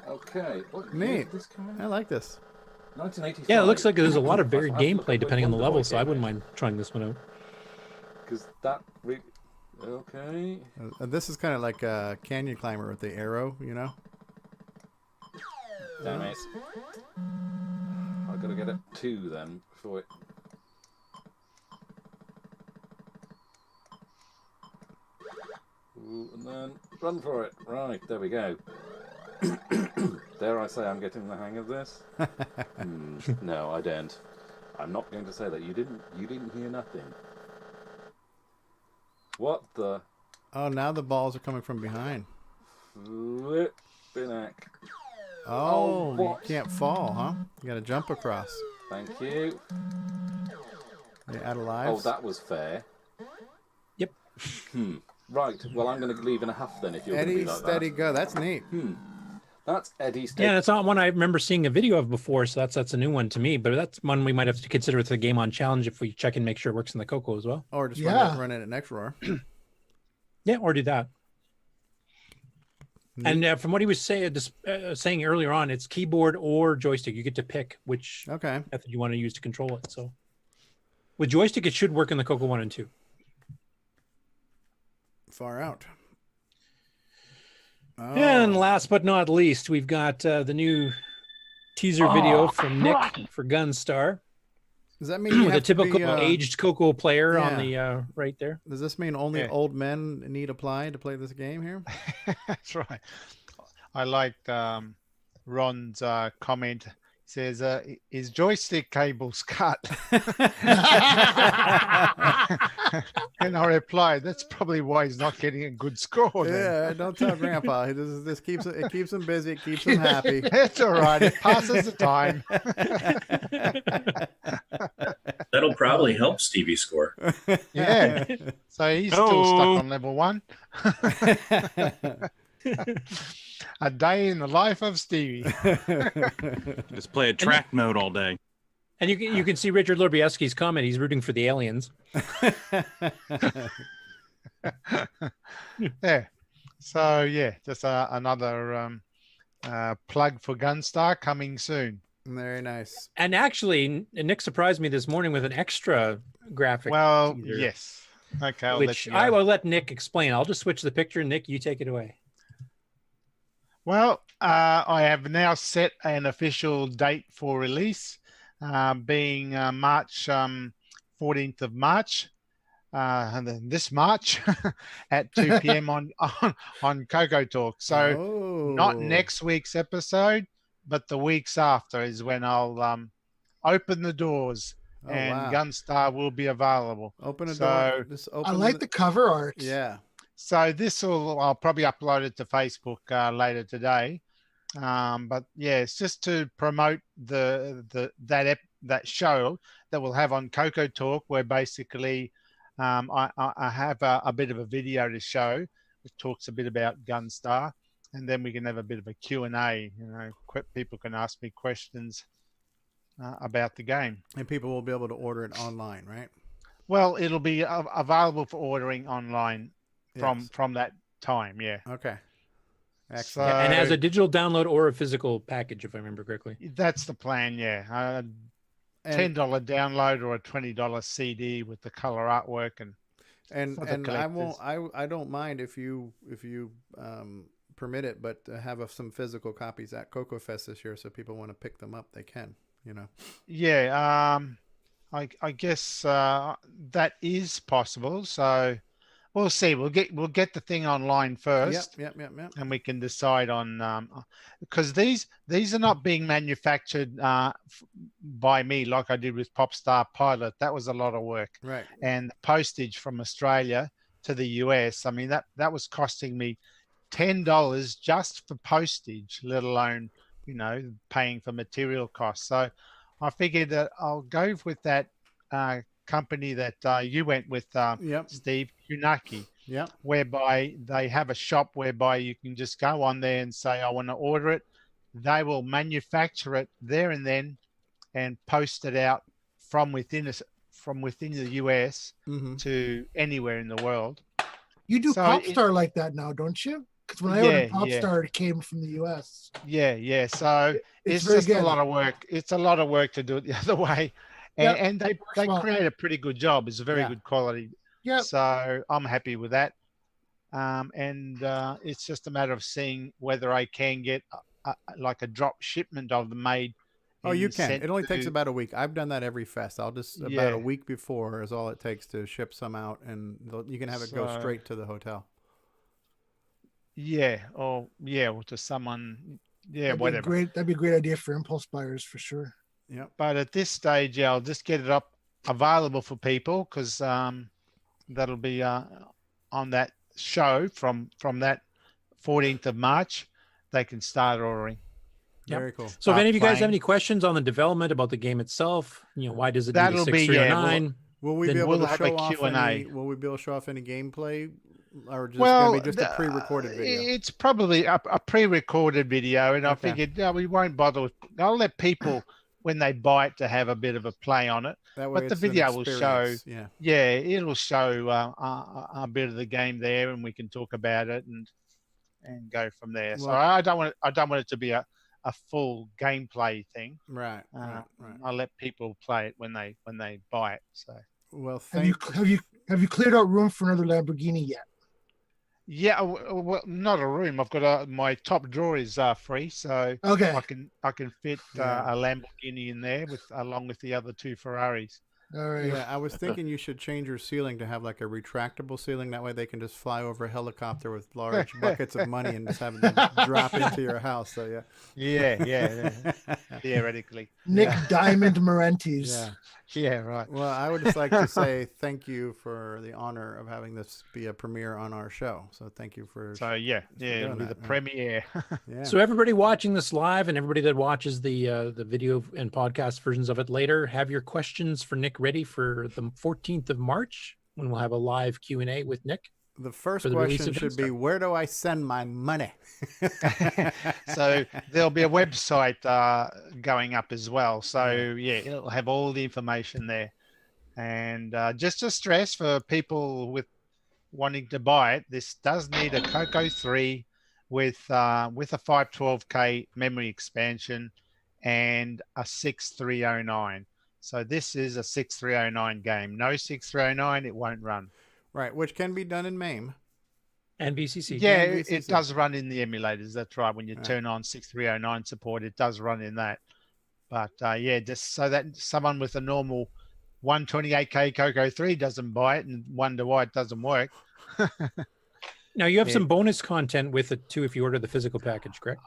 Speaker 11: Okay. What year
Speaker 1: Neat.
Speaker 11: did this come in?
Speaker 1: I like this.
Speaker 11: 1985.
Speaker 6: Yeah, it looks like there's a lot of varied
Speaker 11: I'll have to look
Speaker 6: gameplay
Speaker 11: at
Speaker 6: depending on the
Speaker 11: Wonder Boy
Speaker 6: level, so I
Speaker 11: game
Speaker 6: wouldn't mind trying this one out.
Speaker 11: Because that really... Okay.
Speaker 1: This is kind of like a Canyon Climber with the arrow, you know?
Speaker 11: Damn it. I've got to get it 2 then before it... Ooh, and then run for it. Right, there we go. Dare I say I'm getting the hang of this? No, I don't. I'm not going to say that. You didn't hear nothing. What the?
Speaker 1: Oh, now the balls are coming from behind.
Speaker 11: Flippin' heck.
Speaker 1: Oh, you
Speaker 11: what?
Speaker 1: can't fall, huh? You got to jump across.
Speaker 11: Thank you.
Speaker 1: They add
Speaker 11: Oh,
Speaker 1: lives.
Speaker 11: that was fair.
Speaker 6: Yep.
Speaker 11: Right. Well, I'm going to leave in a half then if you're going to be
Speaker 1: Eddie,
Speaker 11: like
Speaker 1: steady,
Speaker 11: that.
Speaker 1: go. That's neat.
Speaker 11: That's Eddie Steady.
Speaker 6: Yeah, that's not one I remember seeing a video of before, so that's a new one to me. But that's one we might have to consider with the GameON challenge if we check and make sure it works in the Coco as well.
Speaker 1: Or just run it at next roar.
Speaker 6: Yeah, or do that. And from what he was saying earlier on, it's keyboard or joystick. You get to pick which method you want to use to control it. So with joystick, it should work in the Coco 1 and 2.
Speaker 1: Far out. Oh.
Speaker 6: And last but not least, we've got the new teaser video from Nick for Gunstar.
Speaker 1: Does that mean you
Speaker 6: with
Speaker 1: have
Speaker 6: a typical
Speaker 1: to be,
Speaker 6: aged Coco player on the right there?
Speaker 1: Does this mean only old men need apply to play this game here?
Speaker 10: That's right. I liked Ron's comment. He says, his joystick cable's cut. And I replied, that's probably why he's not getting a good score.
Speaker 1: Yeah, don't tell Grandpa. This keeps it keeps him busy. It keeps him happy.
Speaker 10: That's all right. It passes the time.
Speaker 12: That'll probably help Stevie's score.
Speaker 10: Yeah. So he's still stuck on level 1. A day in the life of Stevie.
Speaker 4: Just play a track mode all day.
Speaker 6: And you can see Richard Lubieski's comment. He's rooting for the aliens.
Speaker 10: Yeah. So yeah, just another plug for Gunstar coming soon.
Speaker 1: Very nice.
Speaker 6: And actually, Nick surprised me this morning with an extra graphic.
Speaker 10: Well,
Speaker 6: teaser,
Speaker 10: yes. Okay, I'll
Speaker 6: which
Speaker 10: let you go.
Speaker 6: I will let Nick explain. I'll just switch the picture. Nick, you take it away.
Speaker 10: Well, I have now set an official date for release, being March 14th of March, and then this March at 2 p.m. on CoCoTALK. So not next week's episode, but the weeks after is when I'll open the doors. And Gunstar will be available.
Speaker 1: Open a door. Just open
Speaker 9: I like the cover art.
Speaker 1: Yeah.
Speaker 10: So I'll probably upload it to Facebook later today. But yeah, it's just to promote that show that we'll have on CoCoTALK, where basically I have a bit of a video to show that talks a bit about Gunstar, and then we can have a bit of a Q&A. You know, people can ask me questions about the game.
Speaker 1: And people will be able to order it online, right?
Speaker 10: Well, it'll be available for ordering online from that time. Yeah.
Speaker 1: Okay.
Speaker 6: Excellent. And as a digital download or a physical package, if I remember correctly.
Speaker 10: That's the plan. Yeah. $10 download or a $20 CD with the color artwork and
Speaker 1: I don't mind if you permit it, but have some physical copies at CoCoFEST this year, so people want to pick them up, they can. You know.
Speaker 10: Yeah. I guess that is possible. So we'll see. We'll get the thing online first.
Speaker 1: Yep.
Speaker 10: And we can decide on because these are not being manufactured by me like I did with Popstar Pilot. That was a lot of work.
Speaker 1: Right.
Speaker 10: And postage from Australia to the US. I mean that was costing me $10 just for postage, let alone paying for material costs. So I figured that I'll go with that company that you went with, Steve, Hunaki.
Speaker 1: Yeah.
Speaker 10: Whereby they have a shop whereby you can just go on there and say, I want to order it. They will manufacture it there and then and post it out from within the US to anywhere in the world.
Speaker 9: You do
Speaker 10: So
Speaker 9: Popstar like that now, don't you? Because when I ordered Popstar, it came from the US.
Speaker 10: Yeah. So it's
Speaker 9: very
Speaker 10: just
Speaker 9: good.
Speaker 10: a lot of work. It's a lot of work to do it the other way. And they create a pretty good job. It's a very good quality.
Speaker 9: Yeah.
Speaker 10: So I'm happy with that. And it's just a matter of seeing whether I can get like a drop shipment of them made.
Speaker 1: Oh, you can. It only takes about a week. I've done that every fest. I'll just about a week before is all it takes to ship some out, and you can have it go straight to the hotel.
Speaker 10: Yeah, or to someone. Yeah, whatever.
Speaker 9: That'd be a great idea for impulse buyers for sure.
Speaker 1: Yeah.
Speaker 10: But at this stage, I'll just get it up available for people because that'll be on that show from that 14th of March. They can start ordering.
Speaker 1: Very cool.
Speaker 6: So if any of you guys have any questions on the development about the game itself, why does it need a 6309?
Speaker 1: Will we be able to show off any? Will we be able to show off any gameplay, or just going to be just a pre-recorded video?
Speaker 10: It's probably a pre-recorded video, and I figured we won't bother with. I'll let people when they buy it to have a bit of a play on it.
Speaker 1: That way
Speaker 10: but the video will show.
Speaker 1: Yeah,
Speaker 10: it'll show a bit of the game there, and we can talk about it and go from there.
Speaker 1: Well,
Speaker 10: so I don't want it to be a full gameplay thing.
Speaker 1: Right.
Speaker 10: I'll let people play it when they buy it. So
Speaker 1: well,
Speaker 9: have you cleared out room for another Lamborghini yet?
Speaker 10: Yeah, well, not a room. I've got my top drawer is free, so I can fit a Lamborghini in there along with the other two Ferraris.
Speaker 9: All right.
Speaker 1: Yeah, I was thinking you should change your ceiling to have like a retractable ceiling. That way they can just fly over a helicopter with large buckets of money and just have them drop into your house. So
Speaker 10: yeah. Theoretically.
Speaker 9: Nick Diamond Marentes.
Speaker 10: Yeah, right.
Speaker 1: Well, I would just like to say thank you for the honor of having this be a premiere on our show. So thank you for.
Speaker 10: So it'll be the premiere.
Speaker 1: Yeah.
Speaker 6: So everybody watching this live and everybody that watches the video and podcast versions of it later, have your questions for Nick ready for the 14th of March when we'll have a live Q&A with Nick.
Speaker 1: The first question should be, where do I send my money?
Speaker 10: So there'll be a website going up as well. So it'll have all the information there. And just to stress for people with wanting to buy it, this does need a Coco 3 with a 512K memory expansion and a 6309. So this is a 6309 game. No 6309, it won't run.
Speaker 1: Right, which can be done in MAME.
Speaker 6: And VCC.
Speaker 10: Yeah, it does run in the emulators. That's right. When you turn on 6309 support, it does run in that. But just so that someone with a normal 128K Coco 3 doesn't buy it and wonder why it doesn't work.
Speaker 6: Now, you have some bonus content with it, too, if you order the physical package, correct?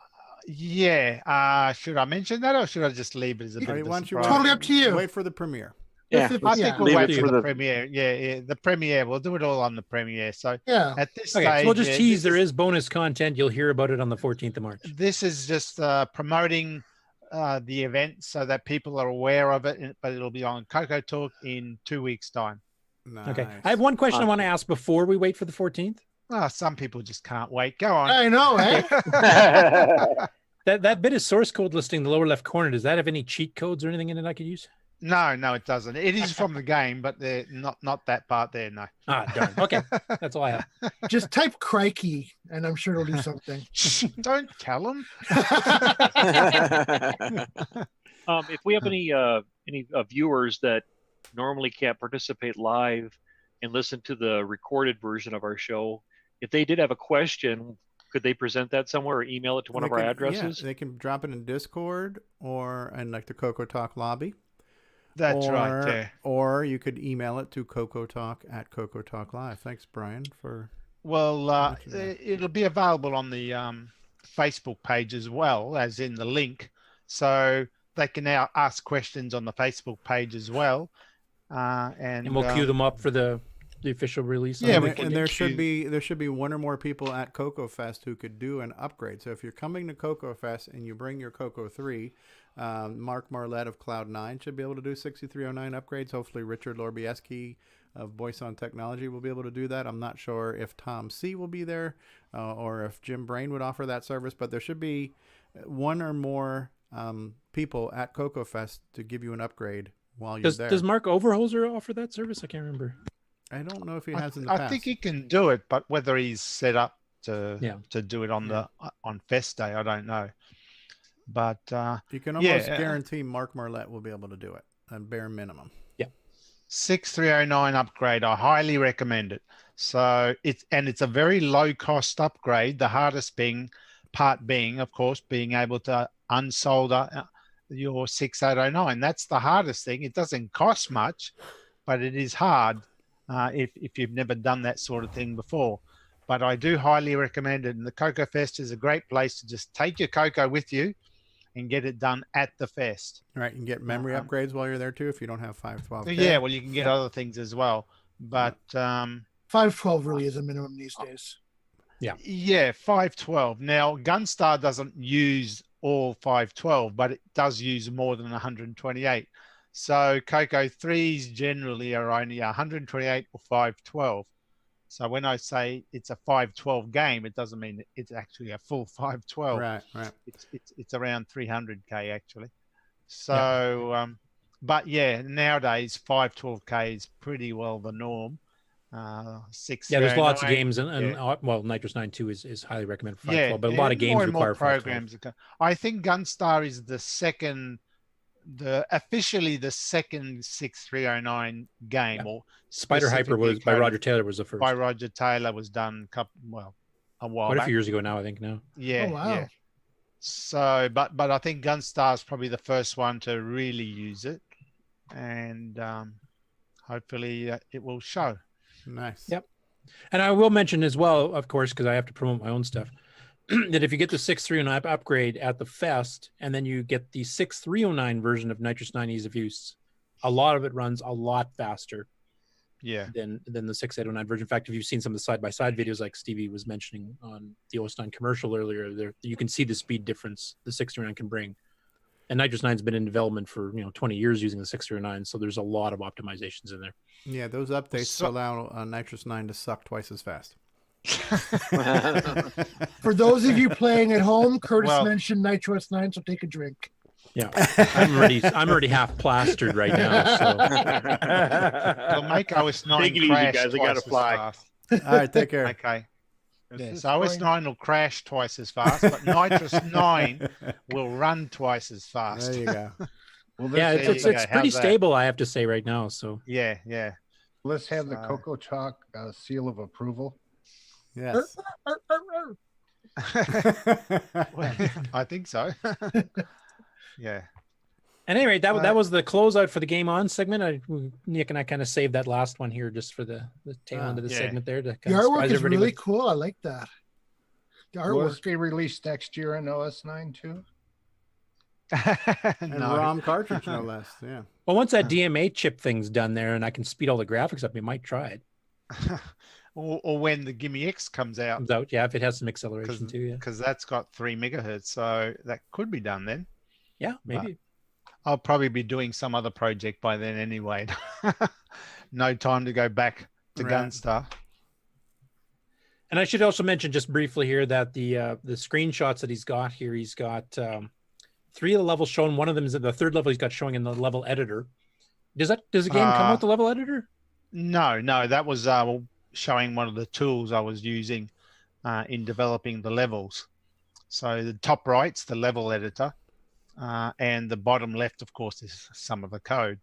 Speaker 10: Yeah. Should I mention that or should I just leave it as a bit of a surprise?
Speaker 9: Totally up to you.
Speaker 1: Wait for the premiere.
Speaker 10: I think we'll wait for the premiere. Yeah, the premiere. We'll do it all on the premiere. So at this stage,
Speaker 6: so we'll just tease. There is bonus content. You'll hear about it on the 14th of March.
Speaker 10: This is just promoting the event so that people are aware of it. But it'll be on CoCoTALK in 2 weeks' time.
Speaker 1: Nice.
Speaker 6: Okay. I have one question I want to ask before we wait for the 14th.
Speaker 10: Some people just can't wait. Go on.
Speaker 9: I know, eh?
Speaker 6: That bit of source code listing in the lower left corner, does that have any cheat codes or anything in it I could use?
Speaker 10: No, it doesn't. It is from the game, but they're not that part there. No.
Speaker 6: Darn. Okay, that's all I have.
Speaker 9: Just type crikey, and I'm sure it'll do something.
Speaker 10: Don't tell them.
Speaker 13: If we have any viewers that normally can't participate live and listen to the recorded version of our show, if they did have a question, could they present that somewhere or email it to one of our addresses?
Speaker 1: Yeah, they can drop it in Discord or in like the CoCoTALK lobby.
Speaker 10: That's right. Yeah.
Speaker 1: Or you could email it to CoCoTalk@CoCoTalk Live. Thanks, Brian, for.
Speaker 10: Well, it'll be available on the Facebook page as well as in the link, so they can now ask questions on the Facebook page as well. And
Speaker 6: we'll queue them up for the official release.
Speaker 1: Yeah, and there should be one or more people at CoCoFest who could do an upgrade. So if you're coming to CoCoFest and you bring your Coco 3, Mark Marlette of Cloud9 should be able to do 6309 upgrades. Hopefully Richard Lorbieski of Boyson Technology will be able to do that. I'm not sure if Tom C will be there or if Jim Brain would offer that service, but there should be one or more people at CoCoFest to give you an upgrade while you're there.
Speaker 6: Does Mark Overholzer offer that service? I can't remember.
Speaker 1: I don't know if he has in the past.
Speaker 10: I think he can do it, but whether he's set up to do it on on Fest Day, I don't know. But
Speaker 1: you can almost guarantee Mark Marlette will be able to do it at bare minimum.
Speaker 10: 6309 upgrade, I highly recommend it. So it's a very low cost upgrade. The hardest part being, of course, being able to unsolder your 6809. That's the hardest thing. It doesn't cost much, but it is hard if you've never done that sort of thing before. But I do highly recommend it. And the CoCoFest is a great place to just take your Coco with you and get it done at the fest.
Speaker 1: Right, you can get memory upgrades while you're there too if you don't have 512.
Speaker 10: Yeah, well, you can get other things as well. But
Speaker 9: 512 really is a minimum these days.
Speaker 10: Yeah, 512. Now, Gunstar doesn't use all 512, but it does use more than 128. So Coco 3s generally are only 128 or 512. So when I say it's a 512 game, it doesn't mean it's actually a full 512.
Speaker 1: Right.
Speaker 10: It's around 300K actually. So, but yeah, nowadays 512K is pretty well the norm.
Speaker 6: There's lots of games, and well, Nitrous 9 2 is highly recommended for 512, but a lot of games require
Speaker 10: programs. I think Gunstar is officially the second 6309 game, or
Speaker 6: Spider Hyper was by Roger Taylor was the first.
Speaker 10: By Roger Taylor was done a while
Speaker 6: quite
Speaker 10: back.
Speaker 6: a few years ago now, I think.
Speaker 10: Yeah.
Speaker 9: Oh, wow.
Speaker 10: Yeah. So, but I think Gunstar is probably the first one to really use it, and hopefully it will show.
Speaker 1: Nice.
Speaker 6: Yep. And I will mention as well, of course, because I have to promote my own stuff, that if you get the 6309 upgrade at the fest, and then you get the 6309 version of Nitrous 9 Ease of Use, a lot of it runs a lot faster. Than the 6809 version. In fact, if you've seen some of the side-by-side videos like Stevie was mentioning on the OS9 commercial earlier, there you can see the speed difference the 639 can bring. And Nitrous 9's been in development for 20 years using the 639, so there's a lot of optimizations in there.
Speaker 1: Yeah, those updates allow Nitrous 9 to suck twice as fast.
Speaker 9: For those of you playing at home, Curtis mentioned Nitrous 9, so take a drink.
Speaker 6: Yeah, I'm already half plastered right now. So
Speaker 10: well, make OS9
Speaker 16: take it easy, guys. I gotta fly.
Speaker 1: All right, take care.
Speaker 10: Okay. Yes, OS9 will crash twice as fast, but Nitrous 9 will run twice as fast.
Speaker 1: There you go.
Speaker 8: Well,
Speaker 6: it's pretty stable, I have to say, right now. So
Speaker 10: yeah.
Speaker 8: Let's have the CoCoTalk seal of approval.
Speaker 1: Yes.
Speaker 10: I think so. Yeah.
Speaker 6: At any rate, that was the closeout for the Game On segment. Nick and I kind of saved that last one here just for the tail end of the segment there. To
Speaker 9: the artwork is really cool. I like that. The artwork.
Speaker 8: Will it be released next year on OS9 too?
Speaker 1: And ROM cartridge, no less. Yeah.
Speaker 6: Well, once that DMA chip thing's done there and I can speed all the graphics up, we might try it.
Speaker 10: or when the Gimme X comes out.
Speaker 6: Yeah, if it has some acceleration too. Yeah.
Speaker 10: Because that's got 3 megahertz, so that could be done then.
Speaker 6: Yeah, maybe.
Speaker 10: I'll probably be doing some other project by then anyway. No time to go back to Gunstar.
Speaker 6: And I should also mention just briefly here that the screenshots that he's got here, he's got 3 of the levels shown. One of them is the third level he's got showing in the level editor. Does the game come with the level editor?
Speaker 10: No, that was showing one of the tools I was using in developing the levels. So the top right's the level editor. And the bottom left, of course, is some of the code.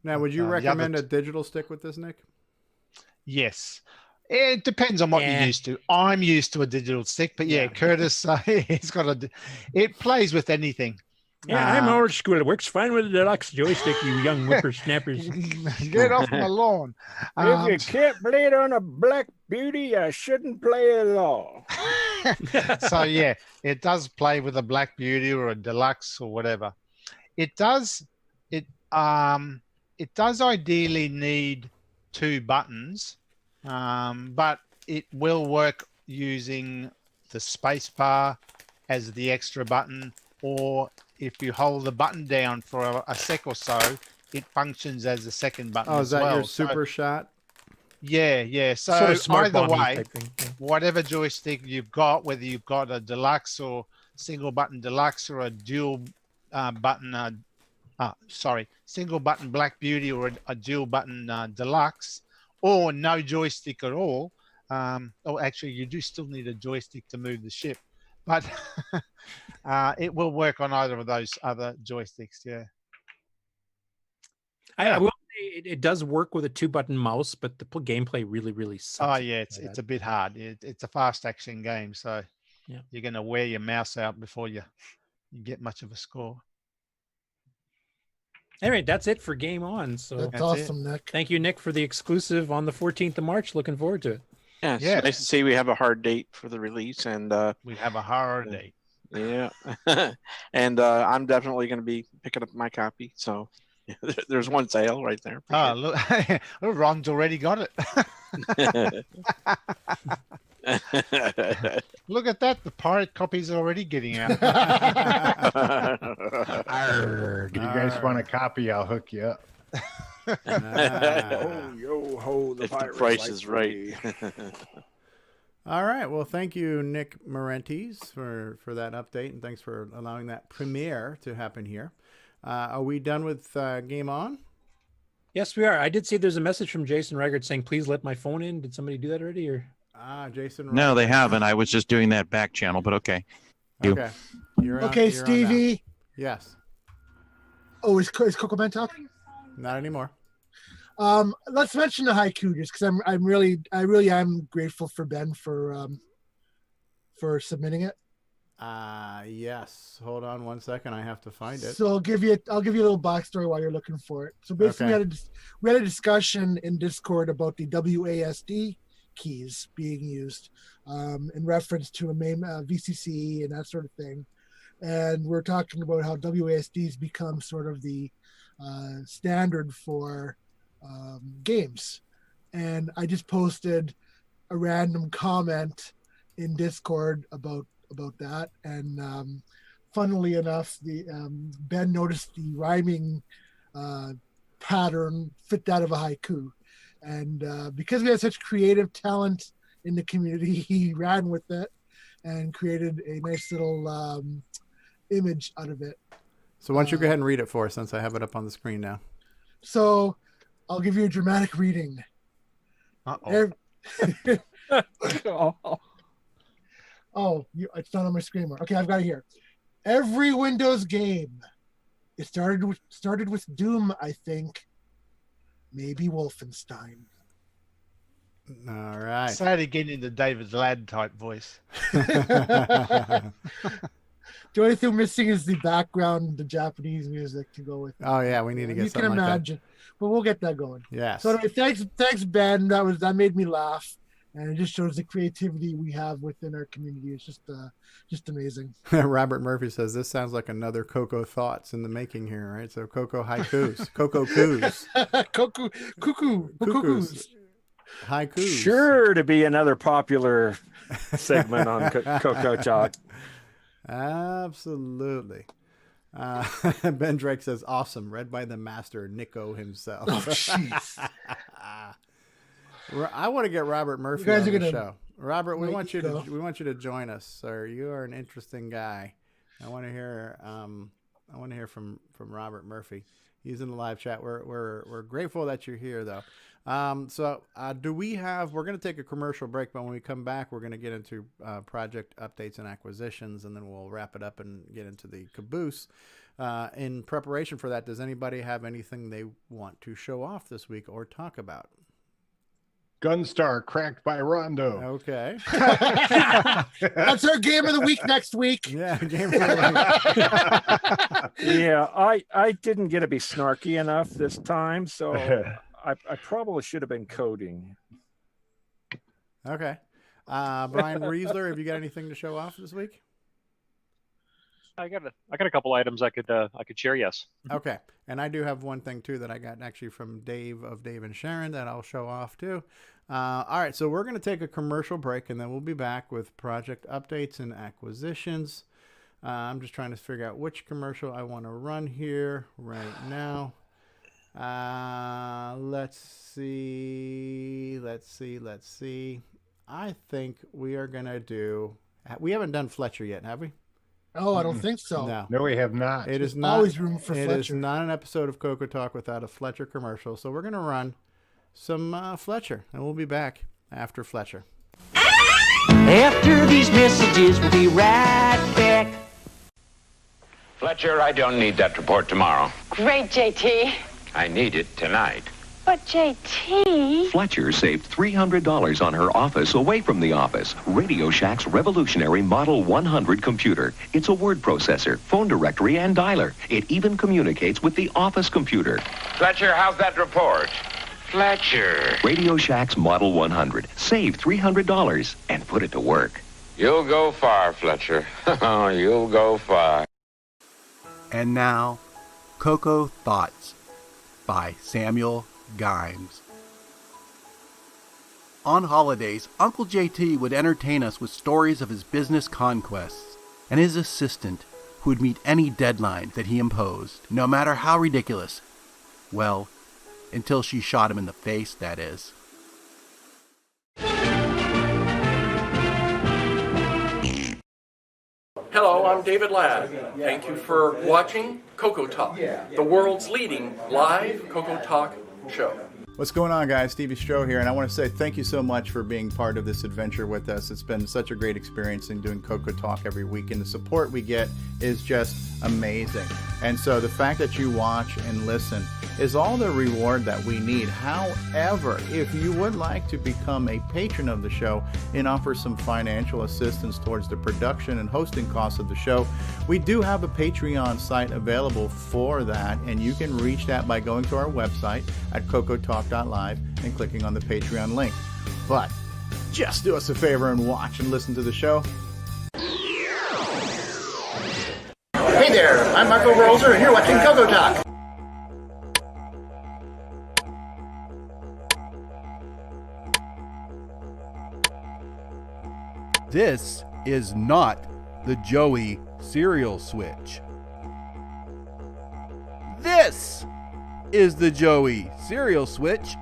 Speaker 1: Now, would you recommend a digital stick with this, Nick?
Speaker 10: Yes. It depends on what you're used to. I'm used to a digital stick, but Curtis, he's got it plays with anything.
Speaker 6: Yeah, I'm old school. It works fine with the deluxe joystick, you young whippersnappers.
Speaker 10: Get off my lawn.
Speaker 7: If you can't play it on a Black Beauty, I shouldn't play it at all.
Speaker 10: So yeah, it does play with a Black Beauty or a deluxe or whatever. It does ideally need 2 buttons, but it will work using the space bar as the extra button, or if you hold the button down for a sec or so, it functions as a second button.
Speaker 1: Oh, is that your
Speaker 10: So,
Speaker 1: super shot?
Speaker 10: yeah. So
Speaker 6: Sort of smart
Speaker 10: either
Speaker 6: bomb
Speaker 10: way,
Speaker 6: type thing, yeah.
Speaker 10: whatever joystick you've got, whether you've got a deluxe or single button deluxe or a dual button, single button Black Beauty or a dual button deluxe, or no joystick at all. Actually, you do still need a joystick to move the ship, but it will work on either of those other joysticks. Yeah.
Speaker 6: I will say it does work with a 2-button mouse, but the
Speaker 10: Oh
Speaker 6: gameplay really sucks.
Speaker 10: yeah, it's a bit hard. It's a fast action game, so
Speaker 6: yeah,
Speaker 10: you're going to wear your mouse out before you get much of a score.
Speaker 6: Anyway, that's it for Game On. So
Speaker 9: That's awesome, Nick.
Speaker 6: Thank you, Nick, for the exclusive on the 14th of March. Looking forward to it.
Speaker 16: Yeah, it's nice to see we have a hard date for the release, and
Speaker 10: we have a hard date.
Speaker 16: Yeah, and I'm definitely going to be picking up my copy. So there's one sale right there.
Speaker 10: Oh, look, Ron's already got it. Look at that. The pirate copy's already getting out.
Speaker 8: If you guys want a copy, I'll hook you up.
Speaker 7: Oh, yo, ho, the
Speaker 16: If the
Speaker 7: pirates
Speaker 16: price
Speaker 7: like
Speaker 16: is right.
Speaker 1: All right. Well, thank you, Nick Marentes, for that update, and thanks for allowing that premiere to happen here. Are we done with Game On?
Speaker 6: Yes, we are. I did see there's a message from Jason Reichert saying, "Please let my phone in." Did somebody do that already, or?
Speaker 1: Jason.
Speaker 4: No, they haven't. I was just doing that back channel, but okay.
Speaker 1: Okay. You're on
Speaker 9: Stevie.
Speaker 1: now. Yes.
Speaker 9: Oh, is CoCoBen talking?
Speaker 1: Not anymore.
Speaker 9: Let's mention the haiku just because I really am grateful for Ben for submitting it.
Speaker 1: Yes. Hold on one second. I have to find it.
Speaker 9: So I'll give you a little backstory while you're looking for it. So basically, we had a discussion in Discord about the WASD keys being used in reference to a main VCC and that sort of thing, and we're talking about how WASDs become sort of the standard for games. And I just posted a random comment in Discord about that, and funnily enough, the Ben noticed the rhyming pattern fit that of a haiku, and because we had such creative talent in the community, he ran with it and created a nice little image out of it.
Speaker 1: So why don't you go ahead and read it for us, since I have it up on the screen now.
Speaker 9: So I'll give you a dramatic reading. It's not on my screen more. Okay, I've got it here. Every Windows game, it started with Doom, I think. Maybe Wolfenstein.
Speaker 1: All right.
Speaker 10: Say it again in the David Ladd type voice.
Speaker 9: The only thing missing is the background, the Japanese music to go with it.
Speaker 1: Oh yeah, we need to get something
Speaker 9: You can
Speaker 1: like
Speaker 9: imagine. But we'll get that going.
Speaker 1: Yes.
Speaker 9: So anyway, thanks, Ben. That made me laugh. And it just shows the creativity we have within our community. It's just amazing.
Speaker 1: Robert Murphy says this sounds like another Coco thoughts in the making here, right? So Coco haikus, Coco coos,
Speaker 9: cuckoos,
Speaker 1: haikus.
Speaker 7: Sure to be another popular segment on CoCoTALK.
Speaker 1: Absolutely. Ben Drake says awesome, read by the master Nico himself.
Speaker 9: Oh jeez.
Speaker 1: I want to get Robert Murphy on the show. Robert, we want you to join us, sir. You are an interesting guy. I want to hear from Robert Murphy. He's in the live chat. We're grateful that you're here, though. Do we have? We're going to take a commercial break, but when we come back, we're going to get into project updates and acquisitions, and then we'll wrap it up and get into the caboose. In preparation for that, does anybody have anything they want to show off this week or talk about?
Speaker 8: Gunstar cracked by Rondo.
Speaker 1: Okay.
Speaker 9: That's our game of the week next week.
Speaker 1: Yeah, game of the week.
Speaker 7: Yeah, I didn't get to be snarky enough this time, so I probably should have been coding.
Speaker 1: Okay. Brian Riesler, have you got anything to show off this week?
Speaker 13: I got a couple items I could share. Yes.
Speaker 1: Okay, and I do have one thing too that I got actually from Dave of Dave and Sharon that I'll show off too. All right, so we're going to take a commercial break and then we'll be back with project updates and acquisitions. I'm just trying to figure out which commercial I want to run here right now. Let's see. I think we are going to do. We haven't done Fletcher yet, have we?
Speaker 9: Oh, I don't think so.
Speaker 1: No,
Speaker 8: we have not.
Speaker 1: It is
Speaker 9: There's
Speaker 1: not
Speaker 9: always room for
Speaker 1: It is
Speaker 9: Fletcher.
Speaker 1: not an episode of Coco Talk without a Fletcher commercial. So we're going to run some Fletcher, and we'll be back after Fletcher.
Speaker 14: After these messages, we'll be right back.
Speaker 27: Fletcher, I don't need that report tomorrow.
Speaker 18: Great, JT.
Speaker 27: I need it tonight.
Speaker 18: But JT...
Speaker 19: Fletcher saved $300 on her office away from the office. Radio Shack's revolutionary Model 100 computer. It's a word processor, phone directory, and dialer. It even communicates with the office computer.
Speaker 27: Fletcher, how's that report? Fletcher.
Speaker 19: Radio Shack's Model 100. Save $300 and put it to work.
Speaker 27: You'll go far, Fletcher. You'll go far.
Speaker 20: And now, Coco Thoughts by Samuel Gimes. On holidays, Uncle JT would entertain us with stories of his business conquests and his assistant who would meet any deadline that he imposed, no matter how ridiculous. Well, until she shot him in the face, that is.
Speaker 21: Hello, I'm David Ladd. Thank you for watching CoCoTALK, the world's leading live CoCoTALK show.
Speaker 1: What's going on, guys? Stevie Stroh here, and I want to say thank you so much for being part of this adventure with us. It's been such a great experience in doing Coco Talk every week, and the support we get is just amazing. And so the fact that you watch and listen is all the reward that we need. However, if you would like to become a patron of the show and offer some financial assistance towards the production and hosting costs of the show, we do have a Patreon site available for that, and you can reach that by going to our website at CoCoTalk.live and clicking on the Patreon link. But just do us a favor and watch and listen to the show.
Speaker 21: Hey there, I'm Marco Roser, and you're watching CoCoTALK.
Speaker 20: This is not the Joey cereal switch. This is the Joey cereal switch.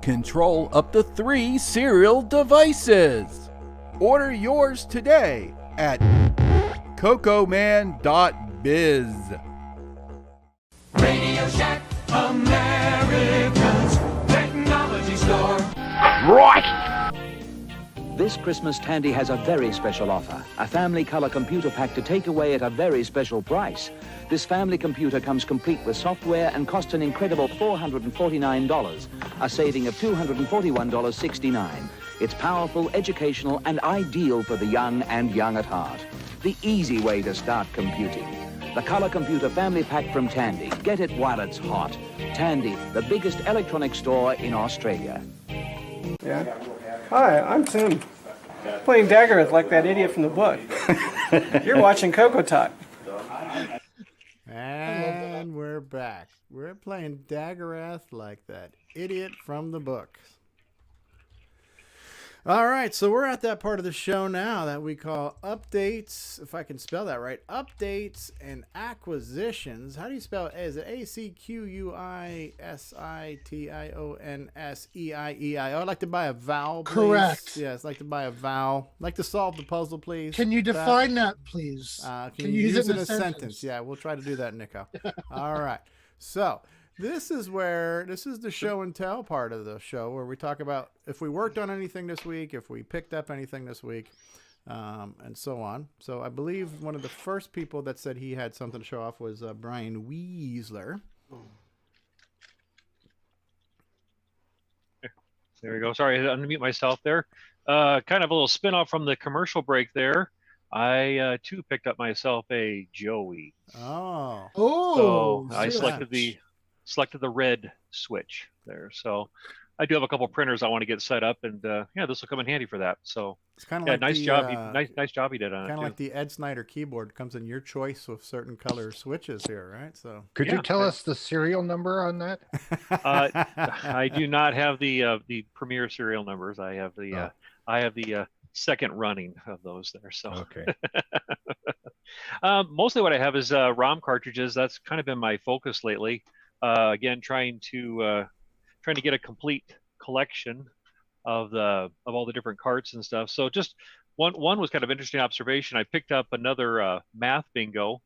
Speaker 20: Control up to 3 cereal devices. Order yours today at cocoman.biz.
Speaker 14: Radio Shack, America's technology store.
Speaker 23: Right! This Christmas, Tandy has a very special offer. A family color computer pack to take away at a very special price. This family computer comes complete with software and costs an incredible $449, a saving of $241.69. It's powerful, educational, and ideal for the young and young at heart. The easy way to start computing. The Color Computer Family Pack from Tandy. Get it while it's hot. Tandy, the biggest electronic store in Australia.
Speaker 24: Yeah. Hi, I'm Tim. Playing Daggereth like that idiot from the book. You're watching CoCoTALK.
Speaker 1: And we're back. We're playing Daggereth like that idiot from the book. All right, so we're at that part of the show now that we call updates, if I can spell that right, updates and acquisitions. How do you spell it? Is it ACQUISITIONSEIEIEI? I like to buy a vowel, please.
Speaker 9: Correct.
Speaker 1: Yes, I'd like to buy a vowel. I'd like to solve the puzzle, please.
Speaker 9: Can you define that, please?
Speaker 1: Can you use it in a sentence? Yeah, we'll try to do that, Nico. All right. So this is the show and tell part of the show where we talk about if we worked on anything this week, if we picked up anything this week, and so on. So I believe one of the first people that said he had something to show off was Brian Weasler.
Speaker 13: There we go. Sorry, I had to unmute myself there. Kind of a little spin off from the commercial break there. I too picked up myself a Joey.
Speaker 1: Oh.
Speaker 9: Oh.
Speaker 13: So I selected the red switch there. So I do have a couple printers I want to get set up, and yeah, this will come in handy for that. So
Speaker 1: It's kind of
Speaker 13: yeah,
Speaker 1: like
Speaker 13: nice
Speaker 1: the,
Speaker 13: job. Nice job he did on it.
Speaker 1: Kind of
Speaker 13: too.
Speaker 1: like the Ed Snyder keyboard comes in your choice with certain color switches here, right? So
Speaker 8: Could you tell us the serial number on that?
Speaker 13: I do not have the premier serial numbers. I have the second running of those there. So
Speaker 8: okay.
Speaker 13: Mostly what I have is ROM cartridges. That's kind of been my focus lately. Again, trying to get a complete collection of all the different carts and stuff. So just one was kind of interesting observation. I picked up another math bingo,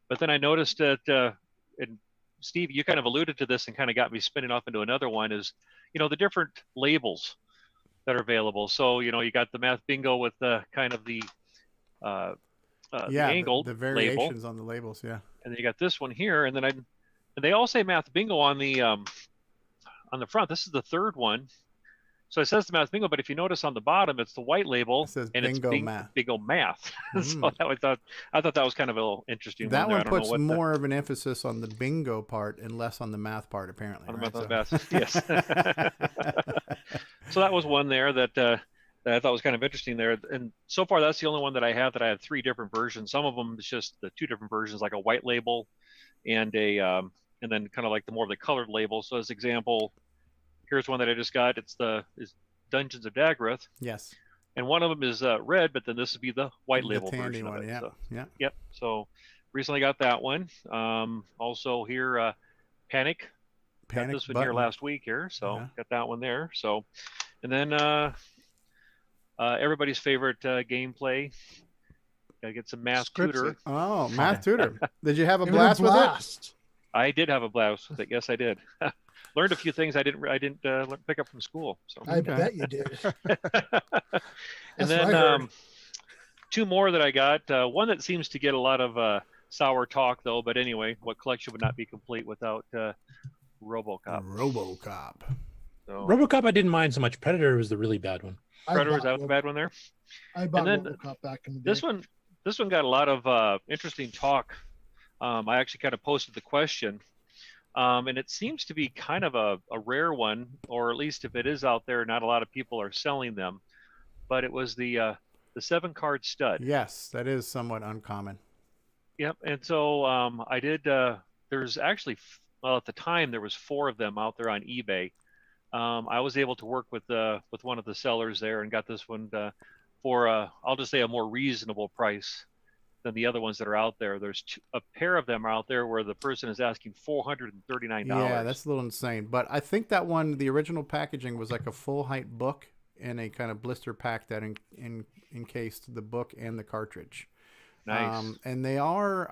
Speaker 13: but then I noticed that and Steve, you kind of alluded to this and kind of got me spinning off into another one, is the different labels that are available. So you got the math bingo with kind of the angled
Speaker 1: the variations
Speaker 13: label
Speaker 1: on the labels, yeah.
Speaker 13: and then you got this one here, and then and they all say math bingo on the front. This is the third one. So it says the math bingo, but if you notice on the bottom, it's the white label, and
Speaker 1: bingo
Speaker 13: it's
Speaker 1: math.
Speaker 13: bingo math. So I thought that was kind of a little interesting.
Speaker 1: That
Speaker 13: one
Speaker 1: one puts more of an emphasis on the bingo part and less on the math part, apparently.
Speaker 13: On
Speaker 1: right?
Speaker 13: the math, yes. So that was one there that I thought was kind of interesting there. And so far, that's the only one that I have. That I have 3 different versions. Some of them is just the 2 different versions, like a white label and and then kind of like the more of the colored label. So as example, here's one that I just got. It's Dungeons of Daggereth.
Speaker 1: Yes.
Speaker 13: And one of them is red, but then this would be the white label version
Speaker 1: one,
Speaker 13: of it.
Speaker 1: yeah.
Speaker 13: So,
Speaker 1: yeah.
Speaker 13: Yep. So recently got that one. Also here, Panic. Got this one here last week here. So got that one there. So, and then everybody's favorite gameplay. Gotta get some Math Tutor.
Speaker 1: Oh, Math Tutor. Did you have a blast with it?
Speaker 13: I did have a blast with it. Yes, I did. Learned a few things I didn't pick up from school. So
Speaker 9: I bet you did.
Speaker 13: And then 2 more that I got. One that seems to get a lot of sour talk though. But anyway, what collection would not be complete without RoboCop? So,
Speaker 6: RoboCop I didn't mind so much. Predator was the really bad one.
Speaker 13: Predator, is that the bad one there?
Speaker 9: I bought
Speaker 13: and then
Speaker 9: RoboCop back in the day.
Speaker 13: This one got a lot of interesting talk. I actually kind of posted the question. And it seems to be kind of a rare one, or at least if it is out there, not a lot of people are selling them. But it was the 7-card stud.
Speaker 1: Yes, that is somewhat uncommon.
Speaker 13: Yep. And so I did. There's actually, well, at the time there was 4 of them out there on eBay. I was able to work with one of the sellers there and got this one for I'll just say a more reasonable price than the other ones that are out there. There's a pair of them out there where the person is asking $439.
Speaker 1: Yeah, that's a little insane. But I think that one, the original packaging was like a full height book in a kind of blister pack that encased the book and the cartridge.
Speaker 13: Nice.
Speaker 1: And they are.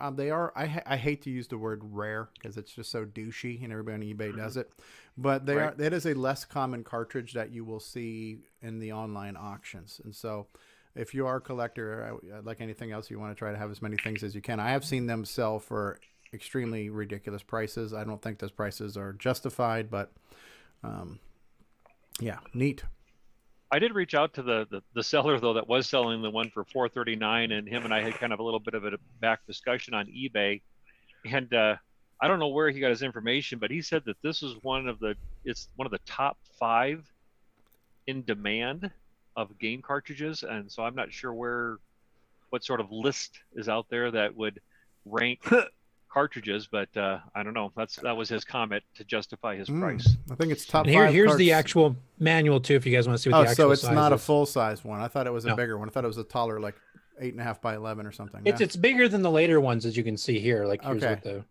Speaker 1: I hate to use the word rare because it's just so douchey, and everybody on eBay does it. But they are. It is a less common cartridge that you will see in the online auctions, and so. If you are a collector, like anything else, you want to try to have as many things as you can. I have seen them sell for extremely ridiculous prices. I don't think those prices are justified, but yeah, neat.
Speaker 13: I did reach out to the seller though that was selling the one for $439, and him and I had kind of a little bit of a back discussion on eBay, and I don't know where he got his information, but he said that this is one of the top 5 in demand of game cartridges, and so I'm not sure what sort of list is out there that would rank cartridges, but I don't know. That was his comment to justify his price.
Speaker 1: I think it's top 5.
Speaker 6: Here's the actual manual too, if you guys want to see what the actual
Speaker 1: so it's
Speaker 6: size
Speaker 1: not a
Speaker 6: is.
Speaker 1: full size one. I thought it was a bigger one. I thought it was a taller, like 8.5 by 11 or something.
Speaker 6: It's bigger than the later ones, as you can see here. Like here's what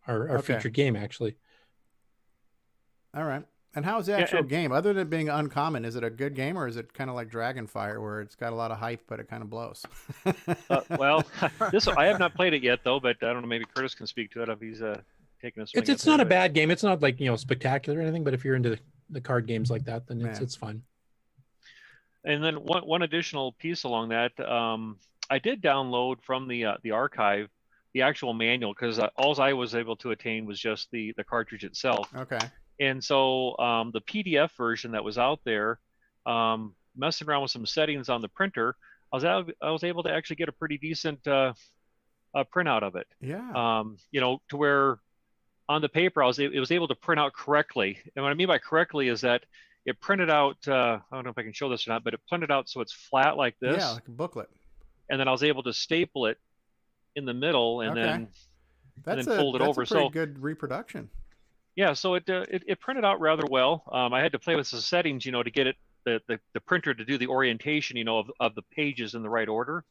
Speaker 6: our featured game actually.
Speaker 1: All right. And how's the actual game? Other than it being uncommon, is it a good game, or is it kind of like Dragonfire, where it's got a lot of hype, but it kind of blows?
Speaker 13: Well, I have not played it yet, though, but I don't know. Maybe Curtis can speak to it if he's taking a swing.
Speaker 6: It's not a bad game. It's not like spectacular or anything, but if you're into the card games like that, then it's fun.
Speaker 13: And then one additional piece along that, I did download from the archive the actual manual, because all I was able to attain was just the cartridge itself.
Speaker 1: Okay.
Speaker 13: And so the PDF version that was out there, messing around with some settings on the printer, I was able to actually get a pretty decent printout of it.
Speaker 1: Yeah.
Speaker 13: You know, to where on the paper it was able to print out correctly. And what I mean by correctly is that it printed out. I don't know if I can show this or not, but it printed out so it's flat like this.
Speaker 1: Yeah, like a booklet.
Speaker 13: And then I was able to staple it in the middle and then fold it over.
Speaker 1: That's a pretty good reproduction.
Speaker 13: Yeah, so it printed out rather well. I had to play with some settings, you know, to get it the printer to do the orientation, you know, of the pages in the right order.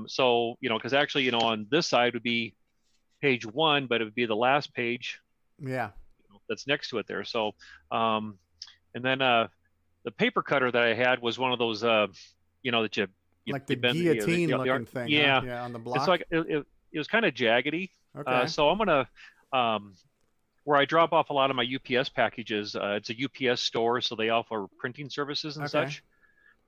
Speaker 13: So, you know, because actually, you know, on this side would be page 1, but it would be the last page.
Speaker 1: Yeah.
Speaker 13: You know, that's next to it there. So, and then the paper cutter that I had was one of those, you know, that you
Speaker 1: like the guillotine looking thing.
Speaker 13: Yeah.
Speaker 1: Huh? Yeah, on the block.
Speaker 13: It's like it was kind of jaggedy.
Speaker 1: Okay.
Speaker 13: So I'm gonna where I drop off a lot of my UPS packages. It's a UPS store, so they offer printing services and such.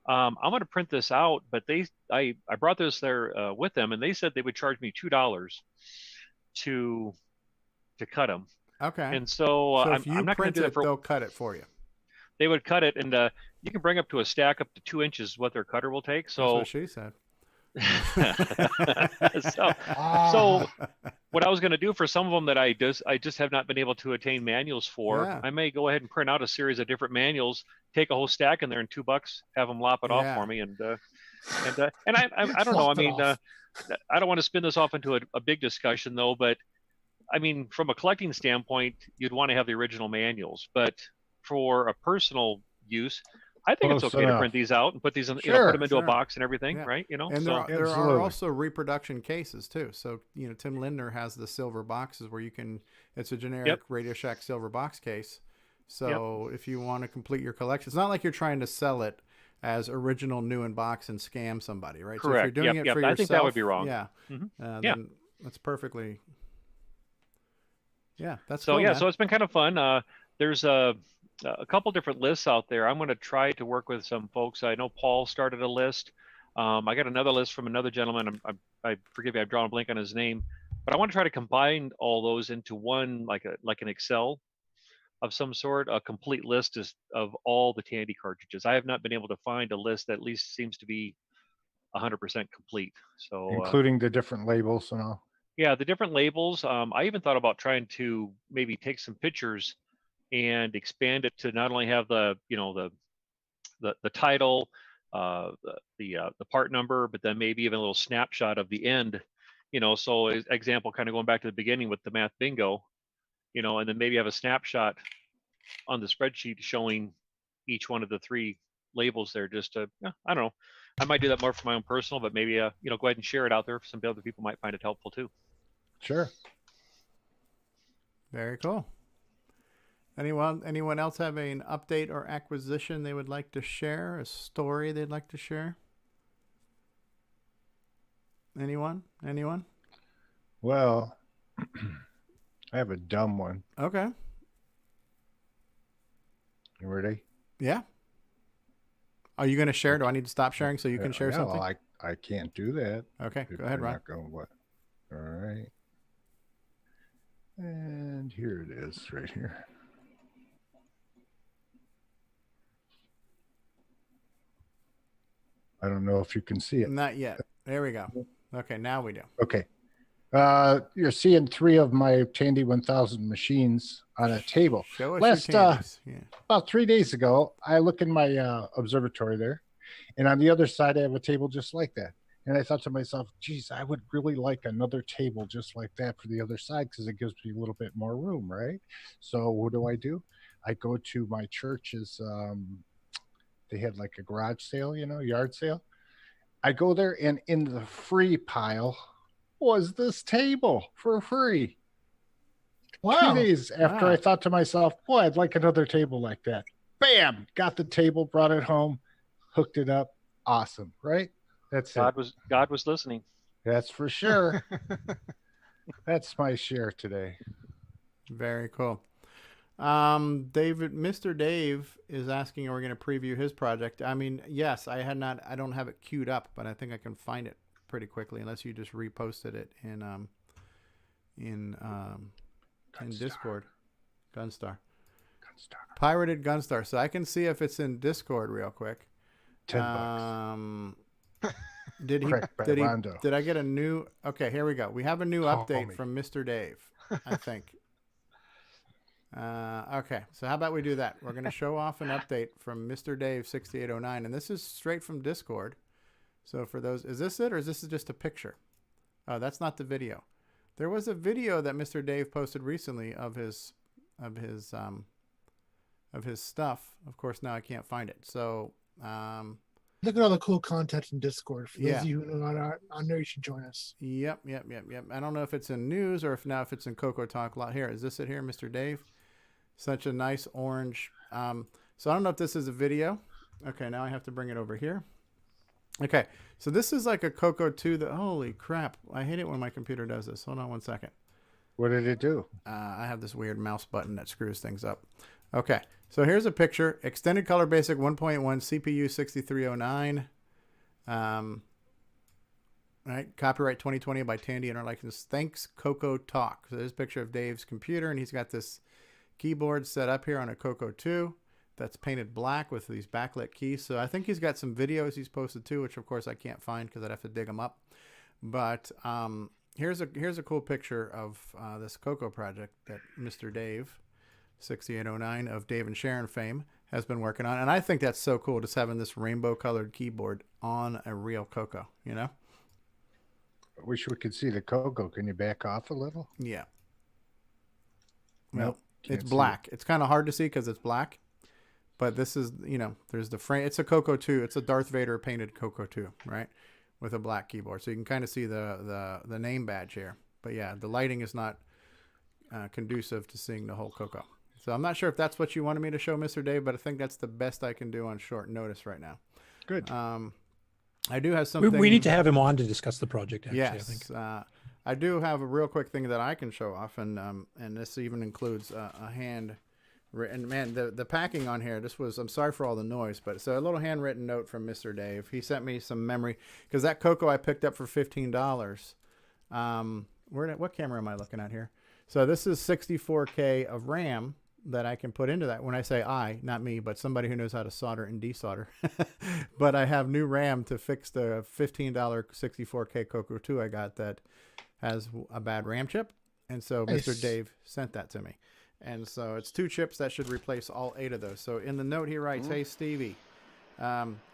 Speaker 13: I'm going to print this out, but I brought this there with them, and they said they would charge me $2 to cut them.
Speaker 1: Okay.
Speaker 13: And so, I'm not going to do that.
Speaker 1: They'll cut it for you.
Speaker 13: They would cut it, and you can bring up to a stack up to 2 inches what their cutter will take. So
Speaker 1: that's what she said.
Speaker 13: so what I was going to do for some of them that I just have not been able to attain manuals for, I may go ahead and print out a series of different manuals, take a whole stack in there in $2, have them lop it off for me, and I don't know. I mean, I don't want to spin this off into a big discussion though, but I mean, from a collecting standpoint, you'd want to have the original manuals, but for a personal use, I think it's okay to print these out and put these in, you know, put them into a box and everything, right? You know,
Speaker 1: and there are also reproduction cases too. So, you know, Tim Lindner has the silver boxes where you can. It's a generic Radio Shack silver box case. So if you want to complete your collection, it's not like you're trying to sell it as original new in box and scam somebody, right?
Speaker 13: Correct.
Speaker 1: So if you're doing it for yourself,
Speaker 13: I think that would be wrong.
Speaker 1: Yeah. Then that's perfectly. Yeah, that's
Speaker 13: so.
Speaker 1: Cool,
Speaker 13: Yeah,
Speaker 1: man.
Speaker 13: so it's been kind of fun. There's a couple different lists out there. I'm going to try to work with some folks. I know Paul started a list. I got another list from another gentleman. I forgive me, I've drawn a blank on his name, but I want to try to combine all those into one, like an Excel of some sort, a complete list of all the Tandy cartridges. I have not been able to find a list that at least seems to be 100% complete. So
Speaker 8: including the different labels and all.
Speaker 13: Yeah, the different labels. I even thought about trying to maybe take some pictures and expand it to not only have the, you know, the title, the part number, but then maybe even a little snapshot of the end, you know. So example, kind of going back to the beginning with the math bingo, you know, and then maybe have a snapshot on the spreadsheet showing each one of the 3 labels there. Just to, I don't know, I might do that more for my own personal, but maybe you know, go ahead and share it out there. Some other people might find it helpful too.
Speaker 8: Sure.
Speaker 1: Very cool. Anyone else have an update or acquisition they would like to share? A story they'd like to share? Anyone?
Speaker 8: Well, I have a dumb one.
Speaker 1: Okay.
Speaker 8: You ready?
Speaker 1: Yeah. Are you going to share? Do I need to stop sharing so you can share something?
Speaker 8: I can't do that.
Speaker 1: Okay, go ahead, Ron.
Speaker 8: All right. And here it is right here. I don't know if you can see it.
Speaker 1: Not yet. There we go. Okay, now we do.
Speaker 8: Okay. You're seeing 3 of my Tandy 1000 machines on a table.
Speaker 1: Show us your Tandys. Yeah.
Speaker 8: About 3 days ago, I look in my observatory there, and on the other side, I have a table just like that. And I thought to myself, geez, I would really like another table just like that for the other side because it gives me a little bit more room, right? So what do? I go to my church's, they had like a garage sale, you know, yard sale. I go there, and in the free pile was this table for free.
Speaker 9: Wow.
Speaker 8: 2 days after I thought to myself, boy, I'd like another table like that. Bam! Got the table, brought it home, hooked it up. Awesome, right? That's
Speaker 13: God was listening.
Speaker 8: That's for sure. That's my share today.
Speaker 1: Very cool. Mr. Dave is asking, are we going to preview his project? I mean, yes, I don't have it queued up, but I think I can find it pretty quickly unless you just reposted it in Discord. Gunstar. Pirated Gunstar. So I can see if it's in Discord real quick.
Speaker 8: $10.
Speaker 1: Did he?
Speaker 8: Correct by
Speaker 1: Did he?
Speaker 8: Rondo.
Speaker 1: Did I get a new? Okay, here we go. We have a new
Speaker 8: Call
Speaker 1: update
Speaker 8: me.
Speaker 1: from Mr. Dave, I think. Okay, so how about we do that? We're going to show off an update from Mr. Dave 6809, and this is straight from Discord. So for those, is this it, or is this just a picture? Oh, that's not the video. There was a video that Mr. Dave posted recently of his stuff. Of course, now I can't find it. So
Speaker 9: look at all the cool content in Discord. For those
Speaker 1: Yeah.
Speaker 9: of you who are not on there, you should join us.
Speaker 1: Yep. I don't know if it's in news or if it's in CoCoTALK. Lot here. Is this it here, Mr. Dave? Such a nice orange. So I don't know if this is a video. Okay, now I have to bring it over here. Okay, so this is like a Coco 2. Holy crap! I hate it when my computer does this. Hold on one second.
Speaker 8: What did it do?
Speaker 1: I have this weird mouse button that screws things up. Okay, so here's a picture. Extended Color Basic 1.1 CPU 6309. Right, copyright 2020 by Tandy Interlikeness. Thanks, CoCoTALK. So there's a picture of Dave's computer, and he's got this keyboard set up here on a Coco 2 that's painted black with these backlit keys. So I think he's got some videos he's posted too, which of course I can't find because I'd have to dig them up. But here's a cool picture of this Coco project that Mr. Dave 6809 of Dave and Sharon fame has been working on, and I think that's so cool, just having this rainbow colored keyboard on a real Coco. You know.
Speaker 8: I wish we could see the Coco. Can you back off a little?
Speaker 1: Yeah. Well,
Speaker 8: Nope, can't
Speaker 1: it's
Speaker 8: see
Speaker 1: black. It's kind of hard to see because it's black. But this is, there's the frame. It's a Coco 2. It's a Darth Vader painted Coco 2, right? With a black keyboard. So you can kind of see the name badge here. But yeah, the lighting is not conducive to seeing the whole Coco. So I'm not sure if that's what you wanted me to show, Mr. Dave, but I think that's the best I can do on short notice right now.
Speaker 8: Good.
Speaker 1: I do have something.
Speaker 6: We need to have him on to discuss the project, actually,
Speaker 1: Yes.
Speaker 6: I think.
Speaker 1: I do have a real quick thing that I can show off, and this even includes a hand. And man, the packing on here, I'm sorry for all the noise, but so a little handwritten note from Mr. Dave. He sent me some memory, because that Coco I picked up for $15. What camera am I looking at here? So this is 64K of RAM that I can put into that. When I say I, not me, but somebody who knows how to solder and desolder. But I have new RAM to fix the $15 64K Coco 2 I got that has a bad RAM chip. And so
Speaker 9: Nice.
Speaker 1: Mr. Dave sent that to me. And so it's 2 chips that should replace all 8 of those. So in the note he writes, "Hey, Stevie,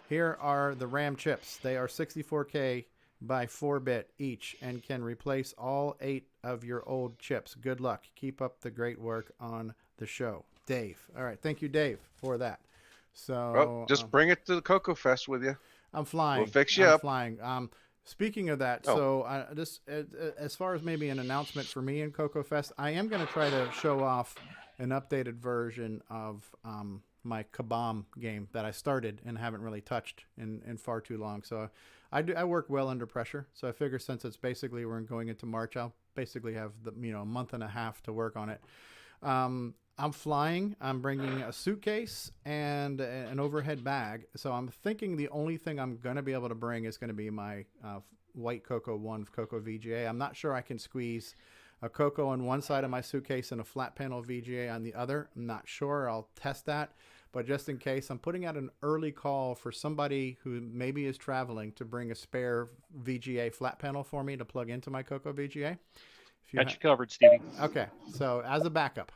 Speaker 1: here are the RAM chips. They are 64K by 4-bit each and can replace all 8 of your old chips. Good luck. Keep up the great work on the show. Dave." All right. Thank you, Dave, for that. So
Speaker 2: Well, just bring it to the CoCoFEST with you.
Speaker 1: I'm flying.
Speaker 2: We'll fix you
Speaker 1: I'm
Speaker 2: up.
Speaker 1: flying. Speaking of that, so as far as maybe an announcement for me in CoCoFEST, I am going to try to show off an updated version of my Kabam game that I started and haven't really touched in far too long. So I work well under pressure. So I figure since it's basically we're going into March, I'll basically have a month and a half to work on it. I'm flying. I'm bringing a suitcase and an overhead bag. So I'm thinking the only thing I'm going to be able to bring is going to be my white Coco 1 Coco VGA. I'm not sure I can squeeze a Coco on one side of my suitcase and a flat panel VGA on the other. I'm not sure. I'll test that. But just in case, I'm putting out an early call for somebody who maybe is traveling to bring a spare VGA flat panel for me to plug into my Coco VGA.
Speaker 13: Got you covered, Stevie.
Speaker 1: Okay. So as a backup,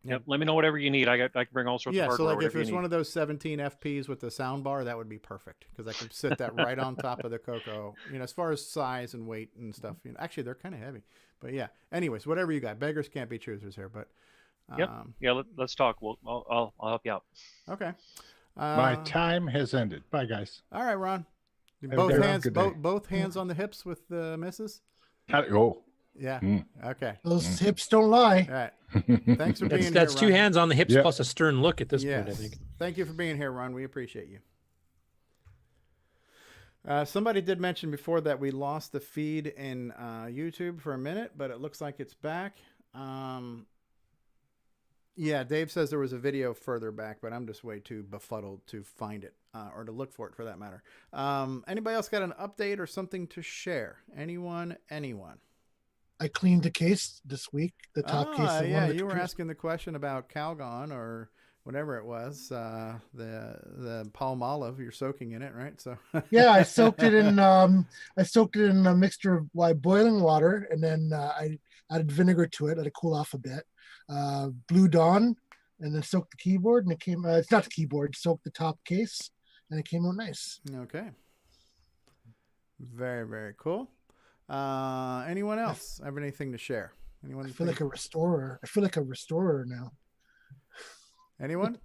Speaker 13: Yep. Let me know whatever you need. I can bring all sorts of hardware.
Speaker 1: So like if
Speaker 13: whatever you
Speaker 1: it's
Speaker 13: need.
Speaker 1: one of those 17 FPs with the sound bar, that would be perfect because I can sit that right on top of the Coco. As far as size and weight and stuff. Actually they're kind of heavy, but yeah. Anyways, whatever you got. Beggars can't be choosers here, but.
Speaker 13: Yeah. Let's talk. I'll help you out.
Speaker 1: Okay.
Speaker 8: My time has ended. Bye, guys.
Speaker 1: All right, Ron.
Speaker 8: Have
Speaker 1: Both
Speaker 8: a
Speaker 1: hands.
Speaker 8: good day.
Speaker 1: Both hands on the hips with the missus.
Speaker 8: Oh.
Speaker 1: Yeah. Okay.
Speaker 9: Those hips don't lie.
Speaker 1: All right. Thanks for being here.
Speaker 6: That's 2
Speaker 1: Ron.
Speaker 6: hands on the hips
Speaker 8: Yep.
Speaker 6: plus a stern look at this point, I
Speaker 1: Yes.
Speaker 6: think.
Speaker 1: Thank you for being here, Ron. We appreciate you. Somebody did mention before that we lost the feed in YouTube for a minute, but it looks like it's back. Yeah, Dave says there was a video further back, but I'm just way too befuddled to find it or to look for it for that matter. Anybody else got an update or something to share? Anyone?
Speaker 9: I cleaned the case this week. The top case. Of
Speaker 1: Yeah,
Speaker 9: one of the
Speaker 1: you were
Speaker 9: computers.
Speaker 1: asking the question about Calgon or whatever it was. The palm olive. You're soaking in it, right? So.
Speaker 9: Yeah, I soaked it in. I soaked it in a mixture of boiling water, and then I added vinegar to it. Let it cool off a bit. Blue Dawn, and then soaked the keyboard, and it came. It's not the keyboard. Soaked the top case, and it came out nice.
Speaker 1: Okay. Very, very cool. Anyone else have anything to share? Anyone?
Speaker 9: I feel like a restorer. I feel like a restorer now.
Speaker 1: Anyone?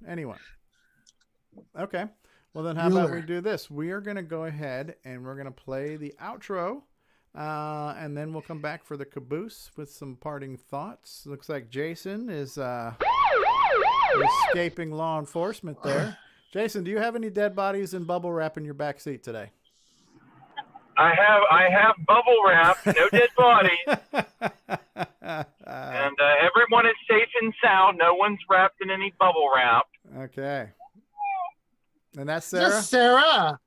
Speaker 1: Okay. Well, then how about we do this? We are going to go ahead and we're going to play the outro, and then we'll come back for the caboose with some parting thoughts. Looks like Jason is escaping law enforcement there. Jason, do you have any dead bodies and bubble wrap in your back seat today?
Speaker 3: I have bubble wrap, no dead bodies, and everyone is safe and sound. No one's wrapped in any bubble wrap.
Speaker 1: Okay. And that's Sarah.
Speaker 9: Yes, Sarah.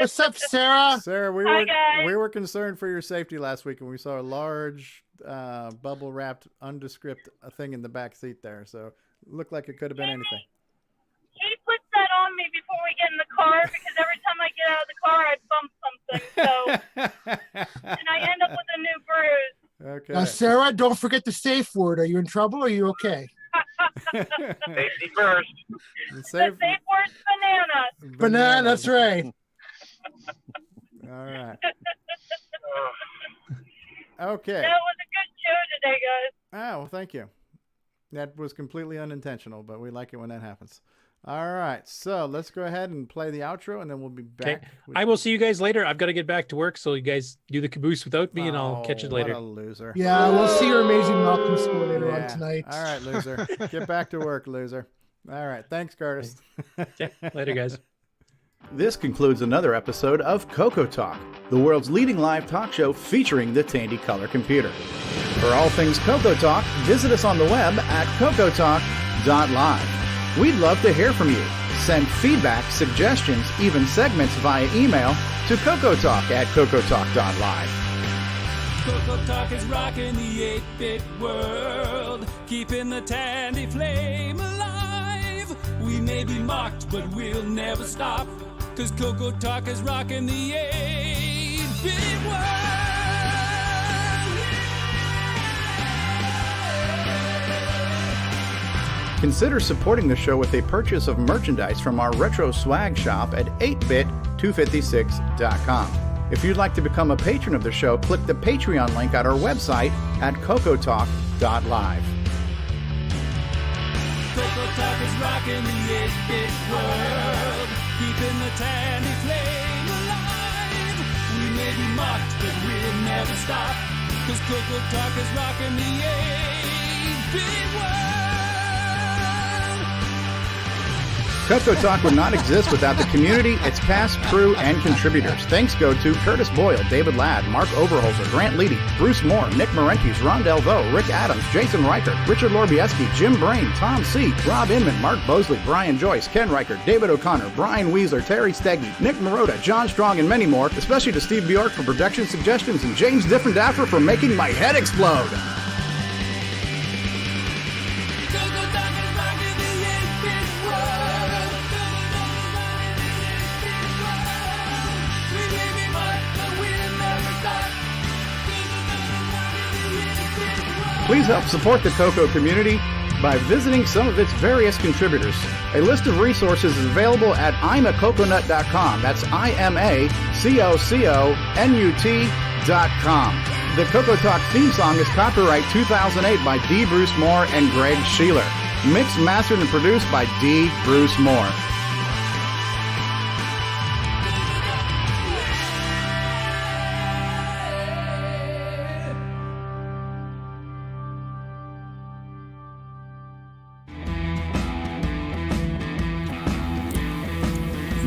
Speaker 9: What's up, Sarah?
Speaker 1: Sarah,
Speaker 5: Hi,
Speaker 1: we were concerned for your safety last week, and we saw a large bubble wrapped undescript thing in the back seat there. So it looked like it could have been anything.
Speaker 5: He puts that on me before we get in the car because every time I get out of the car, I bump something. So, and I end up with a new bruise.
Speaker 1: Okay.
Speaker 9: Now, Sarah, don't forget the safe word. Are you in trouble? Or are you okay?
Speaker 3: Safety first.
Speaker 5: The safe word's banana.
Speaker 9: Banana. That's right.
Speaker 1: All right. Okay.
Speaker 5: That was a good show today, guys.
Speaker 1: Oh, well, thank you. That was completely unintentional, but we like it when that happens. All right, so let's go ahead and play the outro, and then we'll be back.
Speaker 6: Okay. I will see you guys later. I've got to get back to work, so you guys do the caboose without me, and I'll catch you later.
Speaker 1: What a loser.
Speaker 9: Yeah, we'll see your amazing Malcolm score later on tonight.
Speaker 1: All right, loser. Get back to work, loser. All right, thanks, Curtis.
Speaker 6: Yeah, later, guys.
Speaker 20: This concludes another episode of CoCoTALK, the world's leading live talk show featuring the Tandy Color Computer. For all things CoCoTALK, visit us on the web at CoCoTalk.live. We'd love to hear from you. Send feedback, suggestions, even segments via email to CoCoTalk at CoCoTalk.live.
Speaker 14: CoCoTALK is rocking the 8-bit world, keeping the Tandy flame alive. We may be mocked, but we'll never stop, 'cause CoCoTALK is rocking the 8-bit world.
Speaker 20: Consider supporting the show with a purchase of merchandise from our retro swag shop at 8bit256.com. If you'd like to become a patron of the show, click the Patreon link at our website at CoCoTalk.live.
Speaker 14: CoCoTALK is rocking the 8-bit world, keeping the Tandy flame alive. We may be mocked, but we'll never stop, 'cause CoCoTALK is rocking the 8-bit world.
Speaker 20: CoCoTalk would not exist without the community, its cast, crew, and contributors. Thanks go to Curtis Boyle, David Ladd, Mark Overholzer, Grant Leedy, Bruce Moore, Nick Marentes, Ron Delvaux, Rick Adams, Jason Reichert, Richard Lorbieski, Jim Brain, Tom C., Rob Inman, Mark Bosley, Brian Joyce, Ken Reichert, David O'Connor, Brian Weasler, Terry Steggy, Nick Marotta, John Strong, and many more, especially to Steve Bjork for production suggestions and James Diffendaffer for making my head explode. Please help support the CoCo community by visiting some of its various contributors. A list of resources is available at imacoconut.com. That's IMACOCONUT.com. The CoCoTalk theme song is copyright 2008 by D. Bruce Moore and Greg Sheeler. Mixed, mastered, and produced by D. Bruce Moore.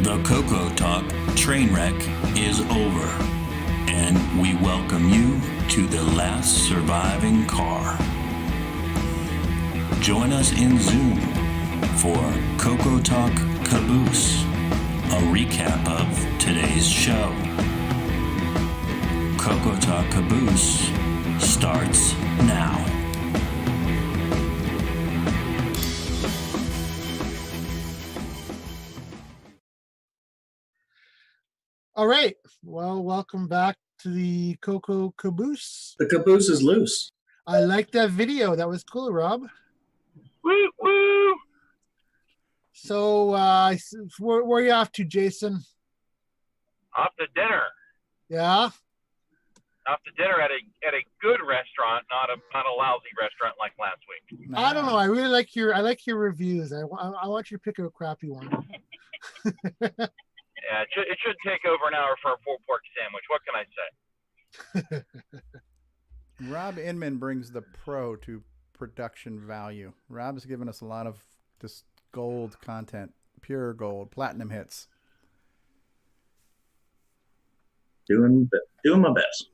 Speaker 15: The CoCoTalk train wreck is over, and we welcome you to the last surviving car. Join us in Zoom for CoCoTalk Caboose, a recap of today's show. CoCoTalk Caboose starts now.
Speaker 9: All right. Well, welcome back to the Coco Caboose.
Speaker 11: The caboose is loose.
Speaker 9: I like that video. That was cool, Rob.
Speaker 3: Woo woo!
Speaker 9: So, where are you off to, Jason?
Speaker 3: Off to dinner.
Speaker 9: Yeah.
Speaker 3: Off to dinner at a good restaurant, not a lousy restaurant like last week.
Speaker 9: I don't know. I really like your reviews. I want you to pick a crappy one.
Speaker 3: Yeah, it should take over an hour for a pulled pork sandwich. What can I say?
Speaker 1: Rob Inman brings the pro to production value. Rob's given us a lot of just gold content, pure gold, platinum hits.
Speaker 11: Doing my best.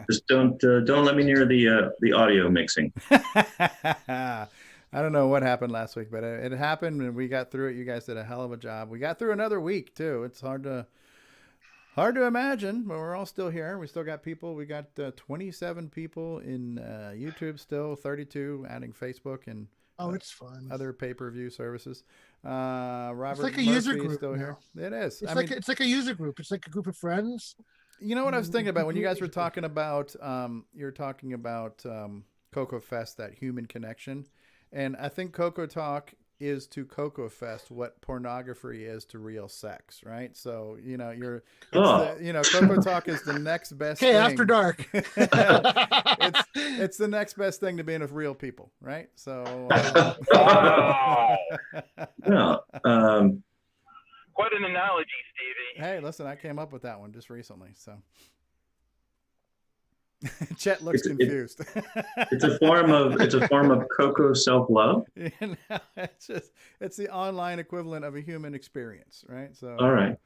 Speaker 11: Just don't let me near the audio mixing.
Speaker 1: I don't know what happened last week, but it happened and we got through it. You guys did a hell of a job. We got through another week too. It's hard to imagine, but we're all still here. We still got people. We got 27 people in YouTube still, 32 adding Facebook and
Speaker 9: it's fun.
Speaker 1: Other pay-per-view services. Robert
Speaker 9: it's like a
Speaker 1: Murphy
Speaker 9: user
Speaker 1: is
Speaker 9: group
Speaker 1: still here. It is.
Speaker 9: It's like a user group. It's like a group of friends.
Speaker 1: You know what I was thinking about when you guys were talking about CoCoFEST, that human connection. And I think CoCoTALK is to CoCoFEST what pornography is to real sex, right? So, CoCoTALK is the next best thing.
Speaker 9: After dark.
Speaker 1: it's the next best thing to being with real people, right? So
Speaker 3: Quite an analogy, Stevie.
Speaker 1: Hey, listen, I came up with that one just recently, so Chet looks confused.
Speaker 11: It's a form of Coco self-love.
Speaker 1: It's the online equivalent of a human experience, right? So
Speaker 11: all right,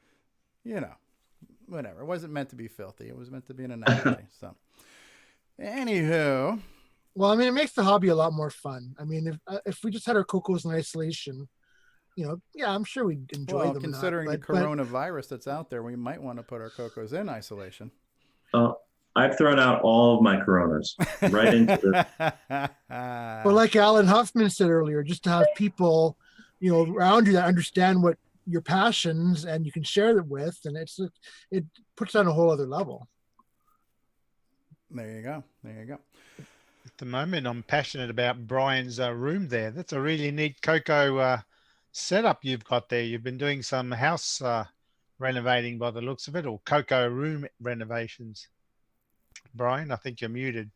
Speaker 1: whatever. It wasn't meant to be filthy. It was meant to be an analogy. So, anywho,
Speaker 9: well, I mean, it makes the hobby a lot more fun. I mean, if we just had our Cocos in isolation, I'm sure we'd enjoy them.
Speaker 1: Considering the coronavirus that's out there, we might want to put our Cocos in isolation.
Speaker 11: I've thrown out all of my Coronas right into the.
Speaker 9: But like Alan Huffman said earlier, just to have people, around you that understand what your passions and you can share them with, and it puts on a whole other level.
Speaker 1: There you go.
Speaker 10: At the moment, I'm passionate about Brian's room there. That's a really neat Coco setup you've got there. You've been doing some house renovating by the looks of it, or Coco room renovations. Brian, I think you're muted.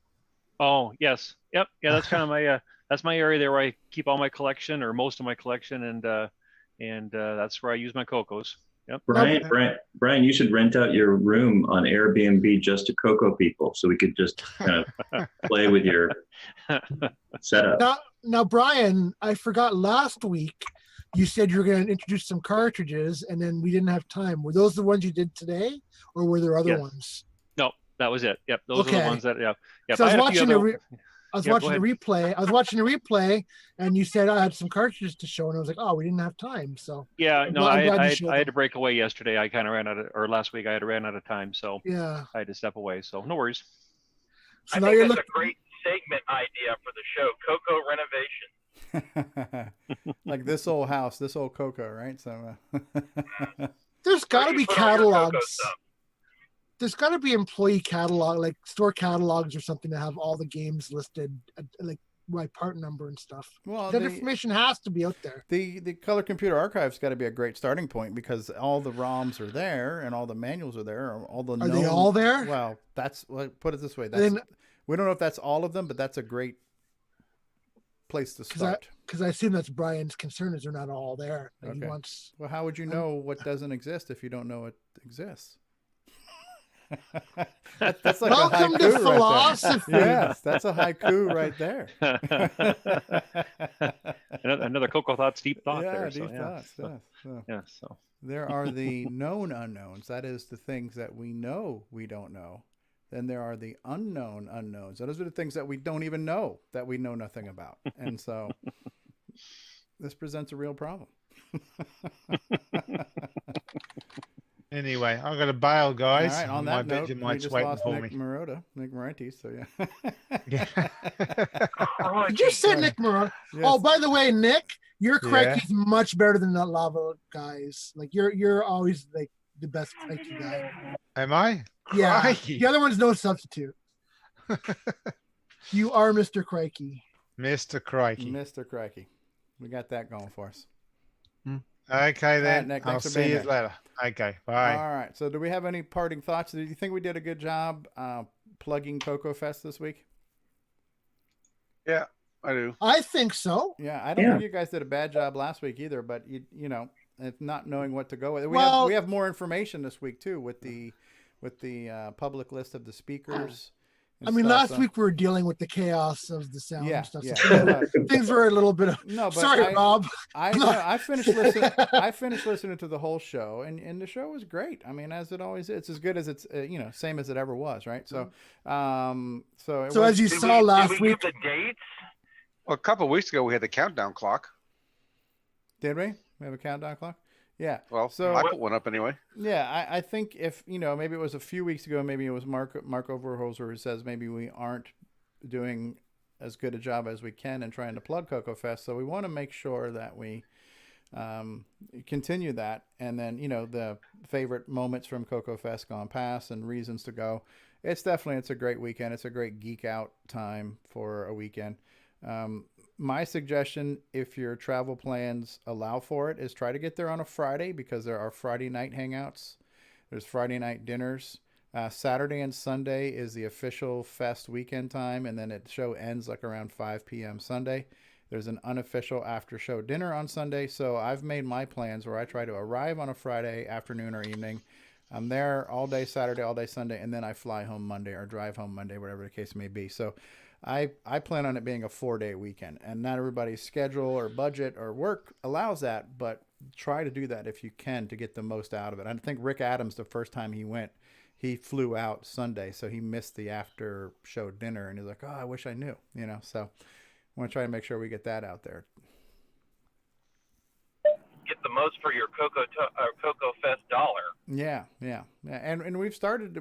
Speaker 13: Oh, yes. Yep. Yeah, that's kind of that's my area there where I keep all my collection or most of my collection, and that's where I use my Cocos. Yep.
Speaker 11: Brian, you should rent out your room on Airbnb just to Coco people, so we could just kind of play with your setup.
Speaker 9: Now, Brian, I forgot last week you said you were going to introduce some cartridges, and then we didn't have time. Were those the ones you did today, or were there other ones?
Speaker 13: No, that was it. Yep, those are the ones that. Yeah.
Speaker 9: So I was watching the replay. I was watching the replay, and you said I had some cartridges to show, and I was like, "Oh, we didn't have time." So
Speaker 13: yeah, no, I had to break away yesterday. I kind of ran out of, or last week I had ran out of time, so
Speaker 9: yeah,
Speaker 13: I had to step away. So no worries.
Speaker 3: So I think that's a great segment idea for the show, Coco renovation.
Speaker 1: Like this old house, this old Coco, right? So
Speaker 9: there's got to be catalogs. There's got to be employee catalog, like store catalogs or something, to have all the games listed, like by part number and stuff. Well, that information has to be out there.
Speaker 1: The Color Computer Archive's got to be a great starting point because all the ROMs are there and all the manuals are there.
Speaker 9: Are they all there?
Speaker 1: Well, put it this way. We don't know if that's all of them, but that's a great place to start.
Speaker 9: Because I assume that's Brian's concern is they're not all there.
Speaker 1: Okay. Well, how would you know what doesn't exist if you don't know it exists? That's like
Speaker 9: welcome
Speaker 1: a haiku
Speaker 9: to philosophy.
Speaker 1: Right there. Yes, that's a haiku right there.
Speaker 13: Another Coco Thoughts deep thought there.
Speaker 1: Deep thoughts.
Speaker 13: So
Speaker 1: there are the known unknowns. That is the things that we know we don't know. Then there are the unknown unknowns. Those are the things that we don't even know, that we know nothing about. And so this presents a real problem.
Speaker 10: Anyway, I've got to bail, guys.
Speaker 1: All right. On
Speaker 10: My
Speaker 1: that note, we
Speaker 10: Vegemite's
Speaker 1: just
Speaker 10: waiting
Speaker 1: lost
Speaker 10: for
Speaker 1: Nick
Speaker 10: me.
Speaker 1: Moriarty, so yeah.
Speaker 9: Did you say Nick Murrow?
Speaker 1: Yes.
Speaker 9: Oh, by the way, Nick, your
Speaker 10: Yeah.
Speaker 9: crikey's much better than the lava guys. Like you're always like the best crikey guy.
Speaker 10: Am I?
Speaker 9: Yeah.
Speaker 10: Crikey.
Speaker 9: The other one's no substitute. You are Mr. Crikey.
Speaker 10: Mr. Crikey.
Speaker 1: Mr. Crikey. We got that going for us.
Speaker 10: Okay, then.
Speaker 1: Nick,
Speaker 10: I'll
Speaker 1: thanks for
Speaker 10: see
Speaker 1: being
Speaker 10: you
Speaker 1: here.
Speaker 10: later. Okay, bye.
Speaker 1: All right. So, do we have any parting thoughts? Do you think we did a good job plugging CoCoFest this week?
Speaker 2: Yeah, I do.
Speaker 9: I think so.
Speaker 1: Yeah, I don't think you guys did a bad job last week either. But you know, if not knowing what to go with, we have more information this week too with the public list of the speakers.
Speaker 9: I mean, last week we were dealing with the chaos of the sound and stuff.
Speaker 1: Yeah.
Speaker 9: So things were a little bit of.
Speaker 1: No, but
Speaker 9: sorry, Rob.
Speaker 1: I finished listening. I finished listening to the whole show, and the show was great. I mean, as it always is, it's as good as it's same as it ever was, right? So,
Speaker 9: So as you saw last week,
Speaker 3: the dates.
Speaker 2: Well, a couple of weeks ago we had the countdown clock.
Speaker 1: Did we? We have a countdown clock. Yeah.
Speaker 2: Well,
Speaker 1: so
Speaker 2: I put one up anyway.
Speaker 1: Yeah, I think if maybe it was a few weeks ago, maybe it was Mark Overholzer who says maybe we aren't doing as good a job as we can in trying to plug CoCoFest. So we want to make sure that we continue that, and then the favorite moments from CoCoFest gone past and reasons to go. It's a great weekend. It's a great geek out time for a weekend. My suggestion, if your travel plans allow for it, is try to get there on a Friday, because there are Friday night hangouts. There's Friday night dinners. Saturday and Sunday is the official fest weekend time, and then the show ends like around 5 p.m. Sunday. There's an unofficial after show dinner on Sunday. So I've made my plans where I try to arrive on a Friday afternoon or evening. I'm there all day Saturday, all day Sunday, and then I fly home Monday or drive home Monday, whatever the case may be. So I plan on it being a 4-day weekend, and not everybody's schedule or budget or work allows that, but try to do that if you can to get the most out of it. I think Rick Adams, the first time he went, he flew out Sunday, so he missed the after show dinner, and he's like, oh, I wish I knew, so I want to try to make sure we get that out there.
Speaker 3: Get the most for your CoCoFest dollar.
Speaker 1: Yeah. And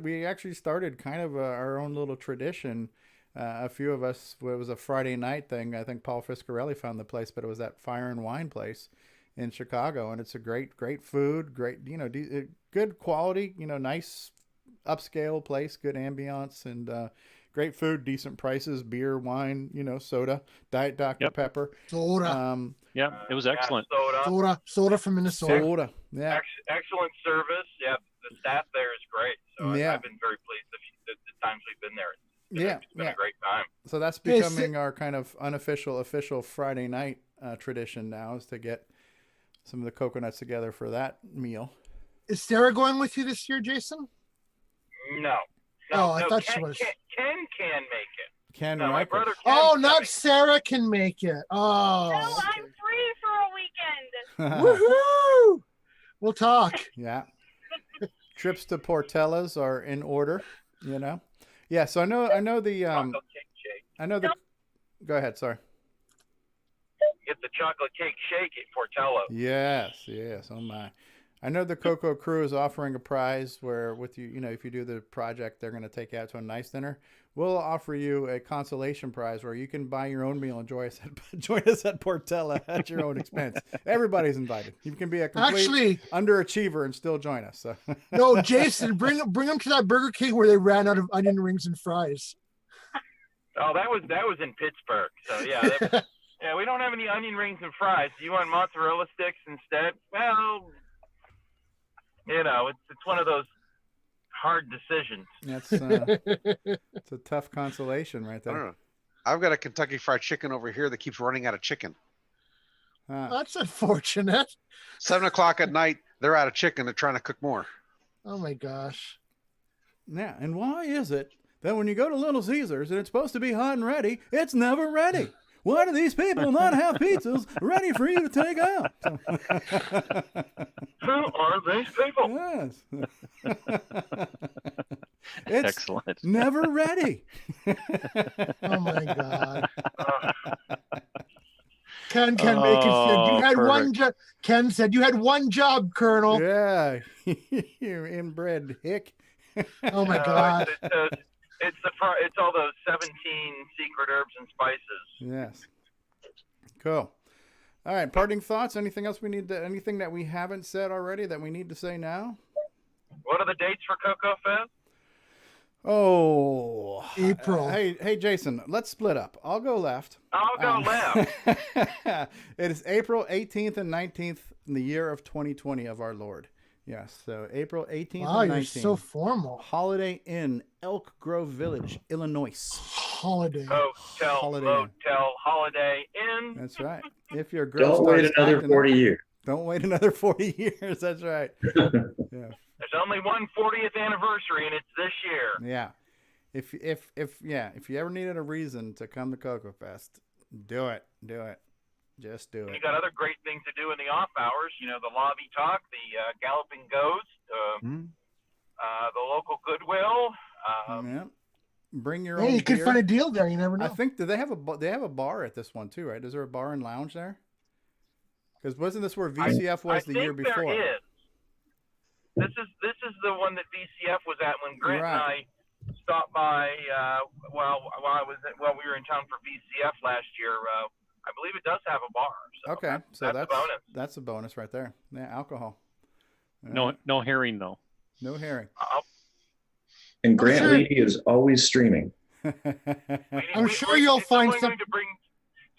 Speaker 1: we actually started kind of our own little tradition. A few of us, it was a Friday night thing. I think Paul Fiscarelli found the place, but it was that Fire and Wine place in Chicago. And it's a great food, great, good quality, nice upscale place, good ambiance, and great food, decent prices, beer, wine, soda, Diet Dr. Pepper.
Speaker 9: Soda.
Speaker 13: Yeah, it was excellent.
Speaker 9: Soda from Minnesota.
Speaker 1: Soda. Yeah.
Speaker 3: Excellent service. Yeah, the staff there is great. So
Speaker 1: Yeah.
Speaker 3: I've been very pleased the times we've been there. It's been
Speaker 1: Yeah.
Speaker 3: a great time.
Speaker 1: So that's becoming our kind of unofficial, official Friday night tradition now, is to get some of the coconuts together for that meal.
Speaker 9: Is Sarah going with you this year, Jason?
Speaker 3: No.
Speaker 9: I thought she was.
Speaker 3: Ken can make it.
Speaker 1: Ken,
Speaker 3: my
Speaker 1: Riker.
Speaker 3: brother Ken.
Speaker 9: Oh, not Sarah can make it. Oh.
Speaker 5: No, I'm free for a weekend.
Speaker 9: Woohoo! We'll talk.
Speaker 1: Yeah. Trips to Portella's are in order, Yeah, so I know the go ahead, sorry.
Speaker 3: Get the chocolate cake shake at Portello.
Speaker 1: Yes, oh my. I know the Coco crew is offering a prize where with you, if you do the project, they're going to take you out to a nice dinner. We'll offer you a consolation prize where you can buy your own meal and join us at Portella at your own expense. Everybody's invited. You can be a complete underachiever and still join us. So.
Speaker 9: No, Jason, bring them to that Burger King where they ran out of onion rings and fries.
Speaker 3: Oh, that was in Pittsburgh. So yeah, we don't have any onion rings and fries. Do you want mozzarella sticks instead? Well, it's one of those hard decisions.
Speaker 1: That's it's a tough consolation right
Speaker 2: I don't
Speaker 1: there.
Speaker 2: know. I've got a Kentucky Fried Chicken over here that keeps running out of chicken.
Speaker 9: That's unfortunate.
Speaker 2: 7:00 at night, they're out of chicken. They're trying to cook more.
Speaker 9: Oh my gosh.
Speaker 1: Yeah, and why is it that when you go to Little Caesars and it's supposed to be hot and ready, it's never ready? Why do these people not have pizzas ready for you to take out?
Speaker 3: Who are these people?
Speaker 1: Yes. It's
Speaker 13: excellent.
Speaker 1: Never ready.
Speaker 9: Oh my God. Ken said you had one job. Ken said you had one job, Colonel.
Speaker 1: Yeah, you're inbred hick.
Speaker 9: Oh my God!
Speaker 3: It's all those 17 secret herbs and spices.
Speaker 1: Yes. Cool. All right. Parting thoughts. Anything else anything that we haven't said already that we need to say now?
Speaker 3: What are the dates for CoCoFEST?
Speaker 1: Oh,
Speaker 9: April.
Speaker 1: Hey, Jason, let's split up. I'll go left.
Speaker 3: I'll go left.
Speaker 1: It is April 18th and 19th in the year of 2020 of our Lord. Yes, so April 18th
Speaker 9: Wow,
Speaker 1: and 19th.
Speaker 9: you're so formal.
Speaker 1: Holiday Inn, Elk Grove Village, Illinois.
Speaker 9: Holiday.
Speaker 3: Motel, Holiday Inn.
Speaker 1: That's right. If your girl
Speaker 11: Don't wait
Speaker 1: starts
Speaker 11: another
Speaker 1: acting
Speaker 11: 40
Speaker 1: up,
Speaker 11: years.
Speaker 1: Don't wait another 40 years. That's right. Yeah.
Speaker 3: There's only one 40th anniversary, and it's this year.
Speaker 1: Yeah. If you ever needed a reason to come to CoCoFEST, do it. Just do it.
Speaker 3: You got other great things to do in the off hours. You know, the lobby talk, the Galloping Ghost, the local Goodwill.
Speaker 1: Yeah. Bring your
Speaker 9: Hey,
Speaker 1: own
Speaker 9: you could
Speaker 1: beer.
Speaker 9: find a deal there. You never know.
Speaker 1: I think they have a bar at this one too, right? Is there a bar and lounge there? Because wasn't this where VCF was the year before?
Speaker 3: There is. This is the one that VCF was at when Grant and I stopped by while we were in town for VCF last year. I believe it does have a bar. So
Speaker 1: okay, so that's
Speaker 3: a bonus.
Speaker 1: That's a bonus right there. Yeah, alcohol.
Speaker 13: No herring though.
Speaker 1: No herring.
Speaker 11: And Grant Lee is always streaming.
Speaker 9: I'm sure you'll find some.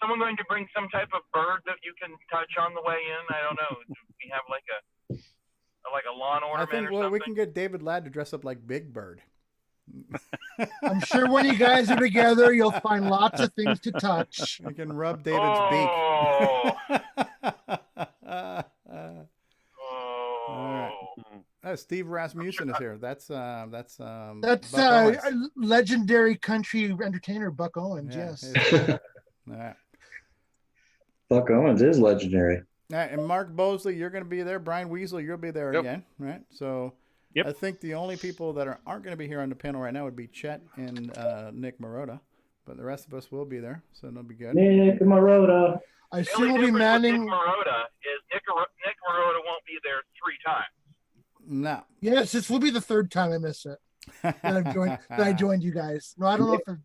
Speaker 3: Someone going to bring some type of bird that you can touch on the way in. I don't know. Do we have like a lawn ornament?
Speaker 1: I think
Speaker 3: or something?
Speaker 1: we can get David Ladd to dress up like Big Bird.
Speaker 9: I'm sure when you guys are together, you'll find lots of things to touch.
Speaker 1: You can rub David's beak. All right. Steve Rasmussen is here. That's
Speaker 9: legendary country entertainer Buck Owens. Yes.
Speaker 1: All right.
Speaker 11: Buck Owens is legendary.
Speaker 1: All right, and Mark Bosley, you're going to be there. Brian Weasel, you'll be there again, right? So I think the only people that aren't going to be here on the panel right now would be Chet and Nick Marotta, but the rest of us will be there, so it'll be good.
Speaker 11: Nick Marotta.
Speaker 9: I assume we'll be manning.
Speaker 3: Nick Marotta is Nick Marotta won't be there 3 times.
Speaker 1: No.
Speaker 9: Yes, this will be the 3rd time I missed it. That I joined you guys. No, I don't know if.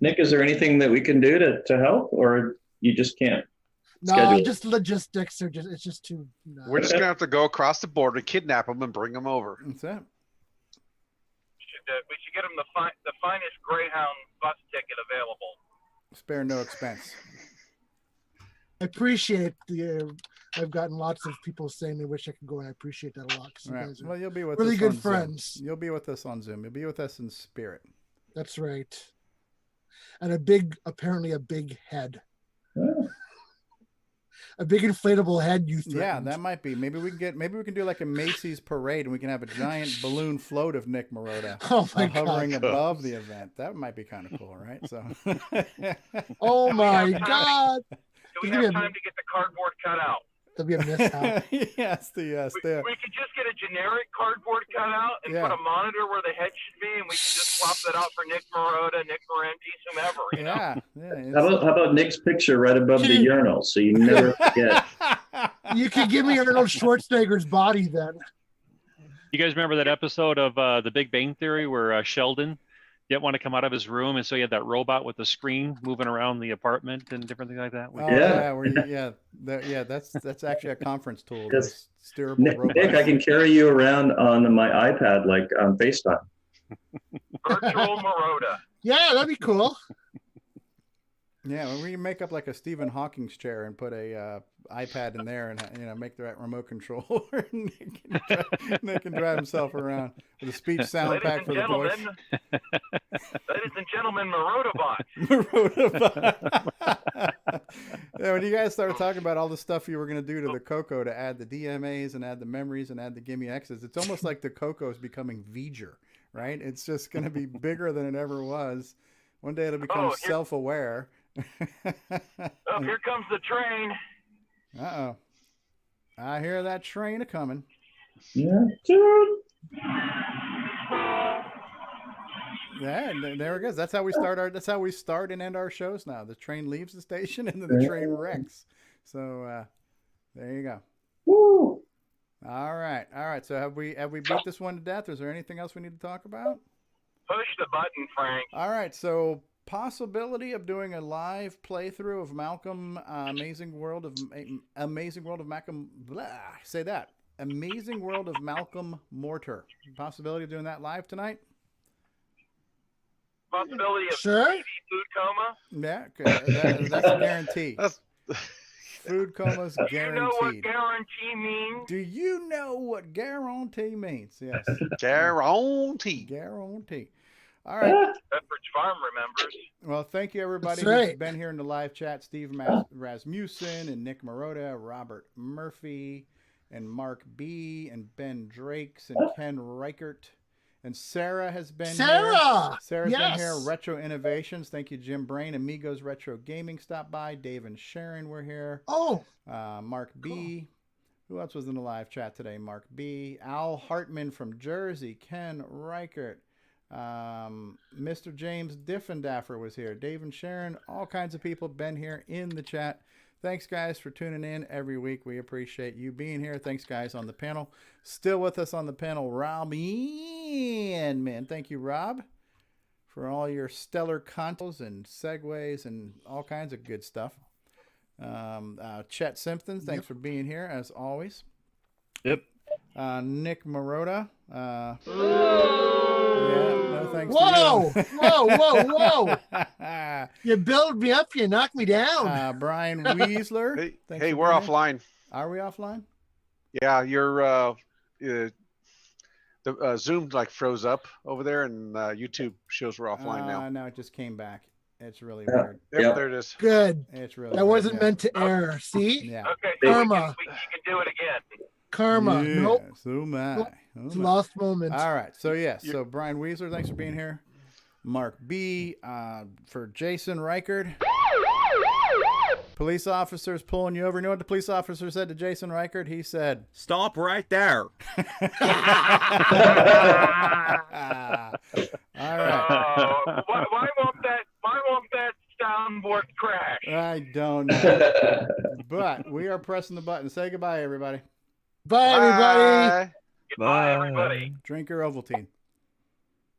Speaker 11: Nick, is there anything that we can do to help, or you just can't?
Speaker 9: No, just logistics are it's just too. No.
Speaker 2: We're just gonna have to go across the border, kidnap them, and bring them over.
Speaker 1: That's it.
Speaker 3: We should get them the finest Greyhound bus ticket available.
Speaker 1: Spare no expense.
Speaker 9: I appreciate I've gotten lots of people saying they wish I could go, and I appreciate that a lot.
Speaker 1: Right. Well, you'll be with
Speaker 9: really
Speaker 1: us
Speaker 9: good
Speaker 1: on
Speaker 9: friends.
Speaker 1: Zoom. You'll be with us on Zoom. You'll be with us in spirit.
Speaker 9: That's right. And apparently a big head.
Speaker 11: Oh.
Speaker 9: A big inflatable head.
Speaker 1: Yeah, that might be. Maybe we can do like a Macy's parade, and we can have a giant balloon float of Nick Marotta hovering above the event. That might be kind of cool, right? So.
Speaker 9: Oh my God!
Speaker 3: Do we have time to get the cardboard cut out?
Speaker 9: There'll be a mishap.
Speaker 1: Yes.
Speaker 3: We could just get a generic cardboard cutout and put a monitor where the head should be, and we can just swap that out for Nick Marotta, Nick Marentes, whomever. You know?
Speaker 11: How about Nick's picture right above the urinal, so you never forget?
Speaker 9: You could give me Arnold Schwarzenegger's body then.
Speaker 13: You guys remember that episode of The Big Bang Theory where Sheldon didn't want to come out of his room, and so he had that robot with the screen moving around the apartment and different things like that?
Speaker 1: That's actually a conference tool. Steerable
Speaker 11: Nick, I can carry you around on my iPad like on FaceTime.
Speaker 3: Virtual Marotta.
Speaker 9: Yeah, that'd be cool.
Speaker 1: Yeah, we make up like a Stephen Hawking's chair and put a iPad in there, and make that remote control. Nick can drive himself around with a speech sound pack for the voice.
Speaker 3: Ladies and gentlemen, Marotta-bot.
Speaker 1: Yeah, when you guys started talking about all the stuff you were going to do to the CoCo to add the DMAs and add the memories and add the Gimme X's, it's almost like the CoCo is becoming V'ger, right? It's just going to be bigger than it ever was. One day it'll become self-aware.
Speaker 3: Oh, here comes the train.
Speaker 1: Uh-oh. I hear that train a-coming.
Speaker 11: Yeah, dude.
Speaker 1: Yeah, and there it goes. That's how we start and end our shows now. The train leaves the station and then the train wrecks. So there you go.
Speaker 11: Woo!
Speaker 1: All right. So have we beat this one to death? Is there anything else we need to talk about?
Speaker 3: Push the button, Frank.
Speaker 1: All right. So possibility of doing a live playthrough of Malcolm Amazing World of Malcolm. Blah, say that. Amazing World of Malcolm Mortar. Possibility of doing that live tonight?
Speaker 3: Possibility of
Speaker 9: Sure.
Speaker 3: food coma?
Speaker 1: Yeah, that's a guarantee. Food coma's guaranteed.
Speaker 3: Do you know what guarantee means?
Speaker 1: Do you know what guarantee means? Yes.
Speaker 2: Guarantee.
Speaker 1: All right.
Speaker 3: Pepperidge Farm remembers.
Speaker 1: Well, thank you, everybody
Speaker 9: That's right.
Speaker 1: who's been here in the live chat. Steve Rasmussen and Nick Marotta, Robert Murphy, and Mark B, and Ben Drakes, and Ken Reichert. And Sarah has been here. Sarah's been here. Retro Innovations. Thank you, Jim Brain. Amigos Retro Gaming stopped by. Dave and Sharon were here.
Speaker 9: Oh.
Speaker 1: Mark B. Who else was in the live chat today? Mark B. Al Hartman from Jersey. Ken Reichert. Mr. James Diffendaffer was here. Dave and Sharon. All kinds of people been here in the chat. Thanks, guys, for tuning in every week. We appreciate you being here. Thanks, guys, on the panel. Still with us on the panel, Rob Inman. Thank you, Rob, for all your stellar contos and segues and all kinds of good stuff. Chet Simpson, thanks for being here, as always.
Speaker 11: Yep.
Speaker 1: Nick Marotta. Yeah, no thanks
Speaker 9: Whoa!
Speaker 1: to you.
Speaker 9: Whoa! You build me up, you knock me down.
Speaker 1: Brian Weasler.
Speaker 2: Hey, we're offline.
Speaker 1: Are we offline?
Speaker 2: Yeah, your the Zoom froze up over there, and YouTube shows we're offline now.
Speaker 1: No, it just came back. It's really weird.
Speaker 2: Yep, there it is.
Speaker 9: Good.
Speaker 1: It's really
Speaker 9: that
Speaker 1: weird,
Speaker 9: wasn't meant to air. See?
Speaker 1: Yeah.
Speaker 3: Okay, so
Speaker 9: Karma.
Speaker 3: you can do it again.
Speaker 9: Karma.
Speaker 1: Yes.
Speaker 9: Nope.
Speaker 1: Oh my.
Speaker 9: It's a lost moment.
Speaker 1: All right. So so Brian Weasler, thanks for being here. Mark B. For Jason Reichert. Police officers pulling you over. You know what the police officer said to Jason Reichert? He said, "Stop right there." All right.
Speaker 3: Why won't that soundboard crash?
Speaker 1: I don't know. But we are pressing the button. Say goodbye, everybody.
Speaker 9: Bye, everybody.
Speaker 3: Goodbye, everybody.
Speaker 1: Drink your Ovaltine.